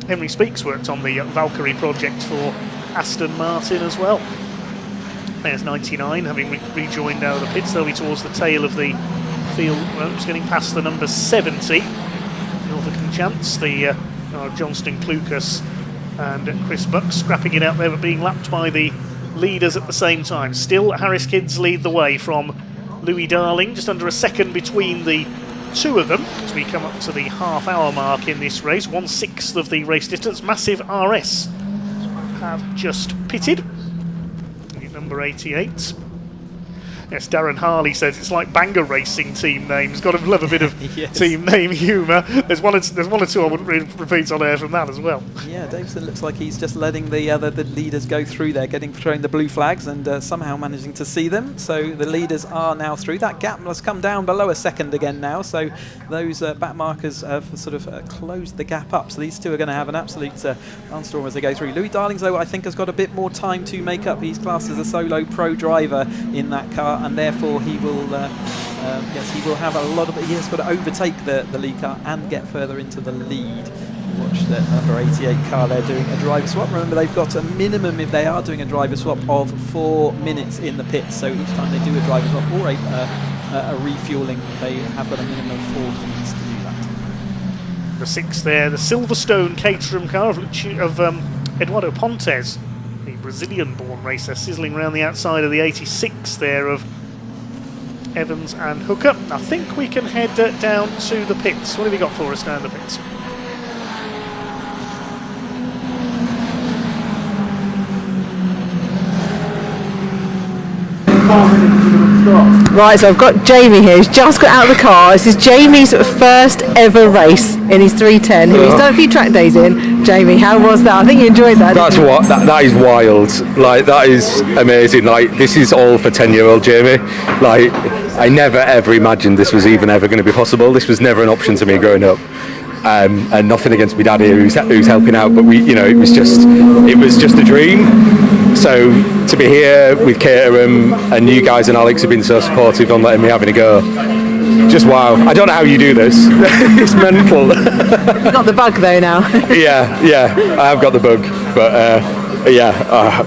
Henry Speaks worked on the Valkyrie project for Aston Martin as well. There's 99, having rejoined now the pits. They'll be towards the tail of the field. Well, just getting past the number 70. Norfolk Chance, the Johnston Clucas and Chris Buck scrapping it out there, but being lapped by the leaders at the same time. Still, Harris Kids lead the way from Louis Darling, just under a second between the two of them as we come up to the half-hour mark in this race. 1/6 of the race distance. Massive RS have just pitted. Number 88. Yes, Darren Harley says it's like Bangor Racing team names. Got to love a bit of yes. Team name humour. There's one or two I wouldn't repeat on air from that as well. Yeah, Davison looks like he's just letting the leaders go through there, throwing the blue flags and somehow managing to see them. So the leaders are now through. That gap has come down below a second again now. So those back markers have sort of closed the gap up. So these two are going to have an absolute barnstorm as they go through. Louis Darlings, though, I think has got a bit more time to make up. He's classed as a solo pro driver in that car, and therefore he will he will have a lot of. He has got to overtake the lead car and get further into the lead. Watch the number 88 car there doing a driver swap. Remember, they've got a minimum, if they are doing a driver swap, of 4 minutes in the pits. So each time they do a driver swap or a refueling, they have got a minimum of 4 minutes to do that. The 6 there, the Silverstone Caterham car of Eduardo Pontes, the Brazilian-born racer, sizzling around the outside of the 86 there of Evans and Hooker. I think we can head down to the pits. What have you got for us down the pits? Right, so I've got Jamie here. He's just got out of the car. This is Jamie's first ever race in his 310. He's done a few track days in. Jamie, how was that? I think you enjoyed that. That is wild. Like, that is amazing. Like, this is all for 10-year-old Jamie. Like, I never ever imagined this was even ever going to be possible. This was never an option to me growing up. And nothing against my dad here who's helping out, but it was just a dream. So to be here with Caterham and you guys and Alex have been so supportive on letting me having a go, just wow. I don't know how you do this. It's mental. You've got the bug though now. yeah, I have got the bug, but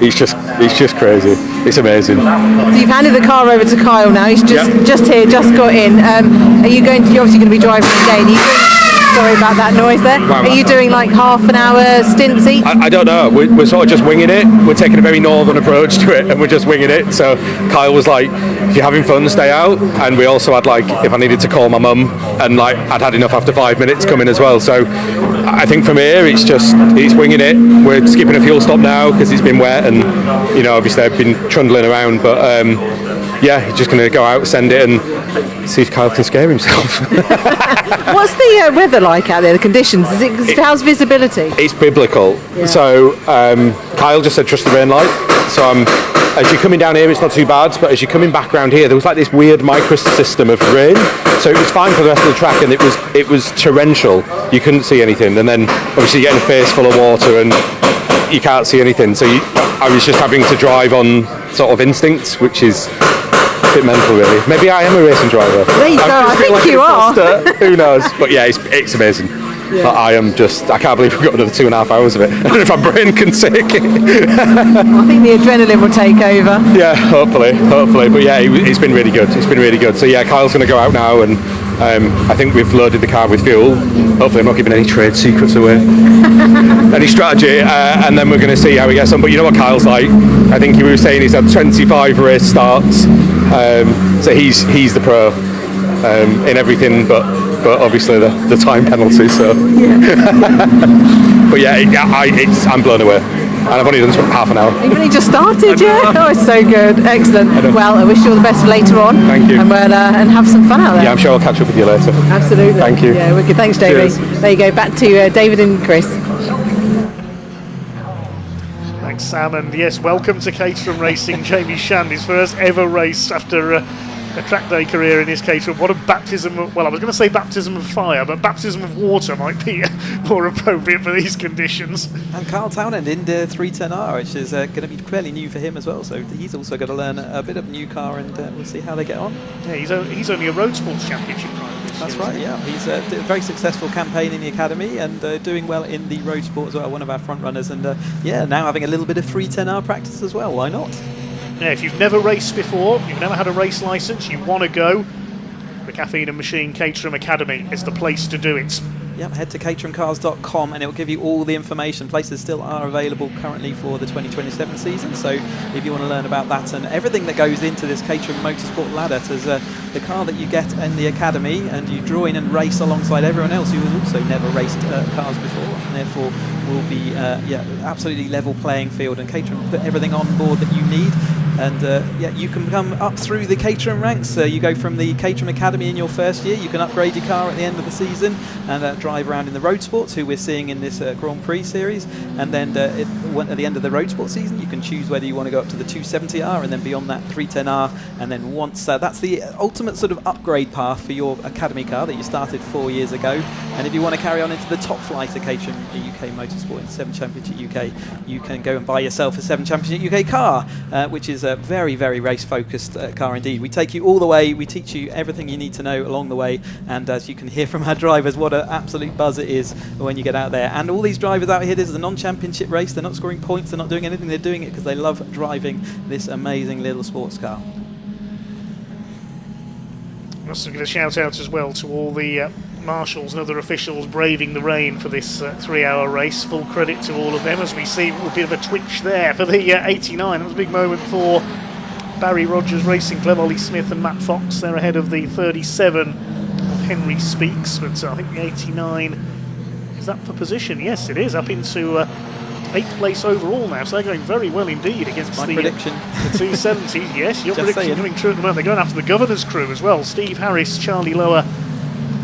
it's just crazy. It's amazing. So you've handed the car over to Kyle now. He's just here, just got in. You're obviously going to be driving again. Sorry about that noise there. Are you doing like half an hour stints each? I don't know. We're sort of just winging it. We're taking a very northern approach to it, and we're just winging it. So Kyle was like, if you're having fun, stay out. And we also had like, if I needed to call my mum, and like I'd had enough after 5 minutes coming as well. So I think from here, it's winging it. We're skipping a fuel stop now because it's been wet, and obviously I've been trundling around, but yeah, just going to go out, send it, and see if Kyle can scare himself. What's the weather like out there? The conditions? How's visibility? It's biblical. Yeah. So Kyle just said trust the rain light. So as you're coming down here, it's not too bad, but as you're coming back around here, there was like this weird microsystem of rain. So it was fine for the rest of the track, and it was torrential. You couldn't see anything, and then obviously you're getting a face full of water, and you can't see anything. So I was just having to drive on sort of instincts, which is a bit mental, really. Maybe I am a racing driver. There you go. I think you are. Who knows? But yeah, it's amazing. Yeah. But I can't believe we've got another 2.5 hours of it. I don't know if my brain can take it. I think the adrenaline will take over. Yeah, hopefully. But yeah, it's been really good. It's been really good. So yeah, Kyle's going to go out now, and I think we've loaded the car with fuel. Hopefully I'm not giving any trade secrets away, any strategy, and then we're going to see how he gets on. But you know what Kyle's like. I think he was saying he's had 25 race starts, so he's the pro in everything, but obviously the time penalty. So, but yeah, I'm blown away, and I've only done half an hour. You've only just started, yeah. Oh, it's so good, excellent. Well, I wish you all the best for later on. Thank you, and we'll and have some fun out there. Yeah, I'm sure I'll catch up with you later. Absolutely. Thank you. Yeah, wicked. Thanks, Davey. Cheers. There you go. Back to David and Chris. Thanks, Sam, and yes, welcome to Caterham Racing. Jamie Shand, his first ever race after a track day career in his Caterham. What a baptism of, well, I was going to say baptism of fire, but baptism of water might be more appropriate for these conditions. And Carl Townend in the 310R, which is going to be fairly new for him as well, so he's also got to learn a bit of a new car, and we'll see how they get on. Yeah, he's only a Road Sports Championship driver. That's right, yeah. He's a very successful campaign in the academy, and doing well in the Road Sport as well, one of our front runners, and yeah, now having a little bit of 310R practice as well, why not? Yeah, if you've never raced before, you've never had a race licence, you want to go, the Caffeine and Machine Caterham Academy is the place to do it. Yep, head to caterhamcars.com and it will give you all the information. Places still are available currently for the 2027 season, so if you want to learn about that and everything that goes into this Caterham Motorsport ladder, there's the car that you get in the academy, and you draw in and race alongside everyone else who has also never raced cars before, and therefore will be absolutely level playing field, and Caterham put everything on board that you need. And yeah, you can come up through the Caterham ranks. You go from the Caterham Academy in your first year, you can upgrade your car at the end of the season and drive around in the Road Sports, who we're seeing in this Grand Prix series. And then at the end of the Road Sports season, you can choose whether you want to go up to the 270R and then beyond that 310R. And then once that's the ultimate sort of upgrade path for your Academy car that you started 4 years ago. And if you want to carry on into the top flight of Caterham UK Motorsport in 7 Championship UK, you can go and buy yourself a 7 Championship UK car, which is a very, very race-focused car indeed. We take you all the way, we teach you everything you need to know along the way, and as you can hear from our drivers, what an absolute buzz it is when you get out there. And all these drivers out here, this is a non-championship race, they're not scoring points, they're not doing anything, they're doing it because they love driving this amazing little sports car. Must give a shout out as well to all the marshals and other officials braving the rain for this 3-hour race. Full credit to all of them, as we see a bit of a twitch there for the 89. That was a big moment for Barry Rogers Racing Club, Ollie Smith and Matt Fox. They're ahead of the 37 of Henry Speaks, but I think the 89 is up for position. Yes, it is, up into 8th place overall now, so they're going very well indeed against the prediction. The 270. Yes, your Just prediction saying. coming true at the moment. They're going after the Governor's crew as well. Steve Harris, Charlie Lower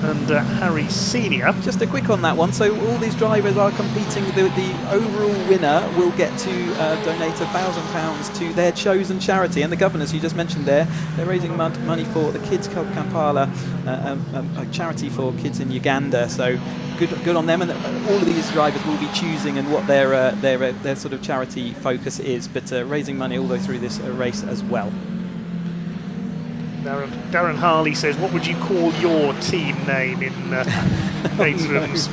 and Harry Senior. Just a quick on that one. So all these drivers are competing. The overall winner will get to donate £1,000 to their chosen charity. And the Governors you just mentioned there, they're raising money for the Kids Club Kampala, a charity for kids in Uganda. So good on them. And all of these drivers will be choosing and what their sort of charity focus is, but raising money all the way through this race as well. Darren Harley says, what would you call your team name in Caterham's?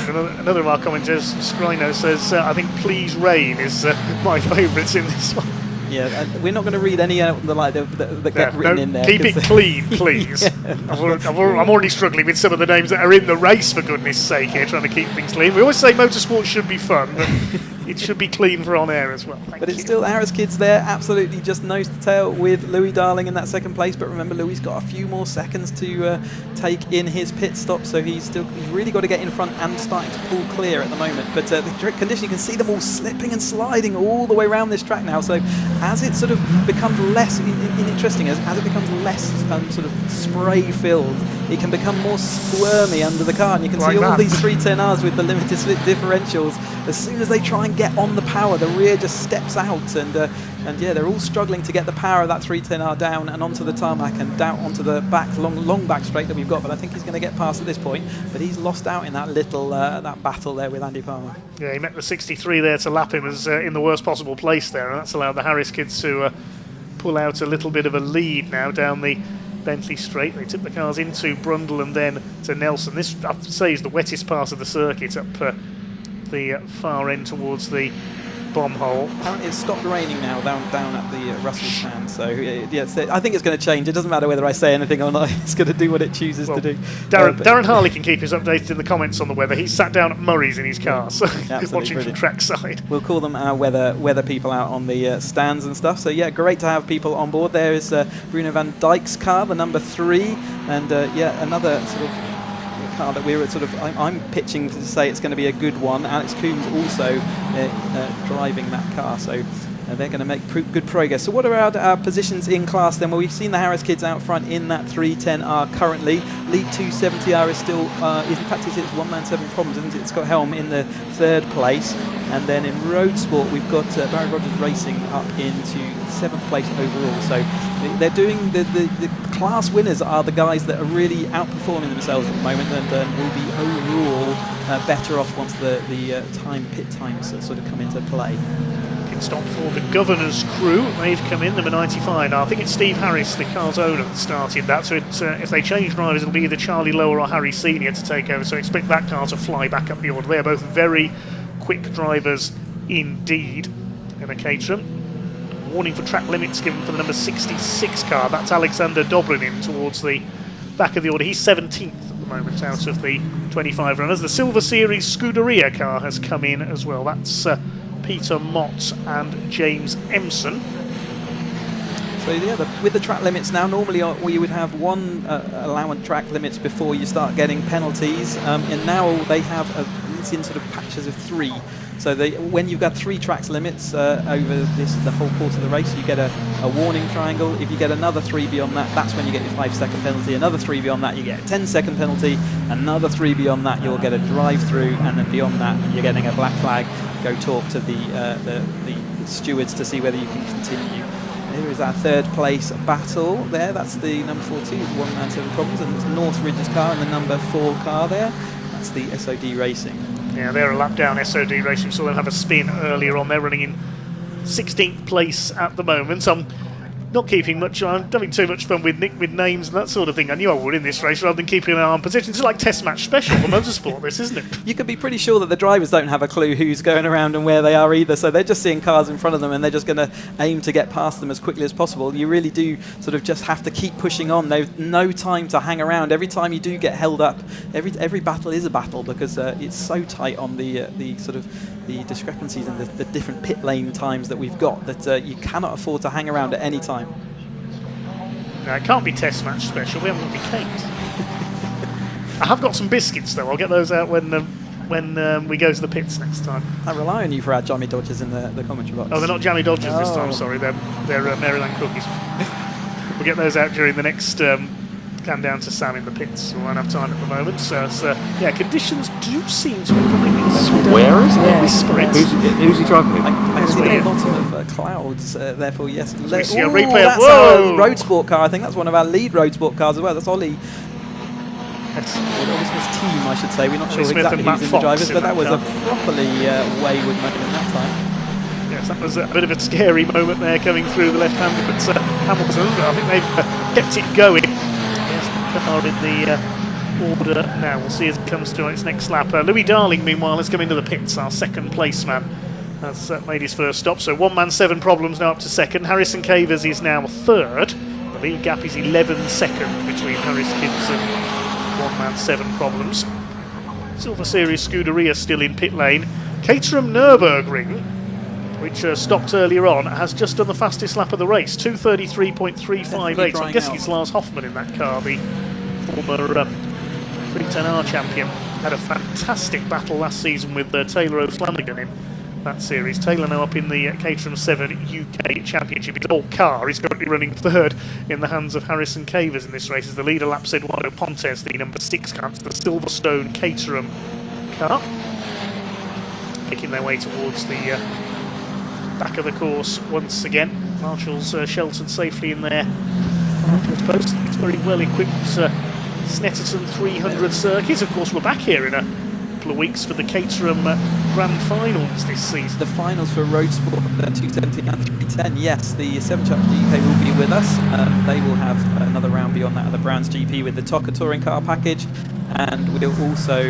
Another of our commenters, Scrino, says, I think Please Rain is my favourites in this one. Yeah, and we're not going to read any that get written in there. Keep it clean, please. Yeah. I'm already struggling with some of the names that are in the race, for goodness sake, here, trying to keep things clean. We always say motorsport should be fun, but It should be clean for on air as well. But it's still Harris kids there, absolutely just nose to tail with Louis Darling in that second place. But remember, Louis got a few more seconds to take in his pit stop, so he's really got to get in front and starting to pull clear at the moment. But the condition, you can see them all slipping and sliding all the way around this track now. So as it sort of becomes less interesting, as it becomes less sort of spray filled, it can become more squirmy under the car, and you can see all these 310Rs with the limited slip differentials. As soon as they try and get on the power, the rear just steps out, and yeah, they're all struggling to get the power of that 310R down and onto the tarmac and down onto the back long back straight that we've got. But I think he's going to get past at this point. But he's lost out in that little that battle there with Andy Palmer. Yeah, he met the 63 there to lap him as in the worst possible place there, and that's allowed the Harris kids to pull out a little bit of a lead now down the Bentley straight. They took the cars into Brundle and then to Nelson. This, I'd say, is the wettest part of the circuit up the far end towards the bomb hole. Apparently it's stopped raining now down at the Russell stand, so yes, I think it's going to change. It doesn't matter whether I say anything or not, it's going to do what it chooses to do. Darren Harley can keep us updated in the comments on the weather. He's sat down at Murray's in his car, so he's watching from trackside. We'll call them our weather people out on the stands and stuff. So yeah, great to have people on board. There is Bruno van Dijk's car, the number 3, and yeah, another sort of car that we're sort of, I'm pitching to say it's going to be a good one. Alex Coombs also driving that car, so they're going to make good progress. So what are our positions in class then? Well, we've seen the Harris kids out front in that 310R currently. Lead 270R is still, in fact it's one man 7 problems, isn't it? It's got Helm in the 3rd place. And then in Road Sport, we've got Barry Rogers Racing up into 7th place overall. So they're doing the class winners are the guys that are really outperforming themselves at the moment, and will be overall better off once the pit times sort of come into play. Pit stop for the Governor's crew. They've come in, number 95. Now, I think it's Steve Harris, the car's owner, that started that. So if they change drivers, it'll be either Charlie Lower or Harry Senior to take over. So expect that car to fly back up the order. They're both very quick drivers indeed in a Caterham. Warning for track limits given for the number 66 car. That's Alexander Dobrin in towards the back of the order. He's 17th at the moment out of the 25 runners. The Silver Series Scuderia car has come in as well. That's Peter Mott and James Empson. So yeah, with the track limits now, normally you would have one allowance track limits before you start getting penalties, and now they have it's in sort of patches of 3. So when you've got 3 tracks limits over the whole course of the race, you get a warning triangle. If you get another 3 beyond that, that's when you get your 5-second penalty. Another 3 beyond that, you get a 10-second penalty. Another 3 beyond that, you'll get a drive-through, and then beyond that, you're getting a black flag. Go talk to the stewards to see whether you can continue. Here is our 3rd place battle there. That's the number 42, one man 7 problems, and it's Northridge's car and the number 4 car there. That's the SOD Racing. Yeah, they're a lap down, SOD Racing, so they'll have a spin earlier on. They're running in 16th place at the moment. I'm not keeping much, I'm having too much fun with names and that sort of thing. I knew I would in this race rather than keeping an eye on positions. It's like test match special for motorsport, this, isn't it? You can be pretty sure that the drivers don't have a clue who's going around and where they are either, so they're just seeing cars in front of them and they're just going to aim to get past them as quickly as possible. You really do sort of just have to keep pushing on. There's no time to hang around. Every time you do get held up, every battle is a battle, because it's so tight on the sort of the discrepancies and the different pit lane times that we've got that you cannot afford to hang around at any time. No, it can't be test match special. We haven't got any cakes. I have got some biscuits though. I'll get those out when we go to the pits next time. I rely on you for our jammy dodgers in the commentary box. Oh, they're not jammy dodgers this time. Sorry, they're Maryland cookies. We'll get those out during the next can down to Sam in the pits. We won't have time at the moment. So yeah, conditions do seem to be coming in. Where is it? Whispering. Who's he driving with? I can see the bottom of clouds, therefore yes. We see a replay that's whoa! Our road sport car. I think that's one of our lead road sport cars as well. That's Ollie. That's Ollie Smith's team, I should say. We're not Ollie sure Smith exactly who's in the drivers, but that was car. a properly wayward moment that time. Yes, that was a bit of a scary moment there coming through the left-hander, but Hamilton, I think they've kept it going. Yes, the car in the order now. We'll see as it comes to its next lap. Louis Darling, meanwhile, has come into the pits, our 2nd place man. Has made his first stop, so 1 man 7 problems now up to 2nd. Harrison Cavers is now 3rd. The lead gap is 11 seconds between Harris Kids and 1 man 7 problems. Silver Series Scuderia still in pit lane. Caterham Nürburgring, which stopped earlier on, has just done the fastest lap of the race, 2:33.358. I'm guessing it's Lars Hoffmann in that car, the former 310R champion. Had a fantastic battle last season with Taylor O'Flanagan in that series. Taylor now up in the Caterham 7 UK Championship. His old car is currently running third in the hands of Harrison Cavers in this race as the leader laps Eduardo Pontes, the number 6 car, the Silverstone Caterham car. Making their way towards the back of the course once again. Marshall's sheltered safely in there. Marshall's post. It's very well equipped Snetterton 300 circuit. Of course, we're back here in a couple of weeks for the Caterham Grand Finals this season. The finals for Road Sport 270 and 310. Yes, the 7 Chaps GK will be with us. They will have another round beyond that of the Brands GP with the TOCA touring car package. And we'll also,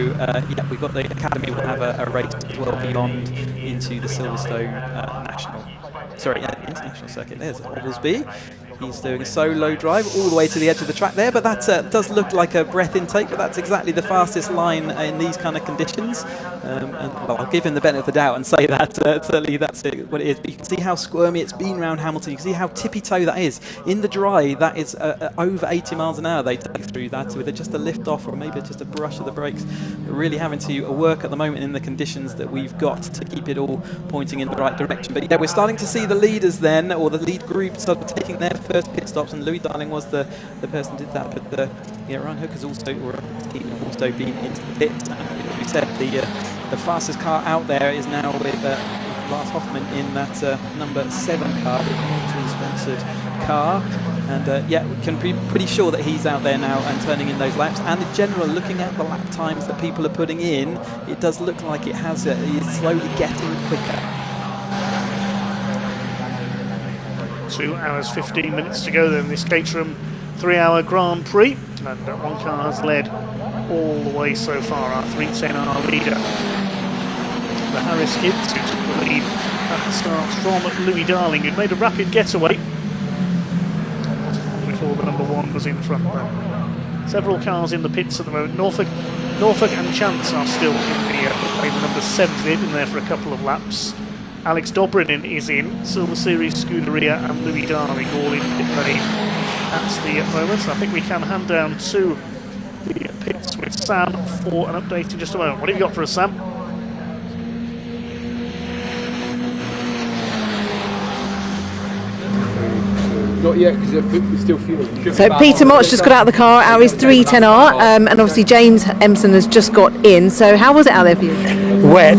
we've got the Academy will have a race as well beyond into the Silverstone international circuit. There's Oglesby. He's doing a solo drive all the way to the edge of the track there, but that does look like a breath intake, but that's exactly the fastest line in these kind of conditions. And well, I'll give him the benefit of the doubt and say that certainly that's what it is. But you can see how squirmy it's been around Hamilton. You can see how tippy-toe that is. In the dry, that is over 80 miles an hour they take through that with just a lift off or maybe just a brush of the brakes. We're really having to work at the moment in the conditions that we've got to keep it all pointing in the right direction. But yeah, we're starting to see the leaders then, or the lead group, start taking their first pit stops, and Louis Darling was the person who did that. But Ryan Hook has also been into the pits. As we said, the fastest car out there is now with Lars Hoffmann in that number 7 car, the sponsored car. And we can be pretty sure that he's out there now and turning in those laps. And in general, looking at the lap times that people are putting in, it does look like it has. It's slowly getting quicker. 2 hours 15 minutes to go then this Caterham 3-hour Grand Prix, and one car has led all the way so far, our 310R leader, the Harris kids, who took the lead at the start from Louis Darling, who'd made a rapid getaway before the number 1 was in front there. Several cars in the pits at the moment. Norfolk and Chance are still in the number 7. They've been there for a couple of laps. Alex Dobrinin is in, Silver Series Scuderia and Louis Darling all in pit lane at the moment. So I think we can hand down to the pits with Sam for an update in just a moment. What have you got for us, Sam? Not yet, because we're still fueling. So Peter Mott's just got out of the car, out his 310R, and obviously James Empson has just got in. So how was it out there for you? Wet.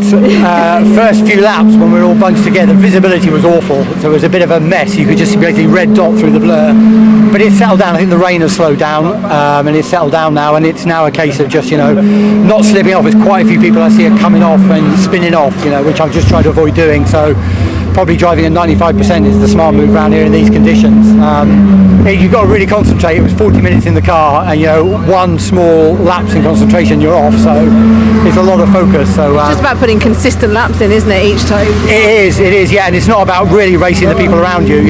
First few laps when we were all bunched together, visibility was awful, so it was a bit of a mess. You could just basically red dot through the blur. But it settled down. I think the rain has slowed down, and it's settled down now, and it's now a case of just, not slipping off. There's quite a few people I see are coming off and spinning off, which I'm just trying to avoid doing. So probably driving at 95% is the smart move around here in these conditions. You've got to really concentrate. It was 40 minutes in the car, and one small lapse in concentration, you're off. So it's a lot of focus. So it's just about putting consistent laps in, isn't it, each time? It is, yeah. And it's not about really racing the people around you.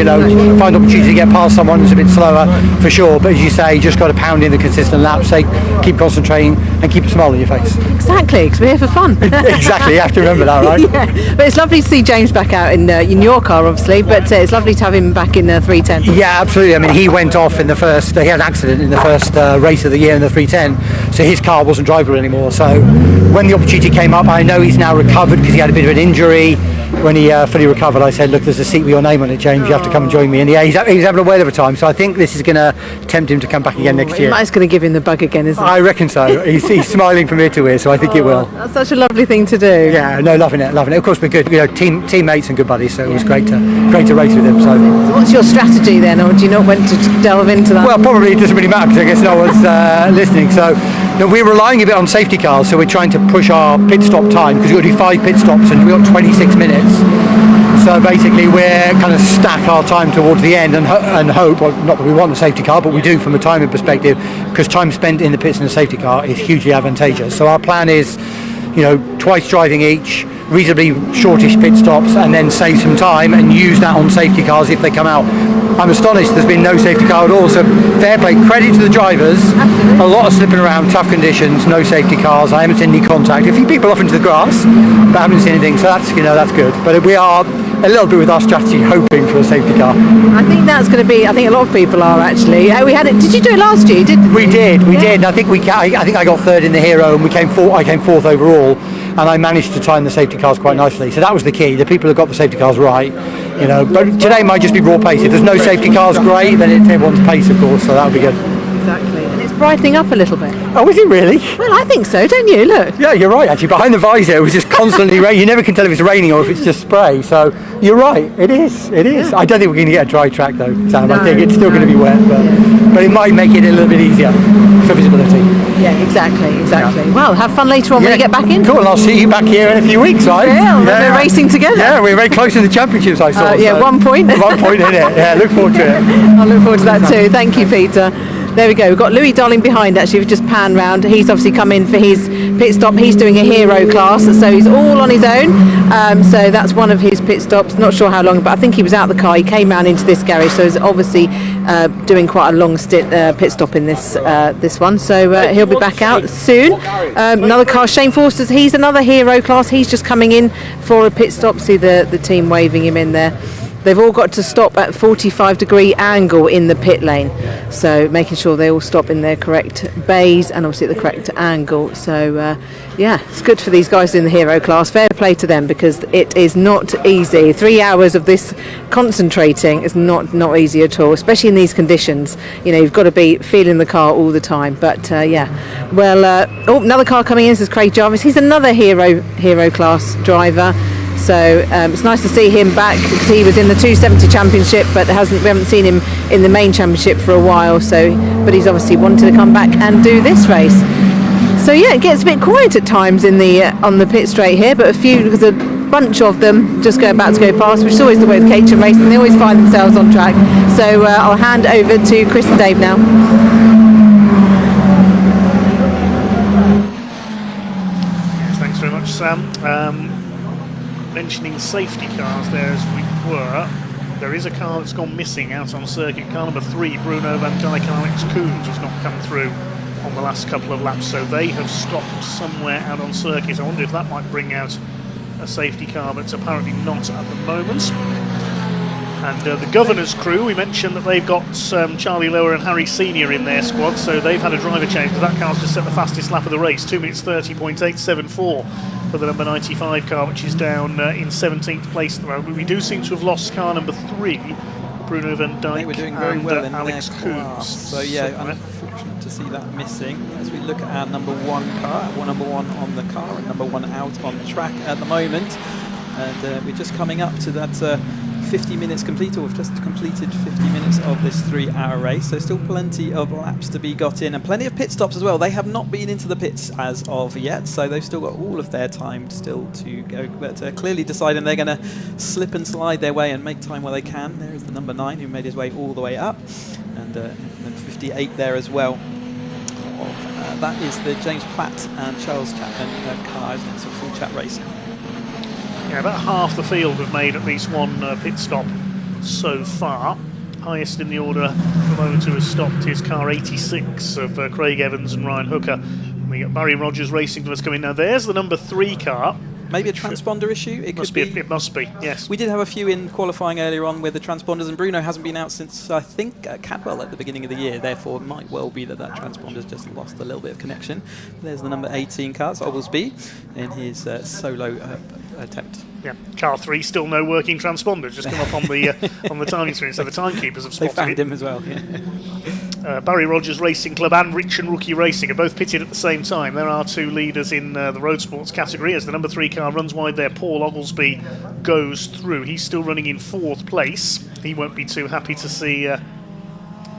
Find opportunity to get past someone who's a bit slower, for sure. But as you say, you just got to pound in the consistent laps. Keep concentrating and keep a smile on your face. Exactly, because we're here for fun. Exactly, you have to remember that, right? Yeah. But it's lovely to see James back out in your car, obviously, but it's lovely to have him back in the 310. Yeah, absolutely. I mean, he went off in the first, he had an accident in the first race of the year in the 310, so his car wasn't drivable anymore. So when the opportunity came up, I know he's now recovered because he had a bit of an injury. When he fully recovered, I said, look, there's a seat with your name on it, James, you have to come and join me. And yeah, he's having a whale of a time, so I think this is going to tempt him to come back again next year. It's going to give him the bug again, isn't it? I reckon so. He's smiling from ear to ear, so I think it will. That's such a lovely thing to do. Yeah, no, loving it. Of course, we're good, teammates and good buddies, so it was great to race with him. So what's your strategy then, or do you not want to delve into that? Well, probably it doesn't really matter because I guess no one's listening. So we're relying a bit on safety cars, so we're trying to push our pit stop time because we've got to do 5 pit stops and we've got 26 minutes. So basically we're kind of stack our time towards the end and hope, well, not that we want the safety car, but we do from a timing perspective, because time spent in the pits in a safety car is hugely advantageous. So our plan is, twice driving each, reasonably shortish pit stops and then save some time and use that on safety cars if they come out. I'm astonished there's been no safety car at all, so fair play, credit to the drivers. A lot of slipping around, tough conditions, no safety cars. I haven't seen any contact. A few people off into the grass, but I haven't seen anything, so that's, you know, that's good. But we are a little bit with our strategy hoping for a safety car. I think that's going to be, I think a lot of people are actually. We had it, did you do it last year? We did. And I think I think I got third in the Hero, and I came fourth overall, and I managed to time the safety cars quite nicely. So that was the key. The people who got the safety cars right, you know. But today might just be raw pace. If there's no safety cars, great. Then it's everyone's pace, of course. So that would be good. Exactly. And it's brightening up a little bit. Oh, is it really? Well, I think so, don't you? Look. Yeah, you're right, actually. Behind the visor, it was just constantly raining. You never can tell if it's raining or if it's just spray. So you're right, it is. Yeah. I don't think we're going to get a dry track, though, Sam. No, I think it's still going to be wet, but it might make it a little bit easier for visibility. Yeah, exactly. Yeah. Well, have fun later on when you get back in. Cool, and I'll see you back here in a few weeks, right? Yeah, we're racing together. Yeah, we're very close in the championships, I saw. Yeah, 1 point. 1 point in it. Yeah, look forward to it. I look forward to that too. Thank you, Peter. There we go. We've got Louis Darling behind, actually. We've just panned round. He's obviously come in for his pit stop. He's doing a Hero class, so he's all on his own. So that's one of his pit stops. Not sure how long, but I think he was out the car. He came round into this garage, so he's obviously doing quite a long pit stop in this one. So he'll be back out soon. Another car, Shane Forster's. He's another Hero class. He's just coming in for a pit stop. See the team waving him in there. They've all got to stop at 45-degree angle in the pit lane, so making sure they all stop in their correct bays and obviously at the correct angle. So yeah, it's good for these guys in the Hero class. Fair play to them, because it is not easy. 3 hours of this concentrating is not easy at all, especially in these conditions. You know, you've got to be feeling the car all the time. But yeah, well, another car coming in. This is Craig Jarvis. He's another Hero class driver. So it's nice to see him back, because he was in the 270 Championship, but we haven't seen him in the main championship for a while. So, but he's obviously wanted to come back and do this race. So yeah, it gets a bit quiet at times in the on the pit straight here, but because a bunch of them just about to go past, which is always the way with Caterham racing. They always find themselves on track. So I'll hand over to Chris and Dave now. Yes, thanks very much, Sam. Mentioning safety cars there as we were, there is a car that's gone missing out on circuit. Car number 3, Bruno van Dijk and Alex Coombs, has not come through on the last couple of laps, so they have stopped somewhere out on circuit. I wonder if that might bring out a safety car, but it's apparently not at the moment. And the Governor's crew, we mentioned that they've got Charlie Lower and Harry Senior in their squad, so they've had a driver change, because that car's just set the fastest lap of the race, 2 minutes 30.874 for the number 95 car, which is down in 17th place at the moment. We do seem to have lost car number 3, Bruno van Dijk, we're doing very well in Alex their Coombs. So yeah, unfortunate to see that missing. As we look at our number 1 car, number 1 on the car and number 1 out on the track at the moment. And we're just coming up to that 50 minutes complete, or we've just completed 50 minutes of this 3-hour race, so still plenty of laps to be got in and plenty of pit stops as well. They have not been into the pits as of yet, so they've still got all of their time still to go, but clearly deciding they're going to slip and slide their way and make time where they can. There is the number 9 who made his way all the way up, and then 58 there as well. That is the James Platt and Charles Chapman car, isn't it? So full chat racing. Yeah, about half the field have made at least one pit stop so far. Highest in the order at the moment who has stopped is car 86 of Craig Evans and Ryan Hooker. We got Barry Rogers Racing Club coming now. There's the number 3 car. Maybe a transponder issue? It must be. It must be, yes. We did have a few in qualifying earlier on with the transponders, and Bruno hasn't been out since, I think, Cadwell at the beginning of the year. Therefore, it might well be that transponder's just lost a little bit of connection. There's the number 18 car, it's Oglesby, in his solo attempt. Yeah, car 3 still no working transponder. Just come up on the timing screen, so the timekeepers have spotted They found it. him as well. Yeah. Barry Rogers Racing Club and Rich and Rookie Racing are both pitted at the same time. There are 2 leaders in the road sports category as the number 3 car runs wide there. Paul Oglesby goes through. He's still running in 4th place. He won't be too happy to see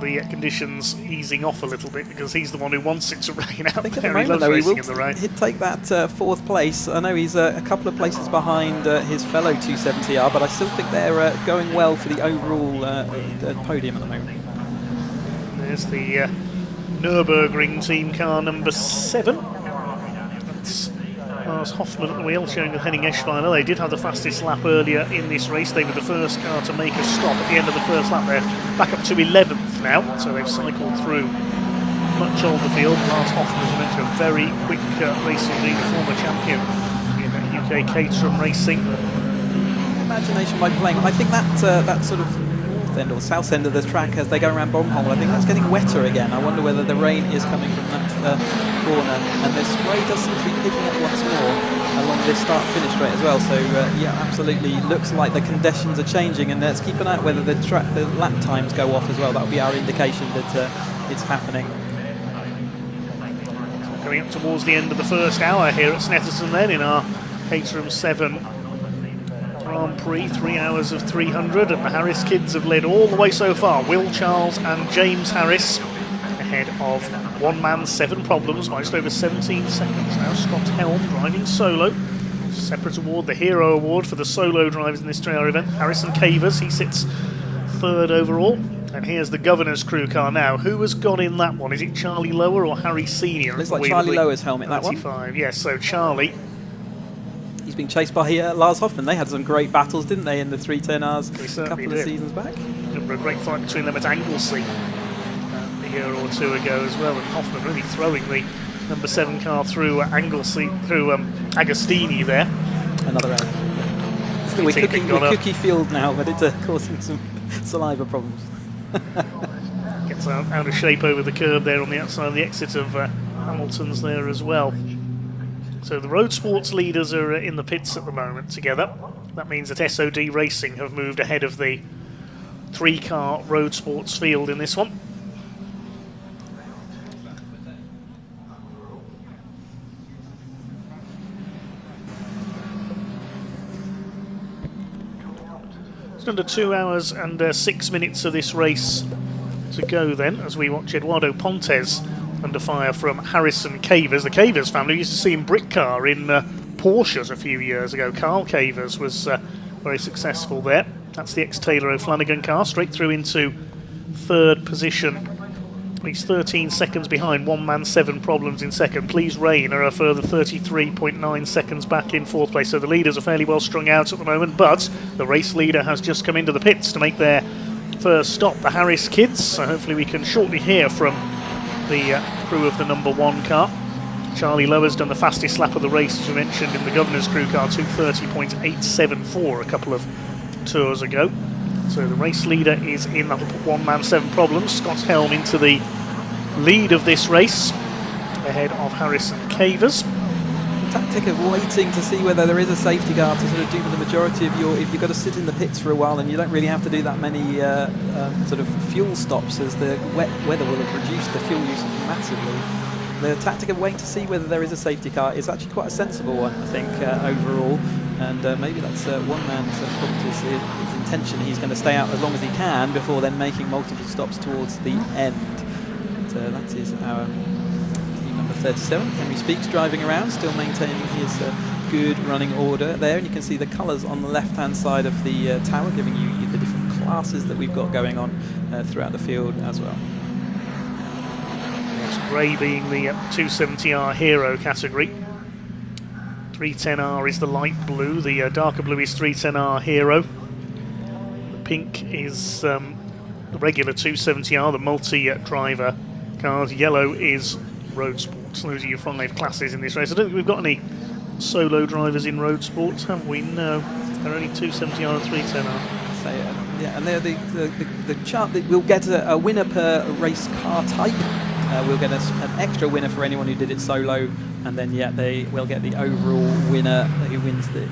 the conditions easing off a little bit, because he's the one who wants it to rain out there. At the moment, he loves racing in the rain. He'd take that 4th place. I know he's a couple of places behind his fellow 270R, but I still think they're going well for the overall podium at the moment. There's the Nürburgring team car number 7. That's Lars Hoffmann at the wheel, showing with Henning Eschweiler. They did have the fastest lap earlier in this race. They were the first car to make a stop at the end of the first lap. They're back up to 11th now, so they've cycled through much of the field. Lars Hoffmann, as I mentioned, a very quick racing leader, former champion in UK Caterham racing. Imagination by playing. I think that sort of north end or south end of the track as they go around Bombhole, I think that's getting wetter again. I wonder whether the rain is coming from that corner, and the spray does seem to be picking up once more along this start-finish straight as well. So yeah, absolutely looks like the conditions are changing, and let's keep an eye out whether the lap times go off as well. That will be our indication that it's happening. Coming up towards the end of the first hour here at Snetterton then in our Caterham 7 Grand Prix, 3 hours of 300, and the Harris kids have led all the way so far. Will Charles and James Harris ahead of one man, 7 problems by just over 17 seconds now. Scott Helm driving solo. Separate award, the Hero Award for the solo drivers in this 3-hour event. Harrison Cavers, he sits 3rd overall. And here's the Governor's crew car now. Who has got in that one? Is it Charlie Lower or Harry Senior? Looks like Charlie Lower's helmet, that one. 95, yes, so Charlie. He's been chased by Lars Hoffmann. They had some great battles, didn't they, in the 310Rs a couple of seasons back? Remember a great fight between them at Anglesey a year or 2 ago as well, and Hoffmann really throwing the number 7 car through Anglesey, through Agostini there. Another error. Still, we're cookie field now, but it's causing some saliva problems. Gets out of shape over the curb there on the outside of the exit of Hamilton's there as well. So the road sports leaders are in the pits at the moment together. That means that SOD Racing have moved ahead of the 3-car road sports field in this one. It's under 2 hours and 6 minutes of this race to go then, as we watch Eduardo Pontes under fire from Harrison Cavers. The Cavers family used to see in Britcar in Porsches a few years ago. Carl Cavers was very successful there. That's the ex-Taylor O'Flanagan car, straight through into 3rd position. He's 13 seconds behind, one man, 7 problems in 2nd. Please Rain are a further 33.9 seconds back in 4th place. So the leaders are fairly well strung out at the moment, but the race leader has just come into the pits to make their first stop, the Harris kids. So hopefully we can shortly hear from the crew of the number 1 car. Charlie Lower's done the fastest lap of the race, as we mentioned, in the Governor's crew car, 2:30.874 a couple of tours ago. So the race leader is in, that'll put one man, 7 problems. Scott Helm into the lead of this race, ahead of Harrison Cavers. The tactic of waiting to see whether there is a safety car to sort of do the majority of your, if you've got to sit in the pits for a while and you don't really have to do that many sort of fuel stops, as the wet weather will have reduced the fuel usage massively. The tactic of waiting to see whether there is a safety car is actually quite a sensible one, I think, overall. And maybe that's one man's his intention. He's going to stay out as long as he can before then making multiple stops towards the end. But, that is our team number 37. Henry Speaks driving around, still maintaining his good running order there. And you can see the colours on the left-hand side of the tower, giving you the different classes that we've got going on throughout the field as well. Grey being the 270R Hero category. 310R is the light blue, the darker blue is 310R Hero. The pink is the regular 270R, the multi-driver cars. Yellow is road sports. Those are your 5 classes in this race. I don't think we've got any solo drivers in road sports, have we? No, they're only 270R and 310R. So, yeah, and they're the chart that we'll get a winner per race car type. We'll get an extra winner for anyone who did it solo, and then they will get the overall winner who wins the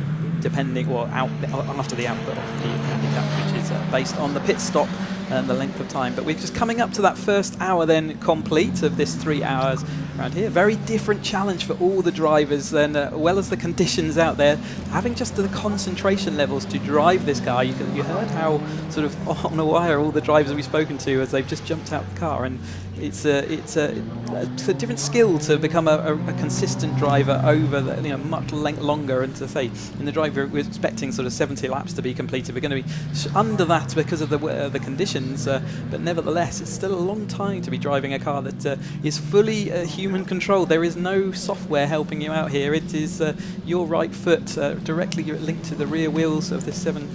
after the output of the handicap, which is based on the pit stop and the length of time. But we're just coming up to that first hour then complete of this 3 hours around here. Very different challenge for all the drivers, and well as the conditions out there, having just the concentration levels to drive this car. You heard how sort of on the wire all the drivers we've spoken to as they've just jumped out the car, and it's a different skill to become a consistent driver over the, much longer. And to say, in the drive we're expecting sort of 70 laps to be completed. We're going to be under that because of the conditions, but nevertheless, it's still a long time to be driving a car that is fully human controlled. There is no software helping you out here. It is your right foot directly linked to the rear wheels of this 7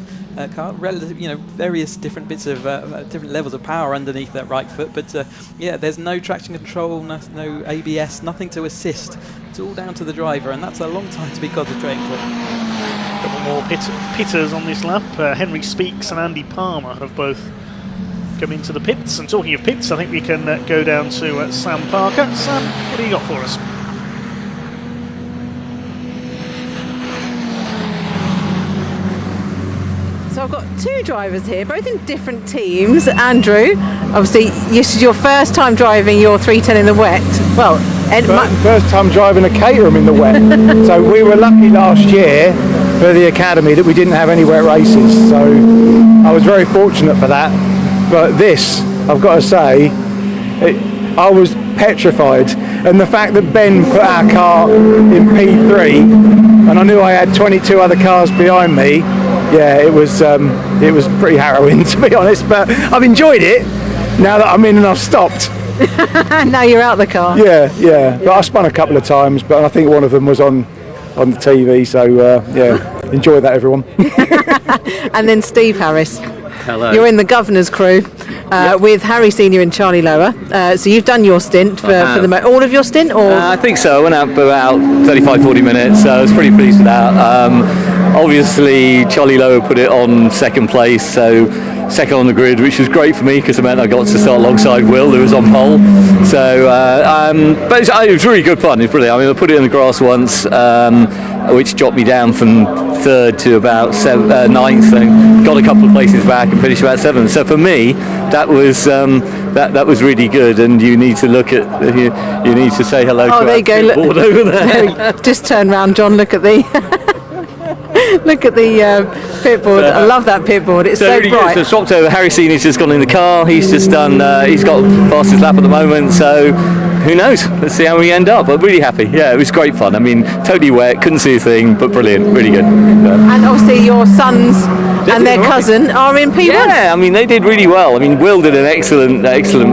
car. Various different bits of different levels of power underneath that right foot, but there's no traction control, no ABS, nothing to assist. It's all down to the driver, and that's a long time to be concentrating for. A couple more pitters on this lap. Henry Speaks and Andy Palmer have both come into the pits. And talking of pits, I think we can go down to Sam Parker. Sam, what do you got for us? So I've got 2 drivers here, both in different teams. Andrew, obviously this is your first time driving your 310 in the wet. Well, first time driving a Caterham in the wet. So we were lucky last year for the academy that we didn't have any wet races. So I was very fortunate for that. But this, I've got to say, I was petrified. And the fact that Ben put our car in P3, and I knew I had 22 other cars behind me, it was pretty harrowing, to be honest, but I've enjoyed it now that I'm in and I've stopped. Now you're out the car. Yeah. But I spun a couple of times, but I think one of them was on the TV, so enjoy that, everyone. And then Steve Harris. Hello. You're in the governor's crew with Harry Senior and Charlie Lower. So you've done your stint for all of your stint, or I think so. I went out for about 35-40 minutes, so I was pretty pleased with that. Obviously, Charlie Lower put it on second place, so second on the grid, which was great for me because it meant I got to start alongside Will, who was on pole. So, but it was really good fun. It was brilliant. I mean, I put it in the grass once, which dropped me down from 3rd to about 9th, and got a couple of places back and finished about 7th. So for me, that was that was really good. And you need to look at you need to say hello to there you go. our board over there. Just turn round, John. Look at the. Look at the pit board. I love that pit board. It's so really bright. Good. So swapped over. Harry Senior's just gone in the car. He's just done. He's got fastest lap at the moment. So who knows? Let's see how we end up. I'm really happy. Yeah, it was great fun. I mean, totally wet, couldn't see a thing, but brilliant. Really good. And obviously your sons and their cousin are in P1. Yeah, I mean they did really well. I mean Will did an excellent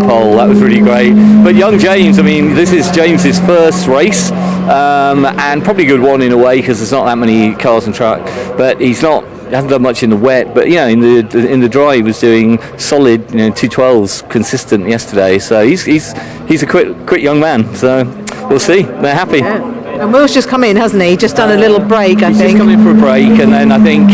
pole. That was really great. But young James, I mean this is James's first race. And probably a good one in a way because there's not that many cars on track, but he hasn't done much in the wet, but in the dry he was doing solid 212s consistent yesterday, so he's a quick young man, so we'll see. They're happy. Yeah. And Will's just come in, hasn't he? Just done a little break, I think. He's just come in for a break, and then I think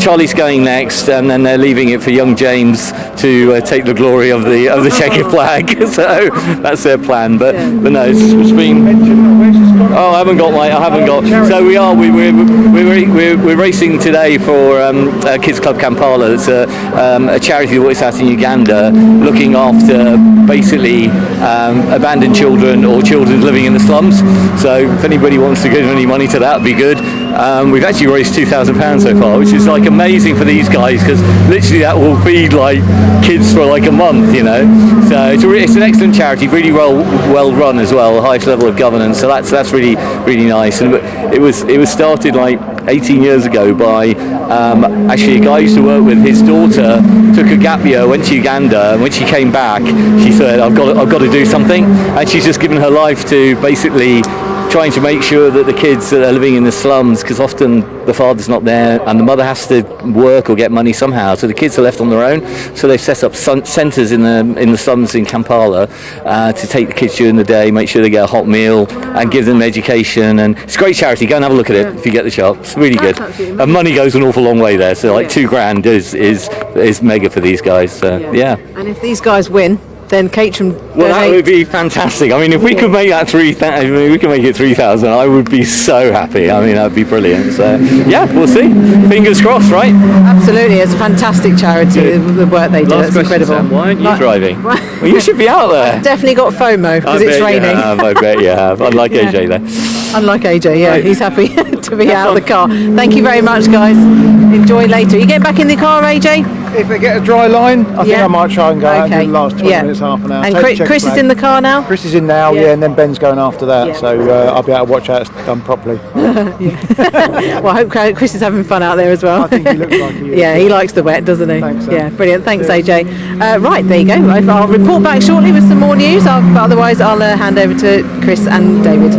Charlie's going next, and then they're leaving it for young James to take the glory of the checkered flag. So that's their plan. But no, it's been. Oh, I haven't got. So we're racing today for Kids Club Kampala. It's a charity that works out in Uganda, looking after basically abandoned children or children living in the slums. So if anybody wants to give any money to that, it'd be good. We've actually raised £2,000 so far, which is like amazing for these guys because literally that will feed like kids for like a month, So it's an excellent charity, really well run as well, the highest level of governance. So that's really nice. And it was started like 18 years ago by actually a guy I used to work with. His daughter took a gap year, went to Uganda, and when she came back, she said, "I've got to do something," and she's just given her life to basically trying to make sure that the kids that are living in the slums, because often the father's not there and the mother has to work or get money somehow, so the kids are left on their own. So they've set up centres in the slums in Kampala to take the kids during the day, make sure they get a hot meal and give them education. And it's a great charity. Go and have a look at it if you get the chance. It's really good. And money goes an awful long way there. So like £2,000 is mega for these guys. So yeah. And if these guys win, then Caterham Well, that would be fantastic. I mean, if we could make that 3,000, we can make it 3,000, I would be so happy. I mean, that would be brilliant. So, yeah, we'll see. Fingers crossed, right? Absolutely, it's a fantastic charity, the work they do. Last It's question, incredible. Sam, why aren't you driving? Well, you should be out there. Definitely got FOMO because it's raining. I bet you have. Unlike AJ there. Unlike AJ, yeah, he's happy to be out of the car. Thank you very much, guys. Enjoy later. You getting back in the car, AJ? If they get a dry line, I think I might try and go out and do the last 20 minutes, half an hour. And Chris is in the car now? Chris is in now, yeah, and then Ben's going after that, so I'll be able to watch out it's done properly. Well, I hope Chris is having fun out there as well. I think he looks like he is. Yeah, he likes the wet, doesn't he? Thanks, yeah, brilliant. Thanks, AJ. Right, there you go. I'll report back shortly with some more news, but otherwise I'll hand over to Chris and David.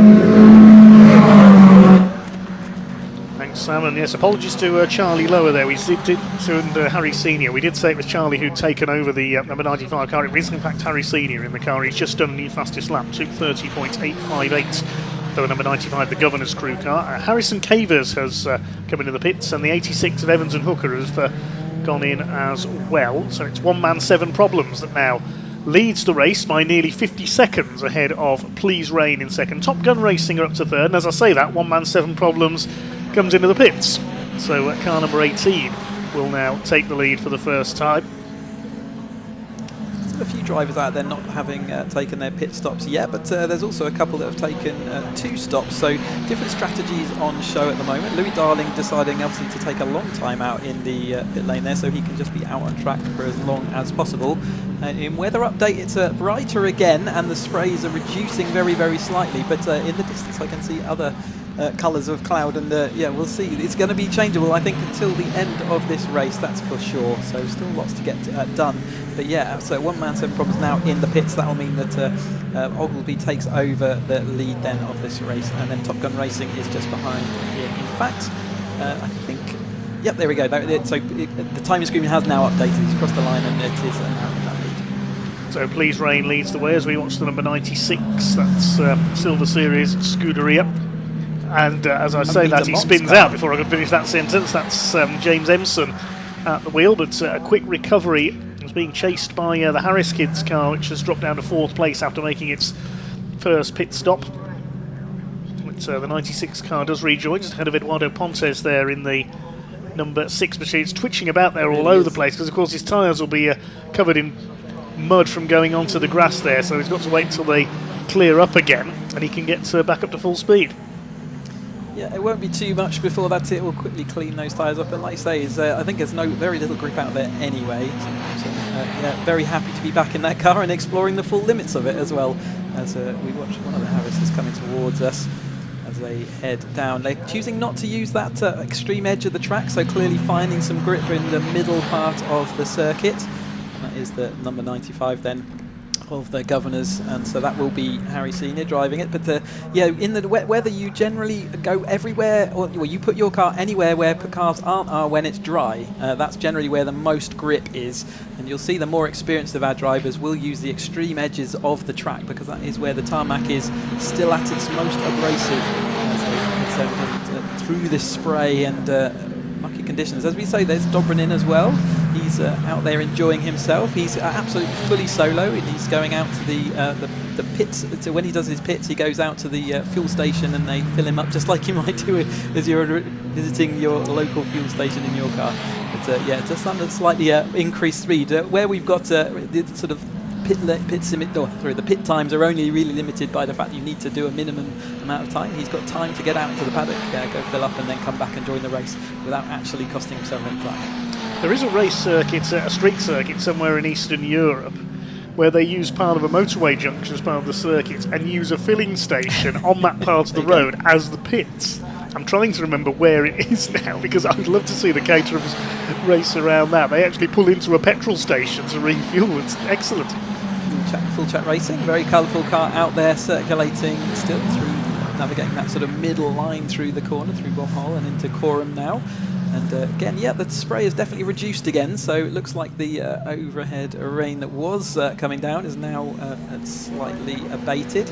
Sam, and yes, apologies to Charlie Lower there. We did to Harry Senior. We did say it was Charlie who'd taken over the number 95 car. It is in fact Harry Senior in the car. He's just done a new fastest lap, 2:30.858 for the number 95, the Governor's crew car. Harrison Cavers has come into the pits, and the 86 of Evans and Hooker has gone in as well. So it's one man, 7 problems that now leads the race by nearly 50 seconds ahead of Please Rain in second. Top Gun Racing are up to third, and as I say that, one man, 7 problems comes into the pits. So car number 18 will now take the lead for the first time. There's a few drivers out there not having taken their pit stops yet, but there's also a couple that have taken 2 stops, so different strategies on show at the moment. Louis Darling deciding obviously to take a long time out in the pit lane there, so he can just be out on track for as long as possible. In weather update, it's brighter again, and the sprays are reducing very, very slightly, but in the distance I can see other colours of cloud, and yeah, we'll see. It's going to be changeable, I think, until the end of this race, that's for sure. So still lots to get done. But yeah, so one man, 7 problems now in the pits. That'll mean that Ogilvy takes over the lead then of this race, and then Top Gun Racing is just behind here. In fact, I think, yep, there we go. So the timing screen has now updated. He's crossed the line, and it is now in that lead. So Please Rain leads the way as we watch the number 96. That's Silver Series Scuderia. And as I say that, he spins out before I can finish that sentence. That's James Empson at the wheel, but a quick recovery. Is being chased by the Harris Kids car, which has dropped down to 4th place after making its first pit stop. But the 96 car does rejoin, just ahead of Eduardo Pontes there in the number 6 machine. It's twitching about there all over the place, because of course his tyres will be covered in mud from going onto the grass there, so he's got to wait until they clear up again and he can get back up to full speed. Yeah, it won't be too much before that. It will quickly clean those tyres up, and like I say, I think there's very little grip out there anyway. So yeah, very happy to be back in that car and exploring the full limits of it as well. As we watch one of the Harrises coming towards us as they head down. They're choosing not to use that extreme edge of the track, so clearly finding some grip in the middle part of the circuit. And that is the number 95 then of the Governors, and so that will be Harry Senior driving it. But yeah, in the wet weather you generally go everywhere, or you put your car anywhere where cars are when it's dry. That's generally where the most grip is, and you'll see the more experienced of our drivers will use the extreme edges of the track, because that is where the tarmac is still at its most abrasive through this spray and mucky conditions. As we say, there's Dobrin in as well. He's out there enjoying himself. He's absolutely fully solo. He's going out to the pits. So when he does his pits, he goes out to the fuel station and they fill him up, just like you might do as you're visiting your local fuel station in your car. But yeah, just under slightly increased speed. Where we've got the sort of the pit times are only really limited by the fact you need to do a minimum amount of time. He's got time to get out to the paddock, go fill up, and then come back and join the race without actually costing himself any time. There is a race circuit, a street circuit somewhere in Eastern Europe, where they use part of a motorway junction as part of the circuit and use a filling station on that part of the road as the pits. I'm trying to remember where it is now, because I would love to see the Caterhams race around that. They actually pull into a petrol station to refuel. It's excellent. Full chat racing, very colourful car out there circulating still through, navigating that sort of middle line through the corner, through Bombhole and into Coram now. And again, yeah, the spray is definitely reduced again, so it looks like the overhead rain that was coming down is now slightly abated.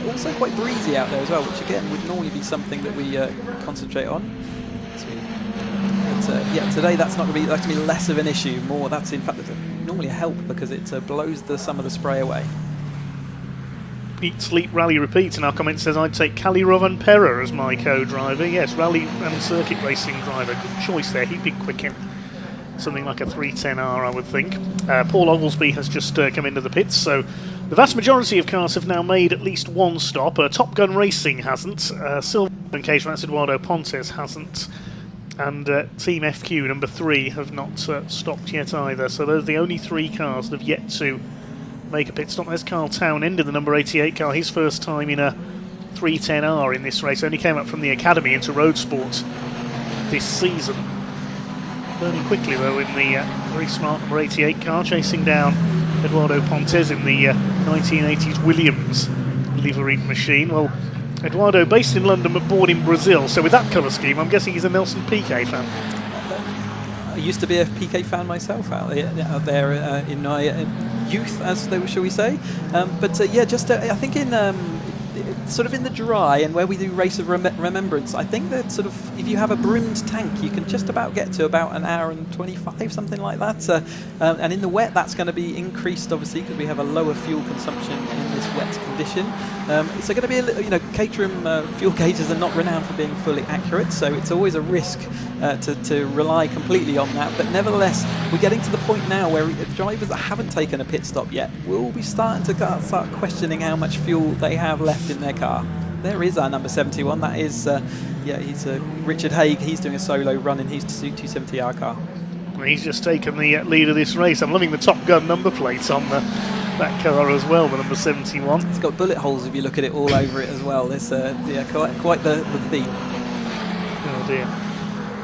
Also quite breezy out there as well, which again would normally be something that we concentrate on. But yeah, today that's going to be less of an issue. More, that's in fact normally a help, because it blows some of the spray away. Eat, Sleep, Rally, Repeat, and our comment says I'd take Kalle Rovanperä as my co-driver. Yes, rally and circuit racing driver. Good choice there. He'd be quick in something like a 310R, I would think. Paul Oglesby has just come into the pits, so the vast majority of cars have now made at least one stop. Top Gun Racing hasn't. Silver and Caterham, that's Eduardo Pontes, hasn't. And Team FQ number 3 have not stopped yet either. So those are the only 3 cars that have yet to make a pit stop. There's Carl Townend in the number 88 car. His first time in a 310R in this race. Only came up from the academy into road sport this season. Learning quickly though in the very smart number 88 car, chasing down Eduardo Pontes in the 1980s Williams liveried machine. Well, Eduardo based in London but born in Brazil, so with that colour scheme I'm guessing he's a Nelson Piquet fan. I used to be a Piquet fan myself out there in my youth, shall we say. I think in sort of in the dry and where we do Race of Remembrance, I think that sort of if you have a brimmed tank you can just about get to about an hour and 25, something like that, and in the wet that's going to be increased obviously because we have a lower fuel consumption in this wet condition. So going to be a little, Caterham fuel gauges are not renowned for being fully accurate, so it's always a risk to rely completely on that, but nevertheless we're getting to the point now where drivers that haven't taken a pit stop yet will be starting to start questioning how much fuel they have left in their car. There is our number 71, that is he's Richard Haig. He's doing a solo run in his 270R car. He's just taken the lead of this race. I'm loving the Top Gun number plates on that car as well, the number 71. It's got bullet holes if you look at it all over it as well. There's quite the theme. Oh dear.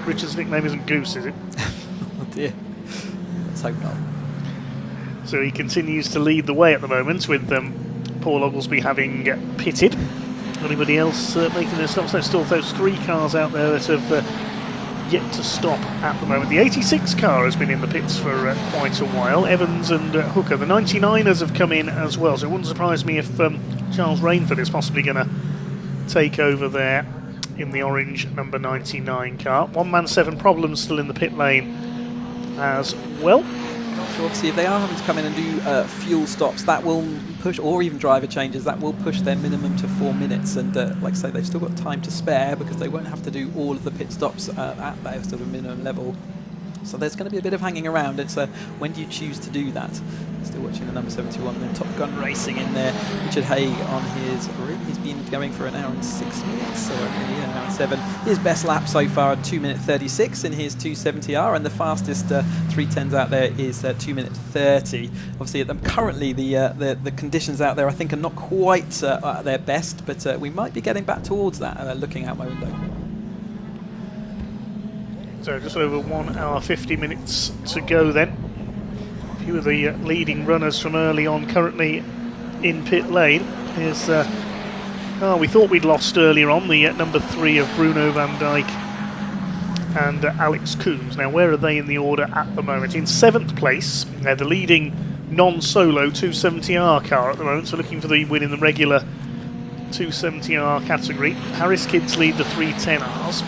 Richard's nickname isn't Goose, is it? Oh dear. Let's hope not. So he continues to lead the way at the moment with Paul Oglesby having pitted. Anybody else making their stops? There's still those 3 cars out there that have yet to stop at the moment. The 86 car has been in the pits for quite a while. Evans and Hooker. The 99ers have come in as well, so it wouldn't surprise me if Charles Rainford is possibly going to take over there in the orange number 99 car. 1-man-7 Problems still in the pit lane as well. So obviously if they are having to come in and do fuel stops, that will push, or even driver changes, that will push their minimum to 4 minutes, and like I say, they've still got time to spare because they won't have to do all of the pit stops at their sort of minimum level. So there's going to be a bit of hanging around. It's when do you choose to do that? Still watching the number 71, then Top Gun Racing in there. Richard Haig on his rig. He's been going for an hour and 6 minutes, so nearly an hour and 7. His best lap so far, 2:36 in his 270R, and the fastest 310s out there is 2:30. Obviously, currently the conditions out there I think are not quite at their best, but we might be getting back towards that looking out my window. So just over 1 hour 50 minutes to go then. A few of the leading runners from early on currently in pit lane. Here's we thought we'd lost earlier on, the number 3 of Bruno van Dijk and Alex Coombs. Now where are they in the order at the moment? In 7th place, they're the leading non-solo 270R car at the moment, so looking for the win in the regular 270R category. Harris Kids lead the 310Rs.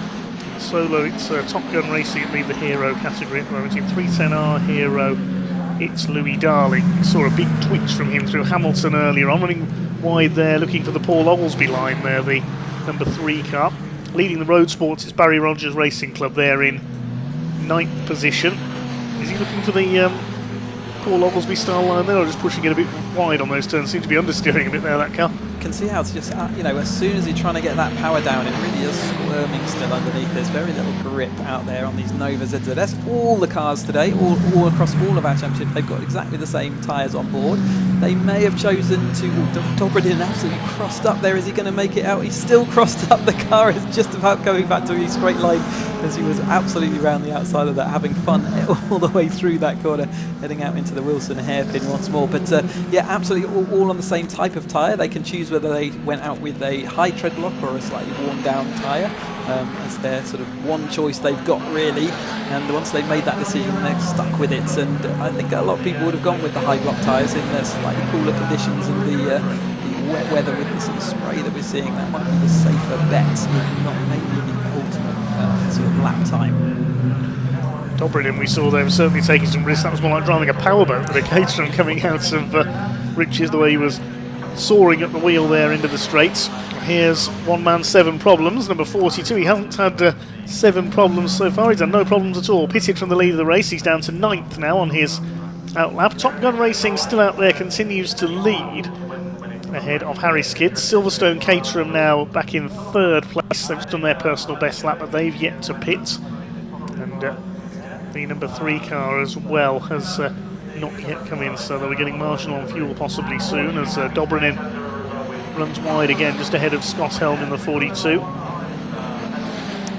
Solo, it's Top Gun Racing lead the Hero category at the moment. In 310R Hero, it's Louis Darling. We saw a big twitch from him through Hamilton earlier on, running wide there, looking for the Paul Oglesby line there, the number 3 car. Leading the Road Sports, it's Barry Rogers Racing Club there in 9th position. Is he looking for the Paul Oglesby style line there, or just pushing it a bit wide on those turns? Seems to be understeering a bit there, that car. You can see how it's just, as soon as you're trying to get that power down, it really is squirming still underneath. There's very little grip out there on these Nova ZZS. All the cars today, all across all of our championship, they've got exactly the same tyres on board. They may have chosen to, Dobrodin absolutely crossed up there. Is he going to make it out? He's still crossed up. The car is just about going back to a straight line as he was absolutely around the outside of that, having fun all the way through that corner, heading out into the Wilson hairpin once more. But absolutely all on the same type of tyre. They can choose whether they went out with a high tread lock or a slightly worn down tyre as their sort of one choice they've got really, and once they've made that decision they're stuck with it. And I think a lot of people would have gone with the high block tyres in the slightly cooler conditions and the wet weather with the sort of spray that we're seeing. That might be the safer bet, if not maybe the ultimate sort of lap time. Dobrodin, we saw them certainly taking some risks. That was more like driving a powerboat with a Caterham coming out of Riches, the way he was soaring at the wheel there into the straights. Here's one man, 7 problems, number 42. He hasn't had 7 problems so far. He's had no problems at all. Pitted from the lead of the race. He's down to 9th now on his outlap. Top Gun Racing still out there, continues to lead ahead of Harry Skids. Silverstone Caterham now back in 3rd place. They've just done their personal best lap, but they've yet to pit. And the number 3 car as well has not yet come in, so they'll be getting marginal on fuel possibly soon as Dobrynin runs wide again, just ahead of Scott Helm in the 42.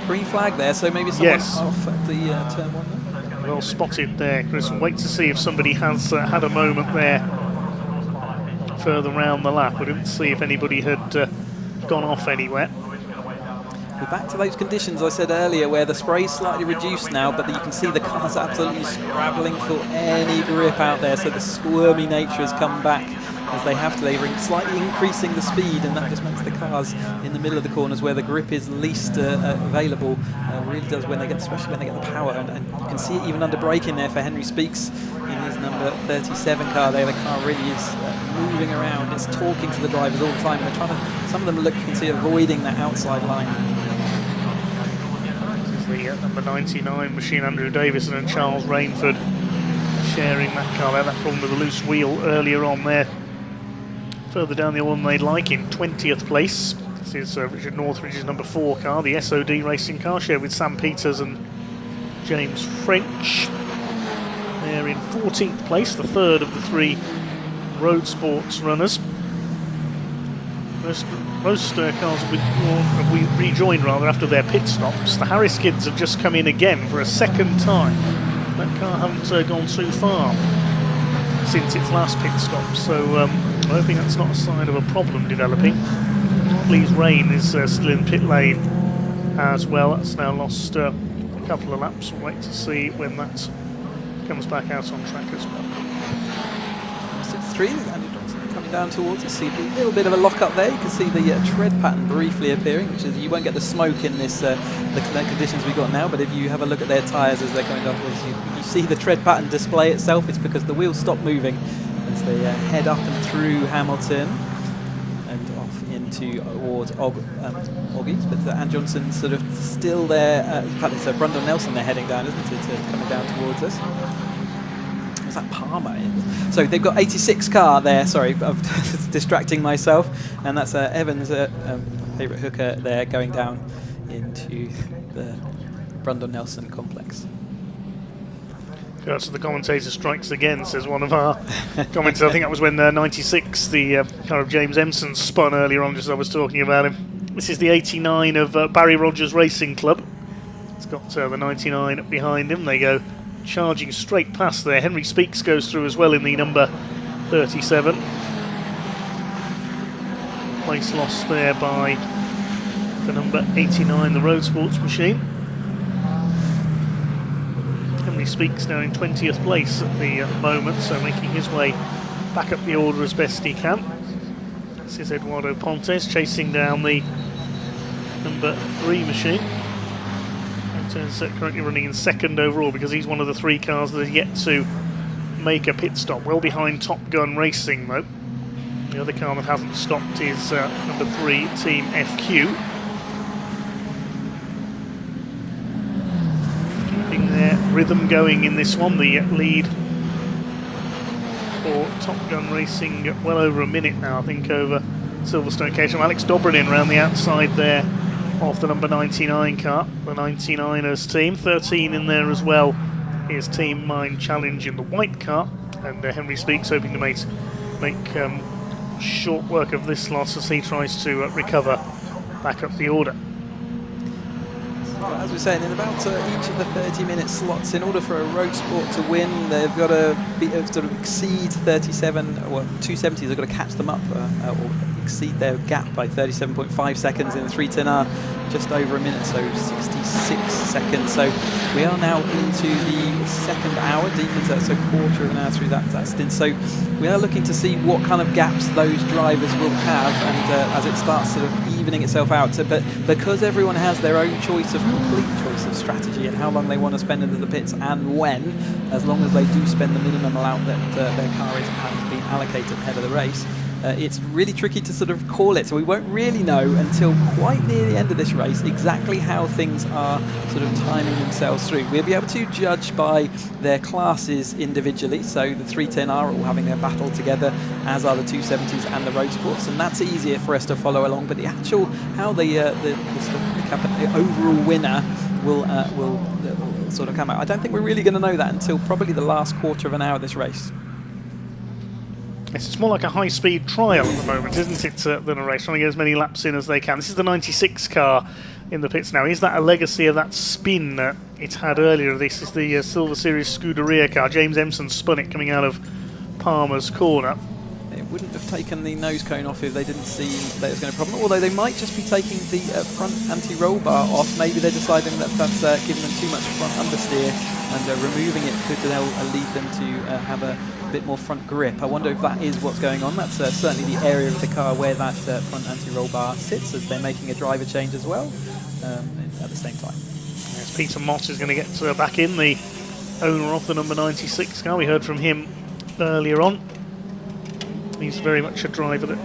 Green flag there, so maybe someone off at the turn 1 there. Well spotted there, Chris. We'll wait to see if somebody has had a moment there further round the lap. I didn't see if anybody had gone off anywhere. We're back to those conditions I said earlier where the spray's slightly reduced now, but you can see the cars absolutely scrabbling for any grip out there, so the squirmy nature has come back as they have to. They're slightly increasing the speed, and that just makes the cars in the middle of the corners where the grip is least available, really does when they get, especially when they get the power, and you can see it even under braking there for Henry Speaks in his number 37 car there. The car really is moving around, it's talking to the drivers all the time, and they're trying to, some of them look, you can see, avoiding that outside line. The number 99 machine, Andrew Davison and Charles Rainford sharing that car. They had that problem with a loose wheel earlier on there. Further down the one they'd like in 20th place. This is Richard Northridge's number 4 car, the SOD racing car, shared with Sam Peters and James French. They're in 14th place, the 3rd of the 3 road sports runners. Most cars have rejoined rather after their pit stops. The Harry Skids have just come in again for a 2nd time. That car hasn't gone too far since its last pit stop, so I'm hoping that's not a sign of a problem developing. Please Rain is still in pit lane as well. That's now lost a couple of laps. We'll wait to see when that comes back out on track as well. 6-3, Andy Johnson coming down towards us. See a little bit of a lock up there. You can see the tread pattern briefly appearing, which is, you won't get the smoke in this the conditions we've got now, but if you have a look at their tyres as they're going down towards you see the tread pattern display itself. It's because the wheels stop moving as they head up and through Hamilton and off into towards Oggies, but Anne Johnson sort of still there. In fact, it's Brundle Nelson they're heading down, isn't it, coming down towards us. Was that Palmer? So they've got 86 car there, sorry, I'm distracting myself, and that's Evans' favourite hooker there going down into the Brundle Nelson complex. So the commentator strikes again, says one of our commenters. I think that was when 96, the car of James Empson, spun earlier on, just as I was talking about him. This is the 89 of Barry Rogers Racing Club. It's got the 99 behind him. They go charging straight past there. Henry Speaks goes through as well in the number 37. Place lost there by the number 89, the Road Sports machine. Henry Speaks now in 20th place at the moment, so making his way back up the order as best he can. This is Eduardo Pontes chasing down the number 3 machine. Pontes currently running in 2nd overall because he's one of the 3 cars that are yet to make a pit stop. Well behind Top Gun Racing though. The other car that hasn't stopped is number 3, Team FQ. Their rhythm going in this one, the lead for Top Gun Racing well over a minute now, I think, over Silverstone Caterham. Alex Dobrynin around the outside there of the number 99 car, the 99ers team. 13 in there as well is Team Mind Challenge in the white car, and Henry Speaks hoping to make short work of this lot as he tries to recover back up the order. As we're saying, in about each of the 30-minute slots, in order for a road sport to win, they've got to sort of exceed 37, well, 270s, they've got to catch them up or exceed their gap by 37.5 seconds in the 310R, just over a minute, so 66 seconds. So we are now into the 2nd hour, deep into that, so quarter of an hour through that stint. So we are looking to see what kind of gaps those drivers will have, and as it starts sort of evening itself out. But because everyone has their own complete choice of strategy and how long they want to spend into the pits and when, as long as they do spend the minimum amount that their car has been allocated ahead of the race, it's really tricky to sort of call it, so we won't really know until quite near the end of this race exactly how things are sort of timing themselves through. We'll be able to judge by their classes individually, so the 310R are all having their battle together, as are the 270s and the road sports, and that's easier for us to follow along. But the actual how the overall winner will sort of come out, I don't think we're really going to know that until probably the last quarter of an hour of this race. It's more like a high-speed trial at the moment, isn't it, than a race, trying to get as many laps in as they can. This is the 96 car in the pits now. Is that a legacy of that spin it had earlier? This is the Silver Series Scuderia car. James Empson spun it coming out of Palmer's corner. It wouldn't have taken the nose cone off if they didn't see that it was going to be a problem, although they might just be taking the front anti-roll bar off. Maybe they're deciding that that's giving them too much front understeer, and removing it could lead them to have a bit more front grip. I wonder if that is what's going on. That's certainly the area of the car where that front anti-roll bar sits, as they're making a driver change as well at the same time. Yes, Peter Mott is going to get back in, the owner of the number 96 car. We heard from him earlier on. He's very much a driver that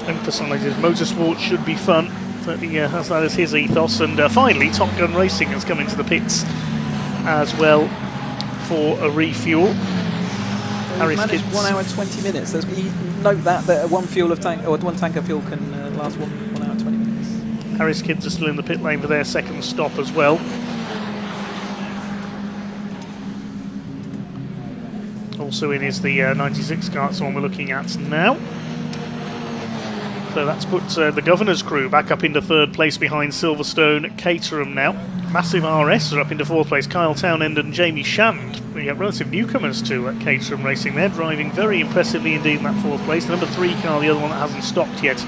emphasises motorsport should be fun. Certainly has that as his ethos. And finally, Top Gun Racing has come into the pits as well for a refuel. Harris managed 1 hour 20 minutes. So note that one tank of fuel can last 1 hour 20 minutes. Harris Kids are still in the pit lane for their second stop as well. Also in is the 96 car, that's the one we're looking at now. So that's put the Governor's crew back up into third place behind Silverstone Caterham now. Massive RS are up into fourth place. Kyle Townend and Jamie Shand, the relative newcomers to Caterham Racing. They're driving very impressively indeed in that fourth place. The number 3 car, the other one that hasn't stopped yet,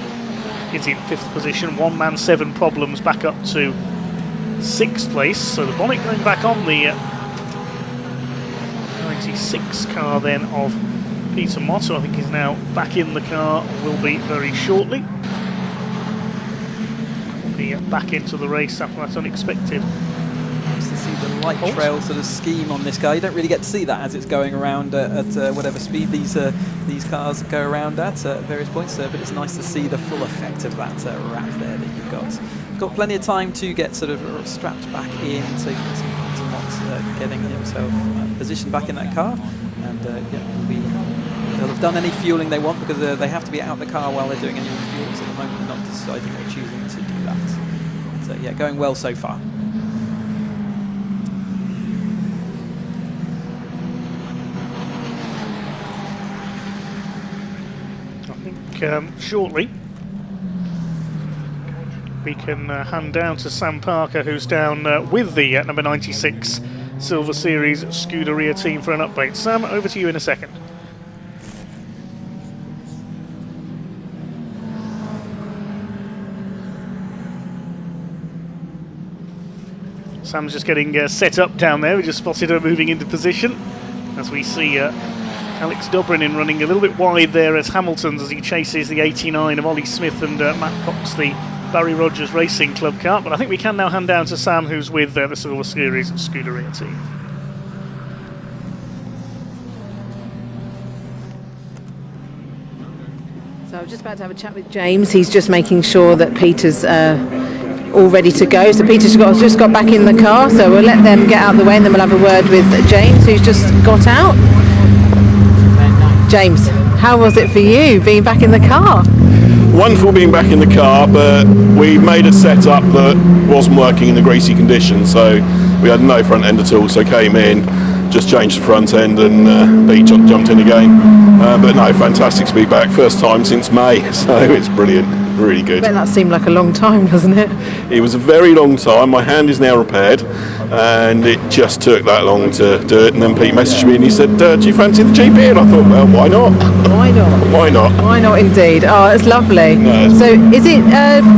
is in 5th position. One man, 7 problems, back up to 6th place. So the bonnet going back on the 96 car then of Peter Mott, who I think is now back in the car, will be very shortly. Will be back into the race after that unexpected. Nice to see the light trail sort of scheme on this car. You don't really get to see that as it's going around at whatever speed these cars go around at various points, but it's nice to see the full effect of that wrap there that you've got. Got plenty of time to get sort of strapped back in, so you can see Peter Mott getting himself positioned back in that car, and they'll have done any fueling they want, because they have to be out the car while they're doing any refueling. So at the moment they're not deciding or choosing to do that. So yeah, going well so far. I think shortly we can hand down to Sam Parker, who's down with the number 96 Silver Series Scuderia team for an update. Sam, over to you in a second. Sam's just getting set up down there. We just spotted her moving into position as we see Alex Dobrinin running a little bit wide there at Hamilton's as he chases the 89 of Ollie Smith and Matt Fox, the Barry Rogers Racing Club car. But I think we can now hand down to Sam, who's with the Silver Series Scuderia team. So I was just about to have a chat with James. He's just making sure that Peter's all ready to go. So Peter's just got back in the car, so we'll let them get out of the way and then we'll have a word with James, who's just got out. James, how was it for you being back in the car? Wonderful being back in the car, but we made a setup that wasn't working in the greasy conditions, so we had no front end at all, so came in, just changed the front end, and Pete jumped in again. But no, fantastic to be back, first time since May, so it's brilliant, really good. I bet that seemed like a long time, doesn't it? It was a very long time. My hand is now repaired, and it just took that long to do it. And then Pete messaged me and he said, do you fancy the GP? And I thought, well, why not? Why not? Why not? Why not indeed? Oh, it's lovely. No, so is it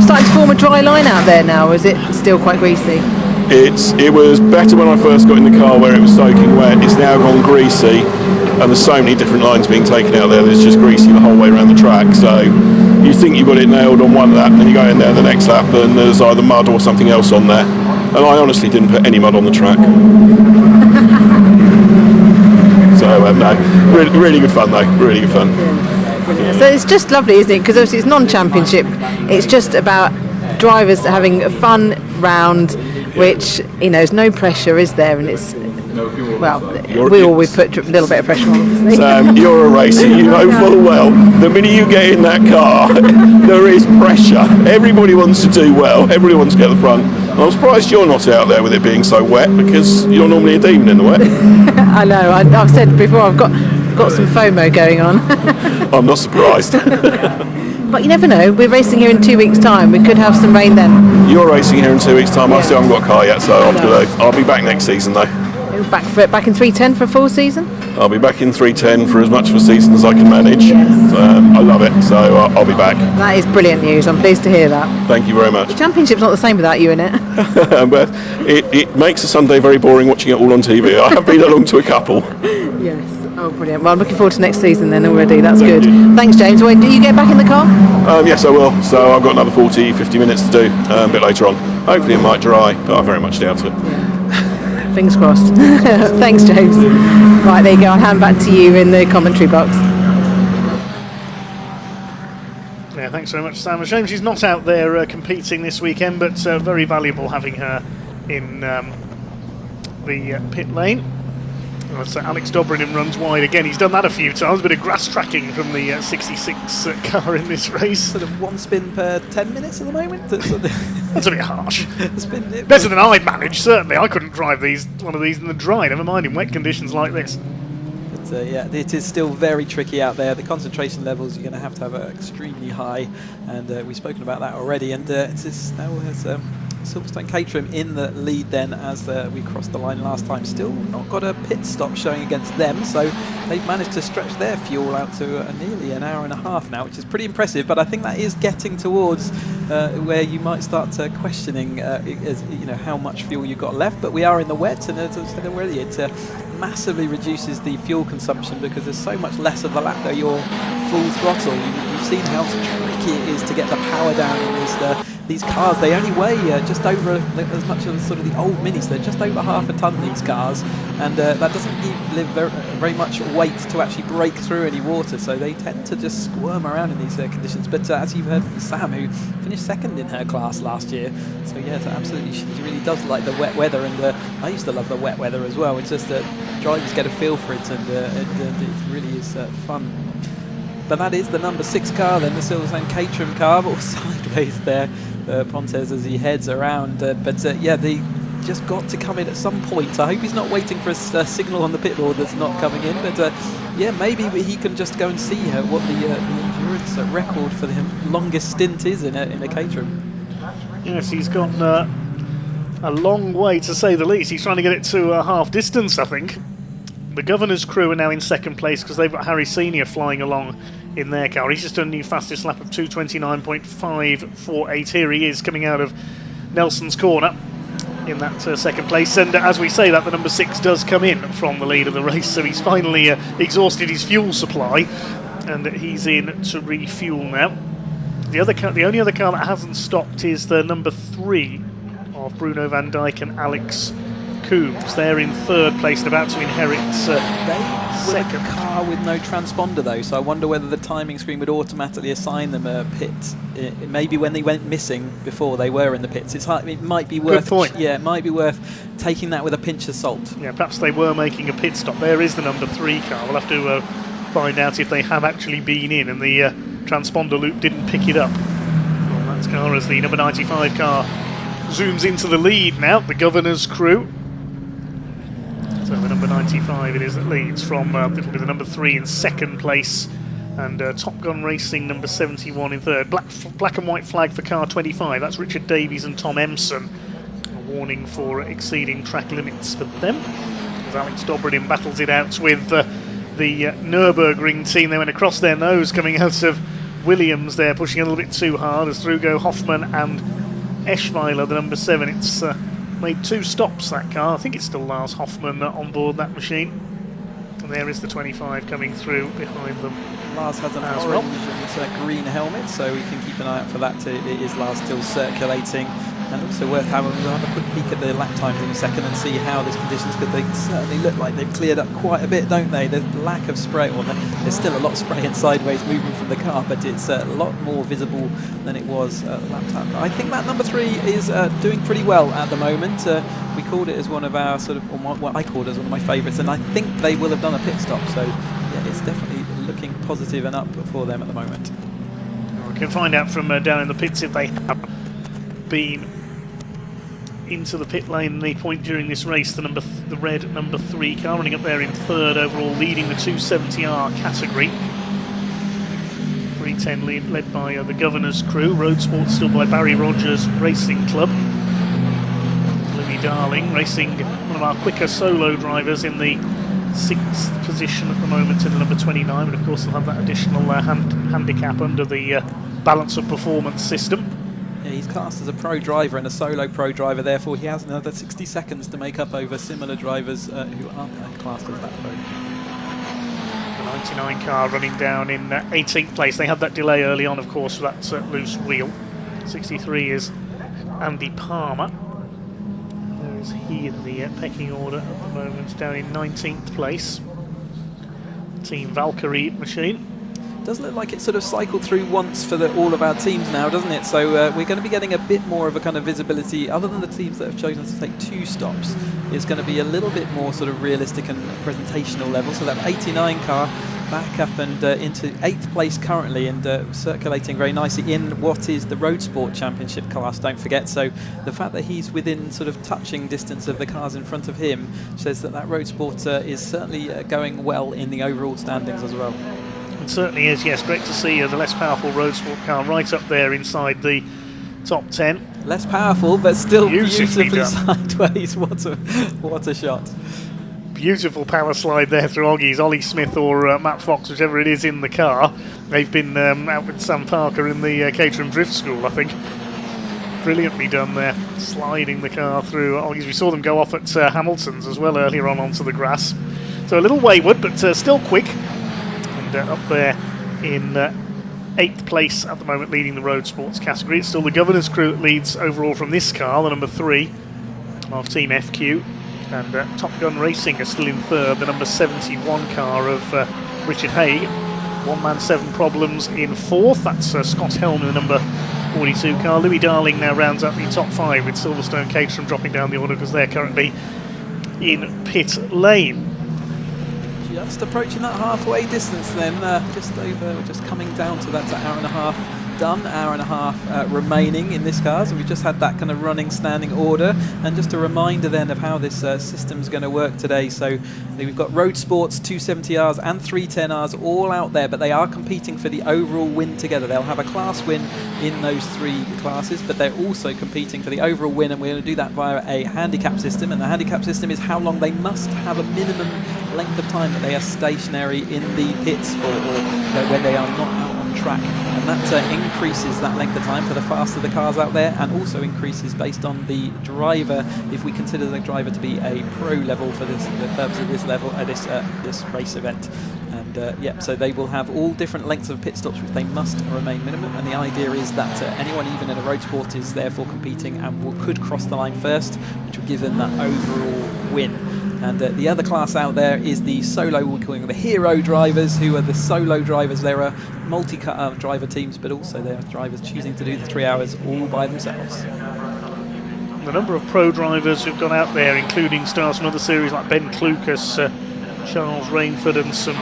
starting to form a dry line out there now, or is it still quite greasy? It was better when I first got in the car where it was soaking wet. It's now gone greasy, and there's so many different lines being taken out there. There's just greasy the whole way around the track. So you think you've got it nailed on one lap, and then you go in there the next lap, and there's either mud or something else on there. And I honestly didn't put any mud on the track. So no, really good fun though. Really good fun. So it's just lovely, isn't it? Because obviously it's non-championship. It's just about drivers having a fun round, which, you know, there's no pressure, is there? And it's, well, we always put a little bit of pressure on. Sam, you're a racer. You know full well the minute you get in that car, there is pressure. Everybody wants to do well. Everybody wants to get the front. And I'm surprised you're not out there with it being so wet, because you're normally a demon in the wet. I know. I've said before, I've got some FOMO going on. I'm not surprised. But you never know. We're racing here in 2 weeks' time. We could have some rain then. You're racing here in 2 weeks' time. I still haven't got a car yet, so I'll be back next season though. Back in 310 for a full season? I'll be back in 310 for as much of a season as I can manage. I love it, so I'll be back. That is brilliant news. I'm pleased to hear that. Thank you very much. The championship's not the same without you in it. But it makes a Sunday very boring watching it all on TV. I have been along to a couple. Yes. Oh, brilliant. Well, I'm looking forward to next season then already. That's good. Thanks, James. When do you get back in the car? Yes, I will. So I've got another 40-50 minutes to do a bit later on. Hopefully it might dry, but I very much doubt it. Fingers crossed. Thanks, James. Right, there you go. I'll hand back to you in the commentary box. Yeah, thanks very much, Sam. A shame she's not out there competing this weekend, but very valuable having her in the pit lane. So Alex Dobrynin runs wide again. He's done that a few times, a bit of grass tracking from the 66 car in this race. Sort of one spin per 10 minutes at the moment. That's a bit harsh. Better than I'd manage, certainly. I couldn't drive one of these in the dry, never mind in wet conditions like this. But yeah, it is still very tricky out there. The concentration levels you're going to have extremely high, and we've spoken about that already. And it's now has Silverstone Caterham in the lead then as we crossed the line last time. Still not got a pit stop showing against them, so they've managed to stretch their fuel out to nearly an hour and a half now, which is pretty impressive. But I think that is getting towards where you might start questioning how much fuel you've got left. But we are in the wet, and as I said already, it massively reduces the fuel consumption because there's so much less of the lap that you're full throttle. You've seen how tricky it is to get the power down in these cars. They only weigh just over as much as sort of the old minis. They're just over half a ton, these cars, and that doesn't give very much weight to actually break through any water, so they tend to just squirm around in these conditions. But as you've heard from Sam, who finished second in her class last year, so yeah, so absolutely she really does like the wet weather, and I used to love the wet weather as well. It's just that drivers get a feel for it, and it really is fun. But that is the number 6 car then, the Silverstone Caterham car, but sideways there, Pontes as he heads around. Yeah, they just got to come in at some point. I hope he's not waiting for a signal on the pit board that's not coming in. But yeah, maybe he can just go and see what the endurance record for the longest stint is in a Caterham. Yes, he's got a long way, to say the least. He's trying to get it to half distance, I think. The Governor's crew are now in second place because they've got Harry Senior flying along in their car. He's just done a new fastest lap of 2:29.548. Here he is coming out of Nelson's corner in that second place. And as we say that, the number 6 does come in from the lead of the race. So he's finally exhausted his fuel supply, and he's in to refuel now. The only other car that hasn't stopped is the number 3 of Bruno van Dijk and Alex Coombs. They're in third place and about to inherit second. A car with no transponder though, so I wonder whether the timing screen would automatically assign them a pit. Maybe when they went missing before they were in the pits. It might be worth. Good point. Yeah, it might be worth taking that with a pinch of salt. Yeah, perhaps they were making a pit stop. There is the number 3 car. We'll have to find out if they have actually been in and the transponder loop didn't pick it up. Well, that's car as the number 95 car zooms into the lead now. The Governor's crew. So the number 95 it is that leads from, it'll be the number 3 in second place, and Top Gun Racing number 71 in third. Black and white flag for car 25, that's Richard Davies and Tom Empson. A warning for exceeding track limits for them. As Alex Dobrynin battles it out with the Nürburgring team. They went across their nose coming out of Williams there, pushing a little bit too hard as through go Hoffman and Eschweiler, the number 7. It's made 2 stops, that car. I think it's still Lars Hoffman on board that machine. And there is the 25 coming through behind them. Lars has an orange and green helmet, so we can keep an eye out for that. It is Lars still circulating And also worth having, we'll have a quick peek at the lap times in a second and see how this conditions, because they certainly look like they've cleared up quite a bit, don't they? The lack of spray, well, there's still a lot of spray and sideways movement from the car, but it's a lot more visible than it was lap time. I think that number 3 is doing pretty well at the moment. We called it as one of our sort of, or what I called it as one of my favourites, and I think they will have done a pit stop, so yeah, it's definitely looking positive and up for them at the moment. We can find out from down in the pits if they have been into the pit lane any point during this race. The red number 3 car running up there in 3rd overall, leading the 270R category. 310 led by the Governor's crew. Road Sport still by Barry Rogers Racing Club. Louis Darling racing one of our quicker solo drivers in the 6th position at the moment in the number 29, but of course they'll have that additional handicap under the balance of performance system. Yeah, he's classed as a pro driver and a solo pro driver, therefore he has another 60 seconds to make up over similar drivers who aren't classed as that pro. The 99 car running down in 18th place. They had that delay early on, of course, for that loose wheel. 63 is Andy Palmer. There is he in the pecking order at the moment, down in 19th place. Team Valkyrie machine. Does look like it sort of cycled through once for all of our teams now, doesn't it? So we're going to be getting a bit more of a kind of visibility, other than the teams that have chosen to take 2 stops. It's going to be a little bit more sort of realistic and presentational level. So that 89 car back up and into 8th place currently, and circulating very nicely in what is the Road Sport Championship class, don't forget. So the fact that he's within sort of touching distance of the cars in front of him says that that Road Sport is certainly going well in the overall standings as well. It certainly is, yes. Great to see the less powerful Road Sport car right up there inside the top 10. Less powerful, but still beautifully done. sideways. What a shot. Beautiful power slide there through Oggies, Ollie Smith or Matt Fox, whichever it is in the car. They've been out with Sam Parker in the Caterham Drift School, I think. Brilliantly done there, sliding the car through Oggies. We saw them go off at Hamilton's as well earlier on onto the grass. So a little wayward, but still quick. Up there in 8th place at the moment, leading the Road Sports category. It's still the Governor's crew that leads overall from this car, the number 3 of Team FQ. And Top Gun Racing are still in 3rd, the number 71 car of Richard Haig. One man 7 problems in 4th. That's Scott Helm in the number 42 car. Louis Darling now rounds up the top 5, with Silverstone Caterham dropping down the order because they're currently in pit lane. Just approaching that halfway distance then, we're just coming down to that hour and a half done, hour and a half remaining in this car. So we've just had that kind of running standing order, and just a reminder then of how this system's going to work today. So we've got Road Sports 270Rs and 310Rs all out there, but they are competing for the overall win together. They'll have a class win in those 3 classes, but they're also competing for the overall win, and we're going to do that via a handicap system. And the handicap system is how long they must have a minimum length of time that they are stationary in the pits for, or when they are not out on track, and that increases that length of time for the faster the cars out there, and also increases based on the driver, if we consider the driver to be a pro level for the purpose of this level, this race event. And so they will have all different lengths of pit stops which they must remain minimum, and the idea is that anyone even in a road sport is therefore competing and could cross the line first, which will give them that overall win. And the other class out there is the solo, we're calling them the hero drivers, who are the solo drivers. There are multi-car driver teams, but also there are drivers choosing to do the 3 hours all by themselves. The number of pro drivers who've gone out there, including stars from other series like Ben Clucas, Charles Rainford, and some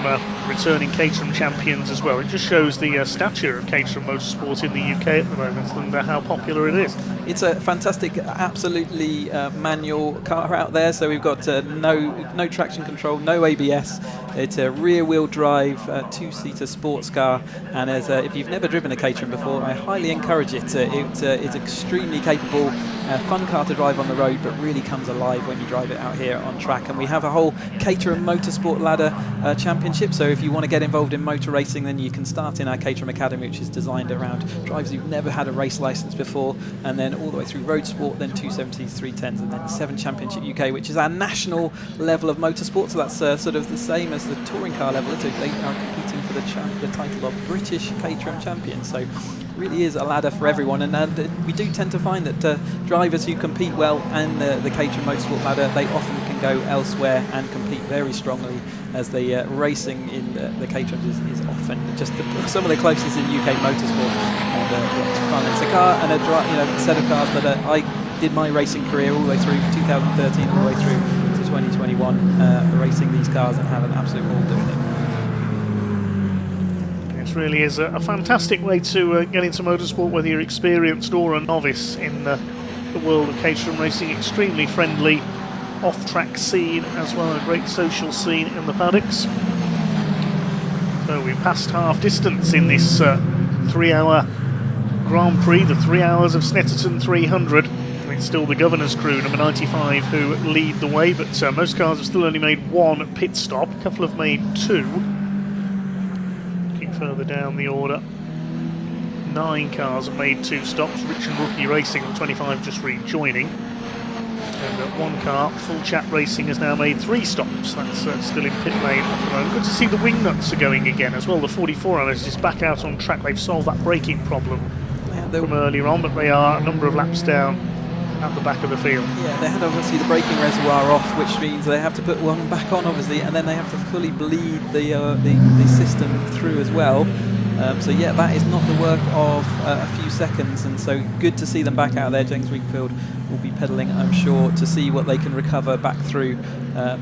returning Caterham champions as well. It just shows the stature of Caterham Motorsport in the UK at the moment, and how popular it is. It's a fantastic, absolutely manual car out there. So we've got no traction control, no ABS. It's a rear-wheel drive, 2-seater sports car. And if you've never driven a Caterham before, I highly encourage it. It's extremely capable, fun car to drive on the road, but really comes alive when you drive it out here on track. And we have a whole Caterham Motorsport Ladder Championship. So if you want to get involved in motor racing, then you can start in our Caterham Academy, which is designed around drivers who've never had a race license before, and then all the way through Road Sport, then 270s, 310s, and then 7 Championship UK, which is our national level of motorsport. So that's sort of the same as the touring car level. They are competing for the title of British Caterham champion. So really is a ladder for everyone, and we do tend to find that drivers who compete well in the Caterham Motorsport ladder, they often can go elsewhere and compete very strongly, as the racing in the Caterham is often just some of the closest in UK motorsport, and it's fun. It's a car and a set of cars that I did my racing career all the way through 2013 all the way through to 2021, racing these cars and have an absolute ball doing it. It really is a fantastic way to get into motorsport, whether you're experienced or a novice in the world of Caterham racing. Extremely friendly off-track scene, as well as a great social scene in the paddocks. So we've passed half distance in this 3-hour Grand Prix, the 3 hours of Snetterton 300. It's still the Governor's crew, number 95, who lead the way, but most cars have still only made one pit stop. A couple have made two. Looking further down the order, 9 cars have made 2 stops. Rich and Rookie Racing on 25 just rejoining. And one car, Full Chat Racing, has now made 3 stops. That's still in pit lane at the moment. Good to see the wing nuts are going again as well. The 44 hours is back out on track. They've solved that braking problem from earlier on, but they are a number of laps down at the back of the field. Yeah, they had obviously the braking reservoir off, which means they have to put one back on, obviously, and then they have to fully bleed the system through as well. So yeah, that is not the work of a few seconds, and so good to see them back out there. James Wingfield will be pedalling, I'm sure, to see what they can recover back through,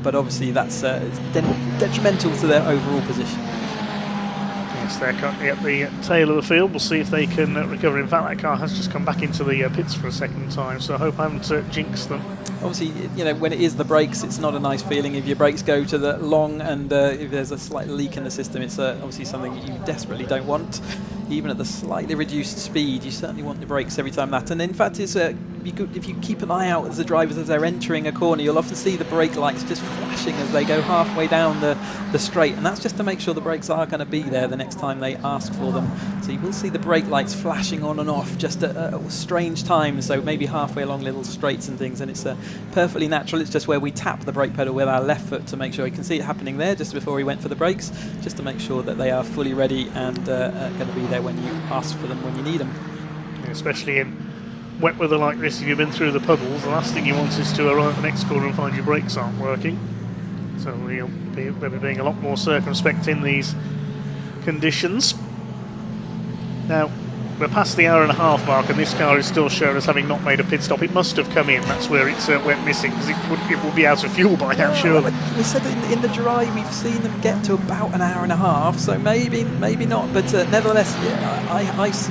but obviously that's detrimental to their overall position. Yes, they're currently at the tail of the field. We'll see if they can recover. In fact, that car has just come back into the pits for a second time, so I hope I haven't jinxed them. Obviously, when it is the brakes, it's not a nice feeling if your brakes go to the long and if there's a slight leak in the system. It's obviously something you desperately don't want. Even at the slightly reduced speed, you certainly want the brakes every time that. And in fact, it's if you keep an eye out as the drivers as they're entering a corner, you'll often see the brake lights just flashing as they go halfway down the straight, and that's just to make sure the brakes are going to be there the next time they ask for them. So you will see the brake lights flashing on and off just at strange times, so maybe halfway along little straights and things, and it's perfectly natural. It's just where we tap the brake pedal with our left foot to make sure. You can see it happening there just before we went for the brakes, just to make sure that they are fully ready and going to be there when you ask for them, when you need them. Yeah, especially in wet weather like this, if you've been through the puddles, the last thing you want is to arrive at the next corner and find your brakes aren't working. So they'll be being a lot more circumspect in these conditions. Now, we're past the hour-and-a-half mark, and this car is still shown as having not made a pit stop. It must have come in. That's where it went missing, because it would be out of fuel by now, surely. We said in the dry we've seen them get to about an hour and a half, so maybe not. But nevertheless, I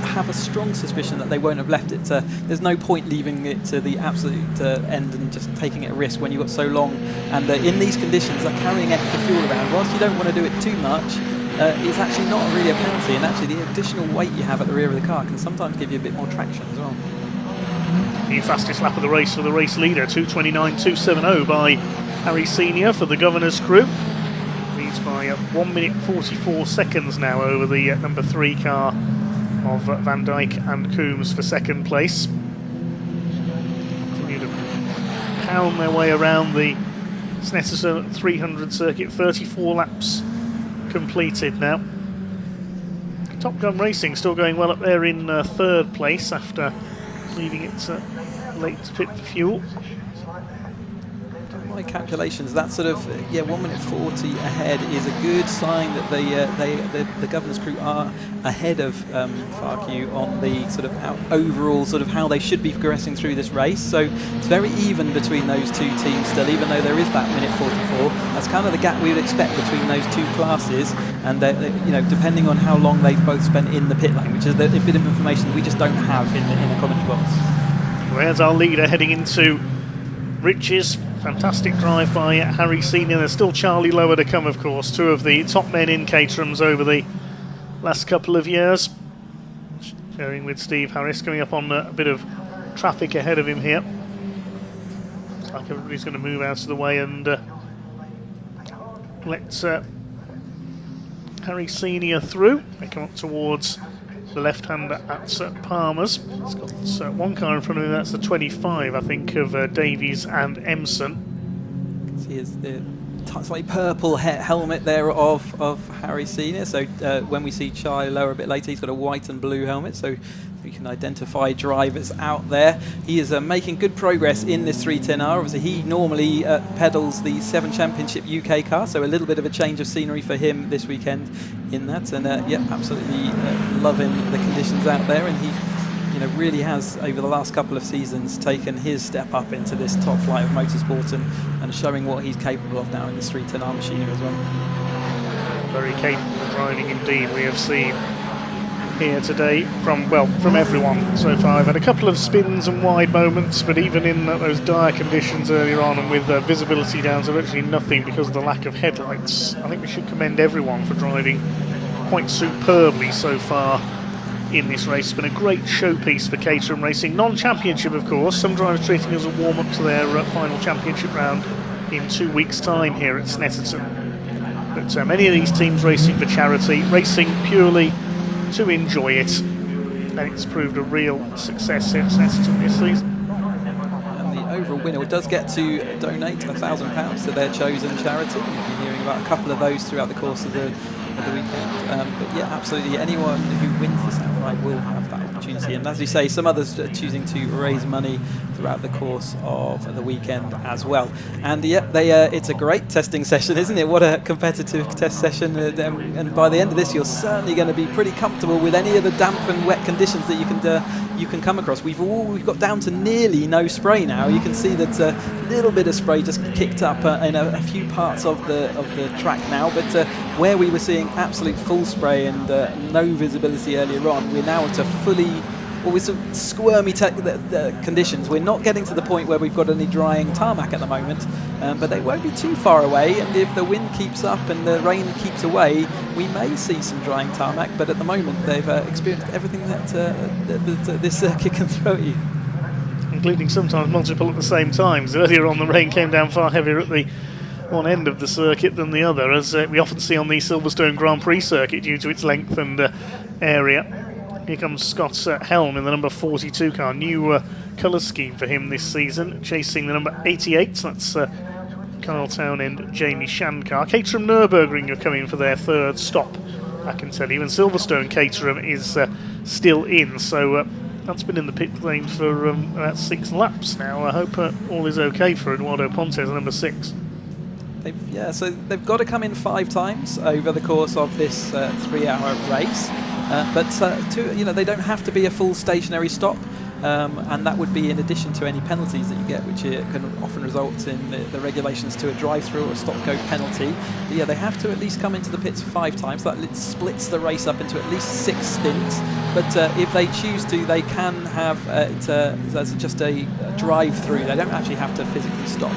have a strong suspicion that they won't have left it. There's no point leaving it to the absolute end and just taking it a risk when you've got so long. And in these conditions, carrying extra fuel around, whilst you don't want to do it too much, it's actually not really a penalty, and actually the additional weight you have at the rear of the car can sometimes give you a bit more traction as well. The fastest lap of the race for the race leader, 2:29.270 by Harry Senior for the Governor's crew. Leads by 1 minute 44 seconds now over the number 3 car of Van Dijk and Coombs for second place. Continue to pound their way around the Snetterton 300 circuit, 34 laps completed now. Top Gun Racing still going well up there in 3rd place after leaving it late to pit for fuel. My calculations, that sort of 1 minute 40 ahead is a good sign that the Governor's crew are ahead of FARQ on the sort of overall sort of how they should be progressing through this race. So it's very even between those two teams still, even though there is that minute 44. That's kind of the gap we would expect between those two classes, and depending on how long they've both spent in the pit lane, which is a bit of information that we just don't have in the commentary box. Well, there's our leader heading into Rich's. Fantastic drive by Harry Senior. There's still Charlie Lower to come, of course. 2 of the top men in Caterham's over the last couple of years. Sharing with Steve Harris, coming up on a bit of traffic ahead of him here. Looks like everybody's going to move out of the way and let Harry Senior through. They come up towards the left-hander at Palmer's. It's got one car in front of him, that's the 25, I think, of Davies and Emson. See, as the slightly purple helmet there of Harry Senior. So when we see Charlie Lower a bit later, he's got a white and blue helmet, so we can identify drivers out there. He is making good progress in this 310R. Obviously, he normally pedals the 7 Championship UK car, so a little bit of a change of scenery for him this weekend in that. And yeah, absolutely loving the conditions out there. And he, really has over the last couple of seasons taken his step up into this top flight of motorsport and showing what he's capable of now in this 310R machinery as well. Very capable of driving indeed. We have seen here today from everyone so far. I've had a couple of spins and wide moments, but even in those dire conditions earlier on and with visibility down to virtually nothing because of the lack of headlights, I think we should commend everyone for driving quite superbly so far in this race. It's been a great showpiece for Caterham Racing. Non-championship, of course. Some drivers treating it as a warm-up to their final championship round in 2 weeks' time here at Snetterton. But many of these teams racing for charity, racing purely to enjoy it, and it's proved a real success here at Snetterton this season. And the overall winner does get to donate £1,000 to their chosen charity. We've been hearing about a couple of those throughout the course of the weekend. But yeah, absolutely, anyone who wins this outright will have that opportunity. And as you say, some others are choosing to raise money throughout the course of the weekend as well. And yeah, it's a great testing session, isn't it? What a competitive test session. And by the end of this, you're certainly going to be pretty comfortable with any of the damp and wet conditions that you can come across. We've got down to nearly no spray now. You can see that a little bit of spray just kicked up in a few parts of the track now, but where we were seeing absolute full spray and no visibility earlier on, we're now to with some squirmy conditions. We're not getting to the point where we've got any drying tarmac at the moment, but they won't be too far away, and if the wind keeps up and the rain keeps away, we may see some drying tarmac, but at the moment they've experienced everything that this circuit can throw at you. Including sometimes multiple at the same time. So earlier on the rain came down far heavier at the one end of the circuit than the other, as we often see on the Silverstone Grand Prix circuit due to its length and area. Here comes Scott Helm in the number 42 car. New colour scheme for him this season, chasing the number 88. That's Carl Townend, Jamie Shankar. Caterham Nürburgring are coming for their third stop, I can tell you. And Silverstone Caterham is still in, so that's been in the pit lane for about 6 laps now. I hope all is okay for Eduardo Pontes, number 6. So they've got to come in 5 times over the course of this 3-hour race. But they don't have to be a full stationary stop, and that would be in addition to any penalties that you get, which can often result in the regulations to a drive-through or a stop-go penalty. But yeah, they have to at least come into the pits 5 times. That splits the race up into at least 6 stints. But if they choose to, they can have it as just a drive-through. They don't actually have to physically stop.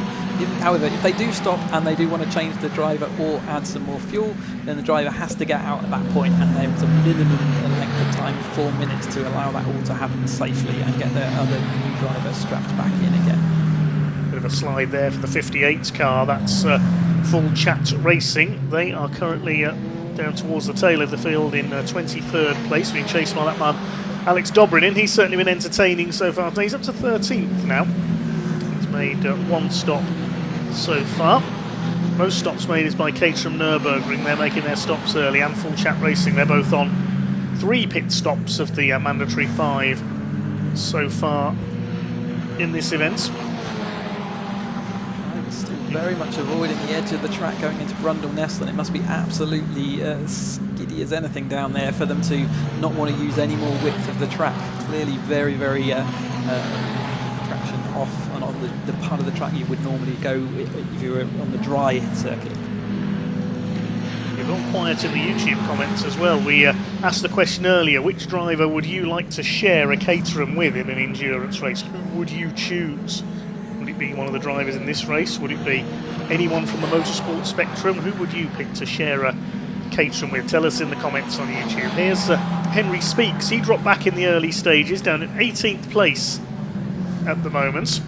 However, if they do stop and they do want to change the driver or add some more fuel, then the driver has to get out at that point, and there's a minimum length of time, 4 minutes, to allow that all to happen safely and get their other new driver strapped back in again. Bit of a slide there for the 58 car. That's Full Chat Racing. They are currently down towards the tail of the field in 23rd place, being chased by that man Alex Dobrin. He's certainly been entertaining so far. He's up to 13th now. He's made 1 stop so far. Most stops made is by Caterham Nürburgring. They're making their stops early, and Full Chat Racing. They're both on 3 pit stops of the mandatory 5 so far in this event. Still very much avoiding the edge of the track going into Brundle Nest, and it must be absolutely skiddy as anything down there for them to not want to use any more width of the track. Clearly very, very traction off and on the part of the track you would normally go if you were on the dry circuit. You've gone quiet in the YouTube comments as well. We asked the question earlier, which driver would you like to share a Caterham with in an endurance race? Who would you choose? Would it be one of the drivers in this race? Would it be anyone from the motorsport spectrum? Who would you pick to share a Caterham with? Tell us in the comments on YouTube. Here's Henry Speaks. He dropped back in the early stages, down at 18th place at the moment,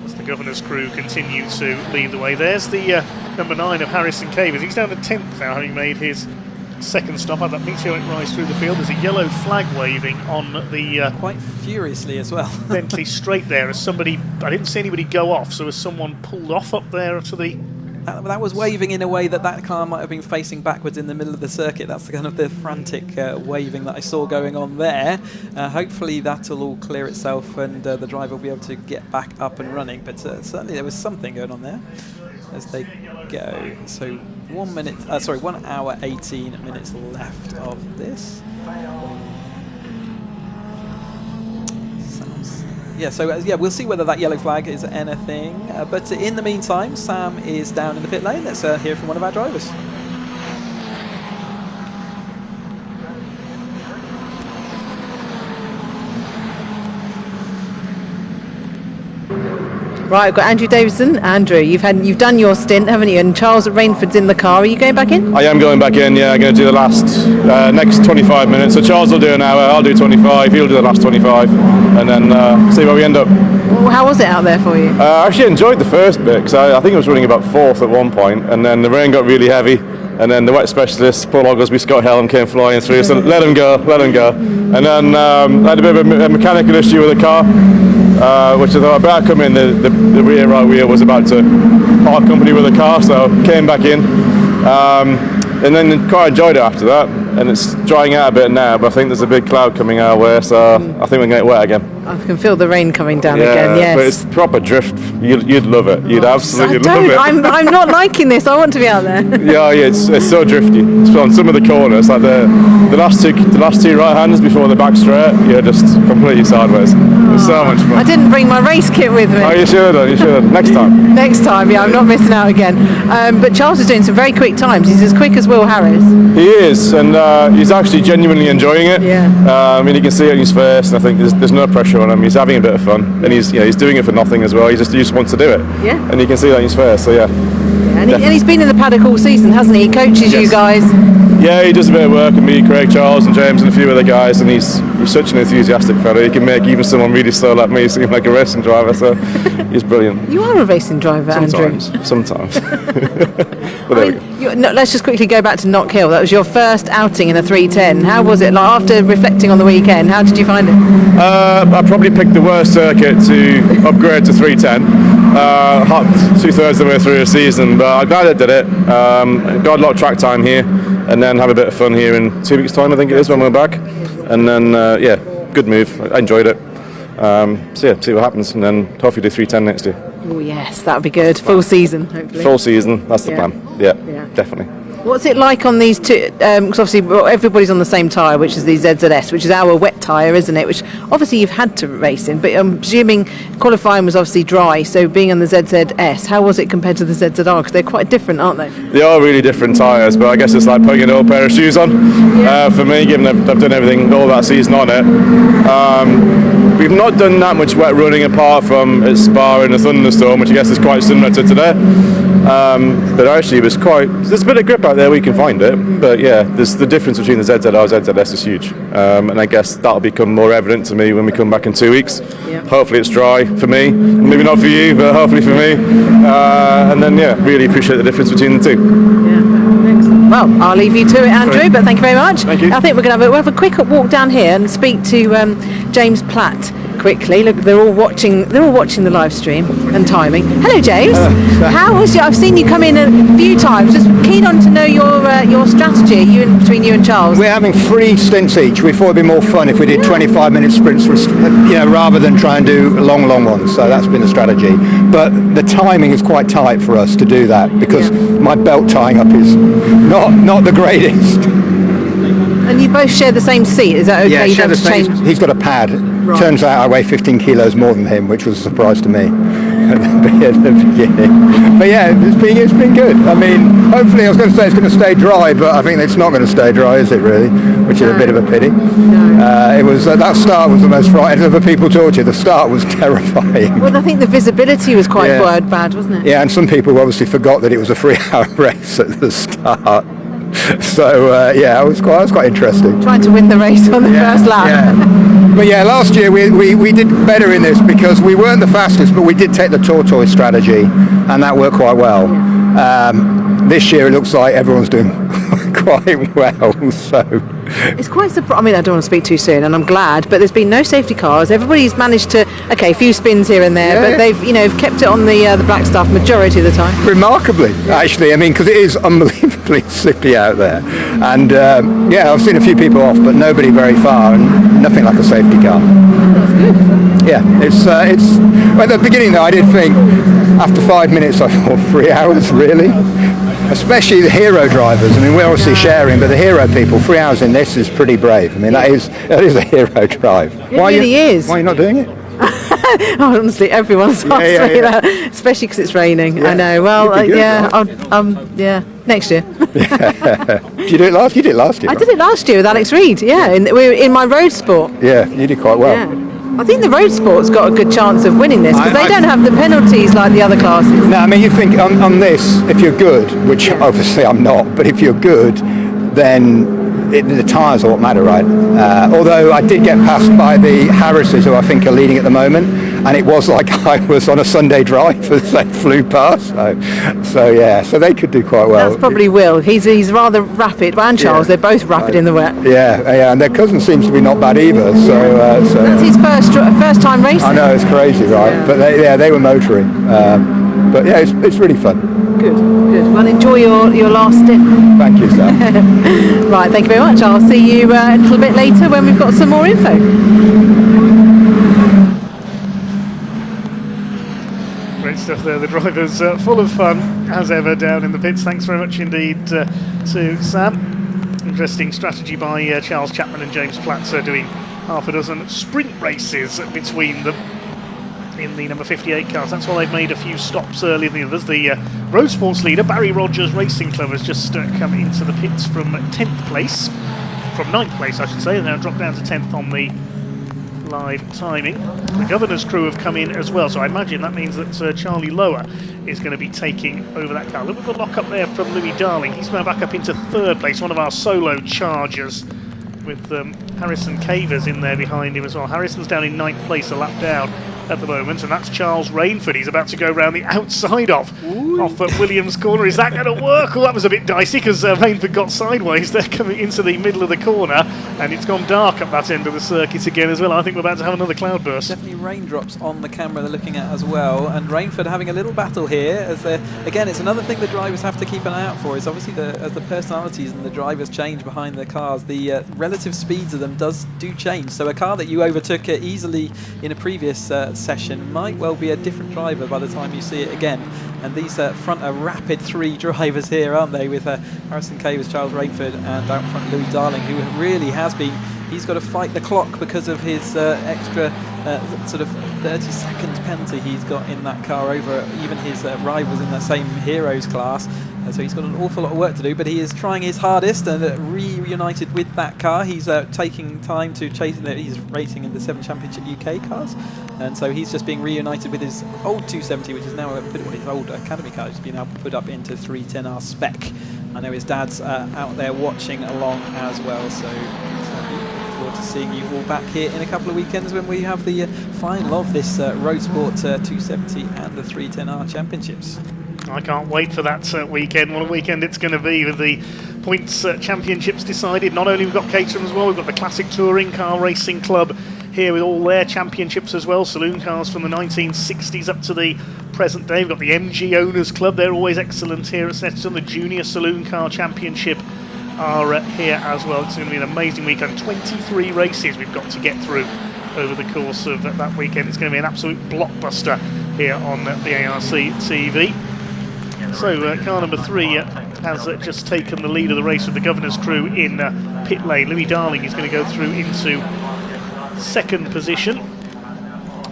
as the Governor's crew continue to lead the way. There's the number 9 of Harrison Cavers. He's down to 10th now, having made his second stop, had that meteoric rise through the field. There's a yellow flag waving on the quite furiously as well. Bentley straight there. As somebody, I didn't see anybody go off, so as someone pulled off up there to the. That was waving in a way that car might have been facing backwards in the middle of the circuit. That's kind of the frantic waving that I saw going on there. Hopefully that'll all clear itself and the driver will be able to get back up and running. But certainly there was something going on there as they go. So 1 hour 18 minutes left of this. Yeah, so we'll see whether that yellow flag is anything. But in the meantime, Sam is down in the pit lane. Let's hear from one of our drivers. Right, I've got Andrew Davison. Andrew, you've done your stint, haven't you? And Charles Rainford's in the car. Are you going back in? I am going back in, yeah. I'm going to do the last next 25 minutes. So Charles will do an hour, I'll do 25, he'll do the last 25, and then see where we end up. Well, how was it out there for you? I actually enjoyed the first bit, because I think I was running about 4th at one point, and then the rain got really heavy, and then the wet specialist, Paul Ogilvie, Scott Helm came flying through, so let him go. And then I had a bit of a mechanical issue with the car, which I thought, I better come in. The rear right wheel was about to part company with the car, so came back in. And then quite enjoyed it after that, and it's drying out a bit now, but I think there's a big cloud coming our way, so I think we're going to get wet again. I can feel the rain coming down again, yes. But it's proper drift. You'd love it. You'd absolutely love it. I'm not liking this. I want to be out there. Yeah, it's so drifty. It's on some of the corners, like the last two right handers before the back straight, you're just completely sideways. It's so much fun. I didn't bring my race kit with me. Oh, you should have. You should have. Next time. Next time, yeah. I'm not missing out again. But Charles is doing some very quick times. He's as quick as Will Harris. He is, and he's actually genuinely enjoying it. Yeah. I mean, you can see it in his face, and I think there's no pressure on him. He's having a bit of fun, and he's doing it for nothing as well. He just wants to do it. Yeah. And you can see that in his face. So yeah. And he's been in the paddock all season, hasn't he? He coaches you guys. Yeah, he does a bit of work with me, Craig, Charles and James and a few other guys, and he's such an enthusiastic fellow. He can make even someone really slow like me seem like a racing driver, so he's brilliant. You are a racing driver, Andrew. Sometimes. But there we go. Let's just quickly go back to Knock Hill. That was your first outing in a 310. How was it? Like, after reflecting on the weekend, how did you find it? I probably picked the worst circuit to upgrade to 310. Hopped 2/3 of the way through the season, but I'm glad I did it. Got a lot of track time here, and then have a bit of fun here in 2 weeks' time, I think it is, when we're back. And then, good move. I enjoyed it. See what happens, and then hopefully do 310 next year. Oh yes, that would be good. Full season, hopefully. Full season, that's the plan. Yeah, definitely. What's it like on these two? Because obviously everybody's on the same tyre, which is the ZZS, which is our wet tyre, isn't it? Which obviously you've had to race in, but I'm presuming qualifying was obviously dry. So being on the ZZS, how was it compared to the ZZR? Because they're quite different, aren't they? They are really different tyres, but I guess it's like putting an old pair of shoes on for me, given I've done everything all that season on it. We've not done that much wet running apart from at Spa in a thunderstorm, which I guess is quite similar to today. But actually there's a bit of grip out there, we can find it, but yeah, there's the difference between the ZZR and ZZS is huge, and I guess that'll become more evident to me when we come back in 2 weeks. Hopefully it's dry for me, maybe not for you, but hopefully for me, and then really appreciate the difference between the two. Well, I'll leave you to it, Andrew, but thank you very much. Thank you. I think we'll have a quick walk down here and speak to James Platt quickly. Look, they're all watching the live stream and timing. Hello, James. How was I've seen you come in a few times. Just keen on to know your strategy between you and Charles. We're having 3 stints each. We thought it'd be more fun if we did 25-minute sprints, rather than try and do long ones. So that's been the strategy. But the timing is quite tight for us to do that because my belt tying up is not the greatest. And you both share the same seat. Is that okay? Yeah, you don't have to change. He's got a pad. Right. Turns out I weigh 15 kilos more than him, which was a surprise to me at the beginning. But yeah, it's been good. I mean, hopefully I was going to say it's going to stay dry, but I think it's not going to stay dry, is it really? Which is a bit of a pity. No. It was that start was the most frightening. Other people talked to you. The start was terrifying. Well, I think the visibility was quite bad, wasn't it? Yeah, and some people obviously forgot that it was a 3-hour race at the start. So it was quite interesting. Trying to win the race on the first lap. Yeah. But yeah, last year we did better in this because we weren't the fastest, but we did take the tortoise strategy, and that worked quite well. This year it looks like everyone's doing quite well. So It's quite surprising. I mean, I don't want to speak too soon, and I'm glad, but there's been no safety cars. Everybody's managed to, a few spins here and there, but they've, kept it on the black stuff majority of the time. remarkably, actually, I mean, because it is unbelievably slippy out there, and I've seen a few people off, but nobody very far, and nothing like a safety car. That's good. Yeah, it's at the beginning though, I did think after 5 minutes I thought 3 hours really, especially the hero drivers. I mean, we're obviously sharing, but the hero people, 3 hours in this is pretty brave. I mean, that is a hero drive. It really is. Why are you not doing it? Oh, honestly, everyone's asked me that, especially because it's raining. Yeah. I know. Well, You'd be good, next year. Did you do it last? You did it last year. I did it last year with Alex Reed. Yeah, we're in my road sport. Yeah, you did quite well. Yeah. I think the road sport's got a good chance of winning this because they don't have the penalties like the other classes. No, I mean, you think on this, if you're good, which obviously I'm not, but if you're good, then the tyres are what matter, right? Although I did get passed by the Harrises, who I think are leading at the moment, and it was like I was on a Sunday drive as they flew past. So they could do quite well. That's probably Will. He's rather rapid, and Charles. They're both rapid in the wet. Yeah, and their cousin seems to be not bad either. So that's his first time racing. I know, it's crazy, right? Yeah. But they were motoring. But yeah, it's really fun. Good. Well, enjoy your last stint. Thank you, Sam. Right, thank you very much. I'll see you a little bit later when we've got some more info. Great stuff there. The drivers full of fun as ever down in the pits. Thanks very much indeed to Sam. Interesting strategy by Charles Chapman and James Platzer, doing half a dozen sprint races between them in the number 58 cars. That's why they've made a few stops earlier than the others. The road sports leader, Barry Rogers Racing Club, has just come into the pits from 10th place. From 9th place, I should say. They've now dropped down to 10th on the live timing. The Governor's crew have come in as well, so I imagine that means that Charlie Lower is going to be taking over that car. Look at the lock up there from Louis Darling. He's now back up into 3rd place, one of our solo chargers, with Harrison Cavers in there behind him as well. Harrison's down in 9th place, a lap down at the moment, and that's Charles Rainford. He's about to go round the outside off at Williams corner. Is that going to work? Well, that was a bit dicey because Rainford got sideways there coming into the middle of the corner, and it's gone dark up that end of the circuit again as well. I think we're about to have another cloudburst. Definitely raindrops on the camera they're looking at as well, and Rainford having a little battle here as again, it's another thing the drivers have to keep an eye out for. Is obviously as the personalities and the drivers change behind the cars, the relative speeds of them do change. So a car that you overtook easily in a previous session might well be a different driver by the time you see it again. And these front are rapid 3 drivers here, aren't they, with Harrison Cavers, Charles Rainford, and out front Louis Darling, who really has been, he's got to fight the clock because of his extra sort of 30 seconds penalty he's got in that car over even his rivals in the same Heroes class. So he's got an awful lot of work to do, but he is trying his hardest and reunited with that car. He's taking time to chase. He's racing in the 7 Championship UK cars, and so he's just being reunited with his old 270, which is now his old Academy car, which has been now put up into 310R spec. I know his dad's out there watching along as well, so looking forward to seeing you all back here in a couple of weekends when we have the final of this Road Sport 270 and the 310R Championships. I can't wait for that weekend. What a weekend it's going to be with the points championships decided. Not only we've got Caterham as well, we've got the Classic Touring Car Racing Club here with all their championships as well. Saloon cars from the 1960s up to the present day. We've got the MG Owners Club. They're always excellent here at Snetterton. The Junior Saloon Car Championship are here as well. It's going to be an amazing weekend. 23 races we've got to get through over the course of that weekend. It's going to be an absolute blockbuster here on BARC TV. So car number 3 has just taken the lead of the race with the Governor's crew in pit lane. Louis Darling is going to go through into 2nd position.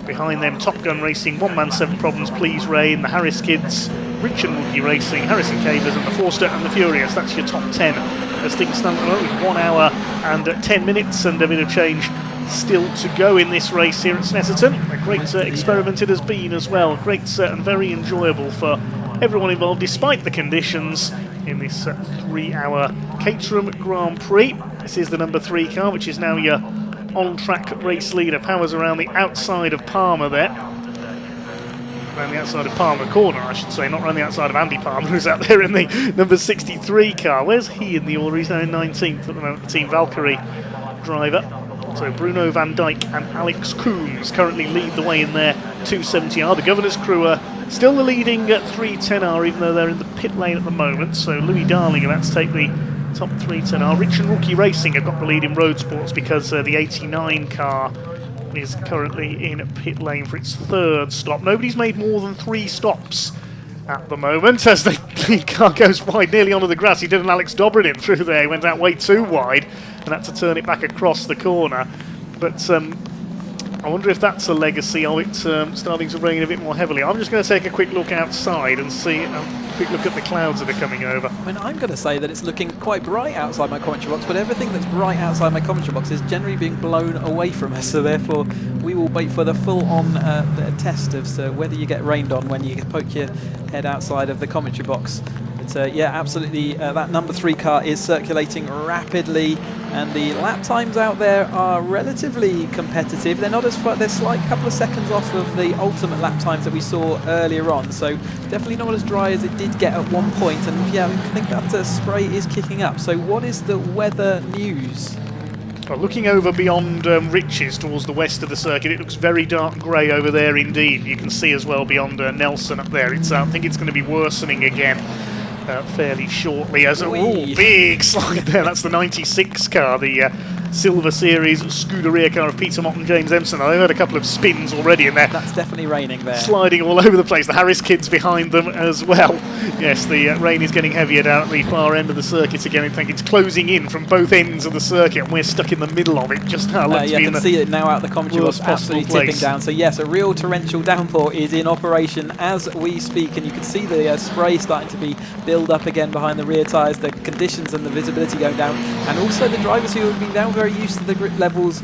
Behind them, Top Gun Racing, One Man 7 Problems, Please Rain, the Harris Kids, Rich and Wookie Racing, Harrison Cavers, and the Forster and the Furious. That's your top 10 as things stand at the moment, with 1 hour and 10 minutes and a bit of change still to go in this race here at Snetterton. A great experiment it has been as well. Great and very enjoyable for everyone involved, despite the conditions, in this 3-hour Caterham Grand Prix. This is the number 3 car, which is now your on-track race leader. Powers around the outside of Palmer there. around the outside of Palmer Corner, I should say, not around the outside of Andy Palmer, who's out there in the number 63 car. Where's he in the order? He's now in 19th at the moment, the Team Valkyrie driver. So Bruno van Dijk and Alex Coombs currently lead the way in their 270R. The Governor's crew are still the leading 310R, even though they're in the pit lane at the moment. So Louis Darling about to take the top 310R. Rich and Rookie Racing have got the lead in road sports because the 89 car is currently in pit lane for its third stop. Nobody's made more than 3 stops at the moment as the lead car goes wide, nearly onto the grass. He did an Alex Dobrin in through there. He went out way too wide and had to turn it back across the corner. But I wonder if that's a legacy of it starting to rain a bit more heavily. I'm just going to take a quick look outside and see a quick look at the clouds that are coming over. I mean, I'm going to say that it's looking quite bright outside my commentary box, but everything that's bright outside my commentary box is generally being blown away from us, so therefore we will wait for the full-on test of whether you get rained on when you poke your head outside of the commentary box. But yeah, absolutely, that number 3 car is circulating rapidly, and the lap times out there are relatively competitive. They're not as far, they're slight couple of seconds off of the ultimate lap times that we saw earlier on, so definitely not as dry as it did get at one point. And yeah, I think that spray is kicking up. So what is the weather news? Well, looking over beyond Riches towards the west of the circuit, it looks very dark grey over there indeed. You can see as well beyond Nelson up there. It's I think it's going to be worsening again fairly shortly as a big slide there. That's the 96 car, the Silver Series Scuderia car of Peter Mott and James Empson. They've had a couple of spins already and they're that's definitely raining there, sliding all over the place. The Harris kids behind them as well. Yes, the rain is getting heavier down at the far end of the circuit again. I think it's closing in from both ends of the circuit and we're stuck in the middle of it just now. Yeah, you can see it now out the commentary box, absolutely tipping down. So yes, a real torrential downpour is in operation as we speak, and you can see the spray starting to be build up again behind the rear tyres, the conditions and the visibility going down, and also the drivers who have been down very used to the grip levels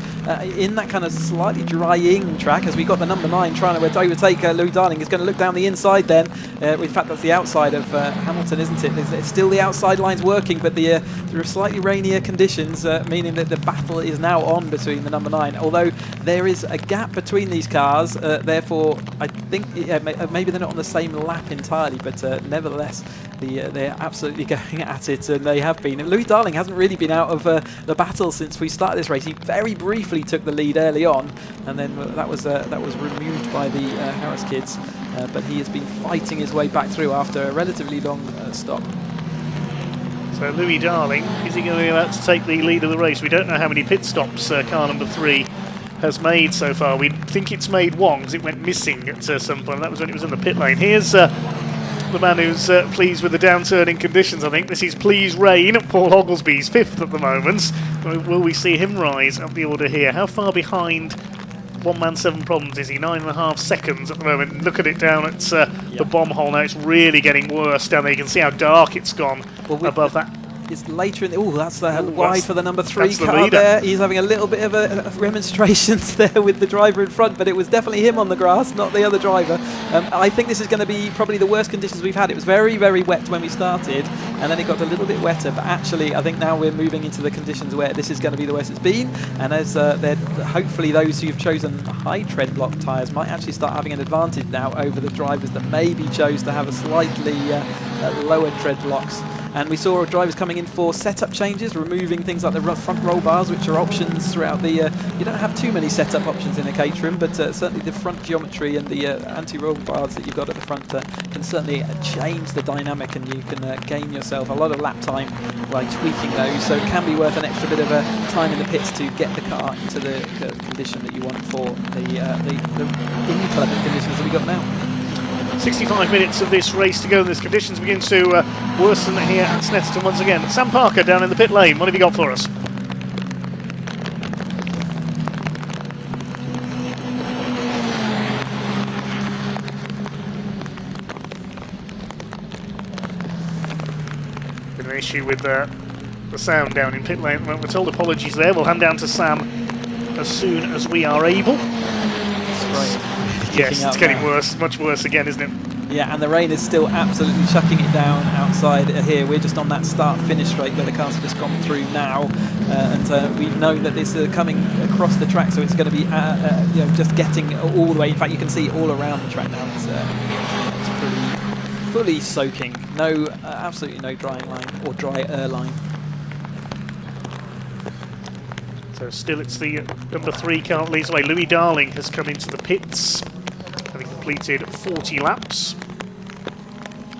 in that kind of slightly drying track. As we got the number 9 trying to overtake Louis Darling, is going to look down the inside then. In fact, that's the outside of Hamilton, isn't it? It's still the outside lines working, but there are slightly rainier conditions, meaning that the battle is now on between the number 9. Although there is a gap between these cars, therefore I think maybe they're not on the same lap entirely, but nevertheless they're absolutely going at it, and they have been. And Louis Darling hasn't really been out of the battle since we started this race. He very briefly took the lead early on, and then that was removed by the Harris kids. But he has been fighting his way back through after a relatively long stop. So Louis Darling, is he going to be about to take the lead of the race? We don't know how many pit stops car number 3 has made so far. We think it's made 1 because it went missing at some point. That was when it was in the pit lane. Here's the man who's pleased with the downturning conditions, I think. This is Please Rain. Paul Oglesby's 5th at the moment. Will we see him rise up the order here? How far behind One Man 7 Problems is he? 9.5 seconds at the moment. Look at it down at the bomb hole now. It's really getting worse down there. You can see how dark it's gone above that. It's later in the... Oh, that's wide for the number 3 car there. He's having a little bit of a remonstrations there with the driver in front, but it was definitely him on the grass, not the other driver. I think this is going to be probably the worst conditions we've had. It was very, very wet when we started, and then it got a little bit wetter, but actually I think now we're moving into the conditions where this is going to be the worst it's been, and as hopefully those who've chosen high tread block tyres might actually start having an advantage now over the drivers that maybe chose to have a slightly lower tread blocks. And we saw drivers coming in for setup changes, removing things like the front roll bars, which are options throughout the... you don't have too many setup options in a Caterham, but certainly the front geometry and the anti-roll bars that you've got at the front can certainly change the dynamic, and you can gain yourself a lot of lap time by tweaking those. So it can be worth an extra bit of time in the pits to get the car into the condition that you want for the inclement conditions that we've got now. 65 minutes of this race to go, and as conditions begin to worsen here at Snetterton once again. Sam Parker down in the pit lane, what have you got for us? Bit of an issue with the sound down in pit lane. We're told apologies there. We'll hand down to Sam as soon as we are able. That's right. Yes, it's getting worse, much worse again, isn't it? Yeah, and the rain is still absolutely shutting it down outside here. We're just on that start-finish straight where the cars have just gone through now, and we've known that this is coming across the track, so it's going to be just getting all the way. In fact, you can see all around the track now. It's fully soaking. No, absolutely no drying line or drier line. So still it's the number 3 car that leads away. Louis Darling has come into the pits, having completed 40 laps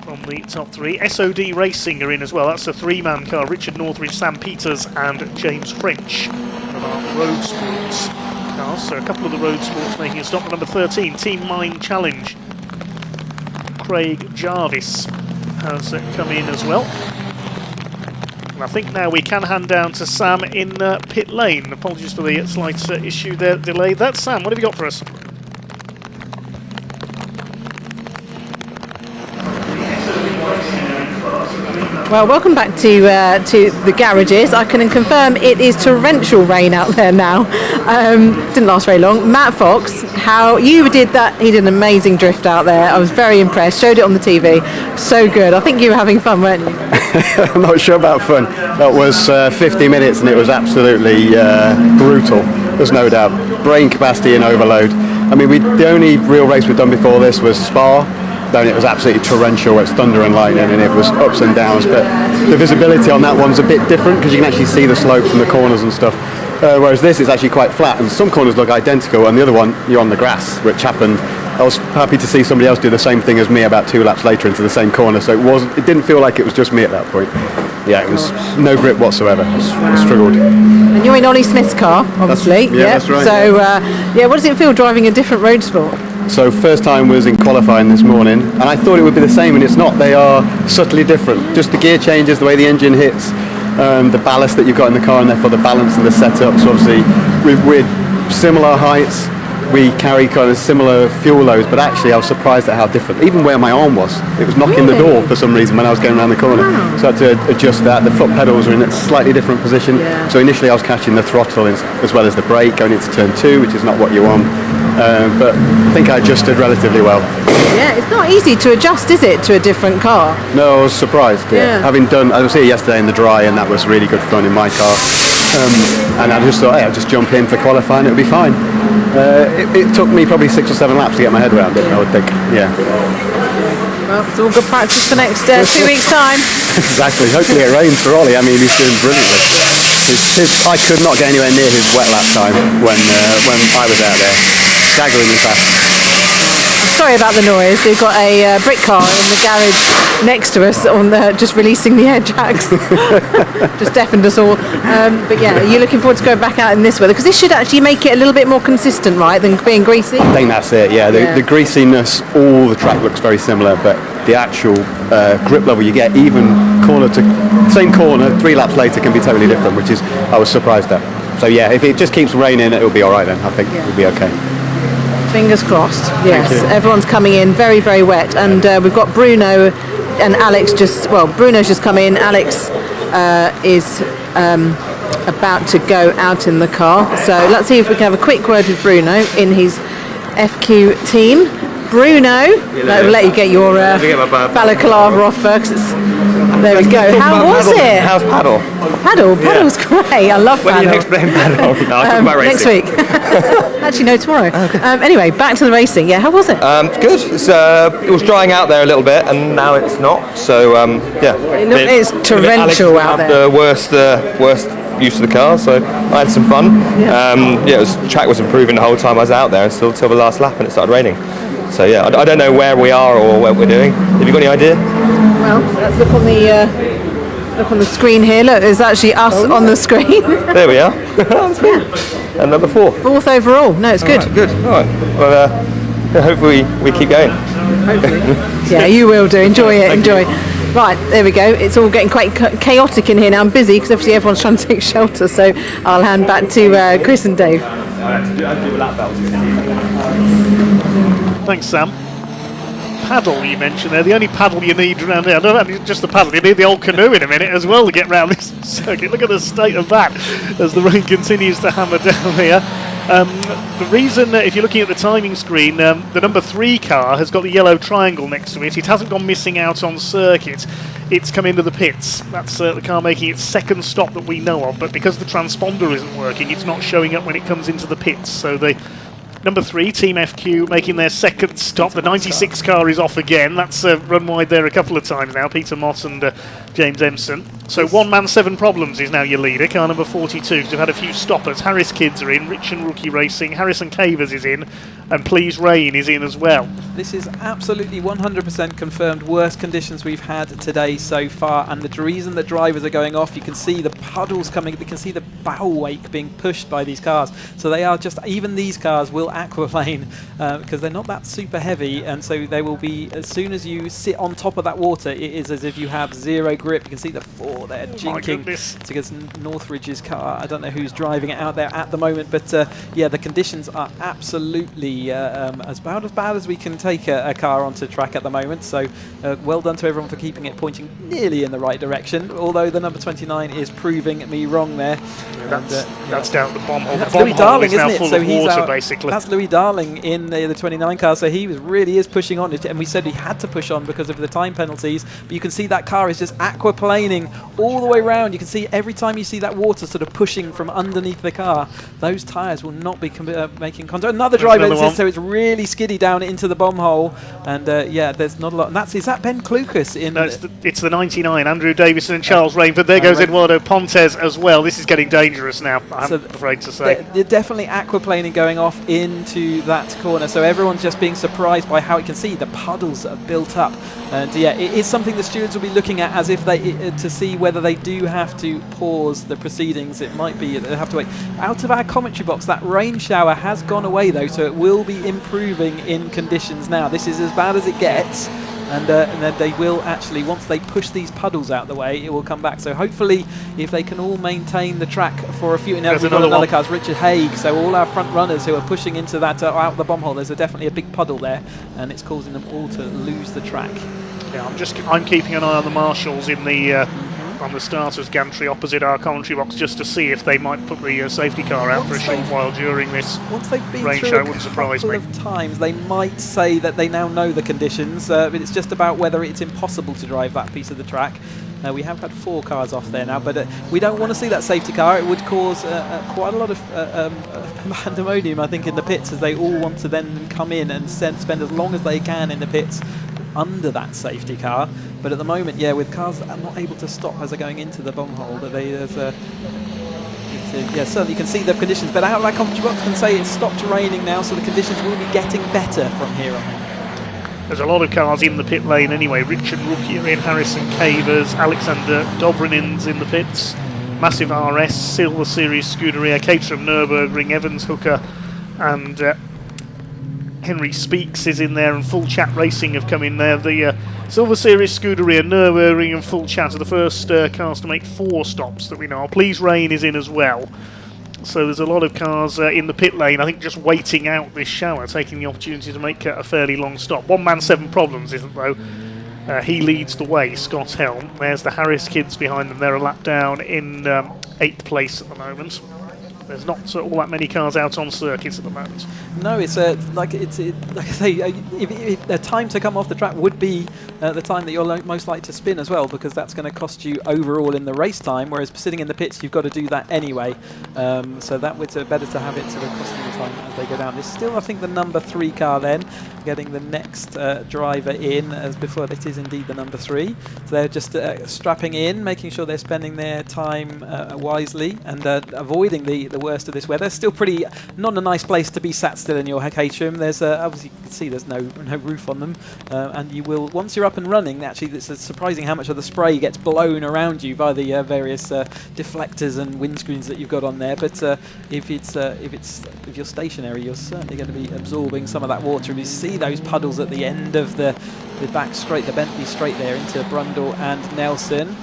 from the top 3. SOD Racing are in as well. That's a 3-man car. Richard Northridge, Sam Peters and James French of our Road Sports cars. So a couple of the Road Sports making a stop. Number 13, Team Mine Challenge. Craig Jarvis has come in as well. And I think now we can hand down to Sam in pit lane. Apologies for the slight issue there, delay. That's Sam, what have you got for us? Well, welcome back to the garages. I can confirm it is torrential rain out there now. Didn't last very long. Matt Fox, how you did that? He did an amazing drift out there. I was very impressed. Showed it on the TV. So good. I think you were having fun, weren't you? I'm not sure about fun. That was 50 minutes and it was absolutely brutal. There's no doubt. Brain capacity and overload. I mean, the only real race we've done before this was Spa. Then it was absolutely torrential. It's thunder and lightning, and it was ups and downs. But the visibility on that one's a bit different because you can actually see the slopes and the corners and stuff. Whereas this is actually quite flat, and some corners look identical, and the other one you're on the grass, which happened. I was happy to see somebody else do the same thing as me about 2 laps later into the same corner. So it didn't feel like it was just me at that point. Yeah, it was no grip whatsoever. I struggled. And you're in Ollie Smith's car, obviously. That's right. So, what does it feel driving a different road sport? So first time was in qualifying this morning, and I thought it would be the same, and it's not. They are subtly different. Just the gear changes, the way the engine hits, the ballast that you've got in the car, and therefore the balance and the setup. So obviously, we're similar heights. We carry kind of similar fuel loads, but actually I was surprised at how different. Even where my arm was, it was knocking the door for some reason when I was going around the corner. Wow. So I had to adjust that. The foot pedals are in a slightly different position. Yeah. So initially I was catching the throttle as well as the brake going into turn 2, which is not what you want. But I think I adjusted relatively well. Yeah, it's not easy to adjust, is it, to a different car? No, I was surprised. Yeah. I was here yesterday in the dry, and that was really good fun in my car. And I just thought, hey, I'll just jump in for qualifying, it'll be fine. It took me probably 6 or 7 laps to get my head around it, I would think. Yeah. Well, it's all good practice for next 2 weeks' time. Exactly. Hopefully it rains for Ollie. I mean, he's doing brilliantly. I could not get anywhere near his wet lap time when I was out there. Staggeringly fast. Sorry about the noise. We've got a Britcar in the garage next to us on just releasing the air jacks. Just deafened us all. But yeah, are you looking forward to going back out in this weather? Because this should actually make it a little bit more consistent, right, than being greasy? I think that's it, yeah. The greasiness, all the track looks very similar, but the actual grip level you get, even same corner, 3 laps later can be totally different, which is, I was surprised at. So yeah, if it just keeps raining, it'll be all right then. I think it'll be okay. Fingers crossed. Yes, everyone's coming in very, very wet, and we've got Bruno and Alex Bruno's just come in. Alex is about to go out in the car. So let's see if we can have a quick word with Bruno in his FQ team. Bruno, we'll let you get your balaclava off first. There we go. How was it? How's paddle? Paddle's great. I love paddle. When you explain paddle, I'll talk about racing. Next week. Actually, no, tomorrow. Okay. Anyway, back to the racing. Yeah, how was it? Good. It was drying out there a little bit, and now it's not. So yeah, it's torrential out there. The worst use of the car, so I had some fun. Yeah, track was improving the whole time I was out there until the last lap, and it started raining. So yeah, I don't know where we are or what we're doing. Have you got any idea? Well, let's look on the screen here. Look, there's actually us on the screen. There we are. That's good. And number 4. 4th overall. No, it's good. Right, good. All right. Well, hopefully we keep going. Hopefully. Yeah, you will do. Enjoy it. Enjoy. Right, there we go. It's all getting quite chaotic in here now. I'm busy because obviously everyone's trying to take shelter. So I'll hand back to Chris and Dave. Thanks, Sam. Paddle you mentioned there, the only paddle you need around here, not just the paddle, you need the old canoe in a minute as well to get around this circuit. Look at the state of that as the rain continues to hammer down here. The reason, if you're looking at the timing screen, the number 3 car has got the yellow triangle next to it. It hasn't gone missing out on circuit. It's come into the pits. That's the car making its second stop that we know of, but because the transponder isn't working, it's not showing up when it comes into the pits. So the number 3, Team FQ, making their second stop. The 96 car is off again. That's run wide there a couple of times now. Peter Moss and James Empson. So 1 man 7 problems is now your leader, car number 42. We've had a few stoppers. Harris Kids are in, Rich and Rookie Racing, Harrison Cavers is in, and Please Rain is in as well. This is absolutely 100% confirmed worst conditions we've had today so far, and the reason that drivers are going off, you can see the puddles coming, you can see the bow wake being pushed by these cars. So they are just, even these cars will aquaplane because they're not that super heavy, and so they will be, as soon as you sit on top of that water, it is as if you have zero grip. You can see the 4 there jinking against Northridge's car. I don't know who's driving it out there at the moment, but yeah, the conditions are absolutely about as bad as we can take a car onto track at the moment. So well done to everyone for keeping it pointing nearly in the right direction, although the number 29 is proving me wrong there. That's down at the bomb hole. That's The bomb Louis hole Darling, is now isn't it? full So of he's water, out, basically. That's Louis Darling in the 29 car, so he really is pushing on it, and we said he had to push on because of the time penalties, but you can see that car is just aquaplaning all the way around. You can see every time you see that water sort of pushing from underneath the car, those tyres will not be making contact. Another driver, so it's really skiddy down into the bomb hole, and yeah, there's not a lot. And is that Ben Klukas in? No, it's the 99, Andrew Davison and Charles Rainford. There goes Eduardo Pontes as well. This is getting dangerous now, I'm afraid to say. They're definitely aquaplaning going off into that corner, so everyone's just being surprised by how you can see the puddles that are built up. And yeah, it is something the stewards will be looking at as if they to see whether they do have to pause the proceedings. It might be they have to wait. Out of our commentary box, that rain shower has gone away though, so it will be improving in conditions now. This is as bad as it gets. And then they will actually, once they push these puddles out the way, it will come back. So hopefully, if they can all maintain the track for a few. Now we've got another car, Richard Haig. So all our front runners who are pushing into that out the bomb hole, there's definitely a big puddle there, and it's causing them all to lose the track. Yeah, I'm keeping an eye on the marshals in the on the starters gantry opposite our commentary box, just to see if they might put the safety car out for a short while during this once they've been rain through show. a Wouldn't surprise me. couple of times, they might say that they now know the conditions, but it's just about whether it's impossible to drive that piece of the track. We have had 4 cars off there now, but we don't want to see that safety car. It would cause quite a lot of pandemonium, I think, in the pits, as they all want to then come in and spend as long as they can in the pits under that safety car. But at the moment, yeah, with cars that are not able to stop as they're going into the bomb hole, that yeah, certainly you can see the conditions. But out of that commentary box can say it's stopped raining now, so the conditions will be getting better from here on. There's a lot of cars in the pit lane anyway. Richard Rookie in, Harrison Cavers, Alexander Dobrynin's in the pits, Massive RS, Silver Series Scuderia, Caterham Nürburgring, Evans Hooker, and Henry Speaks is in there, and Full Chat Racing have come in there. The Silver Series Scuderia, Nürburgring and Full Chat are the first cars to make 4 stops that we know of. Please Rain is in as well. So there's a lot of cars in the pit lane, I think, just waiting out this shower, taking the opportunity to make a fairly long stop. 1 man 7 problems, isn't though. He leads the way, Scott Helm. There's the Harris Kids behind them. They're a lap down in 8th place at the moment. There's not all that many cars out on circuits at the moment. No, it's like I say, if the time to come off the track would be the time that you're most likely to spin as well, because that's going to cost you overall in the race time. Whereas sitting in the pits, you've got to do that anyway. So that would better to have it sort of costing the time as they go down. There's still, I think, the number 3 car then getting the next driver in as before. This is indeed the number 3. So they're just strapping in, making sure they're spending their time wisely and avoiding the worst of this weather. Still pretty not a nice place to be sat still in your Caterham. There's obviously you can see there's no roof on them, and you will, once you're up and running, actually it's surprising how much of the spray gets blown around you by the various deflectors and windscreens that you've got on there. But if you're stationary, you're certainly going to be absorbing some of that water. And you see those puddles at the end of the back straight, the Bentley straight there into Brundle and Nelson.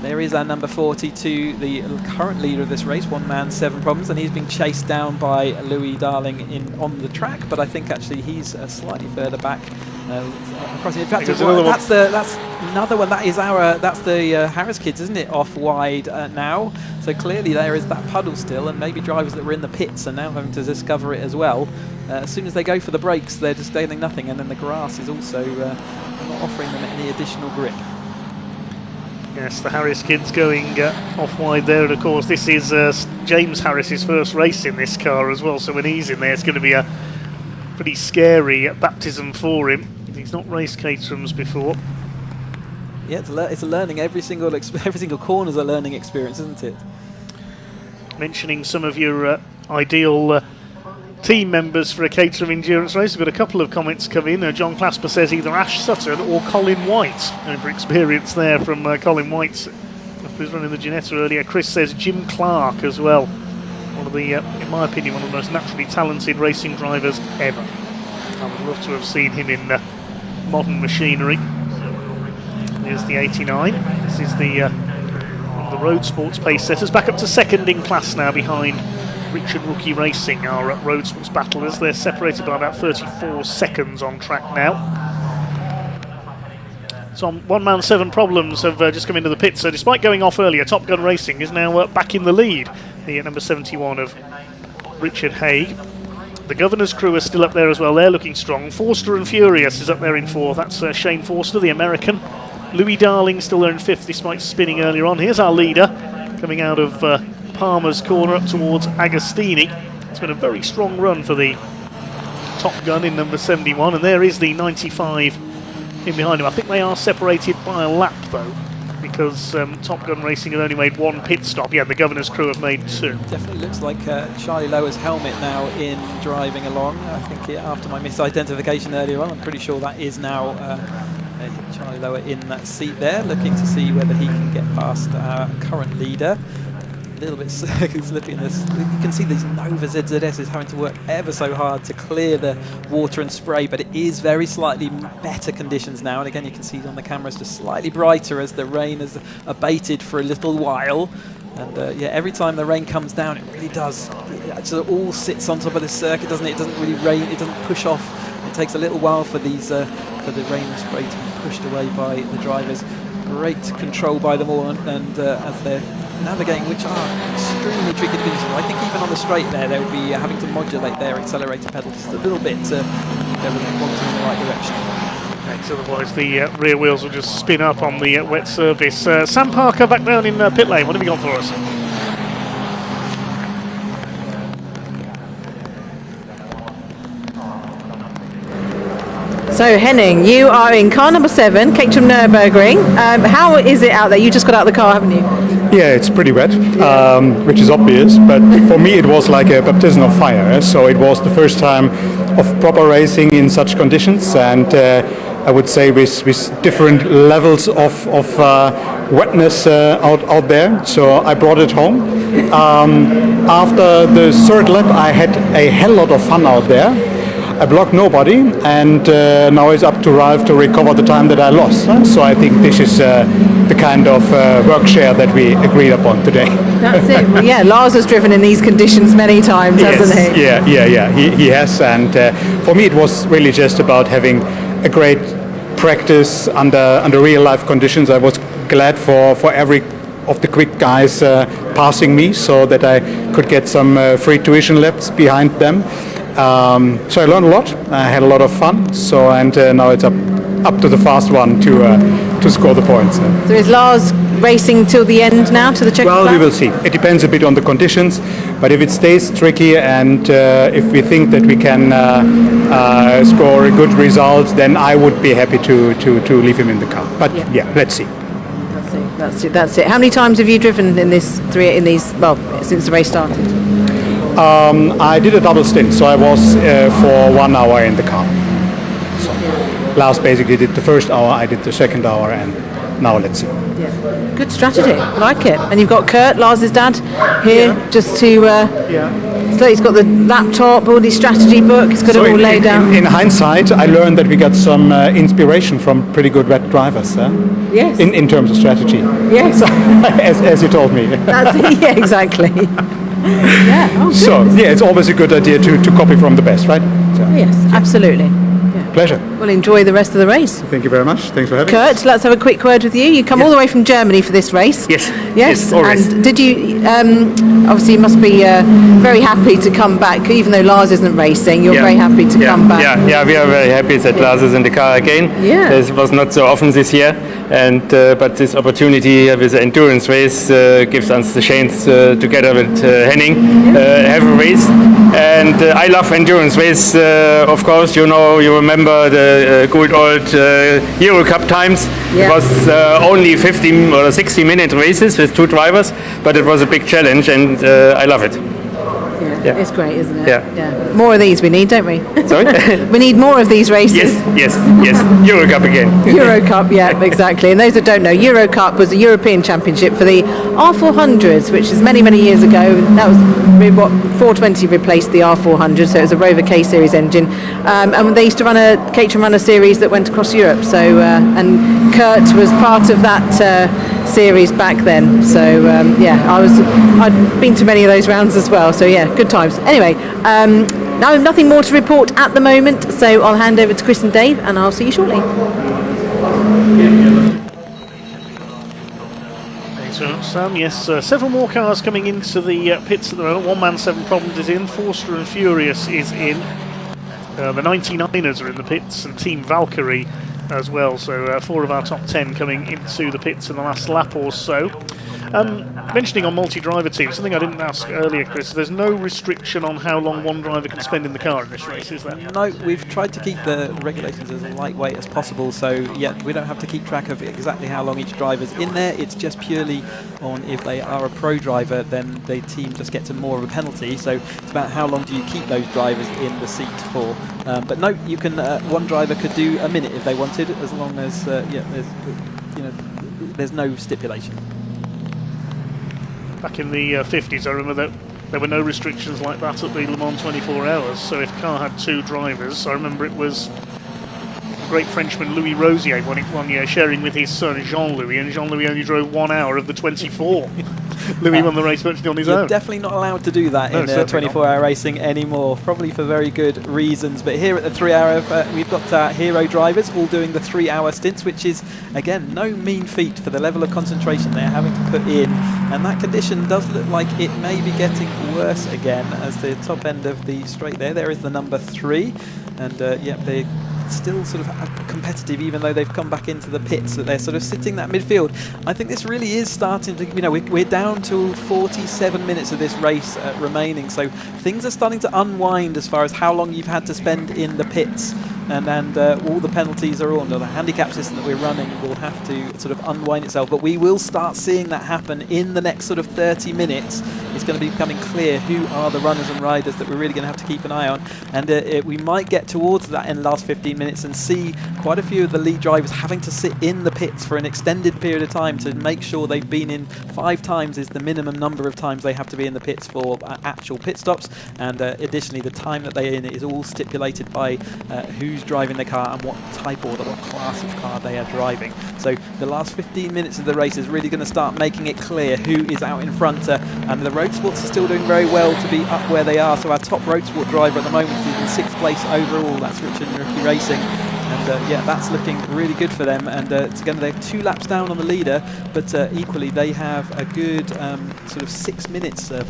There is our number 42, the current leader of this race, one man, 7 problems, and he's being chased down by Louis Darling on the track, but I think actually he's slightly further back. Across. In fact, that's another one. That's the Harris kids, isn't it? Off wide now. So clearly there is that puddle still, and maybe drivers that were in the pits are now having to discover it as well. As soon as they go for the brakes, they're just getting nothing, and then the grass is also not offering them any additional grip. Yes, the Harris kids going off wide there, and of course this is James Harris's first race in this car as well, so when he's in there it's going to be a pretty scary baptism for him. He's not raced Caterhams before. Yeah, it's a learning, every single corner's a learning experience, isn't it? Mentioning some of your ideal team members for a Caterham endurance race, we've got a couple of comments come in. John Clasper says either Ash Sutton or Colin White. Over experience there from Colin White, who was running the Ginetta earlier. Chris says Jim Clark as well. One of the, in my opinion, one of the most naturally talented racing drivers ever. I would love to have seen him in modern machinery. Here's the 89. This is the Road Sports pace setters. Back up to second in class now behind Richard Rookie Racing, our Road Sports battlers. They're separated by about 34 seconds on track now. So one man, 7 problems have just come into the pit. So despite going off earlier, Top Gun Racing is now back in the lead. The number 71 of Richard Haig. The Governor's crew are still up there as well. They're looking strong. Forster and Furious is up there in 4th. That's Shane Forster, the American. Louis Darling still there in 5th despite spinning earlier on. Here's our leader coming out of Palmer's corner up towards Agostini. It's been a very strong run for the Top Gun in number 71, and there is the 95 in behind him. I think they are separated by a lap though, because Top Gun Racing had only made 1 pit stop. Yeah, the Governor's crew have made 2. Definitely looks like Charlie Lower's helmet now in driving along. I think after my misidentification earlier on, I'm pretty sure that is now Charlie Lower in that seat there, looking to see whether he can get past our current leader. A little bit slippy in this. You can see these Nova ZZS is having to work ever so hard to clear the water and spray, but it is very slightly better conditions now. And again, you can see on the camera it's just slightly brighter as the rain has abated for a little while. And yeah, every time the rain comes down, it really does. It actually all sits on top of the circuit, doesn't it? It doesn't really rain. It doesn't push off. It takes a little while for these for the rain and spray to be pushed away by the drivers. Great control by them all, and as they're navigating, which are extremely tricky conditions. I think even on the straight there, they would be having to modulate their accelerator pedal just a little bit to keep everything pointing in the right direction. Thanks, otherwise the rear wheels will just spin up on the wet surface. Sam Parker back down in pit lane. What have you got for us? So Henning, you are in car number 7, Caterham Nürburgring. How is it out there? You just got out of the car, haven't you? Yeah, it's pretty wet, which is obvious, but for me it was like a baptism of fire. So it was the first time of proper racing in such conditions, and I would say with different levels of wetness out there. So I brought it home. After the 3rd lap I had a hell lot of fun out there. I blocked nobody, and now it's up to Ralph to recover the time that I lost. So I think this is the kind of work share that we agreed upon today. That's it. Well, yeah, Lars has driven in these conditions many times, hasn't he? Yeah. He has, and for me it was really just about having a great practice under real life conditions. I was glad for every of the quick guys passing me, so that I could get some free tuition laps behind them. So I learned a lot. I had a lot of fun. So now it's up to the fast one to score the points. So is Lars racing till the end now, to the checker flag? Well, we will see. It depends a bit on the conditions, but if it stays tricky and if we think that we can score a good result, then I would be happy to leave him in the car. But yeah, let's see. That's it. How many times have you driven in these since the race started? I did a double stint, so I was for 1 hour in the car. So Lars basically did the first hour, I did the second hour, and now let's see. Good strategy, I like it. And you've got Kurt, Lars' dad, here just to So he's got the laptop, all his strategy book, he's got it all laid out. In hindsight, I learned that we got some inspiration from pretty good wet drivers. Yes. In terms of strategy. Yes. as you told me. That's yeah, exactly. Yeah. Oh, so goodness. yeah, it's always a good idea to copy from the best, right? So, Yes, absolutely. pleasure. Well, enjoy the rest of the race. Thank you very much. Thanks for having me. Kurt, let's have a quick word with you. You come all the way from Germany for this race. Yes. Yes. Always. And did you? Obviously, you must be very happy to come back, even though Lars isn't racing. You're very happy to come back. Yeah, we are very happy that Lars is in the car again. Yeah. This was not so often this year, and but this opportunity with the endurance race gives us the chance together with Henning have a race. And I love endurance race. Of course, you remember the good old Euro Cup times. Yeah. It was only 50 or 60-minute races with 2 drivers, but it was a big challenge, and I love it. Yeah, it's great, isn't it? Yeah. More of these we need, don't we? Sorry? We need more of these races. Yes. Euro Cup again. Euro Cup, yeah, exactly. And those that don't know, Euro Cup was a European Championship for the R400s, which is many, many years ago. That was what 420 replaced the R400, so it was a Rover K series engine. And they used to run Caterham ran a series that went across Europe. So and Kurt was part of that series back then. So I'd been to many of those rounds as well. So yeah, good times. Anyway. No, nothing more to report at the moment, so I'll hand over to Chris and Dave, and I'll see you shortly. Thanks very much, Sam. Yes, several more cars coming into the pits at the moment. One Man 7 Problems is in, Forster and Furious is in. The 99ers are in the pits, and Team Valkyrie as well. So 4 of our top 10 coming into the pits in the last lap or so. Mentioning on multi-driver teams, something I didn't ask earlier, Chris, there's no restriction on how long one driver can spend in the car in this race, is there? No, we've tried to keep the regulations as lightweight as possible, so yeah, we don't have to keep track of exactly how long each driver's in there. It's just purely on if they are a pro driver, then the team just gets more of a penalty, so it's about how long do you keep those drivers in the seat for. But no, you can. One driver could do a minute if they wanted, as long as there's no stipulation. Back in the 50s, I remember that there were no restrictions like that at the Le Mans 24 Hours, so if a car had 2 drivers, I remember it was the great Frenchman Louis Rosier one year sharing with his son Jean-Louis, and Jean-Louis only drove 1 hour of the 24. Louis won the race virtually on his own. You're definitely not allowed to do that in 24-hour racing anymore, probably for very good reasons. But here at the 3-hour, we've got hero drivers all doing the 3-hour stints, which is, again, no mean feat for the level of concentration they're having to put in. And that condition does look like it may be getting worse again as the top end of the straight there is the number 3. And they still sort of competitive, even though they've come back into the pits, that they're sort of sitting that midfield. I think this really is starting to, we're down to 47 minutes of this race remaining, so things are starting to unwind as far as how long you've had to spend in the pits, and all the penalties are on. The handicap system that we're running will have to sort of unwind itself, but we will start seeing that happen in the next sort of 30 minutes. It's going to be becoming clear who are the runners and riders that we're really going to have to keep an eye on, and we might get towards that in the last 15 minutes and see quite a few of the lead drivers having to sit in the pits for an extended period of time to make sure they've been in 5 times is the minimum number of times they have to be in the pits for actual pit stops, and additionally the time that they're in is all stipulated by who's driving the car and what type or what class of car they are driving. So the last 15 minutes of the race is really going to start making it clear who is out in front, and the road sports are still doing very well to be up where they are. So our top road sport driver at the moment is in 6th place overall, that's Richard Murky Racing. And that's looking really good for them. And they're 2 laps down on the leader, but equally they have a good sort of 6 minutes of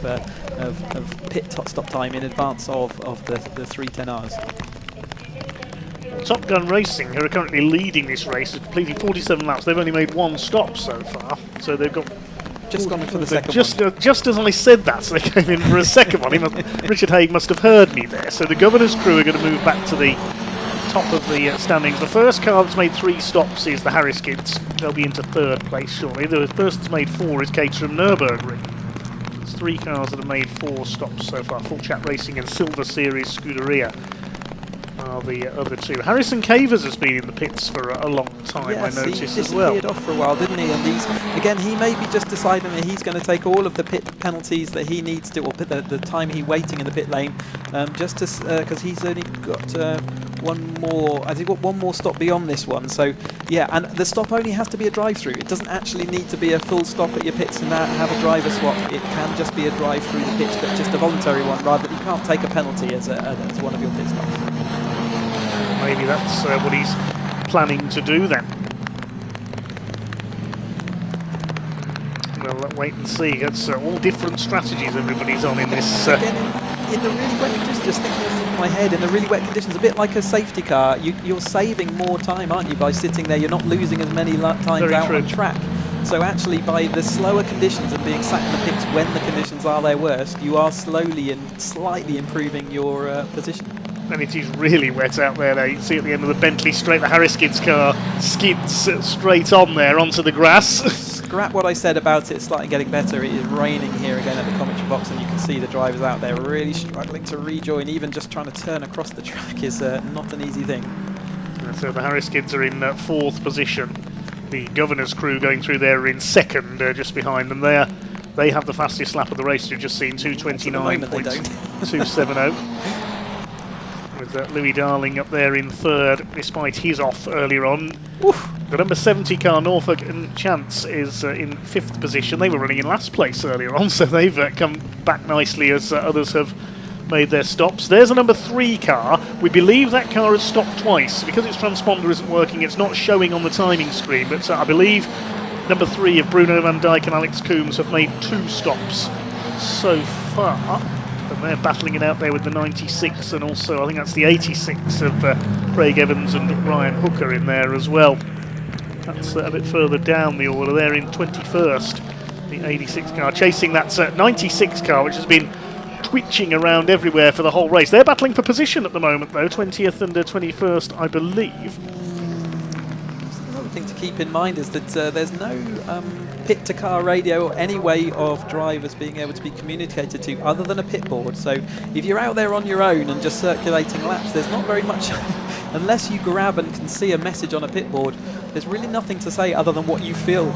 pit stop time in advance of the 310Rs. Top Gun Racing, who are currently leading this race, have completed 47 laps. They've only made 1 stop so far, so they've got just gone for the second one. Just as I said that, so they came in for a second one. Richard Haig must have heard me there. So the Governor's crew are going to move back to the top of the standings. The first car that's made 3 stops is the Harris kids. They'll be into 3rd place shortly. The first that's made 4 is Caterham Nürburgring. There's 3 cars that have made 4 stops so far. Full Chat Racing and Silver Series Scuderia. are the other two. Harrison Cavers has been in the pits for a long time, Yes, I he noticed as well. disappeared off for a while, didn't he? And he may be just deciding that he's going to take all of the pit penalties that he needs to, or the time he waiting in the pit lane, just to because he's only got one more. I think got one more stop beyond this one. So yeah, and the stop only has to be a drive-through. It doesn't actually need to be a full stop at your pits and have a driver swap. It can just be a drive through the pitch, but just a voluntary one, rather than you can't take a penalty as one of your pit stops. Maybe that's what he's planning to do then. We'll wait and see. It's all different strategies everybody's on in this. In the really wet conditions, just thinking off the top of my head, in the really wet conditions, a bit like a safety car, you're saving more time, aren't you, by sitting there? You're not losing as many times out on track. So actually, by the slower conditions and being sat in the pits when the conditions are their worst, you are slowly and slightly improving your position. And it is really wet out there now. You can see at the end of the Bentley straight, the Harris-Skids car skids straight on there onto the grass. Scrap what I said about it slightly getting better. It is raining here again at the commentary box, and you can see the drivers out there really struggling to rejoin. Even just trying to turn across the track is not an easy thing. So the Harris-Skids are in fourth position. The Governor's crew going through there in second, just behind them there. They have the fastest lap of the race. You've just seen 2:29.270. With Louis Darling up there in third, despite his off earlier on. Oof. The number 70 car, Norfolk and Chance, is in fifth position. They were running in last place earlier on, so they've come back nicely as others have made their stops. There's a number 3 car. We believe that car has stopped twice. Because its transponder isn't working, it's not showing on the timing screen, but I believe number 3 of Bruno van Dijk and Alex Coombs have made 2 stops so far. And they're battling it out there with the 96, and also I think that's the 86 of Craig Evans and Ryan Hooker in there as well. That's a bit further down the order. They're in 21st, the 86 car, chasing that 96 car, which has been twitching around everywhere for the whole race. They're battling for position at the moment, though, 20th and 21st, I believe. Another thing to keep in mind is that there's no pit-to-car radio or any way of drivers being able to be communicated to other than a pit board. So if you're out there on your own and just circulating laps, there's not very much, unless you grab and can see a message on a pit board, there's really nothing to say other than what you feel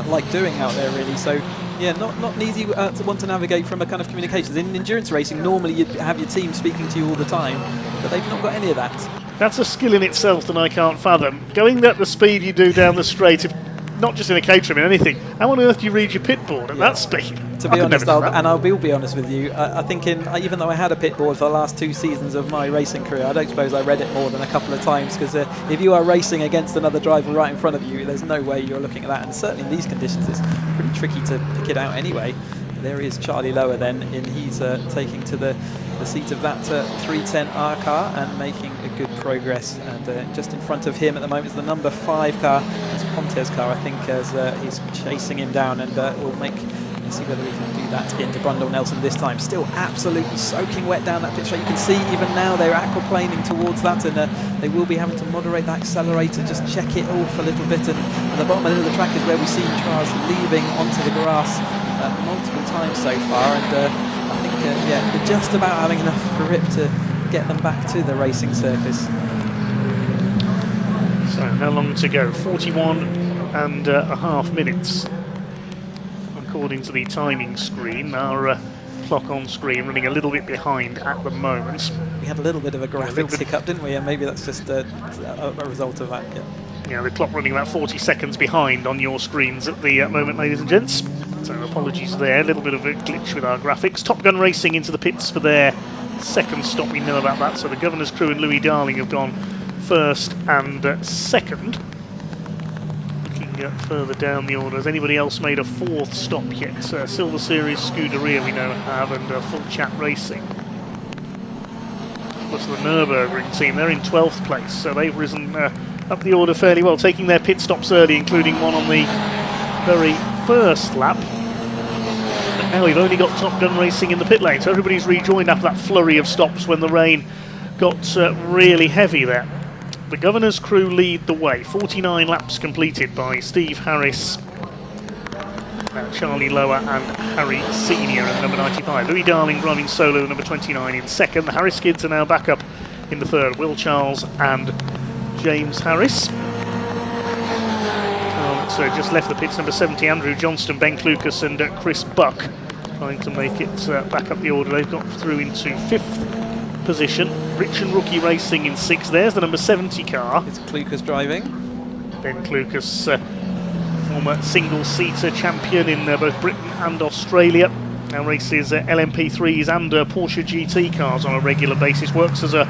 like doing out there, really. So yeah, not an easy to want to navigate from a kind of communications. In endurance racing, normally you'd have your team speaking to you all the time, but they've not got any of that. That's a skill in itself that I can't fathom. Going at the speed you do down the straight, not just in a Caterham, in anything, how on earth do you read your pit board at that speed? To be honest, I will be honest with you, I think even though I had a pit board for the last 2 seasons of my racing career, I don't suppose I read it more than a couple of times, because if you are racing against another driver right in front of you, there's no way you're looking at that, and certainly in these conditions it's pretty tricky to pick it out anyway. There is Charlie Lower then, and he's taking to the seat of that 310R car and making a good progress. And just in front of him at the moment is the number 5 car. It's Ponte's car, I think, as he's chasing him down, and we'll see whether we can do that into Brundle Nelson this time. Still absolutely soaking wet down that pit straight. You can see even now they're aquaplaning towards that, and they will be having to moderate that accelerator, just check it off a little bit. And at the bottom of the track is where we see cars leaving onto the grass multiple times so far, and I think they're just about having enough grip to get them back to the racing surface. So how long to go? 41.5 minutes according to the timing screen. Our clock on screen running a little bit behind at the moment. We had a little bit of a graphics hiccup, didn't we? And maybe that's just a result of that. Yeah, the clock running about 40 seconds behind on your screens at the moment, ladies and gents. So apologies there, a little bit of a glitch with our graphics. Top Gun Racing into the pits for their second stop, we know about that. So the Governor's crew and Louis Darling have gone first and second. Looking further down the order, has anybody else made a 4th stop yet? Silver Series Scuderia we know have, and Full Chat Racing. Plus the Nürburgring team, they're in 12th place, so they've risen up the order fairly well, taking their pit stops early, including one on the very first lap. But now we've only got Top Gun Racing in the pit lane, so everybody's rejoined after that flurry of stops when the rain got really heavy there. The Governor's crew lead the way, 49 laps completed by Steve Harris, Charlie Lower and Harry Senior at number 95. Louis Darling driving solo, number 29 in second. The Harris Skids are now back up in the third. Will Charles and James Harris. So just left the pits, number 70, Andrew Johnston, Ben Clucas and Chris Buck trying to make it back up the order. They've got through into 5th position. Rich and Rookie Racing in 6th. There's the number 70 car. It's Clucas driving. Ben Clucas, former single-seater champion in both Britain and Australia. Now races LMP3s and Porsche GT cars on a regular basis. Works as a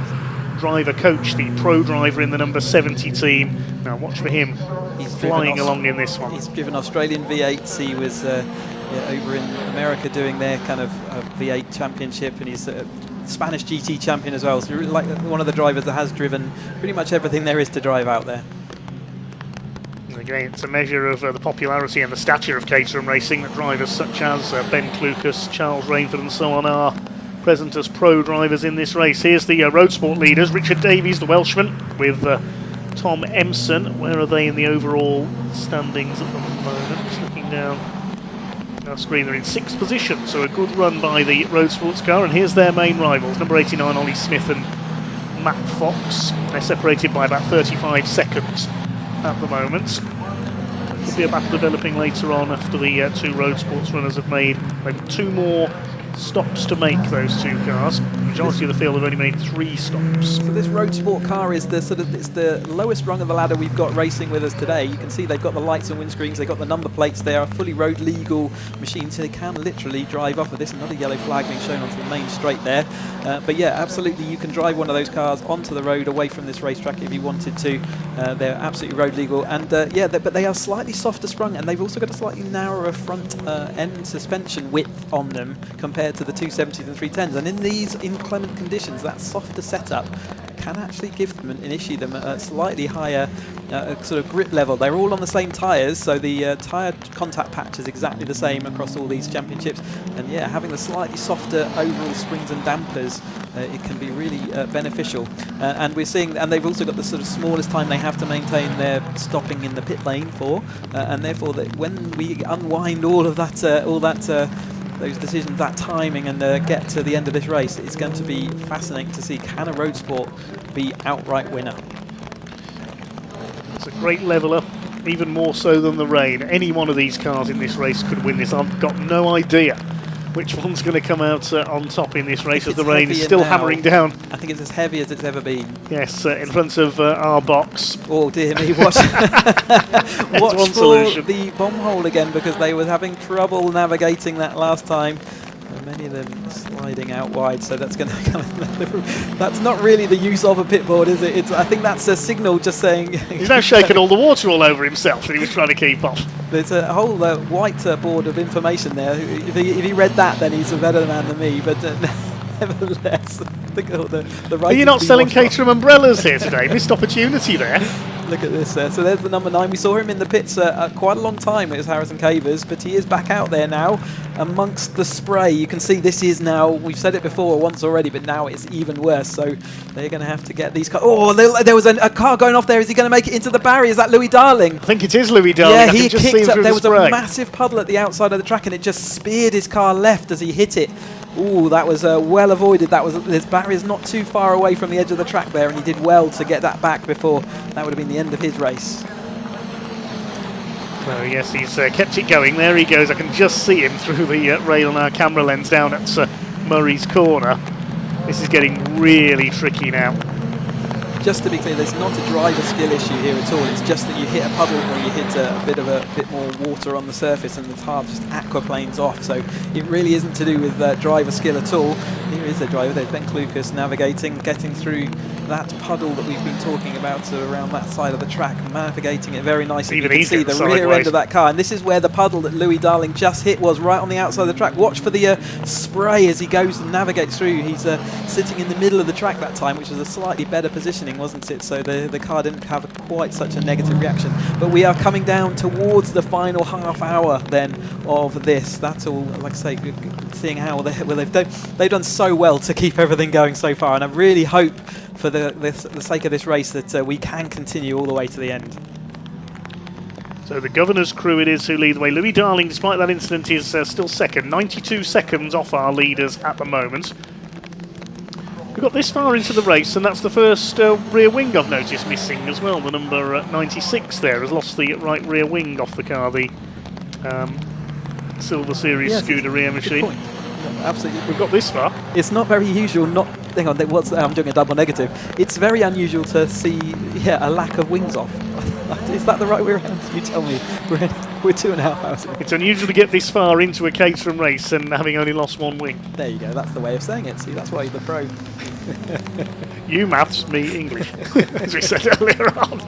driver coach, the pro driver in the number 70 team. Now watch for him. He's flying along in this one. He's driven Australian V8s. He was over in America doing their kind of V8 championship, and he's a Spanish GT champion as well. So like one of the drivers that has driven pretty much everything there is to drive out there. Again, it's a measure of the popularity and the stature of Caterham Racing that drivers such as Ben Clucas, Charles Rainford and so on are present as pro drivers in this race. Here's the road sport leaders. Richard Davies, the Welshman, with Tom Empson. Where are they in the overall standings at the moment? Just looking down our screen, they're in 6th position, so a good run by the road sports car. And here's their main rivals, number 89 Ollie Smith and Matt Fox. They're separated by about 35 seconds at the moment. Could be a battle developing later on after the 2 road sports runners have made maybe 2 more stops to make, those 2 cars. The majority of the field have only made 3 stops. So this road sport car is it's the lowest rung of the ladder we've got racing with us today. You can see they've got the lights and windscreens, they've got the number plates. They are fully road legal machines, so they can literally drive off of this. Another yellow flag being shown onto the main straight there. But yeah, absolutely, you can drive one of those cars onto the road away from this racetrack if you wanted to. They're absolutely road legal, and but they are slightly softer sprung, and they've also got a slightly narrower front end suspension width on them compared to the 270s and 310s. And in these inclement conditions, that softer setup can actually give them and issue them a slightly higher sort of grip level. They're all on the same tyres, so the tyre contact patch is exactly the same across all these championships. And yeah, having the slightly softer overall springs and dampers, it can be really beneficial. And we're seeing, and they've also got the sort of smallest time they have to maintain their stopping in the pit lane for, and therefore that when we unwind all of that, those decisions, that timing, and get to the end of this race, it's going to be fascinating to see, can a road sport be outright winner? It's a great leveller, even more so than the rain. Any one of these cars in this race could win this. I've got no idea which one's going to come out on top in this race as the rain is still hammering down. I think it's as heavy as it's ever been. Yes, in front of our box. Oh dear me, watch, watch for the bomb hole again, because they were having trouble navigating that last time. Many of them sliding out wide, so that's going to come in. That's not really the use of a pit board, is it? I think that's a signal just saying... He's now shaking all the water all over himself that he was trying to keep off. There's a whole white board of information there. If he read that, then he's a better man than me, but nevertheless... Are you not selling Caterham umbrellas here today? Missed opportunity there. Look at this. So there's the number 9. We saw him in the pits quite a long time. It was Harrison Cavers, but he is back out there now amongst the spray. You can see this is now, we've said it before once already, but now it's even worse. So they're going to have to get these cars. Oh, there was a car going off there. Is he going to make it into the barrier? Is that Louis Darling? I think it is Louis Darling. Yeah, he kicked up. There was a massive puddle at the outside of the track, and it just speared his car left as he hit it. Ooh, that was well avoided. His barrier's not too far away from the edge of the track there, and he did well to get that back before that would have been the end of his race. So yes, he's kept it going. There he goes. I can just see him through the rail on our camera lens down at Murray's Corner. This is getting really tricky now. Just to be clear, there's not a driver skill issue here at all. It's just that you hit a puddle or you hit a bit more water on the surface, and the tar just aquaplanes off. So it really isn't to do with driver skill at all. Here is the driver. There's Ben Clucas navigating, getting through that puddle that we've been talking about around that side of the track, navigating it very nicely. You can see the rear end of that car, and this is where the puddle that Louis Darling just hit was, right on the outside of the track. Watch for the spray as he goes and navigates through. He's sitting in the middle of the track that time, which was a slightly better positioning, wasn't it? So the car didn't have quite such a negative reaction. But we are coming down towards the final half hour then of this. That's all, like I say, seeing how they've done so well to keep everything going so far, and I really hope for the sake of this race that we can continue all the way to the end. So the Governor's crew it is who lead the way. Louis Darling, despite that incident, is still second. 92 seconds off our leaders at the moment. We got this far into the race, and that's the first rear wing I've noticed missing as well. The number 96 there has lost the right rear wing off the car, the Silver Series Scuderia machine. Absolutely. We've got this far. It's not very usual. Hang on, I'm doing a double negative. It's very unusual to see, a lack of wings off. Is that the right way around? You tell me. We're 2.5 hours. It's unusual to get this far into a Caterham race and having only lost one wing. There you go. That's the way of saying it. See, that's why you're the pro. You maths, me English, as we said earlier on.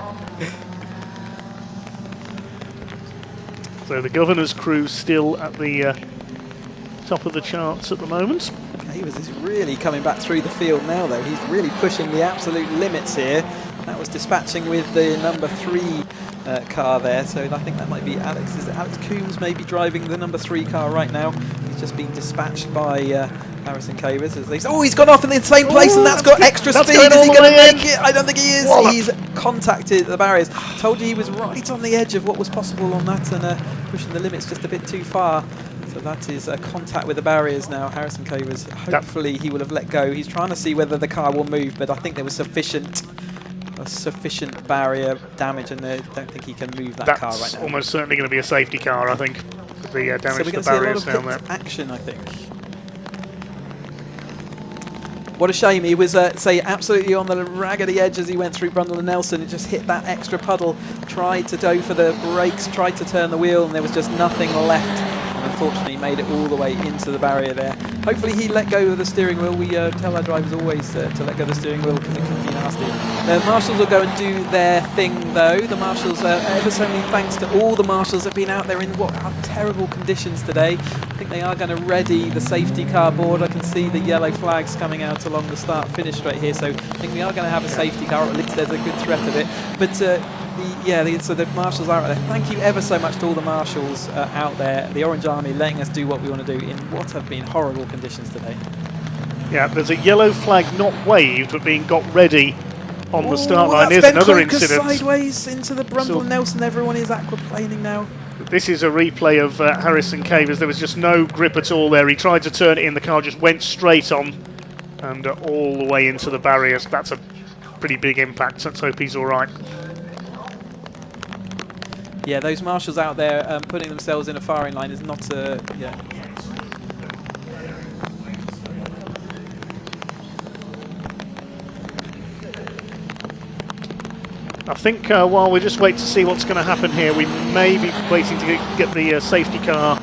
So the Governor's crew still at the top of the charts at the moment. He's really coming back through the field now, though. He's really pushing the absolute limits here. That was dispatching with the number 3 car there, so I think that might be Alex. Is it Alex Coombs maybe driving the number 3 car right now? He's just been dispatched by Harrison Cavers. He's gone off in the same place, and that's got extra speed. Is he going to make it? I don't think he is. Wallop. He's contacted the barriers. Told you he was right on the edge of what was possible on that, and pushing the limits just a bit too far. So that is a contact with the barriers now. Harrison Cavers, hopefully he will have let go. He's trying to see whether the car will move, but I think there was sufficient barrier damage, and I don't think he can move that car right now. That's almost certainly going to be a safety car, I think, with the damage to the barriers down there. Action, I think. What a shame. He was, absolutely on the raggedy edge as he went through Brundle and Nelson. It just hit that extra puddle, tried to go for the brakes, tried to turn the wheel, and there was just nothing left. Unfortunately, made it all the way into the barrier there. Hopefully he let go of the steering wheel. We tell our drivers always to let go of the steering wheel because it can be nasty. The marshals will go and do their thing, though. The marshals, ever so many thanks to all the marshals that have been out there in what are terrible conditions today. I think they are going to ready the safety car board. I can see the yellow flags coming out along the start-finish straight here, so I think we are going to have a safety car, or at least there's a good threat of it. But so the marshals are out there. Thank you ever so much to all the marshals out there, the Orange Army, letting us do what we want to do in what have been horrible conditions today. Yeah, there's a yellow flag not waved, but being got ready on the start line. There's another incident. Sideways into the Brundle and Nelson. Everyone is aquaplaning now. This is a replay of Harrison Cavers. There was just no grip at all there. He tried to turn it in. The car just went straight on and all the way into the barriers. That's a pretty big impact. Let's hope he's all right. Yeah, those marshals out there putting themselves in a firing line is not I think while we just wait to see what's going to happen here, we may be waiting to get the safety car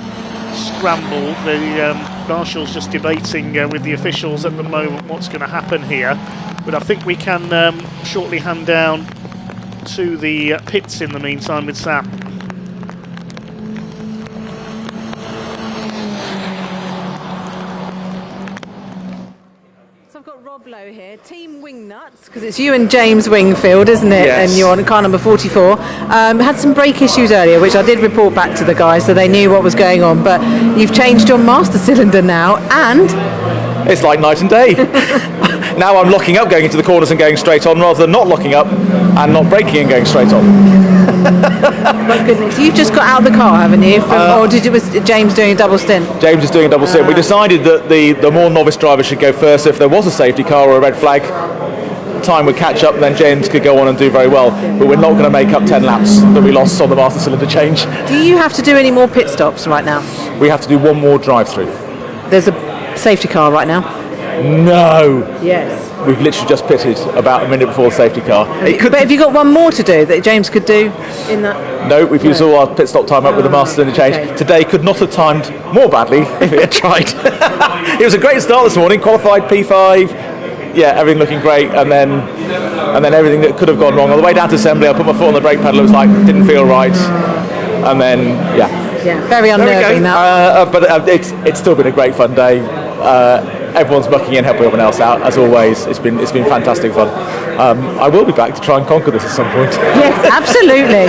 scrambled. The marshal's just debating with the officials at the moment what's going to happen here. But I think we can shortly hand down to the pits in the meantime with Sam. So I've got Rob Lowe here, Team Wingnuts, because it's you and James Wingfield, isn't it? Yes. And you're on car number 44. Had some brake issues earlier, which I did report back to the guys, so they knew what was going on. But you've changed your master cylinder now, and it's like night and day. Now I'm locking up, going into the corners and going straight on, rather than not locking up and not braking and going straight on. My goodness, you've just got out of the car, haven't you? Or was James doing a double stint? James is doing a double stint. We decided that the more novice driver should go first. If there was a safety car or a red flag, time would catch up, then James could go on and do very well. But we're not going to make up 10 laps that we lost on the master cylinder change. Do you have to do any more pit stops right now? We have to do one more drive-through. There's a safety car right now. No. Yes. We've literally just pitted about a minute before the safety car. But have you got one more to do that James could do in that? No, we've used all our pit stop time up with the master cylinder change. Okay. Today could not have timed more badly if it had tried. It was a great start this morning, qualified P5. Yeah, everything looking great, and then everything that could have gone wrong. On the way down to assembly, I put my foot on the brake pedal. It was like, didn't feel right, and then yeah, very unnerving that. But it's still been a great fun day. Everyone's mucking in, helping everyone else out as always. It's been fantastic fun. I will be back to try and conquer this at some point. Yes, absolutely.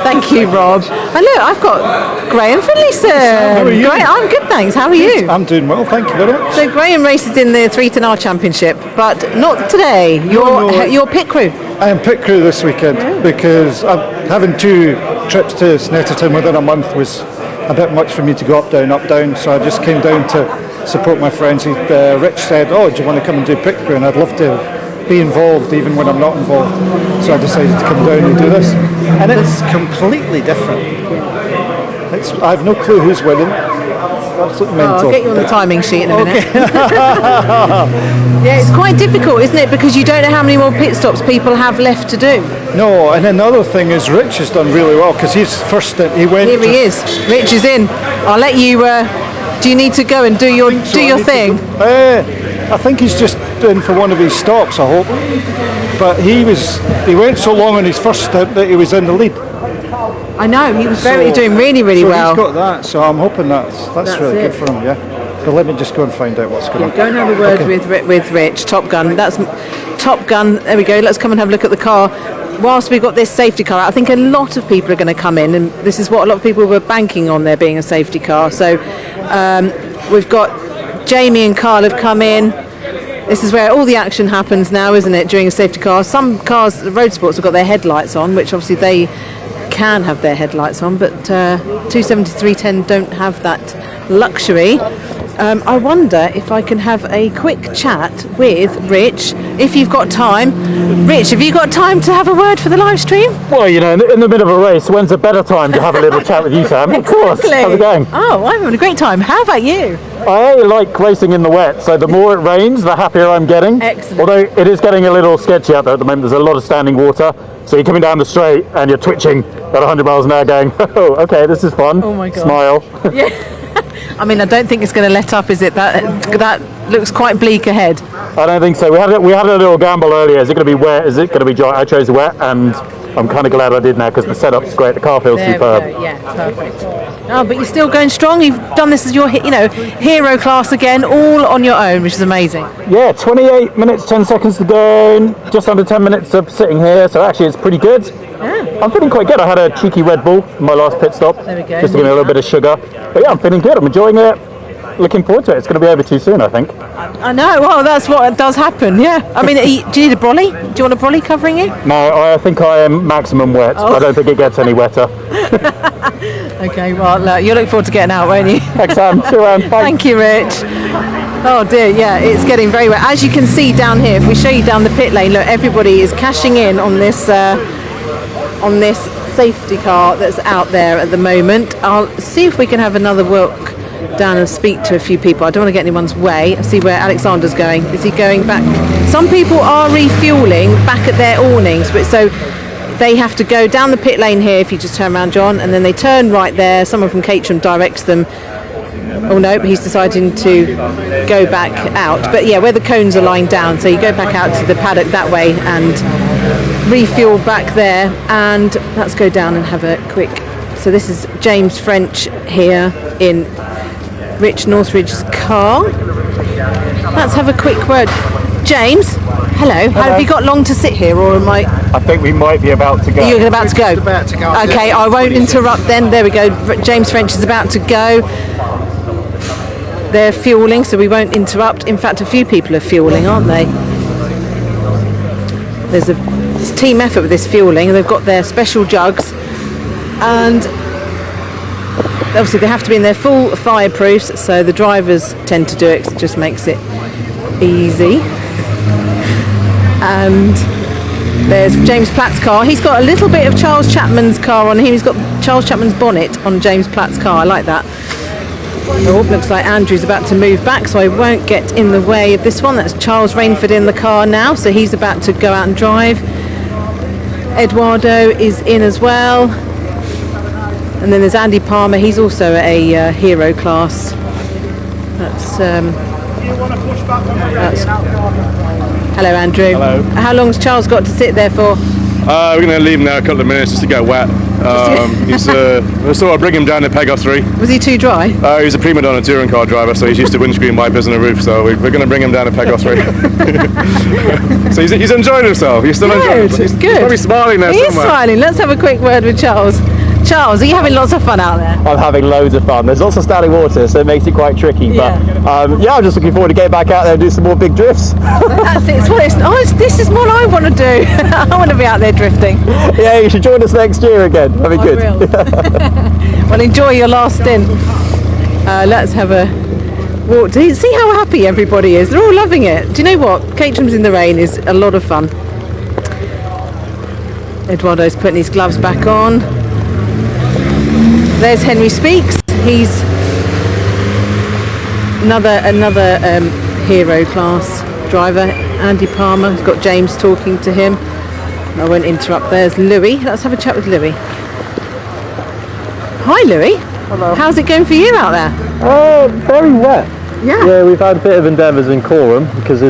Thank you, Rob. And look, I've got Graham Finlayson. How are you? Great, I'm good, thanks. How are you? I'm doing well, thank you very much. So Graham races in the 3-to-9 Championship, but not today. You're pit crew. I am pit crew this weekend because having 2 trips to Snetterton within a month was a bit much for me to go up, down, so I just came down to support my friends. Rich said, "Oh, do you want to come and do pit crew?" And I'd love to be involved even when I'm not involved. So I decided to come down and do this, and it's completely different. I have no clue who's winning. It's absolutely mental. I'll get you on the timing sheet in a minute. Yeah, it's quite difficult, isn't it? Because you don't know how many more pit stops people have left to do. No, and another thing is Rich has done really well because he's first. He went. Here he is. Rich is in. I'll let you. Do you need to go and do your thing? I think he's just in for one of his stops. I hope. But he went so long on his first stint that he was in the lead. I know, he was doing really well. He's got that, so I'm hoping that's really good for him, yeah. But let me just go and find out what's going on. Go and have a word with Rich, Top Gun. That's Top Gun, there we go, let's come and have a look at the car. Whilst we've got this safety car out, I think a lot of people are going to come in, and this is what a lot of people were banking on there being a safety car. So we've got Jamie and Carl have come in. This is where all the action happens now, isn't it, during a safety car. Some cars, the road sports, have got their headlights on, which obviously they can have their headlights on, but 27310 don't have that luxury. I wonder if I can have a quick chat with Rich, if you've got time. Rich, have you got time to have a word for the live stream? Well, you know, in the middle of a race, when's a better time to have a little chat with you, Sam? Of course. How's it going? Oh, I'm having a great time. How about you? I like racing in the wet, so the more it rains, the happier I'm getting. Excellent. Although it is getting a little sketchy out there at the moment. There's a lot of standing water, so you're coming down the straight and you're twitching at 100 miles an hour going, oh, okay, this is fun. Oh my God. Smile. Yeah. I mean, I don't think it's going to let up, is it? That looks quite bleak ahead. I don't think so. We had a little gamble earlier. Is it going to be wet? Is it going to be dry? I chose wet, and I'm kind of glad I did now because the setup's great. The car feels superb. We go. Yeah, perfect. Oh, but you're still going strong. You've done this as your, hero class again, all on your own, which is amazing. Yeah, 28 minutes, 10 seconds to go. Just under 10 minutes of sitting here, so actually it's pretty good. Yeah. I'm feeling quite good. I had a cheeky Red Bull in my last pit stop. There we go. Just to give me a little bit of sugar. But yeah, I'm feeling good. I'm enjoying it. Looking forward to it. It's going to be over too soon, I think. I know. Well, that's what does happen. Yeah. I mean, do you need a brolly? Do you want a brolly covering you? No, I think I am maximum wet. Oh. I don't think it gets any wetter. Okay. Well, you'll look forward to getting out, won't you? Thanks, Sam. See you around. Bye. Thank you, Rich. Oh dear, yeah, it's getting very wet. As you can see down here, if we show you down the pit lane, look, everybody is cashing in on this safety car that's out there at the moment. I'll see if we can have another walk down and speak to a few people. I don't want to get anyone's way. See where Alexander's going. Is he going back? Some people are refueling back at their awnings, but so they have to go down the pit lane here if you just turn around, John, and then they turn right there. Someone from Caterham directs them. Oh no, he's deciding to go back out. But yeah, where the cones are lying down, so you go back out to the paddock that way and refuel back there, and let's go down and have a quick. So this is James French here in Rich Northridge's car. Let's have a quick word. James, hello. Have you got long to sit here, or am I? I think we might be about to go. You're about to go? About to go. Okay, I won't interrupt then. There we go. James French is about to go. They're fueling, so we won't interrupt. In fact, a few people are fueling, aren't they? There's a team effort with this fueling. They've got their special jugs, and obviously they have to be in their full fireproofs, so the drivers tend to do it 'cause it just makes it easy. And there's James Platt's car. He's got a little bit of Charles Chapman's car on him. He's got Charles Chapman's bonnet on James Platt's car. I like that. Oh, looks like Andrew's about to move back, so I won't get in the way of this one. That's Charles Rainford in the car now, so he's about to go out and drive. Eduardo is in as well. And then there's Andy Palmer. He's also a hero class. That's hello, Andrew. Hello. How long's Charles got to sit there for? We're going to leave him now a couple of minutes just to get wet. He's sort of bring him down to Pegos 3. Was he too dry? He's a prima donna touring car driver, so he's used to windscreen wipers and a roof, so we're going to bring him down to Pegos 3. So he's enjoying himself. He's still enjoying himself. He's Good. probably smiling there He's somewhere. smiling. Let's have a quick word with Charles. Charles, are you having lots of fun out there? I'm having loads of fun. There's lots of standing water, so it makes it quite tricky. Yeah. But I'm just looking forward to getting back out there and do some more big drifts. That's it. This is what I want to do. I want to be out there drifting. Yeah, you should join us next year again. That'd be good. Well, enjoy your last stint. Let's have a walked in. See how happy everybody is. They're all loving it. Do you know what? Caterham's in the rain is a lot of fun. Eduardo's putting his gloves back on. There's Henry Speaks. He's another hero class driver. Andy Palmer. He's got James talking to him. I won't interrupt. There's Louis. Let's have a chat with Louis. Hi Louis. Hello. How's it going for you out there? Very wet. Yeah. Yeah, we've had a bit of endeavours in Caterham because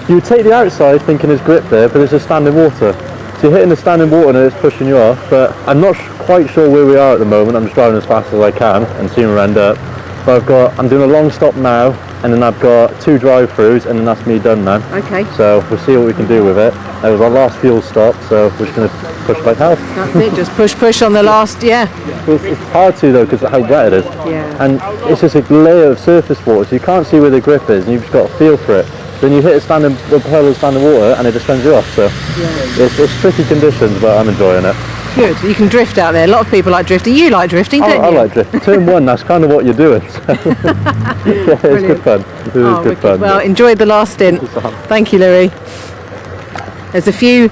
you would take the outside thinking there's grip there, but there's just standing water. So you're hitting the standing water and it's pushing you off, but I'm not quite sure where we are at the moment. I'm just driving as fast as I can and seeing where I end up. But I'm doing a long stop now, and then I've got 2 drive-throughs, and then that's me done now. Okay. So we'll see what we can do with it. That was our last fuel stop, so we're just going to push like hell. That's it, just push on the last, yeah. It's hard to though, because of how wet it is. Yeah. And it's just a layer of surface water, so you can't see where the grip is, and you've just got to feel for it. Then you hit the puddle of standing water, and it just sends you off. So it's tricky conditions, but I'm enjoying it. Good. You can drift out there. A lot of people like drifting. You like drifting, don't you? I like drifting. Turn 1, that's kind of what you're doing. So. Yeah, it's good fun. It was good fun. Well, enjoyed the last stint. Thank you, Louis. There's a few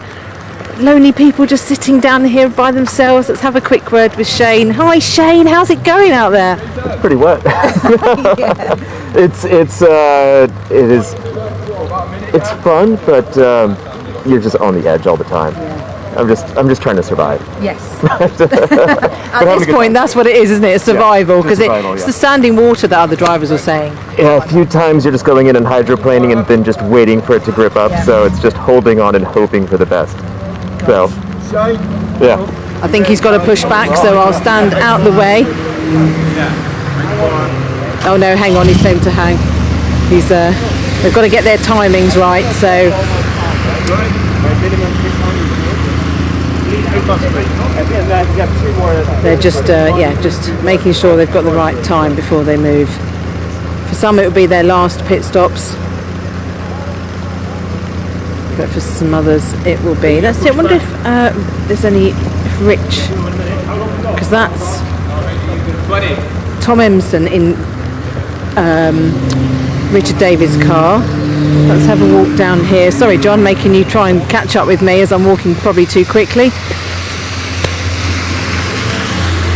lonely people just sitting down here by themselves. Let's have a quick word with Shane. Hi, Shane. How's it going out there? It's pretty wet. It's fun, but you're just on the edge all the time. I'm just trying to survive. Yes. At this point, that's what it is, isn't it? It's survival, because it's the standing water that other drivers were saying. Yeah, a few times you're just going in and hydroplaning and then just waiting for it to grip up. So it's just holding on and hoping for the best. So, yeah. I think he's got to push back, so I'll stand out the way. Oh no, hang on, he's saying to hang. They've got to get their timings right, so. They're just making sure they've got the right time before they move. For some it will be their last pit stops, but for some others it will be. Let's see, I wonder if there's if Rich, because that's Tom Emerson in Richard Davies' car. Let's have a walk down here. Sorry John, making you try and catch up with me as I'm walking probably too quickly.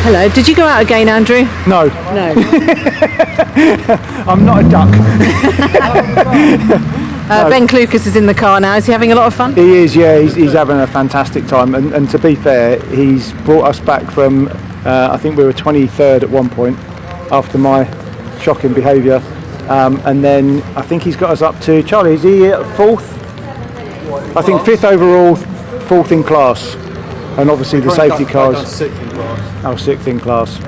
Hello, did you go out again, Andrew? No. No. I'm not a duck. Ben Clucas is in the car now. Is he having a lot of fun? He is, yeah. He's having a fantastic time. And to be fair, he's brought us back from, I think we were 23rd at one point after my shocking behaviour. And then I think he's got us up to, Charlie, is he at 4th? I think 5th overall, 4th in class. And obviously the safety cars. 6th in class. Oh, 6th in class.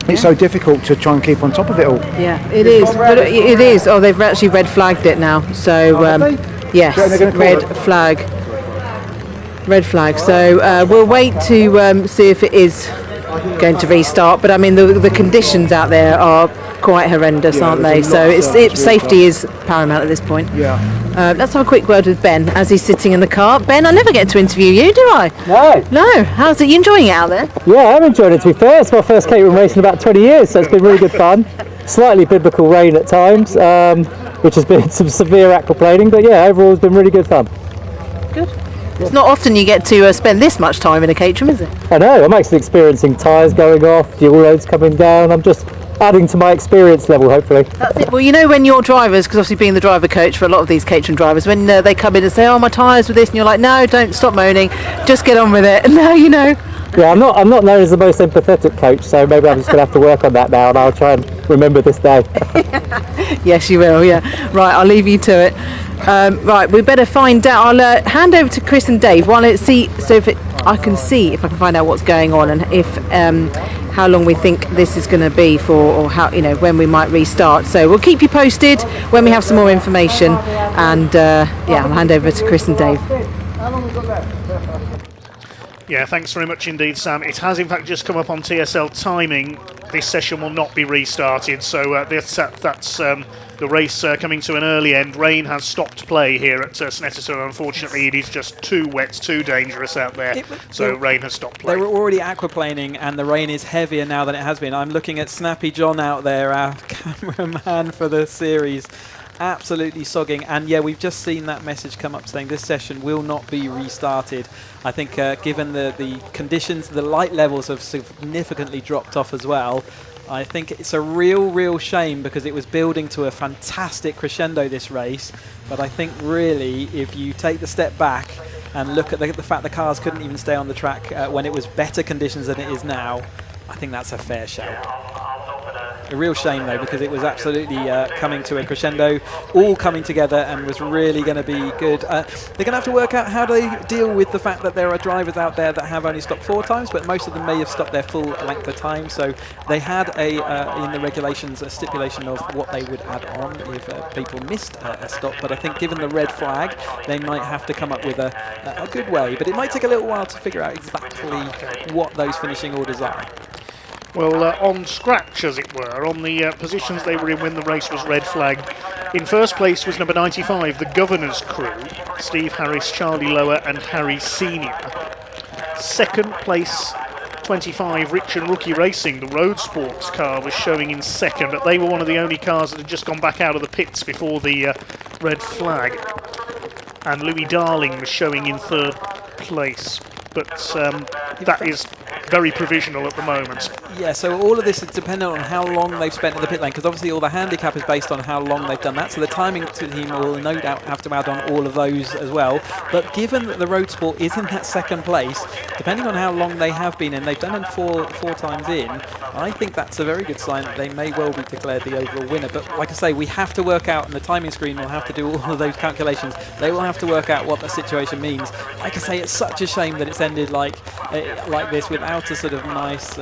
It's so difficult to try and keep on top of it all. Yeah, it is. But it is. Oh, they've actually red flagged it now. So yes, red flag. Red flag. So we'll wait to see if it is going to restart. But I mean, the conditions out there are quite horrendous, aren't they? So safety is paramount at this point. Yeah. Let's have a quick word with Ben as he's sitting in the car. Ben, I never get to interview you, do I? No. How's it? You enjoying it out there? Yeah, I'm enjoying it, to be fair. It's my first Caterham race in about 20 years, so it's been really good fun. Slightly biblical rain at times, which has been some severe aquaplaning, but yeah, overall it's been really good fun. Good. It's not often you get to spend this much time in a Caterham, is it? I know, I'm actually experiencing tyres going off, fuel loads coming down. I'm just adding to my experience level, hopefully. That's it. Well, you know, when your drivers, because obviously being the driver coach for a lot of these Caterham drivers, when they come in and say, oh, my tyres with this, and you're like, no, don't stop moaning, just get on with it. And now you know. Yeah, I'm not known as the most empathetic coach, so maybe I'm just going to have to work on that now, and I'll try and remember this day. Yes, you will, yeah. Right, I'll leave you to it. Right, we better find out. I'll hand over to Chris and Dave while I can see if I can find out what's going on and if how long we think this is going to be for, or how, you know, when we might restart. So we'll keep you posted when we have some more information, and I'll hand over to Chris and Dave. Yeah, thanks very much indeed, Sam. It has in fact just come up on TSL timing. this session will not be restarted. So that's the race coming to an early end. Rain has stopped play here at Snetterton. Unfortunately, it is just too wet, too dangerous out there. So rain has stopped play. They were already aquaplaning, and the rain is heavier now than it has been. I'm looking at Snappy John out there, our cameraman for the series, absolutely sogging. And yeah, we've just seen that message come up saying this session will not be restarted. I think given the conditions, the light levels have significantly dropped off as well. I think it's a real shame, because it was building to a fantastic crescendo, this race. But I think really, if you take the step back and look at the fact the cars couldn't even stay on the track when it was better conditions than it is now, I think that's a fair shout. A real shame, though, because it was absolutely coming to a crescendo, all coming together, and was really going to be good. They're going to have to work out how they deal with the fact that there are drivers out there that have only stopped 4 times, but most of them may have stopped their full length of time. So they had in the regulations a stipulation of what they would add on if people missed a stop. But I think given the red flag, they might have to come up with a good way. But it might take a little while to figure out exactly what those finishing orders are. Well, on scratch, as it were, on the positions they were in when the race was red flagged. In first place was number 95, the Governor's Crew, Steve Harris, Charlie Lower and Harry Senior. Second place, 25, Rich and Rookie Racing, the Road Sports car, was showing in second, but they were one of the only cars that had just gone back out of the pits before the red flag. And Louis Darling was showing in third place, but that is very provisional at the moment. Yeah, so all of this is dependent on how long they've spent in the pit lane, because obviously all the handicap is based on how long they've done that, so the timing team will no doubt have to add on all of those as well. But given that the Road Sport is in that second place, depending on how long they have been in, they've done it four times in, I think that's a very good sign that they may well be declared the overall winner. But like I say, we have to work out, and the timing screen will have to do all of those calculations. They will have to work out what the situation means. Like I say, it's such a shame that it's ended like this without a sort of nice,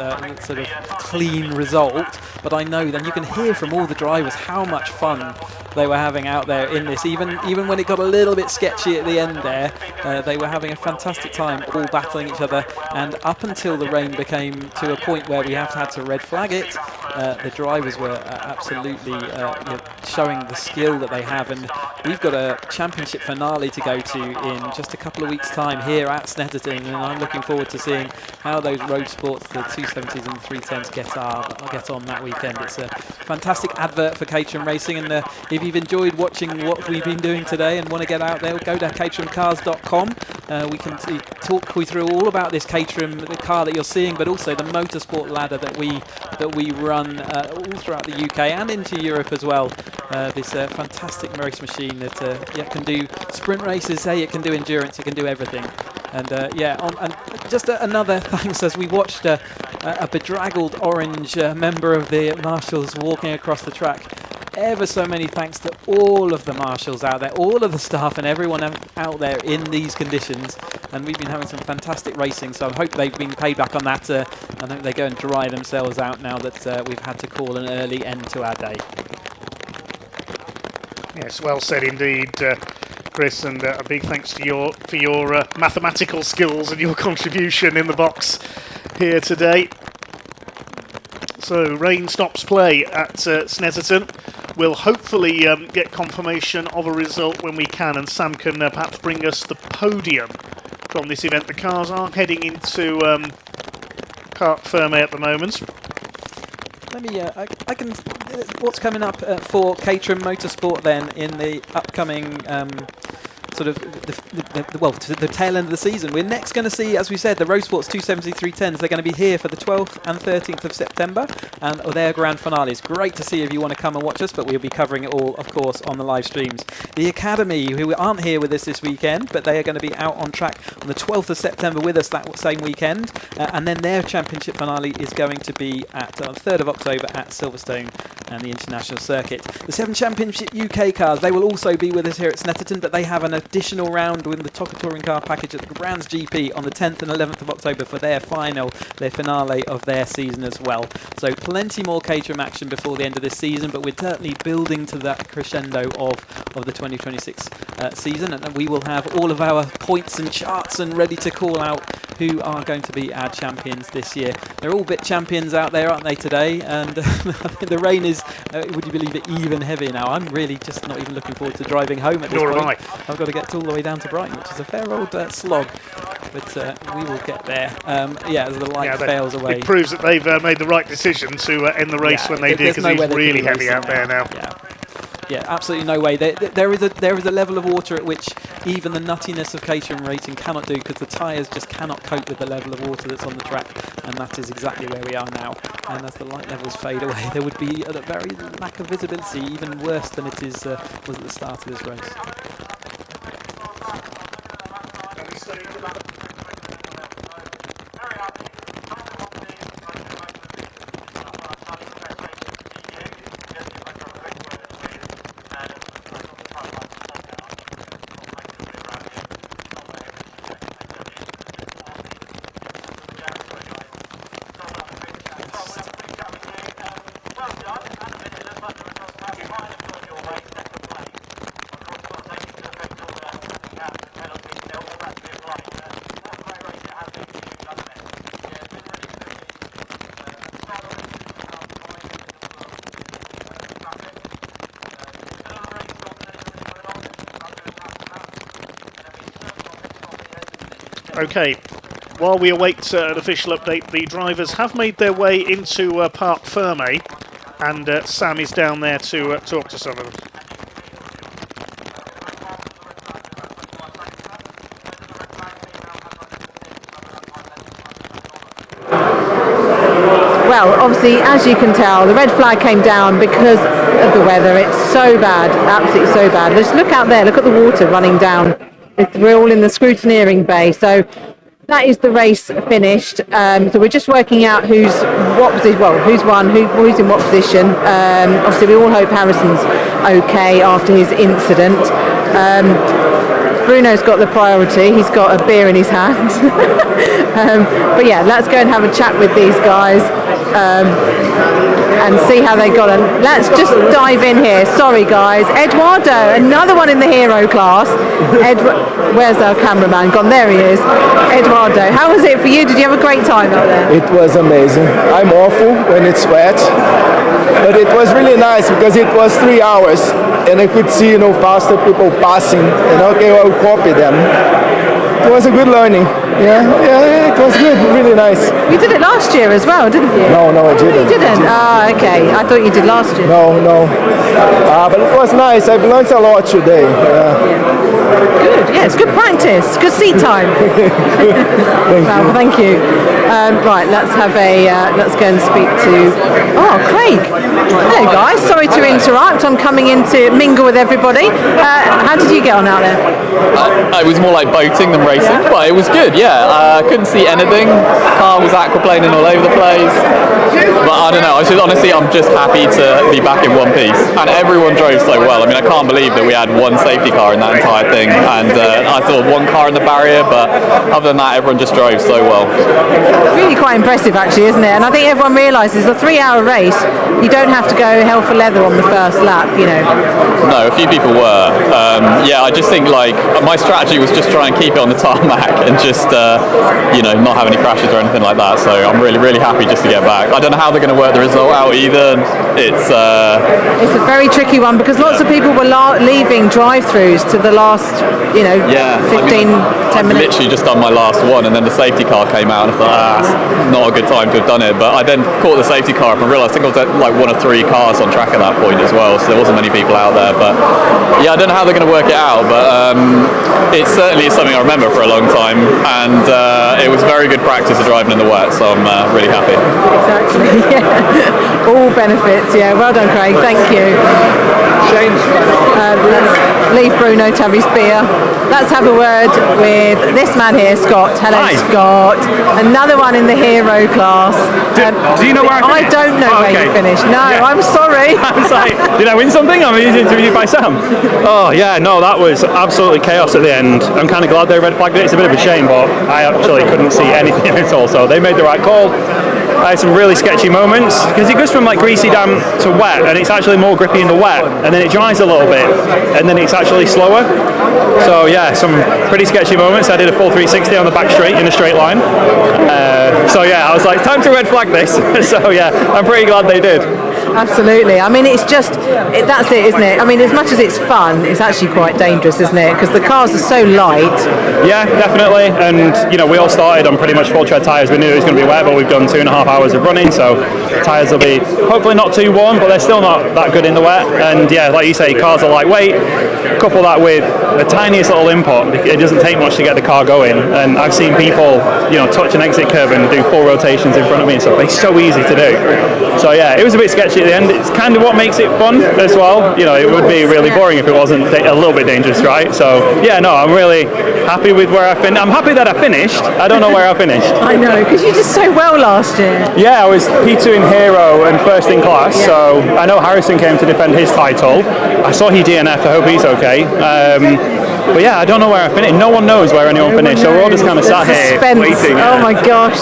sort of clean result. But I know then you can hear from all the drivers how much fun they were having out there in this. Even when it got a little bit sketchy at the end there, they were having a fantastic time, all battling each other. And up until the rain became to a point where we had to red flag it, the drivers were absolutely showing the skill that they have. And we've got a championship finale to go to in just a couple of weeks' time here at Snetterton, and I'm looking forward to seeing how those Road Sports, the 270s and 310s get on that weekend. It's a fantastic advert for Caterham Racing, and if you've enjoyed watching what we've been doing today and want to get out there, go to caterhamcars.com. We can talk you through all about this Caterham, the car that you're seeing, but also the motorsport ladder that we run all throughout the UK and into Europe as well. This fantastic race machine that can do sprint races, it can do endurance, it can do everything. And and just another thanks as we watched a bedraggled orange member of the Marshals walking across the track. Ever so many thanks to all of the marshals out there, all of the staff and everyone out there in these conditions. And we've been having some fantastic racing, so I hope they've been paid back on that. I hope they go and dry themselves out now that we've had to call an early end to our day. Yes, well said indeed, Chris, and a big thanks to for your mathematical skills and your contribution in the box here today. So rain stops play at Snetterton. We'll hopefully get confirmation of a result when we can, and Sam can perhaps bring us the podium from this event. The cars are heading into Parc Ferme at the moment. Let me, I can, what's coming up for Caterham Motorsport then in the upcoming sort of the tail end of the season. We're next going to see, as we said, the Road Sports 270 310s. They're going to be here for the 12th and 13th of September, and their grand finales. Great to see if you want to come and watch us, but we'll be covering it all, of course, on the live streams. The Academy, who aren't here with us this weekend, but they are going to be out on track on the 12th of September with us that same weekend, and then their championship finale is going to be at 3rd of October at Silverstone and the International Circuit. The 7 Championship UK cars, they will also be with us here at Snetterton, but they have an additional round with the Toca Touring Car package at the Brands GP on the 10th and 11th of October for their finale of their season as well. So plenty more Caterham action before the end of this season, but we're certainly building to that crescendo of the 2026 season, and we will have all of our points and charts and ready to call out who are going to be our champions this year. They're all bit champions out there, aren't they, today? And the rain is, would you believe it, even heavier now. I'm really just not even looking forward to driving home at this Nor am point. I've got to get all the way down to Brighton, which is a fair old slog. But we will get there. As the light fails away. It proves that they've made the right decision to end the race when they did, because it's really heavy out there now. Yeah, absolutely no way. There is a level of water at which even the nuttiness of Caterham racing cannot do, because the tyres just cannot cope with the level of water that's on the track, and that is exactly where we are now. And as the light levels fade away, there would be a very lack of visibility, even worse than it was at the start of this race. Okay, while we await an official update, the drivers have made their way into Parc Fermé, and Sam is down there to talk to some of them. Well, obviously, as you can tell, the red flag came down because of the weather. It's so bad, absolutely so bad. Just look out there, look at the water running down. We're all in the scrutineering bay, so that is the race finished. So we're just working out who's won, who's in what position. Obviously, we all hope Harrison's okay after his incident. Bruno's got the priority. He's got a beer in his hand. But yeah, let's go and have a chat with these guys and see how they got on. Let's just dive in here. Sorry, guys. Eduardo, another one in the hero class. Where's our cameraman gone? There he is. Eduardo, how was it for you? Did you have a great time out there? It was amazing. I'm awful when it's wet, but it was really nice because it was 3 hours and I could see, faster people passing, and okay, I'll copy them. It was a good learning. Yeah, it was good, really nice. You did it last year as well, didn't you? No, I didn't. You didn't? Ah, okay. I thought you did last year. No. But it was nice. I've learned a lot today. Good. Yeah, it's good practice. Good seat time. Thank you. Right, let's go and speak to. Oh, Craig. Hello, guys. Sorry to interrupt. I'm coming in to mingle with everybody. How did you get on out there? It was more like boating than racing, but it was good. Yeah, couldn't see anything. Car was aquaplaning all over the place. But I don't know. I'm just happy to be back in one piece. And everyone drove so well. I mean, I can't believe that we had one safety car in that entire thing. And I saw one car in the barrier, but other than that, everyone just drove so well. Really quite impressive, actually, isn't it? And I think everyone realises the 3-hour race, you don't have to go hell for leather on the first lap, No, a few people were. I just think my strategy was just try and keep it on the tarmac and just not have any crashes or anything like that. So I'm really, really happy just to get back. I don't know how they're going to work the result out either. It's a very tricky one because lots of people were leaving drive-throughs to the last 10 minutes. Literally just done my last one, and then the safety car came out, and I thought, it's not a good time to have done it. But I then caught the safety car up and realised I think I was at one of 3 cars on track at that point as well, so there wasn't many people out there. But I don't know how they're going to work it out, but it certainly is something I remember for a long time, and it was very good practice of driving in the wet, so I'm really happy. Exactly, yeah. All benefits, yeah. Well done, Craig. Thank you. Let's leave Bruno to have his beer. Let's have a word with this man here, Scott. Hello, Hi. Scott. Another one in the hero class. Do you know where I finished? don't know where you finished. No, I'm sorry. Did I win something? I was interviewed by Sam. Oh yeah, no, that was absolutely chaos at the end. I'm kind of glad they red flagged it. It's a bit of a shame, but I actually couldn't see anything at all. So they made the right call. I had some really sketchy moments because it goes from like greasy damp to wet, and it's actually more grippy in the wet, and then it dries a little bit, and then it's actually slower. So yeah, some pretty sketchy moments. I did a full 360 on the back straight in a straight line. So yeah, I was like, time to red flag this. So yeah, I'm pretty glad they did. Absolutely. I mean, it's just, that's it, isn't it? I mean, as much as it's fun, it's actually quite dangerous, isn't it? Because the cars are so light. Yeah, definitely. And, you know, we all started on pretty much full tread tyres. We knew it was going to be wet, but we've done 2.5 hours of running, so tyres will be hopefully not too warm, but they're still not that good in the wet. And yeah, like you say, cars are lightweight. Couple that with the tiniest little input, it doesn't take much to get the car going. And I've seen people, you know, touch an exit curve and do 4 rotations in front of me and stuff. It's so easy to do. So yeah, it was a bit sketchy at the end. It's kind of what makes it fun as well. You know, it would be really boring if it wasn't a little bit dangerous, right? So yeah, no, I'm really happy with where I finished. I'm happy that I finished. I don't know where I finished. I know, because you did so well last year. Yeah, I was P2 in Hero and first in class, so I know Harrison came to defend his title. I saw he DNF'd, I hope he's okay. But yeah, I don't know where I finished. No one knows where anyone finished, so we're all just kind of sat here waiting. Oh my gosh.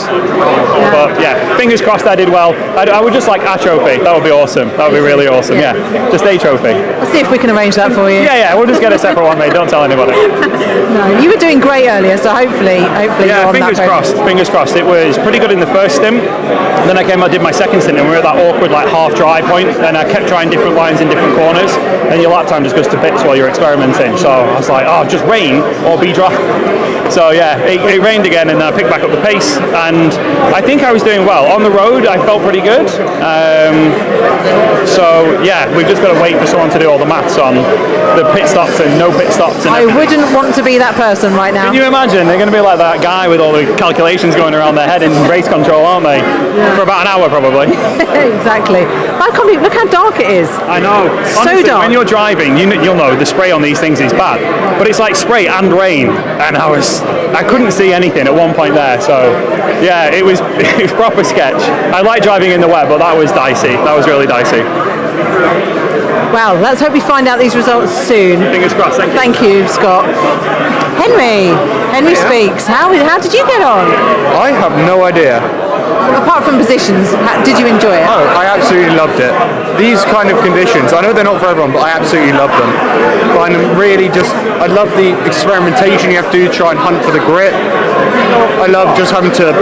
But yeah, fingers crossed I did well. I would just like a trophy. That would be awesome. That would be really awesome. Yeah, just a trophy. Let's see if we can arrange that for you. Yeah, we'll just get a separate one, mate. Don't tell anybody. No, you were doing great earlier, so hopefully Yeah, you're on fingers that crossed. Fingers crossed. It was pretty good in the first stint. Then I did my second stint, and we were at that awkward like half dry point, and I kept trying different lines in different corners, and your lap time just goes to bits while you're experimenting. So I was like, oh, just rain or be dry. So yeah, it rained again, and I picked back up the pace, and I think I was doing well. On the road, I felt pretty good. So yeah, we've just got to wait for someone to do all the maths on the pit stops and no pit stops. And I wouldn't want to be that person right now. Can you imagine? They're going to be like that guy with all the calculations going around their head in race control, aren't they? Yeah. For about an hour, probably. Exactly. I can't believe, look how dark it is. I know. So Honestly, dark. when you're driving, you'll know the spray on these things is bad. But it's like spray and rain, and I couldn't see anything at one point there. So yeah, it was proper sketch. I like driving in the wet, but that was dicey. That was really dicey. Well, let's hope we find out these results soon. Fingers crossed. Thank you. Thank you, Scott. Henry speaks. How did you get on? I have no idea. Apart from positions, did you enjoy it? Oh, I absolutely loved it. These kind of conditions, I know they're not for everyone, but I absolutely love them. But I'm really I love the experimentation you have to do to try and hunt for the grip. I love just having to,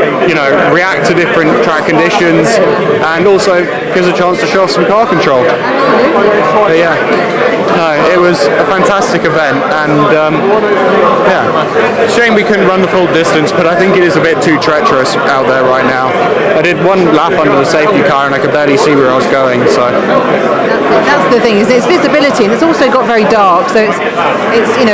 react to different track conditions, and also gives a chance to show off some car control. But yeah, no, it was a fantastic event, and shame we couldn't run the full distance, but I think it is a bit too treacherous out there right now. I did one lap under the safety car and I could barely see where I was going, so. That's the thing, is it's visibility, and it's also got very dark, so it's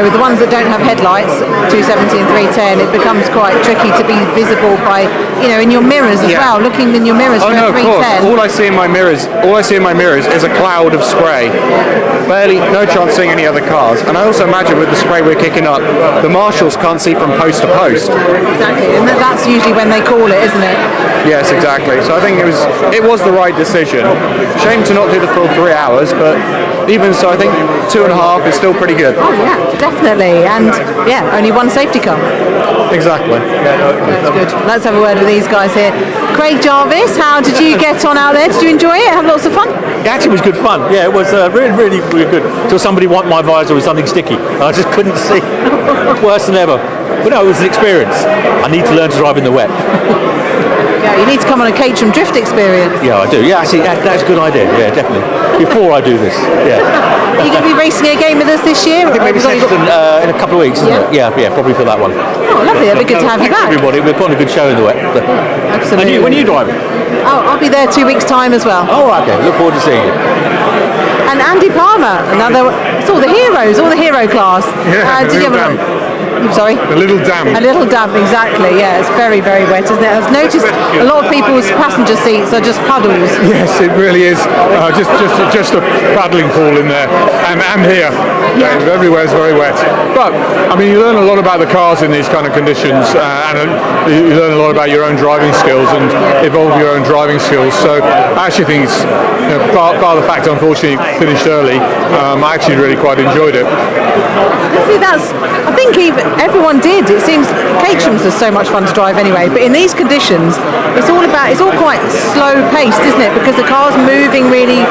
with the ones that don't have headlights, 270 and 310, it becomes quite tricky to be visible by, in your mirrors as well, looking in your mirrors for a 310. Of course. All I see in my mirrors is a cloud of spray. Barely, no chance seeing any other cars. And I also imagine with the spray we're kicking up, the marshals can't see from post to post. Exactly, and that's usually when they call it, isn't it? Yes, exactly. So I think it was the right decision. Shame to not do the full 3 hours, but even so, I think 2.5 is still pretty good. Oh yeah, definitely. And yeah, only one safety car. Exactly. That's good. Let's have a word with these guys here. Craig Jarvis, how did you get on out there? Did you enjoy it? Have lots of fun? It actually was good fun. Yeah, it was really, really, really good. Until somebody wiped my visor with something sticky. I just couldn't see. Worse than ever. But no, it was an experience. I need to learn to drive in the wet. Yeah, you need to come on a Caterham drift experience. Yeah, I do. Yeah, actually, that's a good idea. Yeah, definitely. Before I do this. Yeah. Are you going to be racing again with us this year? I think maybe Snetterton, in a couple of weeks, isn't it? Yeah, probably for that one. Oh, lovely. That'd be good to have you back. Everybody, we're putting a good show in the wet. Absolutely. And when are you driving? Oh, I'll be there 2 weeks' time as well. Oh, okay. Look forward to seeing you. And Andy Palmer, it's all the heroes, all the hero class. Yeah, did you have sorry? A little damp. A little damp, exactly. Yeah, it's very, very wet, isn't it? I've noticed a lot of people's passenger seats are just puddles. Yes, it really is. Just a paddling pool in there, and here. Yeah. Everywhere's very wet. But I mean, you learn a lot about the cars in these kind of conditions, and you learn a lot about your own driving skills and evolve your own driving skills. So I actually think it's, bar the fact, unfortunately, finished early. I actually really quite enjoyed it. actually I think even everyone did. It seems Caterham's are so much fun to drive anyway, but in these conditions, it's all quite slow paced, isn't it? Because the car's moving really,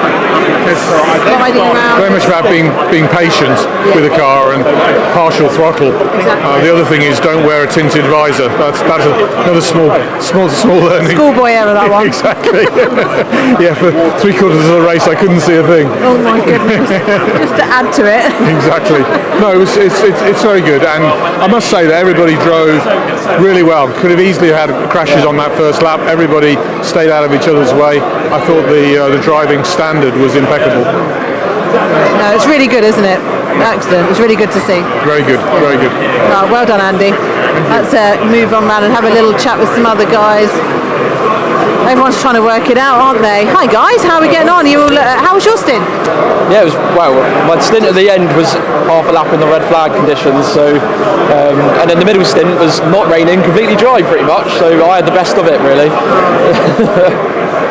sliding around. Very much about being patient with the car and partial throttle. The other thing is don't wear a tinted visor. That's another small learning. Schoolboy error, that one. Exactly. Yeah, for 3/4 of the race I couldn't see a thing. Oh my goodness. Just to add to it. Exactly. No, it's very good, and I must say that everybody drove really well. Could have easily had crashes on that first lap. Everybody stayed out of each other's way. I thought the driving standard was impeccable. No, it's really good, isn't it? Excellent. It's really good to see. Very good. Very good. Well done, Andy. Let's move on round and have a little chat with some other guys. Everyone's trying to work it out, aren't they? Hi guys, how are we getting on? How was your stint? Yeah, it was, well, my stint at the end was half a lap in the red flag conditions, so and then the middle stint was not raining, completely dry pretty much, so I had the best of it really.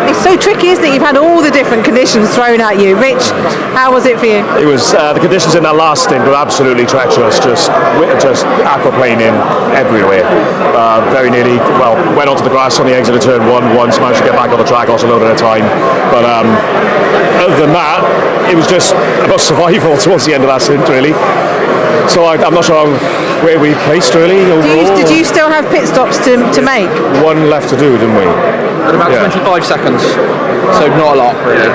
It's so tricky, isn't it? You've had all the different conditions thrown at you. Rich, how was it for you? It was the conditions in that last stint were absolutely treacherous, just aquaplaning everywhere. Very nearly, went onto the grass on the exit of turn one once, managed to get back on the track, lost a little bit of time. But other than that, it was just about survival towards the end of that stint, really. So I'm not sure where we placed really overall. Did you still have pit stops to make? One left to do, didn't we? At about 25 seconds, so not a lot really.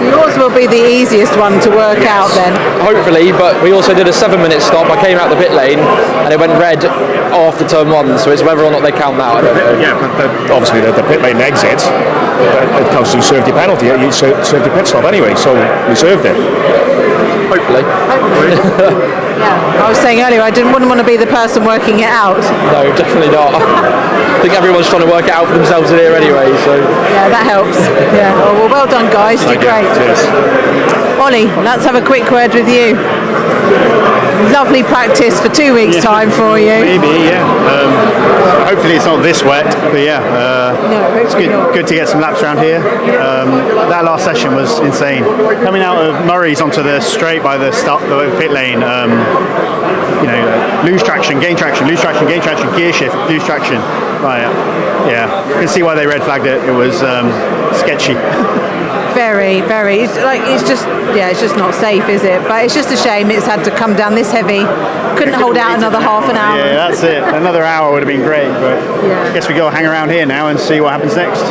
Yours will be the easiest one to work out then. Hopefully, but we also did a 7-minute stop. I came out the pit lane and it went red after turn one, so it's whether or not they count that. I don't know. Yeah, but obviously the pit lane exit, it comes to serve your penalty. You served your pit stop anyway, so we served it. Hopefully. Yeah, I was saying earlier I wouldn't want to be the person working it out. No, definitely not. I think everyone's trying to work it out for themselves in here anyway, so. Yeah, that helps. Yeah. Oh, well done guys, you did great. Cheers. Ollie, let's have a quick word with you. Lovely practice for 2 weeks' time for you. Maybe, yeah. Hopefully it's not this wet, but yeah, it's good to get some laps around here. That last session was insane. Coming out of Murray's onto the straight by the pit lane, lose traction, gain traction, lose traction, gain traction, gear shift, lose traction. Right, yeah. You can see why they red flagged it. It was sketchy. Very. It's just not safe, is it? But it's just a shame it's had to come down this heavy. Couldn't hold out another half an hour. Yeah, that's it. Another hour would have been great, but I guess we go hang around here now and see what happens next.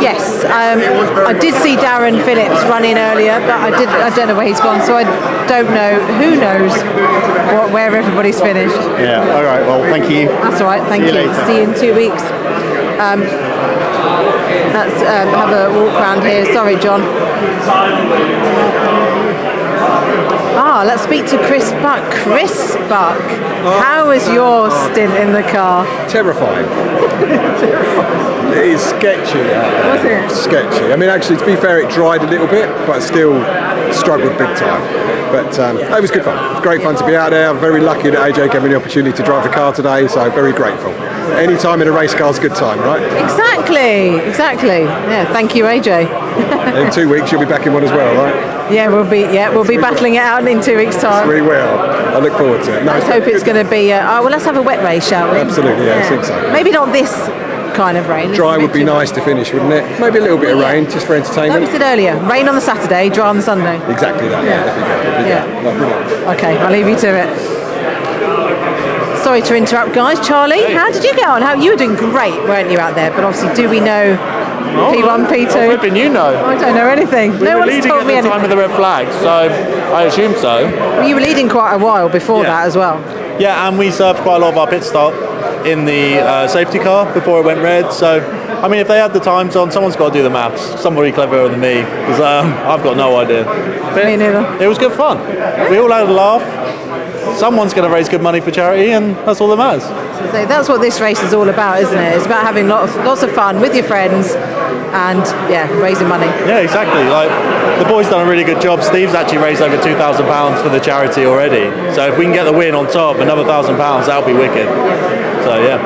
Yes, I did see Darren Phillips run in earlier, but I don't know where he's gone, so I don't know. Who knows where everybody's finished? Yeah. All right. Well, thank you. That's all right. Thank See you you. later. See you in 2 weeks. Let's have a walk around here. Sorry, John. Let's speak to Chris Buck. Chris Buck, how was your stint in the car? Terrifying. It is sketchy out there. Was it? Sketchy. I mean, actually, to be fair, it dried a little bit, but still struggled big time. But it was good fun. It was great fun to be out there. I'm very lucky that AJ gave me the opportunity to drive the car today, so very grateful. Any time in a race car is a good time, right? Exactly. Yeah, thank you, AJ. In 2 weeks, you'll be back in one as well, right? Yeah, we'll be battling it out in 2 weeks' time. We will. I look forward to it. Let's hope it's going to be. Let's have a wet race, shall we? Absolutely, yeah, I think so. Maybe not this kind of rain. Dry would be nice to finish, wouldn't it? Maybe a little bit of rain, just for Like entertainment. we said earlier, rain on the Saturday, dry on the Sunday. Exactly that. Yeah, that'd be good. No, brilliant. Okay, I'll leave you to it. Sorry to interrupt, guys. Charlie, how did you get on? You were doing great, weren't you, out there? But obviously, do we know P1, P2? I'm hoping you know. I don't know anything. We No were one's leading told at me the anything. time of the red flag, so I assume so. Well, you were leading quite a while before that as well. Yeah, and we served quite a lot of our pit stop in the safety car before it went red. So, I mean, if they had the times on, someone's got to do the maths. Somebody cleverer than me, because I've got no idea. But me neither. It was good fun. We all had a laugh. Someone's going to raise good money for charity, and that's all that matters. So that's what this race is all about, isn't it? It's about having lots of fun with your friends and, raising money. Yeah, exactly. Like, the boys done a really good job. Steve's actually raised over £2,000 for the charity already. So if we can get the win on top, another £1,000, that'll be wicked. So, yeah.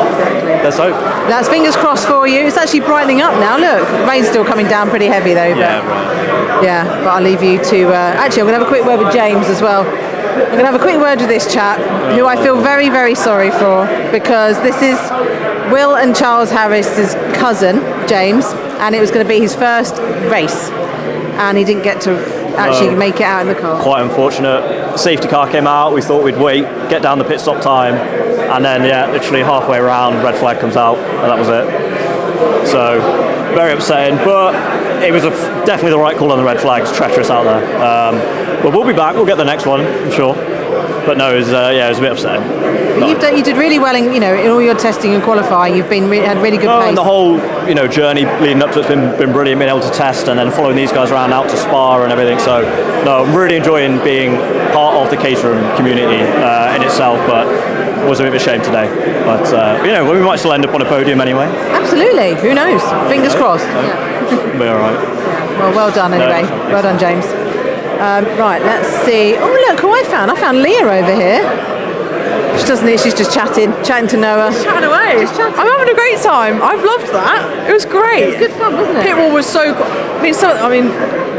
Exactly. let's hope. That's fingers crossed for you. It's actually brightening up now. Look, rain's still coming down pretty heavy though. But I'll leave you to. Actually, I'm going to have a quick word with James as well. I'm going to have a quick word with this chap, who I feel very, very sorry for, because this is Will and Charles Harris's cousin, James, and it was going to be his first race, and he didn't get to actually make it out in the car. Quite unfortunate. Safety car came out, we thought we'd wait, get down the pit stop time, and then literally halfway around, red flag comes out, and that was it. So, very upsetting, but it was definitely the right call on the red flag. It's treacherous out there. But we'll be back, we'll get the next one, I'm sure. But no, it was a bit upsetting. You did really well in all your testing and qualifying. You've had really good pace. And the whole journey leading up to it's been brilliant, being able to test and then following these guys around out to Spa and everything. So no, I'm really enjoying being part of the Caterham community in itself. But it was a bit of a shame today. But we might still end up on a podium anyway. Absolutely. Who knows? Fingers crossed. We're all right. Well done anyway. Well done, James. Right, let's see. Oh, look who I found. I found Leah over here. She doesn't need, she's just chatting to Noah. Just chatting away. I'm having a great time. I've loved that. It was great. It was good fun, wasn't it? Pit wall was so cool. I mean,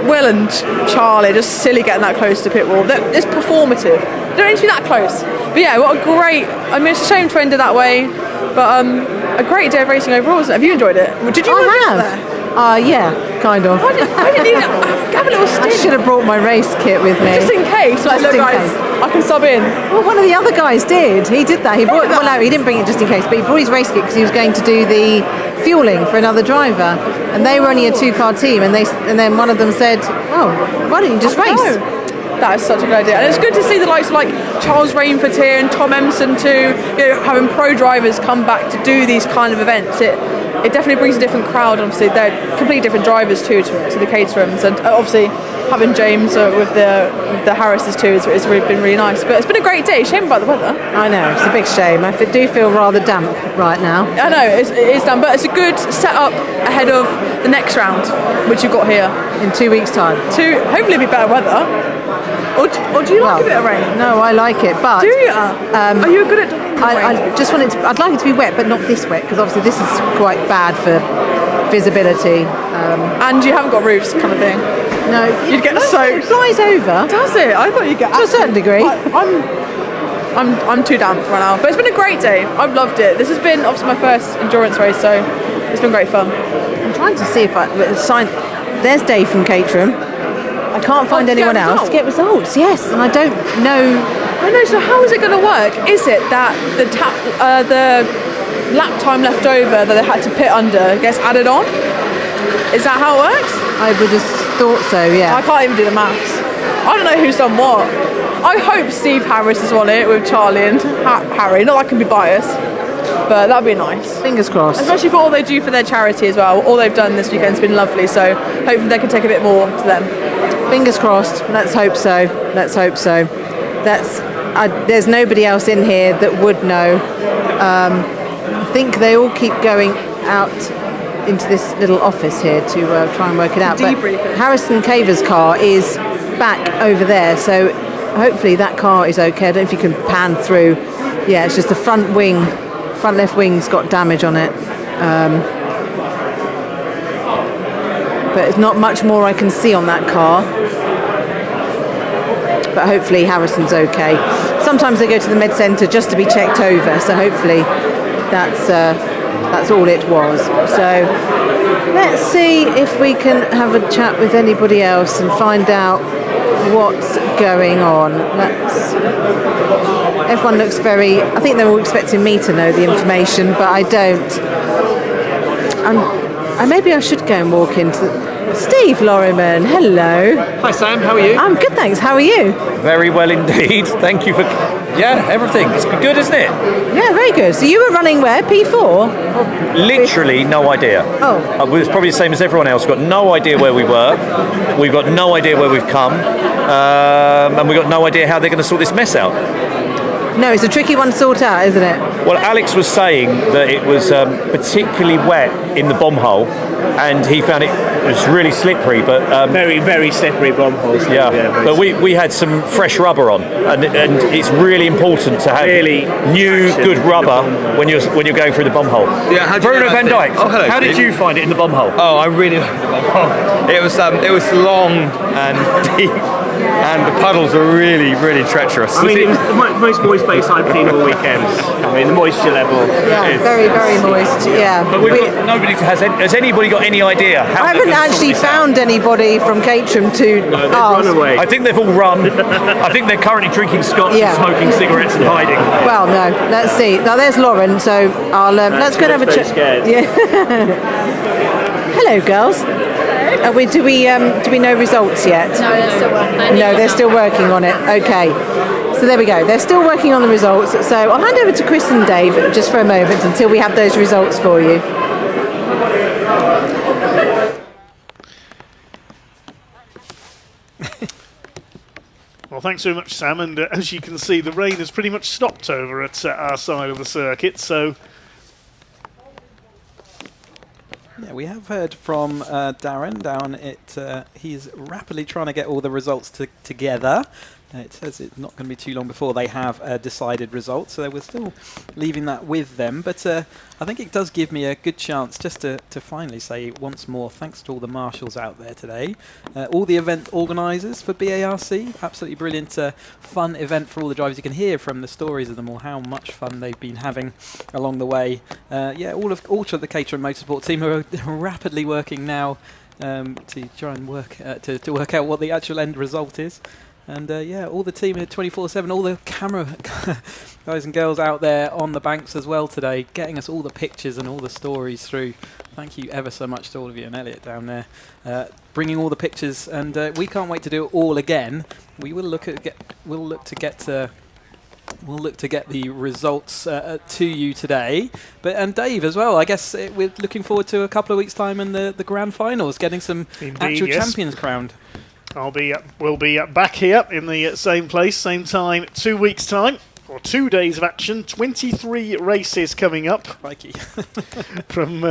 Will and Charlie, just silly getting that close to pit wall. It's performative. They don't need to be that close. But yeah, what a great, it's a shame to end it that way, but a great day of racing overall, wasn't it? Have you enjoyed it? Did you have there? Yeah, kind of. Why didn't you have a little stint? I should have brought my race kit with me. Just in case. Like, look, guys, I can sub in. Well, one of the other guys did. He did that. He brought. Well, no, he didn't bring it just in case, but he brought his race kit because he was going to do the fueling for another driver, and they were only a 2-car team, and then one of them said, "Oh, why don't you just race?" That is such a good idea, and it's good to see the likes of like Charles Rainford here and Tom Empson too. Having pro drivers come back to do these kind of events. It definitely brings a different crowd. Obviously, they're completely different drivers too to the Caterhams, and obviously having James with the Harrises too has been really nice. But it's been a great day. Shame about the weather. I know, it's a big shame. I do feel rather damp right now. I know it is damp, but it's a good setup ahead of the next round, which you've got here in 2 weeks' time. Hopefully it'll be better weather. Or do you like a bit of rain? No, I like it, but do you? Are you good at? I'd like it to be wet, but not this wet, because obviously this is quite bad for visibility. And you haven't got roofs, kind of thing. No, you'd get soaked. It flies over. Does it? I thought you'd get to a certain degree. I'm too damp right now, but it's been a great day. I've loved it. This has been obviously my first endurance race, so it's been great fun. I'm trying to see if there's Dave from Caterham. I can't find anyone else to get results. Yes, and I don't know. I know. So how is it going to work? Is it that the lap time left over that they had to pit under gets added on? Is that how it works? I would have thought so. Yeah. I can't even do the maths. I don't know who's done what. I hope Steve Harris has won it with Charlie and Harry. Not that I can be biased, but that'd be nice. Fingers crossed. Especially for all they do for their charity as well. All they've done this weekend's been lovely. So hopefully they can take a bit more to them. Fingers crossed. Let's hope so. Let's hope so. There's nobody else in here that would know. I think they all keep going out into this little office here to try and work it out. But Harrison Caver's car is back over there, so hopefully that car is okay. I don't know if you can pan through. Yeah, it's just the front left wing's got damage on it. But there's not much more I can see on that car. But hopefully Harrison's okay. Sometimes they go to the med centre just to be checked over, so hopefully that's all it was. So let's see if we can have a chat with anybody else and find out what's going on. Everyone looks I think they're all expecting me to know the information, but I don't. Maybe I should go and walk into Steve Lorriman, hello. Hi Sam, how are you? I'm good, thanks. How are you? Very well indeed. Thank you for everything. It's good, isn't it? Yeah, very good. So you were running where? P4? Literally no idea. Oh. It was probably the same as everyone else. We've got no idea where we were. We've got no idea where we've come. And we've got no idea how they're going to sort this mess out. No, it's a tricky one to sort out, isn't it? Well, Alex was saying that it was particularly wet in the bomb hole, and he found it was really slippery. But very, very slippery bomb holes. Yeah, but we had some fresh rubber on, and it's really important to have new good rubber when you're going through the bomb hole. Yeah, how Bruno Van Dijk. Oh, hello. How did you find it in the bomb hole? Oh, I really liked the bomb hole. It was long and deep, and the puddles were really, really treacherous. I mean, it was the most moist place I've seen all weekend. I mean, the moisture level. Yeah, very, very moist. Yeah. But nobody has anybody got any idea? How I haven't actually found anybody from Caterham to ask. I think they've all run. I think they're currently drinking scotch and smoking cigarettes and hiding. Well, no. Let's see. Now there's Lauren. So I'll let's go and have a chat. Yeah. Hello, girls. Do we know results yet? No, they're still working. No, they're still working on it. Okay. So there we go. They're still working on the results. So I'll hand over to Chris and Dave just for a moment until we have those results for you. Well, thanks very much, Sam. And as you can see, the rain has pretty much stopped over at our side of the circuit. So. Yeah, we have heard from Darren down at, he's rapidly trying to get all the results together. It says it's not going to be too long before they have decided results, so we're still leaving that with them. But I think it does give me a good chance just to finally say once more thanks to all the marshals out there today, all the event organisers for BARC, absolutely brilliant, fun event for all the drivers. You can hear from the stories of them all how much fun they've been having along the way. Yeah, all of the Caterham Motorsport team are rapidly working now to try and work to work out what the actual end result is. And yeah, all the team here 24/7, all the camera guys and girls out there on the banks as well today, getting us all the pictures and all the stories through. Thank you ever so much to all of you, and Elliot down there, bringing all the pictures. And we can't wait to do it all again. We will look to get the results to you today. And Dave as well. I guess we're looking forward to a couple of weeks' time and the grand finals, getting some actual champions crowned. We'll be back here in the same place, same time, 2 weeks' time, or 2 days of action. 23 races coming up. Crikey. From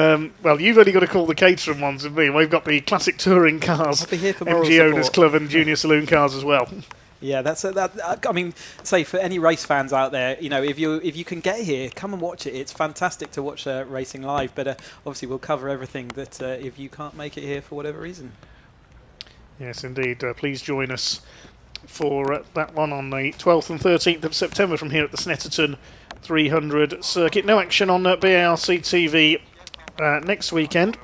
well, you've only got to call the Caterham ones with me. We've got the classic touring cars, I'll be here for moral MG support. Owners Club, and Junior Saloon cars as well. Yeah, I mean, say for any race fans out there, you know, if you can get here, come and watch it. It's fantastic to watch racing live. But obviously, we'll cover everything that if you can't make it here for whatever reason. Yes, indeed. Please join us for that one on the 12th and 13th of September from here at the Snetterton 300 circuit. No action on BARC TV next weekend.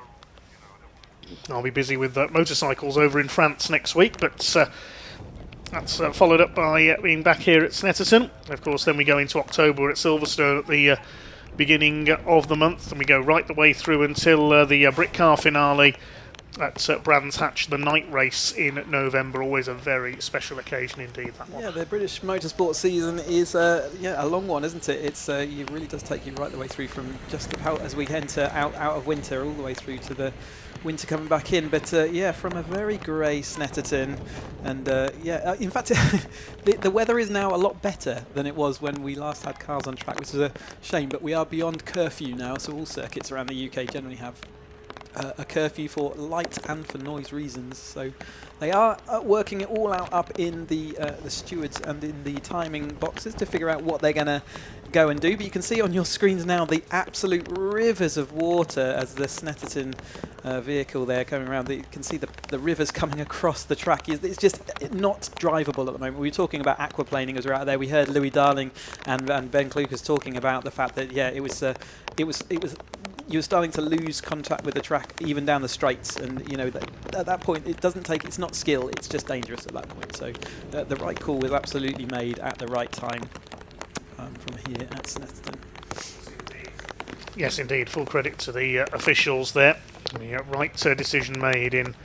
I'll be busy with motorcycles over in France next week, but that's followed up by being back here at Snetterton. Of course, then we go into October at Silverstone at the beginning of the month, and we go right the way through until the Britcar finale at Brands Hatch, the night race in November. Always a very special occasion indeed, that one. Yeah, the British motorsport season is a long one, isn't it? It's it really does take you right the way through from just about as we enter out of winter all the way through to the winter coming back in. But yeah, from a very grey Snetterton, and yeah, in fact the weather is now a lot better than it was when we last had cars on track, which is a shame. But we are beyond curfew now, so all circuits around the UK generally have a curfew for light and for noise reasons, so they are working it all out up in the stewards and in the timing boxes to figure out what they're going to go and do. But you can see on your screens now the absolute rivers of water as the Snetterton vehicle there coming around. You can see the rivers coming across the track. It's just not drivable at the moment. We were talking about aquaplaning as we were out there. We heard Louis Darling and Ben Klukas talking about the fact that yeah, it was you were starting to lose contact with the track even down the straights, and you know at that point it's not skill, it's just dangerous at that point. So the right call was absolutely made at the right time from here at Snetterton. Yes, indeed. Full credit to the officials there. The right decision made in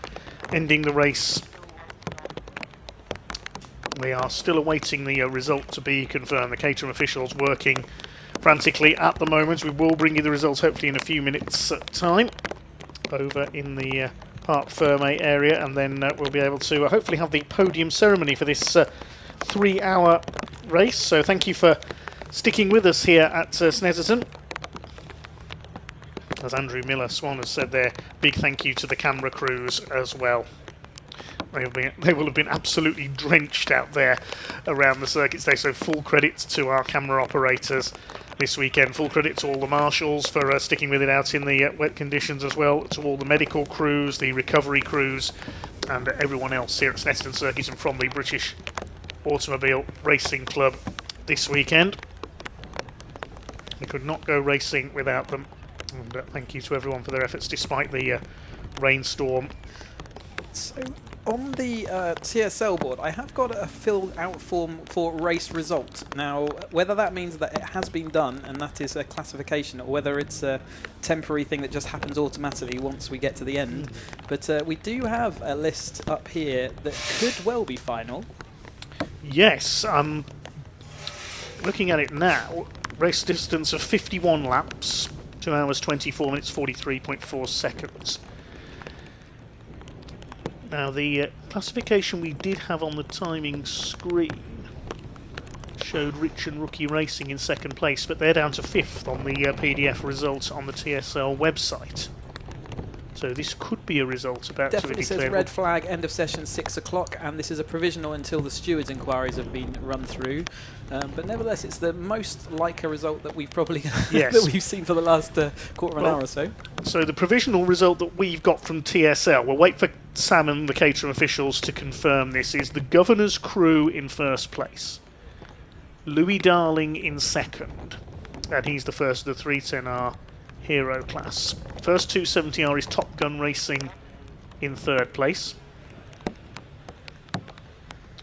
ending the race. We are still awaiting the result to be confirmed. The Caterham officials working frantically at the moment. We will bring you the results hopefully in a few minutes' time over in the Parc Fermé area, and then we'll be able to hopefully have the podium ceremony for this 3-hour race. So thank you for Sticking with us here at Snetterton, as Andrew Miller Swan has said there, big thank you to the camera crews as well. They will have been absolutely drenched out there around the circuit today, so full credit to our camera operators this weekend. Full credit to all the marshals for sticking with it out in the wet conditions as well, to all the medical crews, the recovery crews, and everyone else here at Snetterton Circuit and from the British Automobile Racing Club this weekend. We could not go racing without them, and thank you to everyone for their efforts despite the rainstorm. So on the TSL board, I have got a filled out form for race result. Now, whether that means that it has been done and that is a classification, or whether it's a temporary thing that just happens automatically once we get to the end. But we do have a list up here that could well be final. Yes, looking at it now, race distance of 51 laps, 2 hours 24 minutes 43.4 seconds. Now the classification we did have on the timing screen showed Rich and Rookie Racing in second place, but they're down to 5th on the PDF results on the TSL website. So this could be a result about to be Definitely declared. says red flag, end of session 6 o'clock, and this is a provisional until the stewards' inquiries have been run through. But nevertheless, it's the most like a result that we've probably that we've seen for the last quarter of an hour or so. So the provisional result that we've got from TSL, we'll wait for Sam and the Caterham officials to confirm this, is the Governor's Crew in first place, Louis Darling in second, and he's the first of the 310R Hero class. First 270R is Top Gun Racing in third place.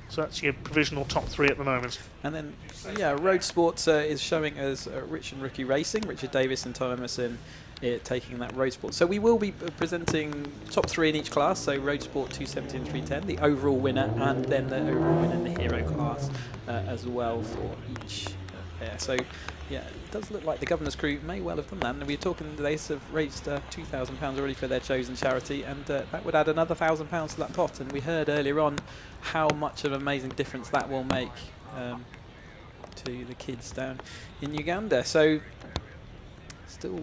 So that's your provisional top 3 at the moment. And then, yeah, Road Sports is showing us Rich and Rookie Racing, Richard Davis and Tom Emerson taking that Road Sport. So we will be presenting top 3 in each class, so Road Sport 270 and 310, the overall winner, and then the overall winner in the Hero class as well for each pair. So yeah, it does look like the Governor's Crew may well have done that. And we were talking, they have raised £2,000 already for their chosen charity, and that would add another £1,000 to that pot. And we heard earlier on how much of an amazing difference that will make to the kids down in Uganda. So still,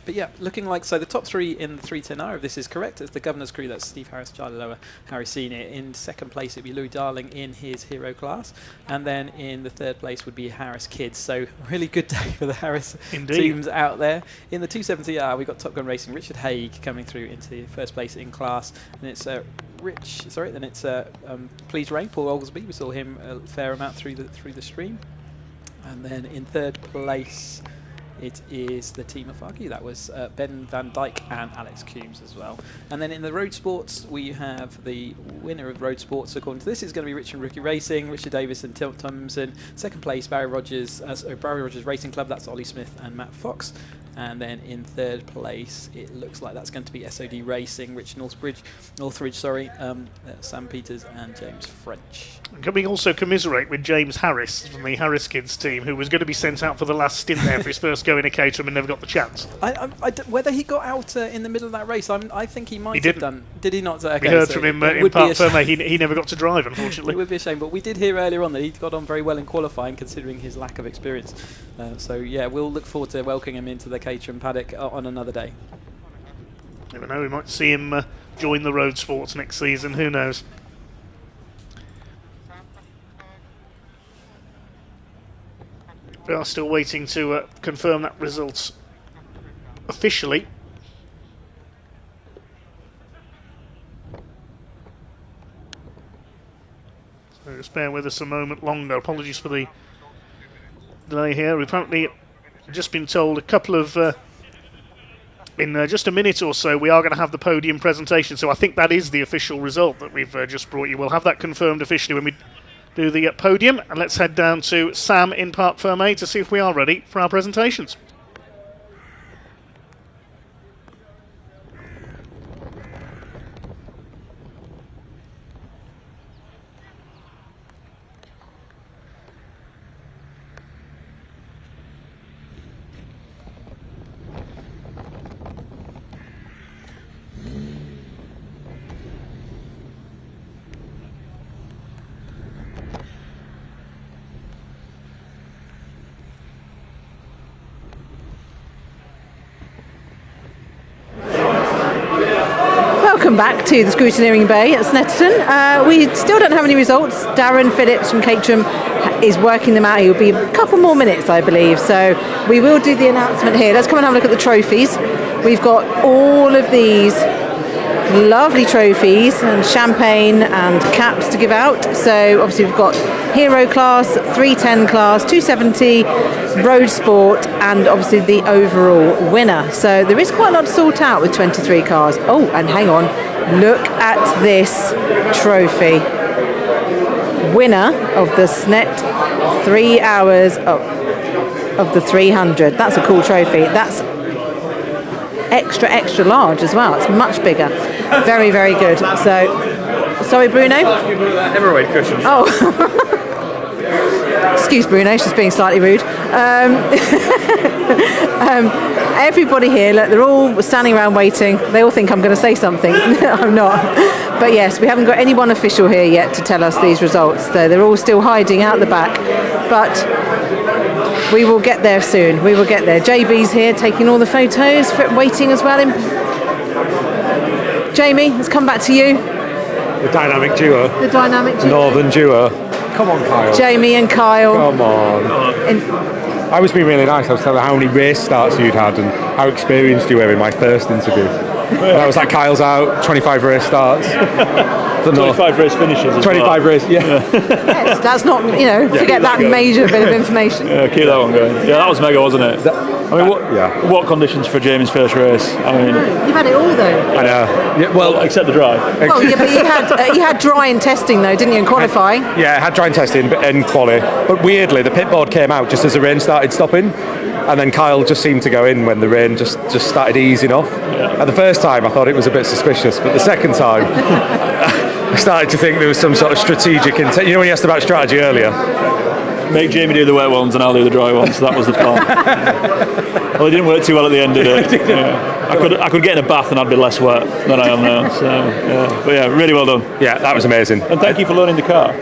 but yeah, looking like, so the top 3 in the 310R, if this is correct, it's the Governor's Crew. That's Steve Harris, Charlie Lower, Harry Senior. In second place, it'd be Louis Darling in his Hero class. And then in the third place would be Harris Kids. So really good day for the Harris teams out there. In the 270R, we've got Top Gun Racing, Richard Haig coming through into first place in class. And it's Please Rain, Paul Oglesby. We saw him a fair amount through the stream. And then in third place, it is the team of Farky. That was Ben Van Dyke and Alex Coombs as well. And then in the Road Sports, we have the winner of Road Sports. According to this, is going to be Rich and Rookie Racing, Richard Davis and Tom Tomlinson. Second place, Barry Rogers Racing Club. That's Ollie Smith and Matt Fox. And then in third place, it looks like that's going to be SOD Racing, Rich Northridge, Sam Peters and James French. And can we also commiserate with James Harris from the Harris Kids team, who was going to be sent out for the last stint there for his first go in a Caterham and never got the chance? Whether he got out in the middle of that race, I think he might have done. Did he not? Okay, we heard from him in Parc Ferme. He never got to drive, unfortunately. It would be a shame, but we did hear earlier on that he got on very well in qualifying, considering his lack of experience. So yeah, we'll look forward to welcoming him into the Caterham paddock on another day. Never know, we might see him join the Road Sports next season, who knows. We are still waiting to confirm that result officially. So just bear with us a moment longer. Apologies for the delay here. We've apparently just been told a couple of in just a minute or so we are going to have the podium presentation, so I think that is the official result that we've just brought you. We'll have that confirmed officially when we do the podium, and let's head down to Sam in Parc Ferme to see if we are ready for our presentations. Welcome back to the scrutineering bay at Snetterton. We still don't have any results. Darren Phillips from Caterham is working them out. He'll be a couple more minutes, I believe. So we will do the announcement here. Let's come and have a look at the trophies. We've got all of these lovely trophies and champagne and caps to give out. So obviously we've got Hero class, 310 class, 270, Road Sport, and obviously the overall winner. So there is quite a lot to sort out with 23 cars. Oh, and hang on, look at this trophy. Winner of the Snet 3 hours of the 300. That's a cool trophy. That's extra large as well. It's much bigger. Very, very good. So, sorry, Bruno. Hemorrhoid cushions. Oh. Excuse Bruno, she's being slightly rude. Everybody here, look, they're all standing around waiting. They all think I'm going to say something. I'm not. But yes, we haven't got anyone official here yet to tell us these results. So they're all still hiding out the back. But we will get there soon. We will get there. JB's here taking all the photos, waiting as well. Jamie, let's come back to you. The dynamic duo. The dynamic duo. Northern duo. Come on, Kyle. Jamie and Kyle. Come on. I was being really nice. I was telling her how many race starts you'd had and how experienced you were in my first interview. And I was like, Kyle's out, 25 race starts. 25 race finishes. 25 race, yeah. Yes, that's not, forget that major bit of information. Yeah, keep that one going. Yeah, that was mega, wasn't it? I mean, what conditions for Jamie's first race? I mean, you've had it all though. I know. Yeah, well, except the dry. Well, yeah, but you had dry in testing though, didn't you, in qualifying? Yeah, I had dry in testing in quali. But weirdly, the pit board came out just as the rain started stopping. And then Kyle just seemed to go in when the rain just started easing off. Yeah. And the first time I thought it was a bit suspicious, but the second time I started to think there was some sort of strategic intent. You know when you asked about strategy earlier? Make Jamie do the wet ones and I'll do the dry ones. That was the plan. Well, it didn't work too well at the end, did it? Yeah. I could get in a bath and I'd be less wet than I am now. So, yeah. But yeah, really well done. Yeah, that was amazing. And thank you for loaning the car.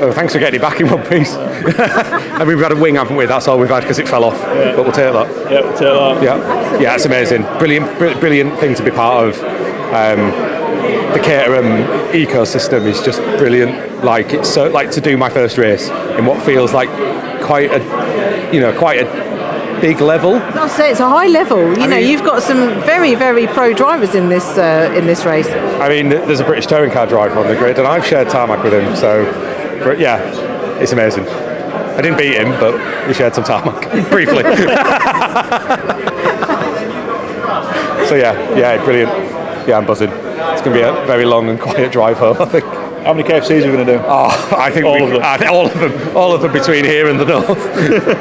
Oh, thanks for getting it back in one piece. And we've had a wing, haven't we? That's all we've had because it fell off. Yeah. But we'll take that. Yeah, we'll take that. Yeah, it's amazing. Brilliant thing to be part of. The Caterham ecosystem is just brilliant. Like it's so like to do my first race in what feels like quite a big level. I'll say it's a high level. You know, you've got some very, very pro drivers in this race. I mean, there's a British touring car driver on the grid, and I've shared tarmac with him. So, it's amazing. I didn't beat him, but we shared some tarmac briefly. So yeah, brilliant. Yeah, I'm buzzing. It's going to be a very long and quiet drive home, I think. How many KFCs are we going to do? Oh, I think all of them between here and the north,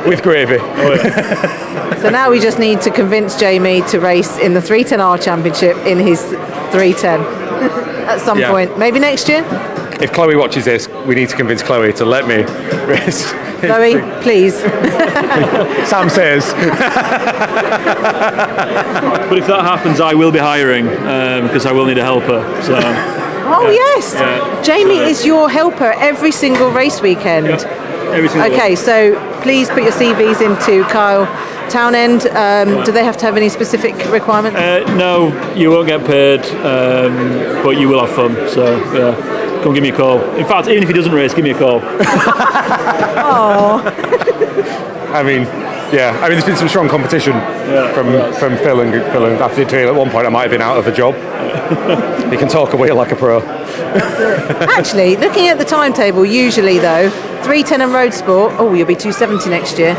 with gravy. Oh, yeah. So now we just need to convince Jamie to race in the 310R Championship in his 310 at some point, maybe next year. If Chloe watches this, we need to convince Chloe to let me race. Chloe, please. Sam says. But if that happens, I will be hiring because I will need a helper. So. Oh yes, Jamie is your helper every single race weekend. Every single okay, so please put your CVs into Kyle Townend. Do they have to have any specific requirements? No, you won't get paid, but you will have fun. So come give me a call. In fact, even if he doesn't race, give me a call. Oh. I mean, there's been some strong competition from Phil and I feel at one point I might have been out of a job. He can talk a wheel like a pro. Actually, looking at the timetable, usually though, 310 and Road Sport. Oh, you'll be 270 next year.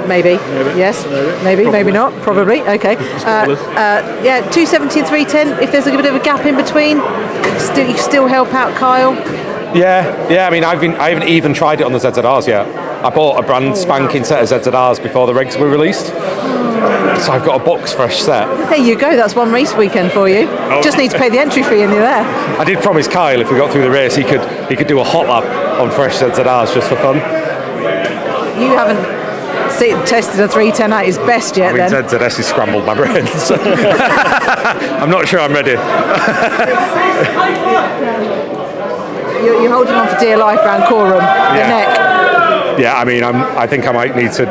Maybe. Yes. Maybe not. Probably. Okay. 270 and 310. If there's a bit of a gap in between, you can still help out Kyle. Yeah. I mean, I haven't even tried it on the ZZRs yet. I bought a brand spanking set of ZZRs before the regs were released. So I've got a box fresh set. There you go, that's one race weekend for you. Just need to pay the entry fee and you're there. I did promise Kyle if we got through the race he could do a hot lap on fresh ZZRs just for fun. You haven't tested a 310 at his best yet then. ZZS has scrambled my brains. I'm not sure I'm ready. You're holding on for dear life around Coram, the neck. yeah, I mean, I think I might need to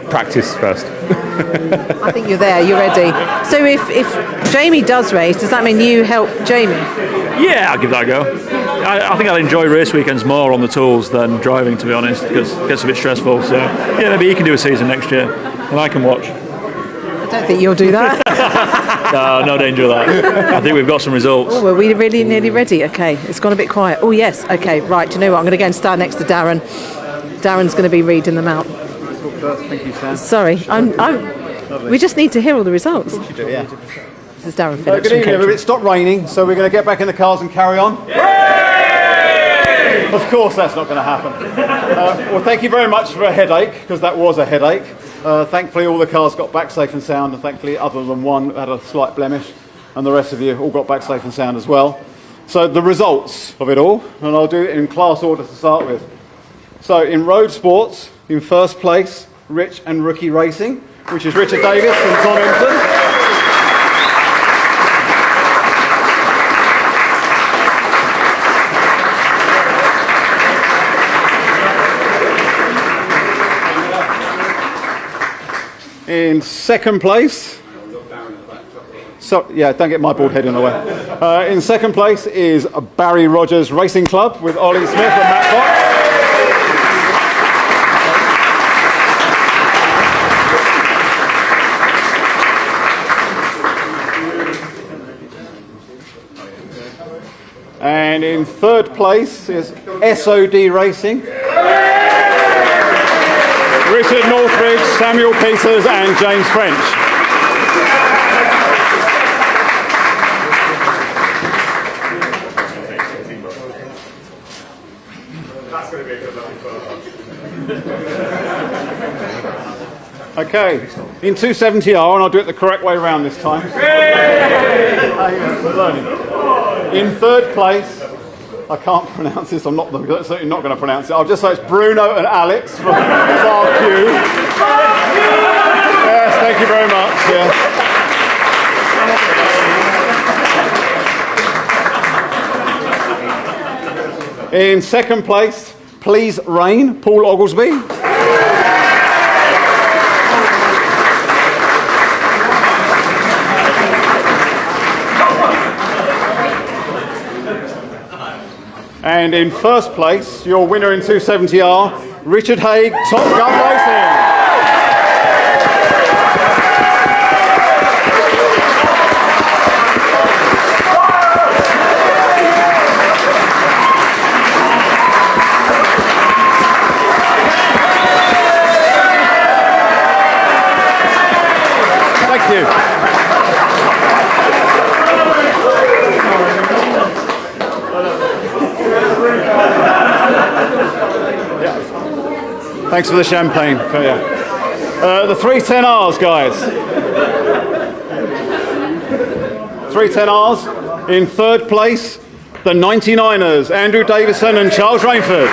practice first. I think you're there, you're ready. So if Jamie does race, does that mean you help Jamie? Yeah, I'll give that a go. I think I'll enjoy race weekends more on the tools than driving, to be honest, because it gets a bit stressful. So yeah, maybe he can do a season next year and I can watch. I don't think you'll do that. No danger of that. I think we've got some results. Oh, are we really nearly ready? Okay, it's gone a bit quiet. Oh yes, okay, right, do you know what? I'm going to go and stand next to Darren. Darren's going to be reading them out. Thank you, Sam. Sorry, we just need to hear all the results. Of course you do, yeah. This is Darren Phillips. Good evening, everybody. It stopped raining, so we're going to get back in the cars and carry on. Of course that's not going to happen. Well, thank you very much for a headache, because that was a headache. Thankfully all the cars got back safe and sound, and thankfully other than one had a slight blemish, and the rest of you all got back safe and sound as well. So the results of it all, and I'll do it in class order to start with. So in road sports, in first place, Rich and Rookie Racing, which is Richard Davis and Tom Emerson. In second place, so yeah, don't get my bald head in the way. In second place is Barry Rogers Racing Club with Ollie Smith and Matt Fox. And in third place is SOD Racing. Richard Northridge, Samuel Peters and James French. Okay, in 270R, and I'll do it the correct way around this time. In third place, I can't pronounce this, I'm certainly not going to pronounce it. I'll just say it's Bruno and Alex from BARC. Yes, thank you very much. Yeah. In second place, Please Rain, Paul Oglesby. And in first place, your winner in 270R, Richard Haig, Top Gun Racing. Thank you. Thanks for the champagne. The 310Rs, guys. 310Rs. In third place, the 99ers, Andrew Davison and Charles Rainford.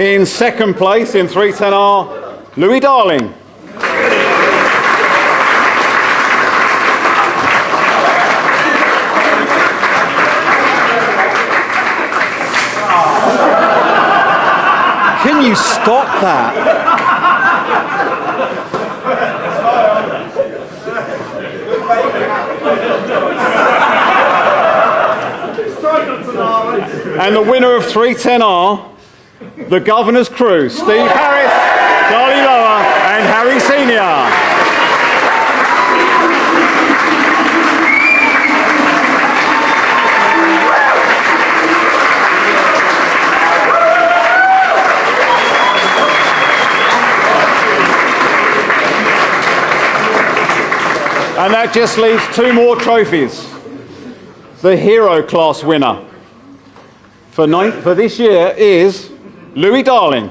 In second place, in 310R, Louis Darling. Can you stop that? And the winner of 310R, the Governor's Crew, Steve Harris, Charlie Lower and Harry Senior. And that just leaves two more trophies. The Hero Class winner for this year is Louis Darling.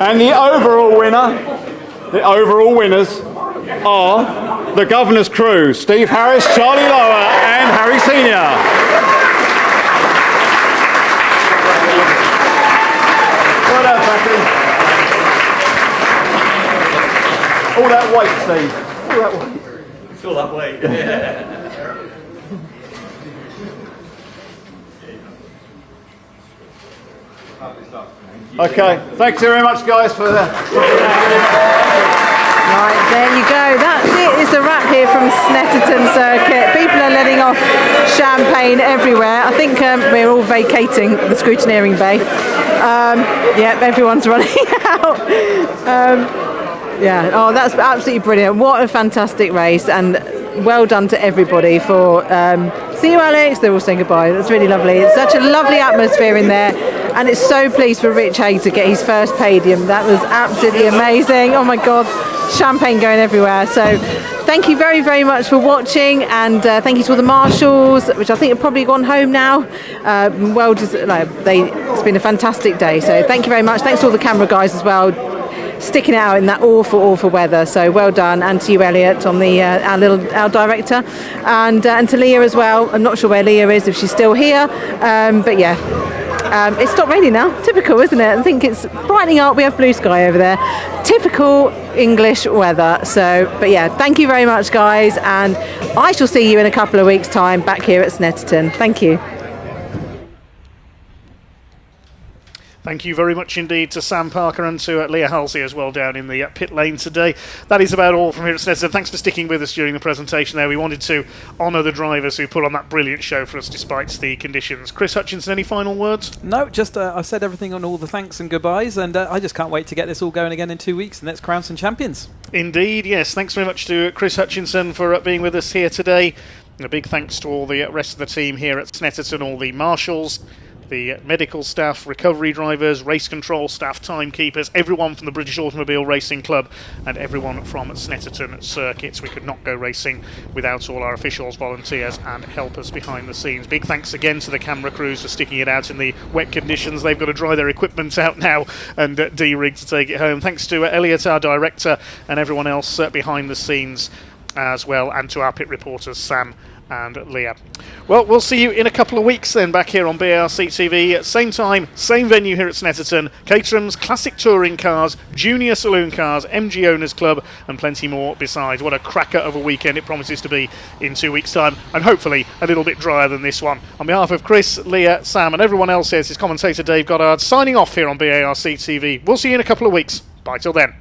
And the overall winners are the Governor's crew, Steve Harris, Charlie Lower and Harry Senior. Well done, Patrick. All that weight, Steve. All that weight. It's all that weight. Yeah. Okay, thanks very much, guys, for that. Right, there you go. That's it. It's a wrap here from Snetterton Circuit. People are letting off champagne everywhere. I think we're all vacating the scrutineering bay. Yeah, everyone's running out. Yeah, oh, that's absolutely brilliant. What a fantastic race, and well done to everybody for... see you, Alex. They're all saying goodbye. That's really lovely. It's such a lovely atmosphere in there, and it's so pleased for Rich Hay to get his first podium. That was absolutely amazing. Oh my God, champagne going everywhere. So thank you very, very much for watching, and thank you to all the marshals, which I think have probably gone home now. It's been a fantastic day. So thank you very much. Thanks to all the camera guys as well, sticking it out in that awful weather. So well done, and to you, Elliot, on the our director, and to Leah as well. I'm not sure where Leah is, if she's still here, but yeah. It's stopped raining now. Typical, isn't it? I think it's brightening up. We have blue sky over there. Typical English weather. So, but yeah, thank you very much, guys, and I shall see you in a couple of weeks' time back here at Snetterton. Thank you. Thank you very much indeed to Sam Parker and to Leah Halsey as well down in the pit lane today. That is about all from here at Snetterton. Thanks for sticking with us during the presentation there. We wanted to honour the drivers who put on that brilliant show for us despite the conditions. Chris Hutchinson, any final words? No, just I've said everything on all the thanks and goodbyes, and I just can't wait to get this all going again in 2 weeks, and let's crown some champions. Indeed, yes. Thanks very much to Chris Hutchinson for being with us here today. And a big thanks to all the rest of the team here at Snetterton, all the marshals, the medical staff, recovery drivers, race control staff, timekeepers, everyone from the British Automobile Racing Club and everyone from Snetterton Circuits. We could not go racing without all our officials, volunteers and helpers behind the scenes. Big thanks again to the camera crews for sticking it out in the wet conditions. They've got to dry their equipment out now and de-rig to take it home. Thanks to Elliot, our director, and everyone else behind the scenes as well, and to our pit reporters, Sam and Leah. Well, we'll see you in a couple of weeks then, back here on BARC TV, same time, same venue here at Snetterton. Caterham's classic touring cars, junior saloon cars, MG Owners Club, and plenty more besides. What a cracker of a weekend it promises to be in 2 weeks' time, and hopefully a little bit drier than this one. On behalf of Chris, Leah, Sam, and everyone else here, this is commentator Dave Goddard signing off here on BARC TV. We'll see you in a couple of weeks. Bye till then.